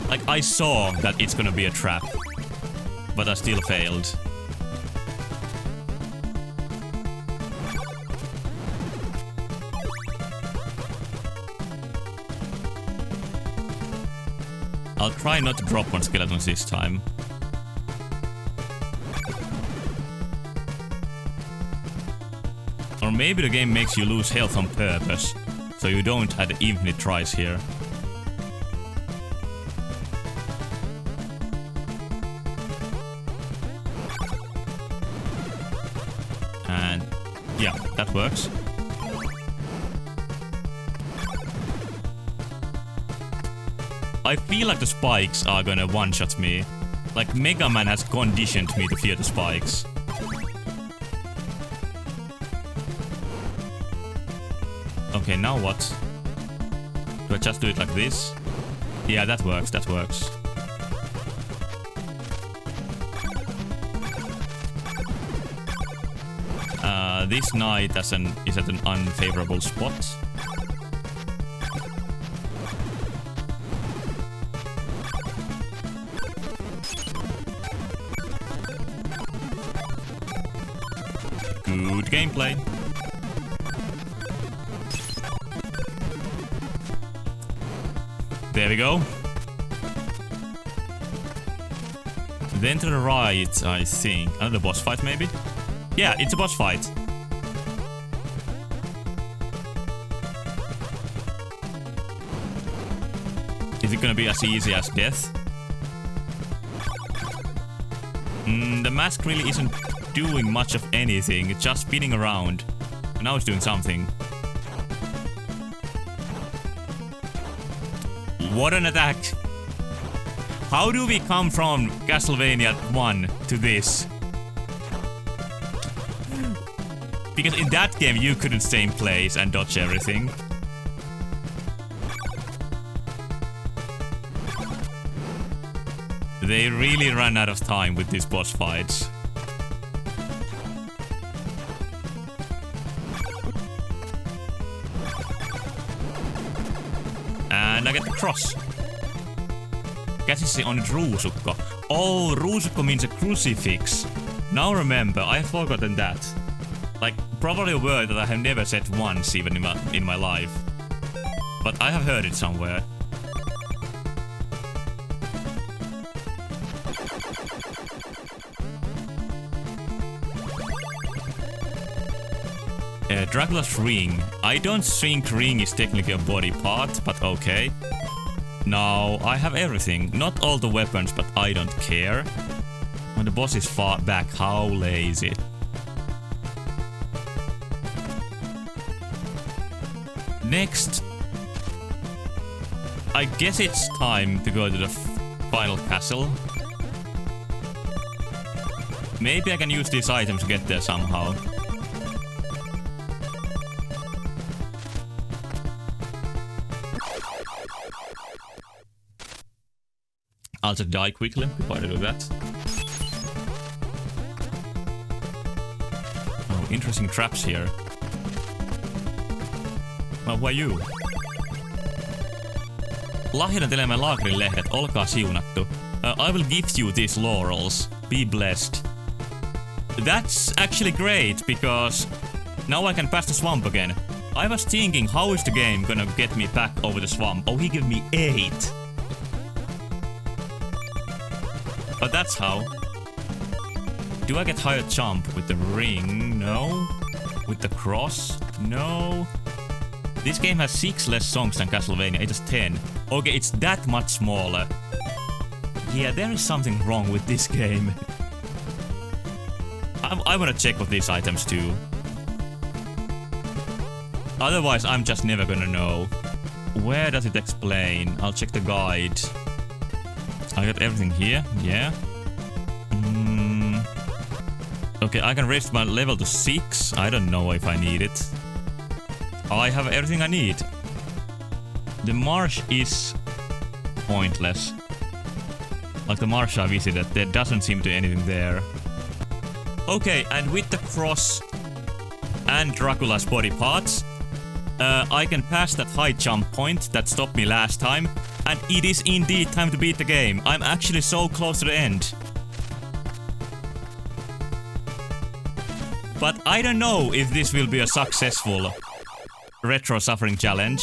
Like, I saw that it's gonna be a trap, but I still failed. I'll try not to drop on skeletons this time. Or maybe the game makes you lose health on purpose, so you don't have infinite tries here. And yeah, that works. I feel like the spikes are gonna one-shot me. Like, Mega Man has conditioned me to fear the spikes. Okay, now what? Do I just do it like this? Yeah, that works, that works. This knight is at an unfavorable spot. Good gameplay. There we go. Then to the right, I think. Another boss fight, maybe? Yeah, it's a boss fight. Is it gonna be as easy as death? The mask really isn't doing much of anything. It's just spinning around. And now it's doing something. What an attack! How do we come from Castlevania 1 to this? Because in that game you couldn't stay in place and dodge everything. They really ran out of time with these boss fights. And I get the cross. Käsissä on nyt ruusukko. Oh, ruusukko means a crucifix. Now remember, I've forgotten that. Like, probably a word that I have never said once even in my life. But I have heard it somewhere. Dracula's ring. I don't think ring is technically a body part, but okay. Now, I have everything. Not all the weapons, but I don't care. When the boss is far back, how lazy. Next. I guess it's time to go to the final castle. Maybe I can use these items to get there somehow. I'll just die quickly before I do that. Oh, interesting traps here. Well, who are you? Lahjoitan teille laakerin lehdet, olkaa siunattu. I will give you these laurels. Be blessed. That's actually great, because now I can pass the swamp again. I was thinking, how is the game gonna get me back over the swamp? Oh, he gave me 8. But that's how. Do I get higher jump with the ring? No. With the cross? No. This game has 6 less songs than Castlevania. It has 10. Okay, it's that much smaller. Yeah, there is something wrong with this game. I wanna check with these items too. Otherwise, I'm just never gonna know. Where does it explain? I'll check the guide. I got everything here, yeah. Okay, I can raise my level to 6. I don't know if I need it. I have everything I need. The marsh is pointless. Like the marsh I visited, there doesn't seem to be anything there. Okay, and with the cross and Dracula's body parts, I can pass that high jump point that stopped me last time. And it is indeed time to beat the game. I'm actually so close to the end. But I don't know if this will be a successful retro suffering challenge.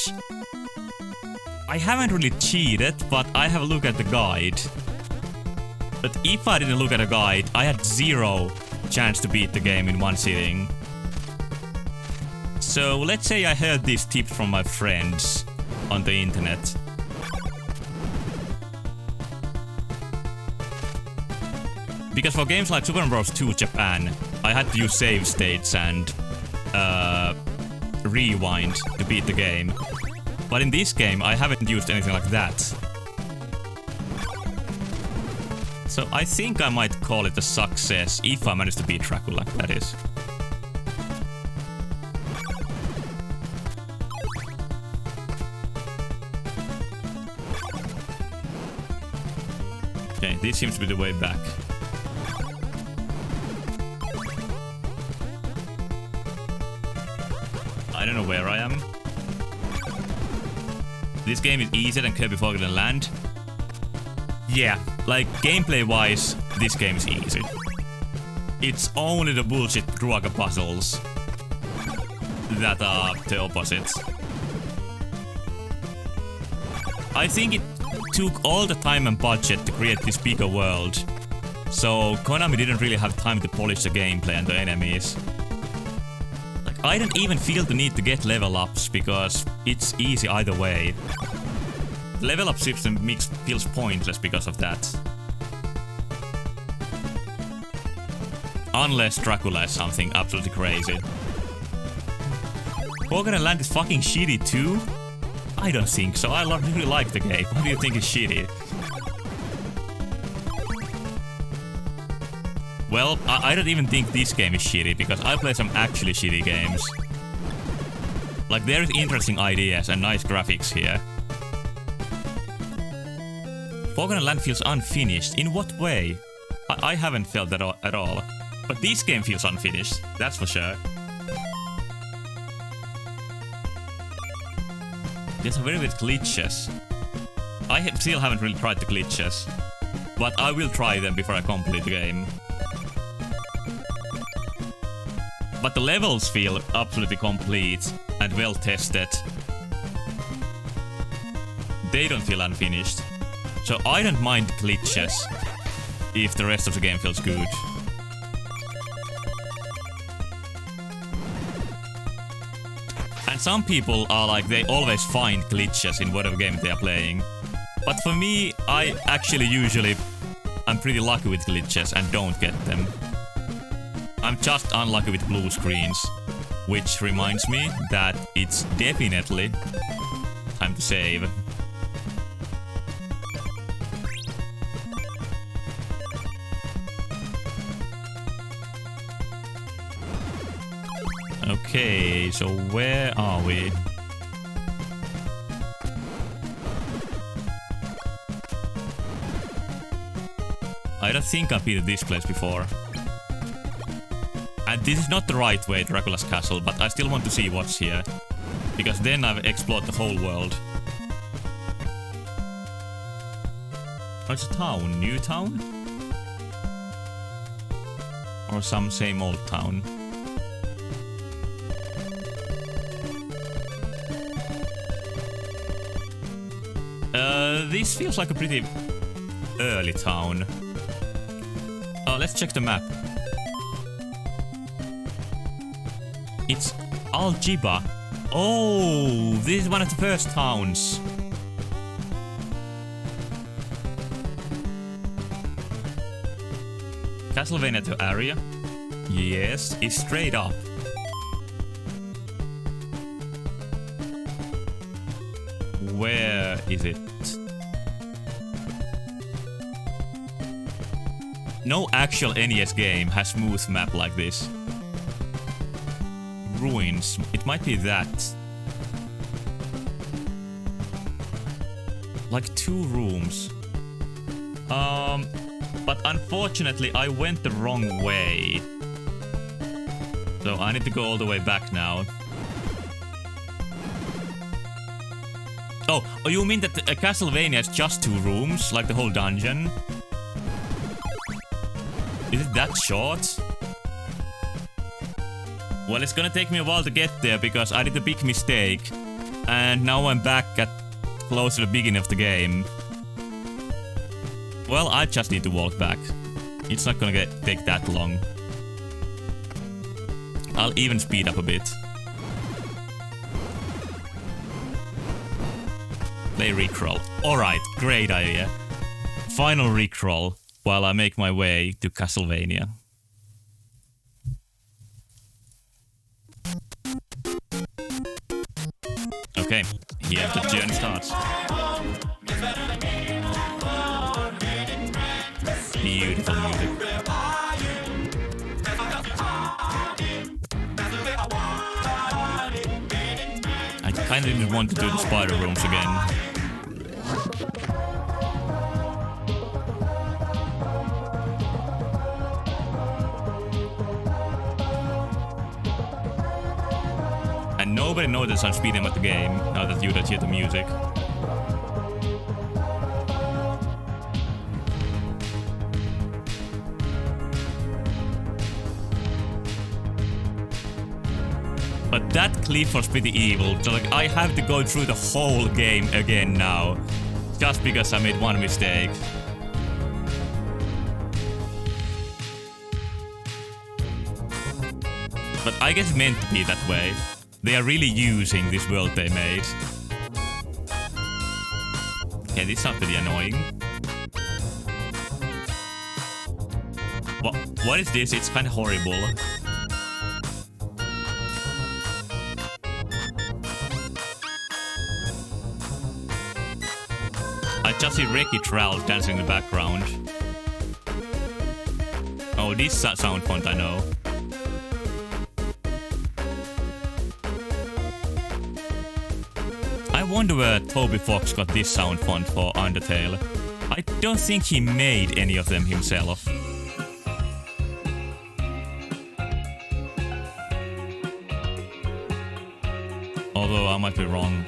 I haven't really cheated, but I have a look at the guide. But if I didn't look at a guide, I had 0 chance to beat the game in one sitting. So let's say I heard these tips from my friends on the internet. Because for games like Super Bros. 2 Japan, I had to use save states and rewind to beat the game. But in this game, I haven't used anything like that. So I think I might call it a success if I manage to beat Dracula, that is. Okay, this seems to be the way back. I don't know where I am. This game is easier than Kirby Forgotten Land. Yeah, like gameplay-wise, this game is easy. It's only the bullshit Druaga puzzles that are the opposites. I think it took all the time and budget to create this bigger world, so Konami didn't really have time to polish the gameplay and the enemies. Like, I don't even feel the need to get level ups because it's easy either way. The level up system feels pointless because of that. Unless Dracula is something absolutely crazy. Forgotten Land is fucking shitty too? I don't think so. I really like the game. What do you think is shitty? Well, I don't even think this game is shitty because I play some actually shitty games. Like, there's interesting ideas and nice graphics here. Forgotten Land feels unfinished. In what way? I haven't felt that at all. But this game feels unfinished, that's for sure. There's a very weird glitches. I still haven't really tried the glitches, but I will try them before I complete the game. But the levels feel absolutely complete and well tested. They don't feel unfinished. So I don't mind glitches if the rest of the game feels good. And some people are like, they always find glitches in whatever game they are playing. But for me, I actually I'm pretty lucky with glitches and don't get them. I'm just unlucky with blue screens. Which reminds me that it's definitely time to save. Okay, so where are we? I don't think I've been to this place before. And this is not the right way, Dracula's castle, but I still want to see what's here. Because then I've explored the whole world. Oh, it's a town. New town? Or some same old town? This feels like a pretty early town. Let's check the map. It's Algiba. Oh, this is one of the first towns. Castlevania to area. Yes, it's straight up. Where is it? No actual NES game has smooth map like this. Ruins. It might be that. Like 2 rooms. But unfortunately I went the wrong way. So I need to go all the way back now. Oh, you mean that Castlevania is just 2 rooms? Like the whole dungeon? Is it that short? Well, it's gonna take me a while to get there because I did a big mistake. And now I'm back at close to the beginning of the game. Well, I just need to walk back. It's not gonna take that long. I'll even speed up a bit. Play Rickroll. Alright, great idea. Final Rickroll while I make my way to Castlevania. Okay, here the journey starts. Beautiful music. I kinda didn't want to do the spider rooms again. And no nobody noticed I'm speeding up the game now that you don't hear the music. But that cliff was pretty evil, so like I have to go through the whole game again now. Just because I made one mistake. But I guess it's meant to be that way. They are really using this world they made. Okay, this sounds pretty annoying. What is this? It's kind of horrible. I just see Wreckage Ralph dancing in the background. Oh, this sound font I know. I wonder where Toby Fox got this sound font for Undertale. I don't think he made any of them himself. Although I might be wrong.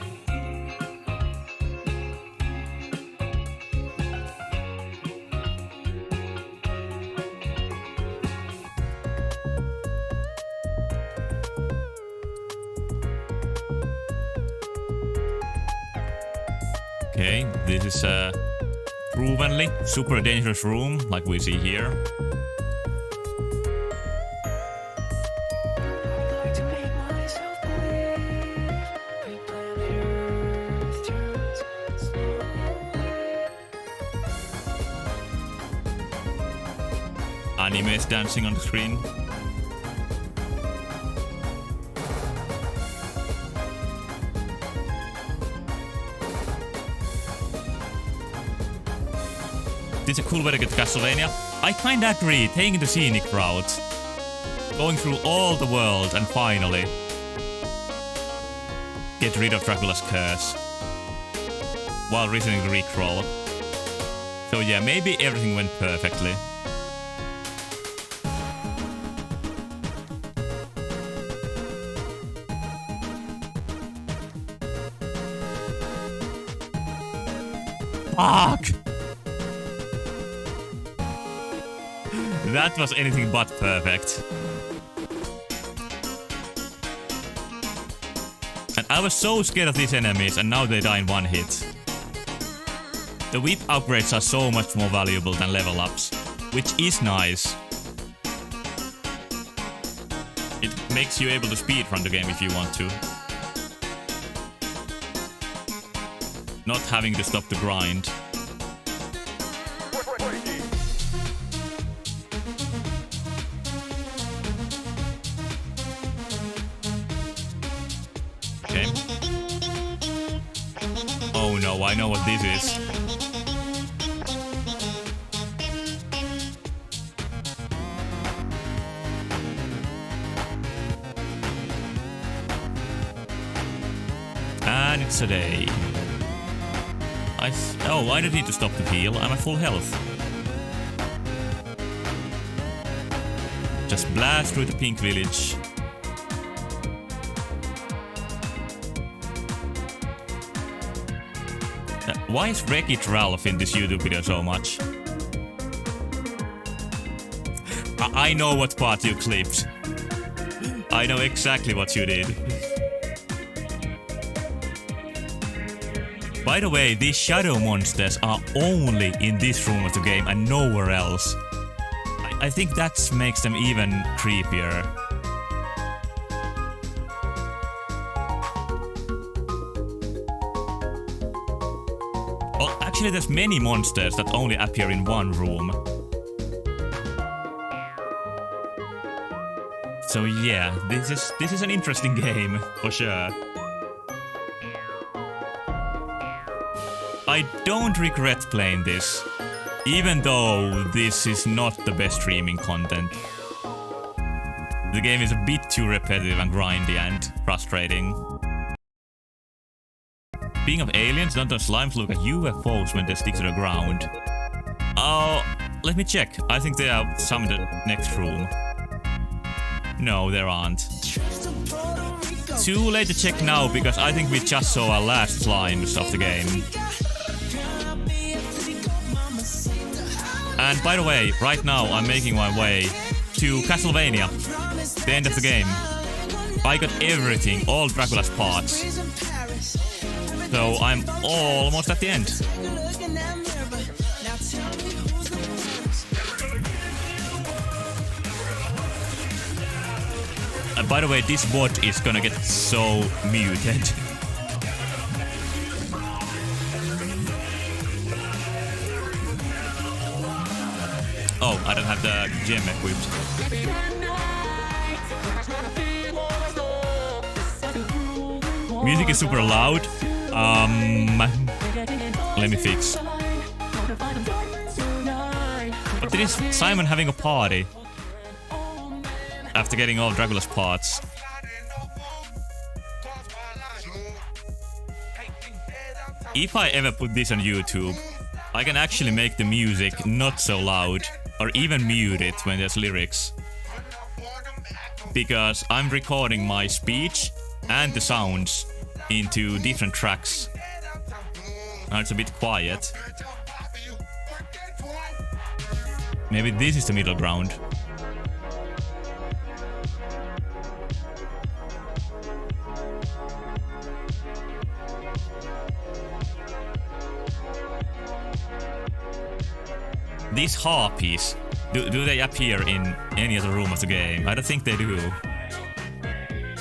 Okay, this is a provenly super dangerous room, like we see here. Animes dancing on the screen. This is a cool way to get to Castlevania. I kinda agree, taking the scenic route. Going through all the world and finally get rid of Dracula's curse. While reasoning the Rickroll. So yeah, maybe everything went perfectly. Fuck! That was anything but perfect. And I was so scared of these enemies and now they die in one hit. The whip upgrades are so much more valuable than level ups, which is nice. It makes you able to speedrun the game if you want to. Not having to stop the grind. Okay. Oh no, I know what this is. And it's a day. Oh, I don't need to stop to heal. I'm at full health. Just blast through the pink village. Why is Wreckage Ralph in this YouTube video so much? I know what part you clipped. I know exactly what you did. By the way, these shadow monsters are only in this room of the game and nowhere else. I think that makes them even creepier. Well, actually there's many monsters that only appear in one room. So yeah, this is an interesting game, for sure. I don't regret playing this, even though this is not the best streaming content. The game is a bit too repetitive and grindy and frustrating. Speaking of aliens, don't those slimes look like UFOs when they stick to the ground? Oh, let me check. I think there are some in the next room. No, there aren't. too late to check now because I think we just saw our last lines of the game. And by the way, right now I'm making my way to Castlevania, the end of the game. I got everything, all Dracula's parts. So I'm almost at the end. And by the way, this bot is gonna get so muted. Oh, I don't have the gem equipped. Music is super loud. Let me fix. But there is Simon having a party after getting all Dracula's parts. If I ever put this on YouTube, I can actually make the music not so loud or even mute it when there's lyrics. Because I'm recording my speech and the sounds into different tracks. Now it's a bit quiet. Maybe this is the middle ground. These harpies, do they appear in any other room of the game? I don't think they do.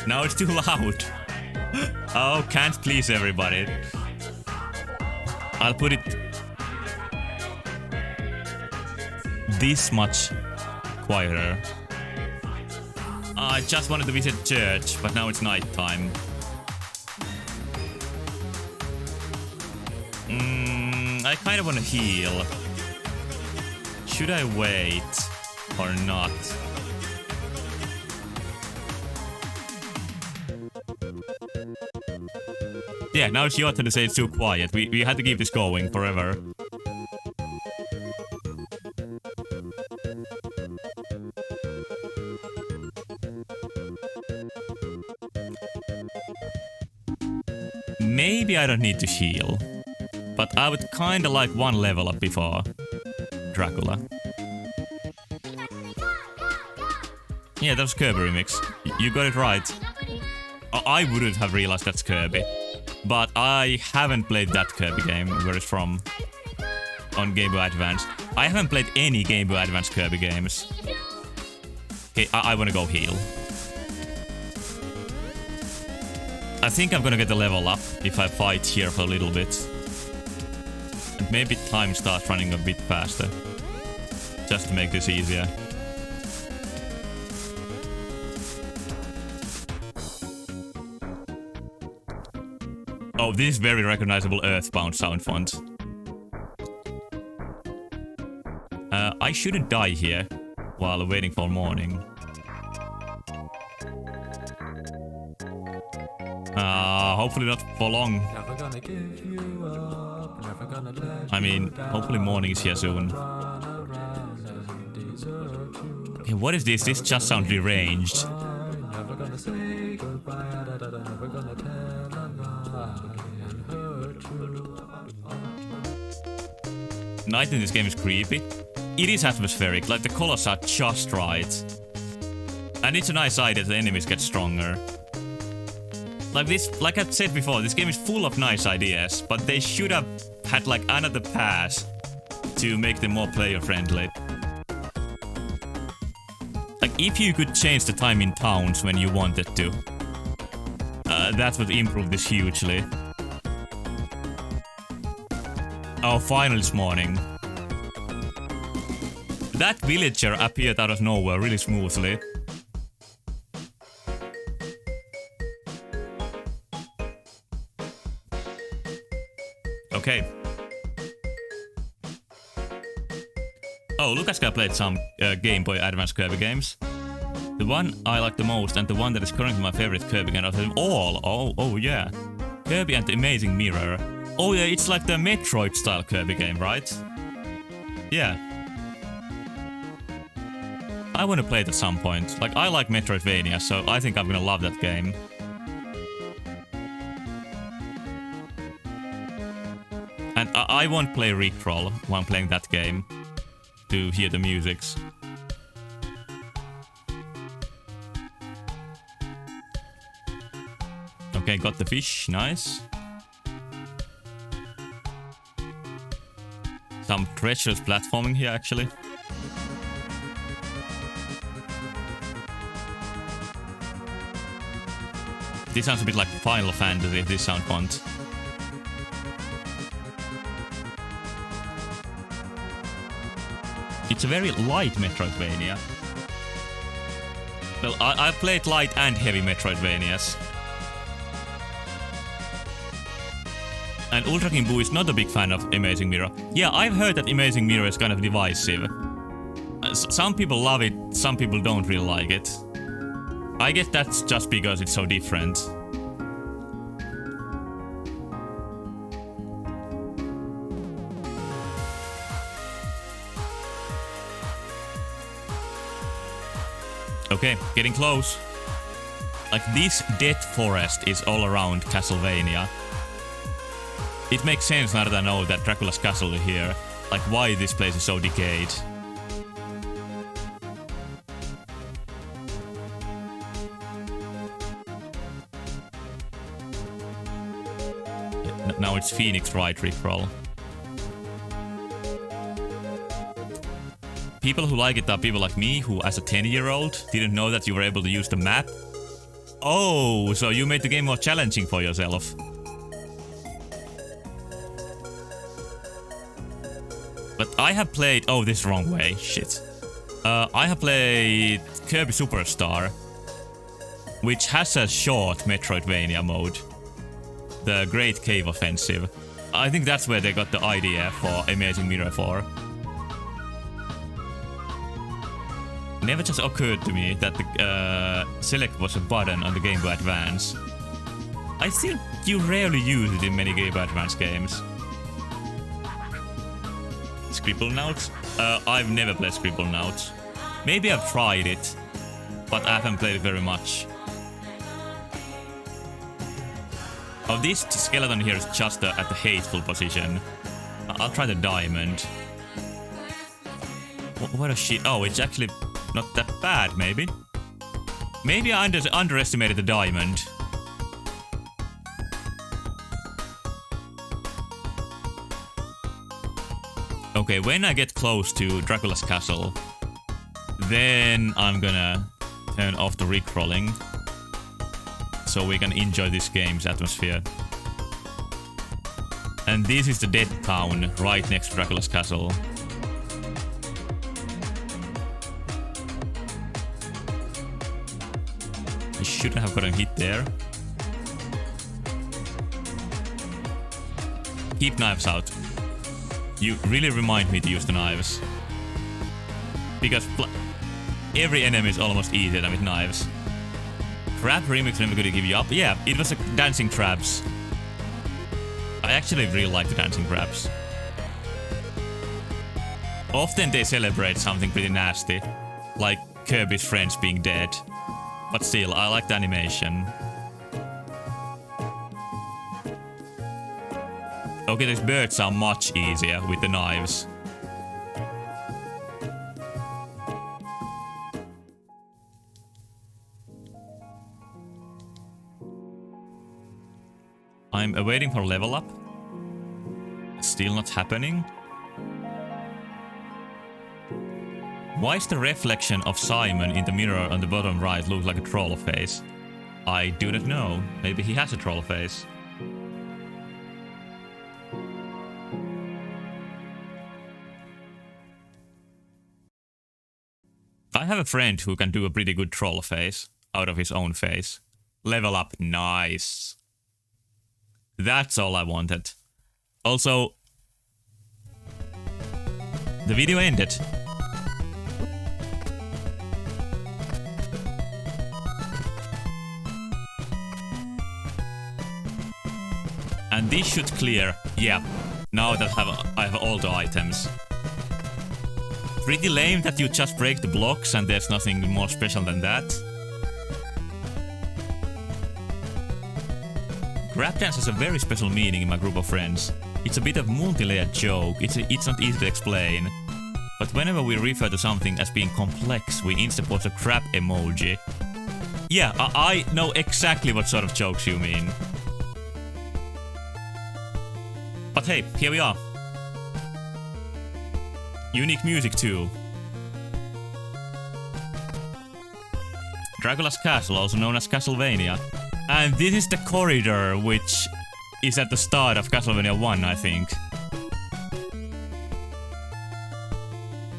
Now it's too loud. Oh, can't please everybody. I'll put it this much quieter. I just wanted to visit church, but now it's night time. I kind of want to heal. Should I wait or not? Yeah, now it's your turn to say it's too quiet. We had to keep this going forever. Maybe I don't need to heal, but I would kinda like one level up before Dracula. Yeah, that was Kirby remix. You got it right. I wouldn't have realized that's Kirby. But I haven't played that Kirby game, where it's from, on Game Boy Advance. I haven't played any Game Boy Advance Kirby games. Okay, I wanna go heal. I think I'm gonna get the level up if I fight here for a little bit. And maybe time starts running a bit faster. Just to make this easier. Oh, this is very recognizable Earthbound sound font. I shouldn't die here while waiting for morning. Hopefully not for long. I mean, hopefully morning is here soon. Okay, what is this? This just sounds deranged. Night in this game is creepy. It is atmospheric, like the colors are just right. And it's a nice idea that the enemies get stronger. Like I said before, this game is full of nice ideas, but they should have had like another pass to make them more player friendly. Like if you could change the time in towns when you wanted to, that would improve this hugely. Oh, finally it's morning. That villager appeared out of nowhere really smoothly. Okay. Oh, Lukaska played some Game Boy Advance Kirby games. The one I like the most and the one that is currently my favorite Kirby game out of them all. Oh yeah. Kirby and the Amazing Mirror. Oh yeah, it's like the Metroid style Kirby game, right? Yeah. I want to play it at some point. Like, I like Metroidvania, so I think I'm gonna love that game. And I won't play Rickroll while playing that game to hear the musics. Okay, got the fish, nice. Some treacherous platforming here, actually. This sounds a bit like Final Fantasy, if this sound font. It's a very light Metroidvania. Well, I've played light and heavy Metroidvanias. And Ultra King Boo is not a big fan of Amazing Mirror. Yeah, I've heard that Amazing Mirror is kind of divisive. Some people love it, some people don't really like it. I guess that's just because it's so different. Okay, getting close. Like, this dead forest is all around Castlevania. It makes sense now that I know that Dracula's castle is here. Like, why this place is so decayed. Now it's Phoenix Wright Rickroll. People who like it are people like me, who as a 10-year-old didn't know that you were able to use the map. Oh, so you made the game more challenging for yourself. But I have played... Oh, this is the wrong way. Shit. I have played Kirby Superstar, which has a short Metroidvania mode. The Great Cave Offensive. I think that's where they got the idea for Amazing Mirror 4. Never just occurred to me that the select was a button on the Game Boy Advance. I think you rarely use it in many Game Boy Advance games. Scribblenauts? I've never played Scribblenauts. Maybe I've tried it, but I haven't played it very much. Oh, this skeleton here is just at the hateful position. I'll try the diamond. What a shit. Oh, it's actually not that bad, maybe. Maybe I underestimated the diamond. Okay, when I get close to Dracula's castle, then I'm gonna turn off the Rickrolling, so we can enjoy this game's atmosphere. And this is the dead town right next to Dracula's castle. I shouldn't have gotten hit there. Keep knives out. You really remind me to use the knives. Because every enemy is almost easier than with knives. Crab remix never gonna give you up. Yeah, it was a dancing crabs. I actually really like the dancing crabs. Often they celebrate something pretty nasty, like Kirby's friends being dead. But still, I like the animation. Okay, these birds are much easier with the knives. I'm awaiting for level up. Still not happening. Why is the reflection of Simon in the mirror on the bottom right look like a troll face? I do not know. Maybe he has a troll face. I have a friend who can do a pretty good troll face out of his own face. Level up, nice. That's all I wanted. Also, the video ended. And this should clear. Yeah, now that I have all the items. Pretty lame that you just break the blocks and there's nothing more special than that. Grab dance has a very special meaning in my group of friends. It's a bit of multi-layered joke, it's not easy to explain. But whenever we refer to something as being complex, we instead post a crab emoji. Yeah, I know exactly what sort of jokes you mean. But hey, here we are. Unique music too. Dracula's Castle, also known as Castlevania. And this is the corridor, which is at the start of Castlevania 1, I think.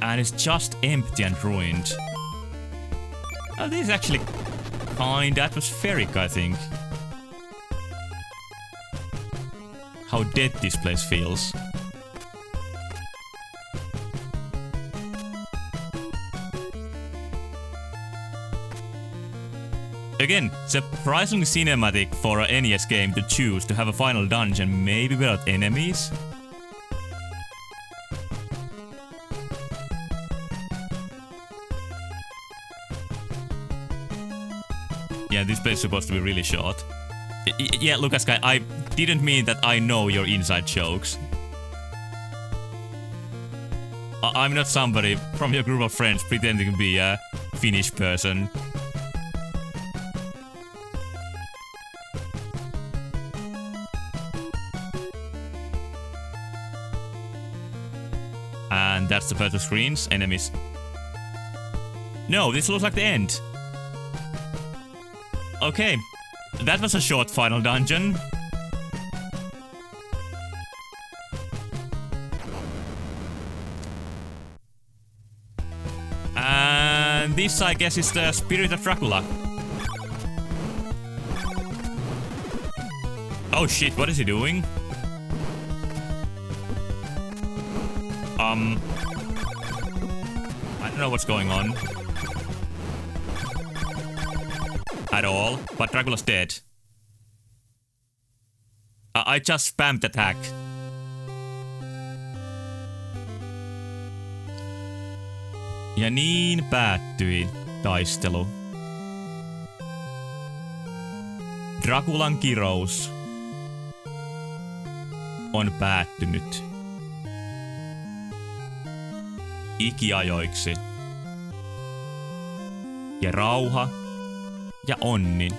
And it's just empty and ruined. Oh, this is actually kinda atmospheric, I think. How dead this place feels. Again, surprisingly cinematic for an NES game to choose to have a final dungeon maybe without enemies. Yeah, this place is supposed to be really short. Yeah, Lucas Guy, I didn't mean that I know your inside jokes. I'm not somebody from your group of friends pretending to be a Finnish person. And that's the first screens, enemies. No, this looks like the end. Okay, that was a short final dungeon. And this, I guess, is the spirit of Dracula. Oh shit, what is he doing? I don't know what's going on. At all, but Dracula's dead. I just spammed attack. Ja niin päättyi taistelu. Draculan kirous on päättynyt. Ikiajoiksi. Ja rauha ja onni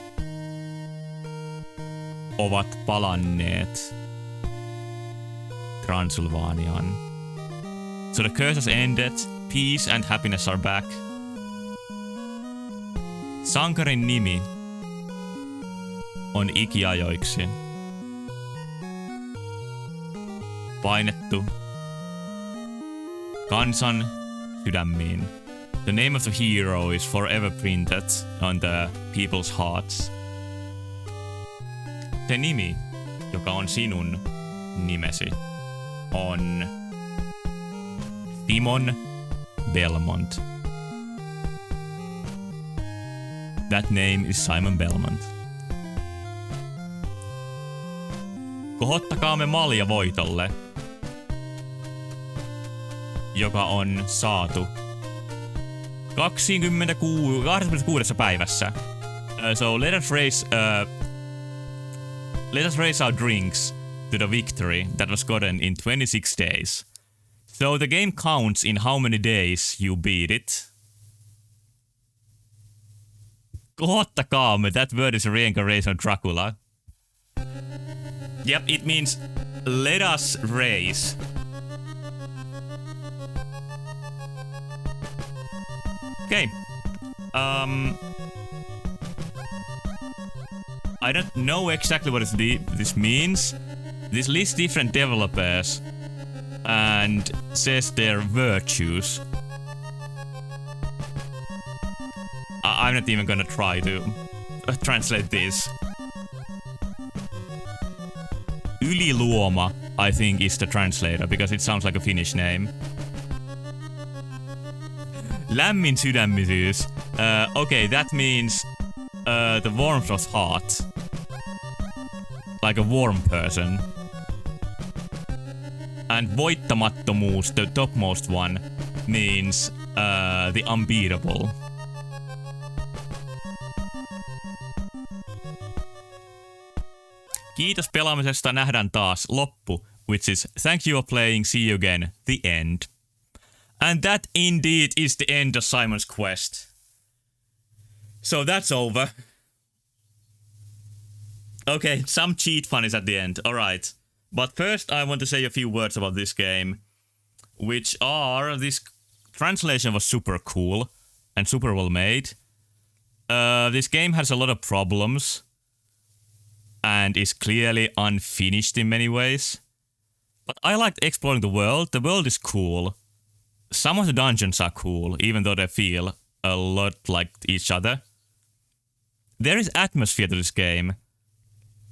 ovat palanneet Transylvaniaan. So the curse has ended, peace and happiness are back. Sankarin nimi on ikiajoiksi painettu kansan sydämiin. The name of the hero is forever printed on the people's hearts. Se nimi, joka on sinun nimesi, on Simon Belmont. That name is Simon Belmont. Kohottakaamme malja voitolle, joka on saatu 26 päivässä. So let us raise our drinks to the victory that was gotten in 26 days. So the game counts in how many days you beat it. Kohottakaamme, that word is a reincarnation of Dracula. Yep, it means let us raise. Okay. I don't know exactly what this means. This lists different developers and says their virtues. I'm not even gonna try to translate this. Yliluoma, I think, is the translator because it sounds like a Finnish name. Lämmin sydämisyys. Okay, that means the warmth of heart. Like a warm person. And voittamattomuus, the topmost one, means the unbeatable. Kiitos pelaamisesta, nähdään taas. Loppu. Which is, thank you for playing, see you again. The end. And that indeed is the end of Simon's quest. So that's over. Okay, some cheat fun is at the end. Alright. But first I want to say a few words about this game. Which are, this translation was super cool. And super well made. This game has a lot of problems. And is clearly unfinished in many ways. But I liked exploring the world. The world is cool. Some of the dungeons are cool, even though they feel a lot like each other. There is atmosphere to this game.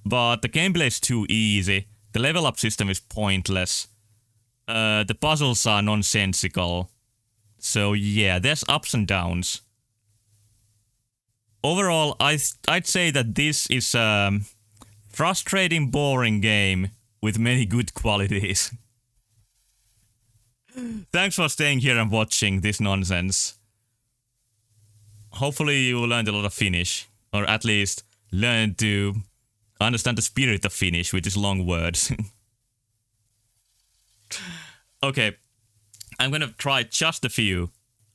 But the gameplay is too easy. The level up system is pointless. The puzzles are nonsensical. So yeah, there's ups and downs. Overall, I'd say that this is a frustrating, boring game with many good qualities. Thanks for staying here and watching this nonsense. Hopefully you learned a lot of Finnish, or at least learned to understand the spirit of Finnish, which is long words. Okay, I'm gonna try just a few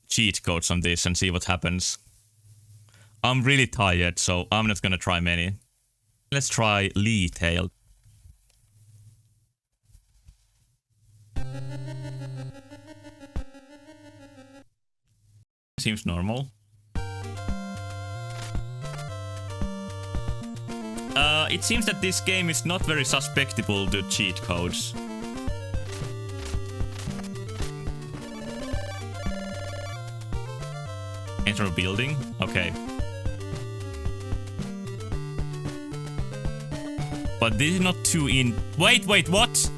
cheat codes on this and see what happens. I'm really tired, so I'm not gonna try many. Let's try Lee Tail. Seems normal. It seems that this game is not very susceptible to cheat codes. Enter a building? Okay. But this is not too in... Wait, what?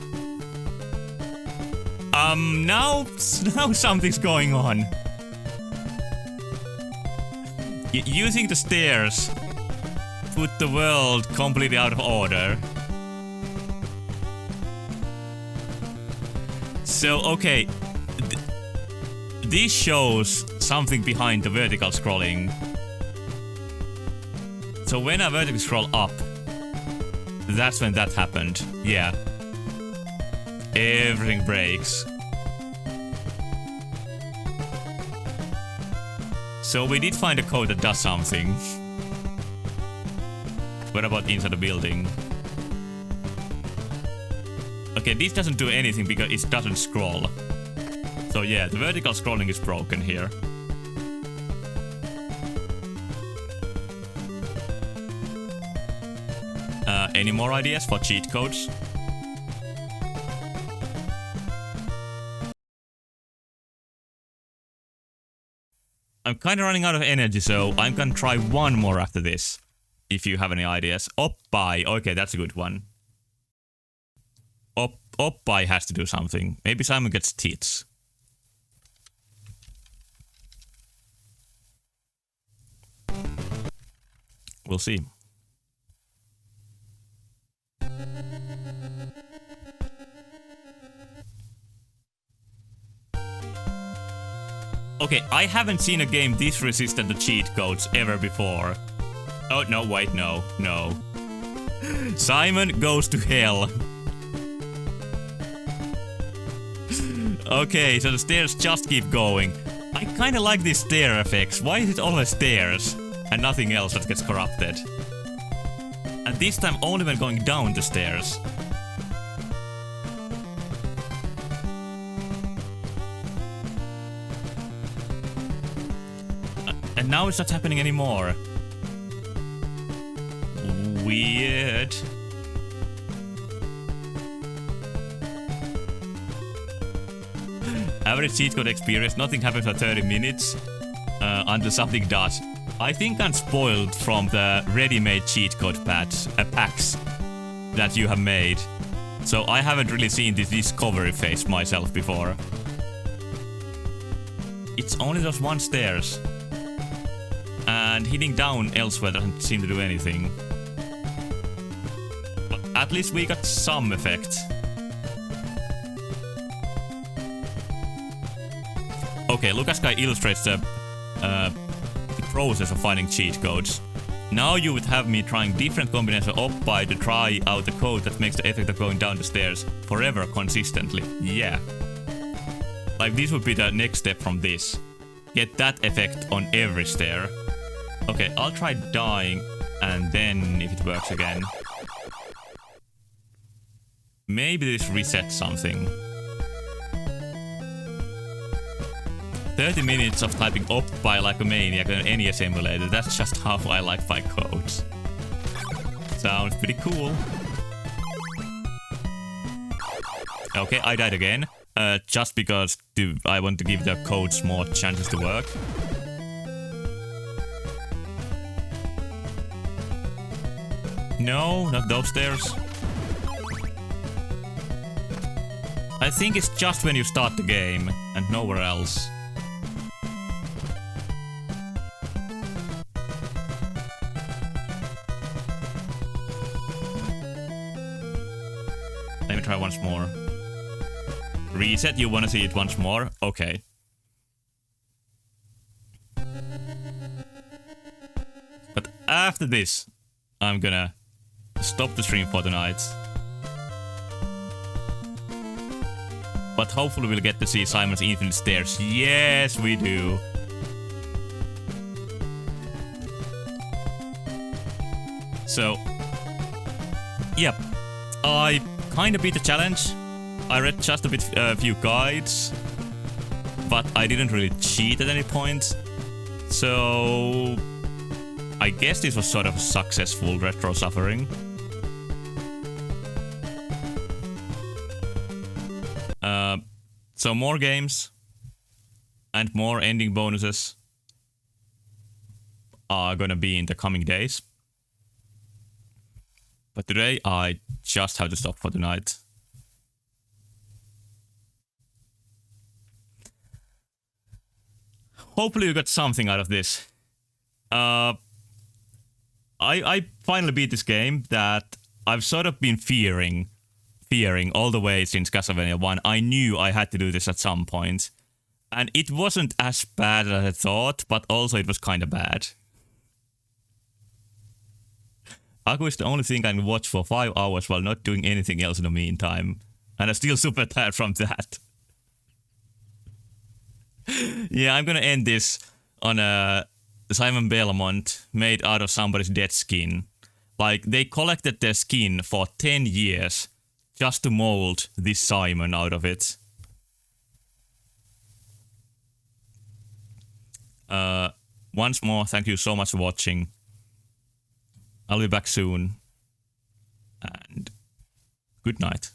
Now something's going on. Using the stairs put the world completely out of order. So, okay. This shows something behind the vertical scrolling. So when I vertically scroll up, that's when that happened. Yeah. Everything breaks. So we did find a code that does something. What about inside the building? Okay, this doesn't do anything because it doesn't scroll. So yeah, the vertical scrolling is broken here. Any more ideas for cheat codes? I'm kinda running out of energy, so I'm gonna try one more after this. If you have any ideas. Oppai. Okay, that's a good one. Oppai has to do something. Maybe Simon gets tits. We'll see. Okay, I haven't seen a game this resistant to cheat codes ever before. Oh, no, wait, no. Simon goes to hell. Okay, so the stairs just keep going. I kinda like these stair effects. Why is it always stairs and nothing else that gets corrupted? And this time only when going down the stairs. And now it's not happening anymore. Weird. Average cheat code experience, nothing happens for 30 minutes until something does. I think I'm spoiled from the ready-made cheat code packs that you have made. So I haven't really seen this discovery phase myself before. It's only those one stairs. And hitting down elsewhere doesn't seem to do anything. But at least we got some effect. Okay, Lucas Guy illustrates the process of finding cheat codes. Now you would have me trying different combinations of oppi to try out the code that makes the effect of going down the stairs forever consistently. Yeah. Like this would be the next step from this. Get that effect on every stair. Okay, I'll try dying and then if it works again. Maybe this resets something. 30 minutes of typing oppi like a maniac on any emulator. That's just how I like my codes. Sounds pretty cool. Okay, I died again. Just because I want to give the codes more chances to work. No, not those stairs. I think it's just when you start the game and nowhere else. Let me try once more. Reset, you wanna see it once more? Okay. But after this, I'm gonna stop the stream for tonight. But hopefully we'll get to see Simon's Infinite Stairs. Yes, we do. So, yep. I kinda beat the challenge. I read just a few guides, but I didn't really cheat at any point. So, I guess this was sort of a successful retro suffering. So more games and more ending bonuses are gonna be in the coming days. But today I just have to stop for tonight. Hopefully you got something out of this. I finally beat this game that I've sort of been fearing all the way since Castlevania 1. I knew I had to do this at some point. And it wasn't as bad as I thought, but also it was kind of bad. Aku is the only thing I can watch for 5 hours while not doing anything else in the meantime. And I'm still super tired from that. Yeah, I'm gonna end this on a Simon Belmont made out of somebody's dead skin. Like, they collected their skin for 10 years just to mold this Simon out of it. Once more, thank you so much for watching. I'll be back soon. And good night.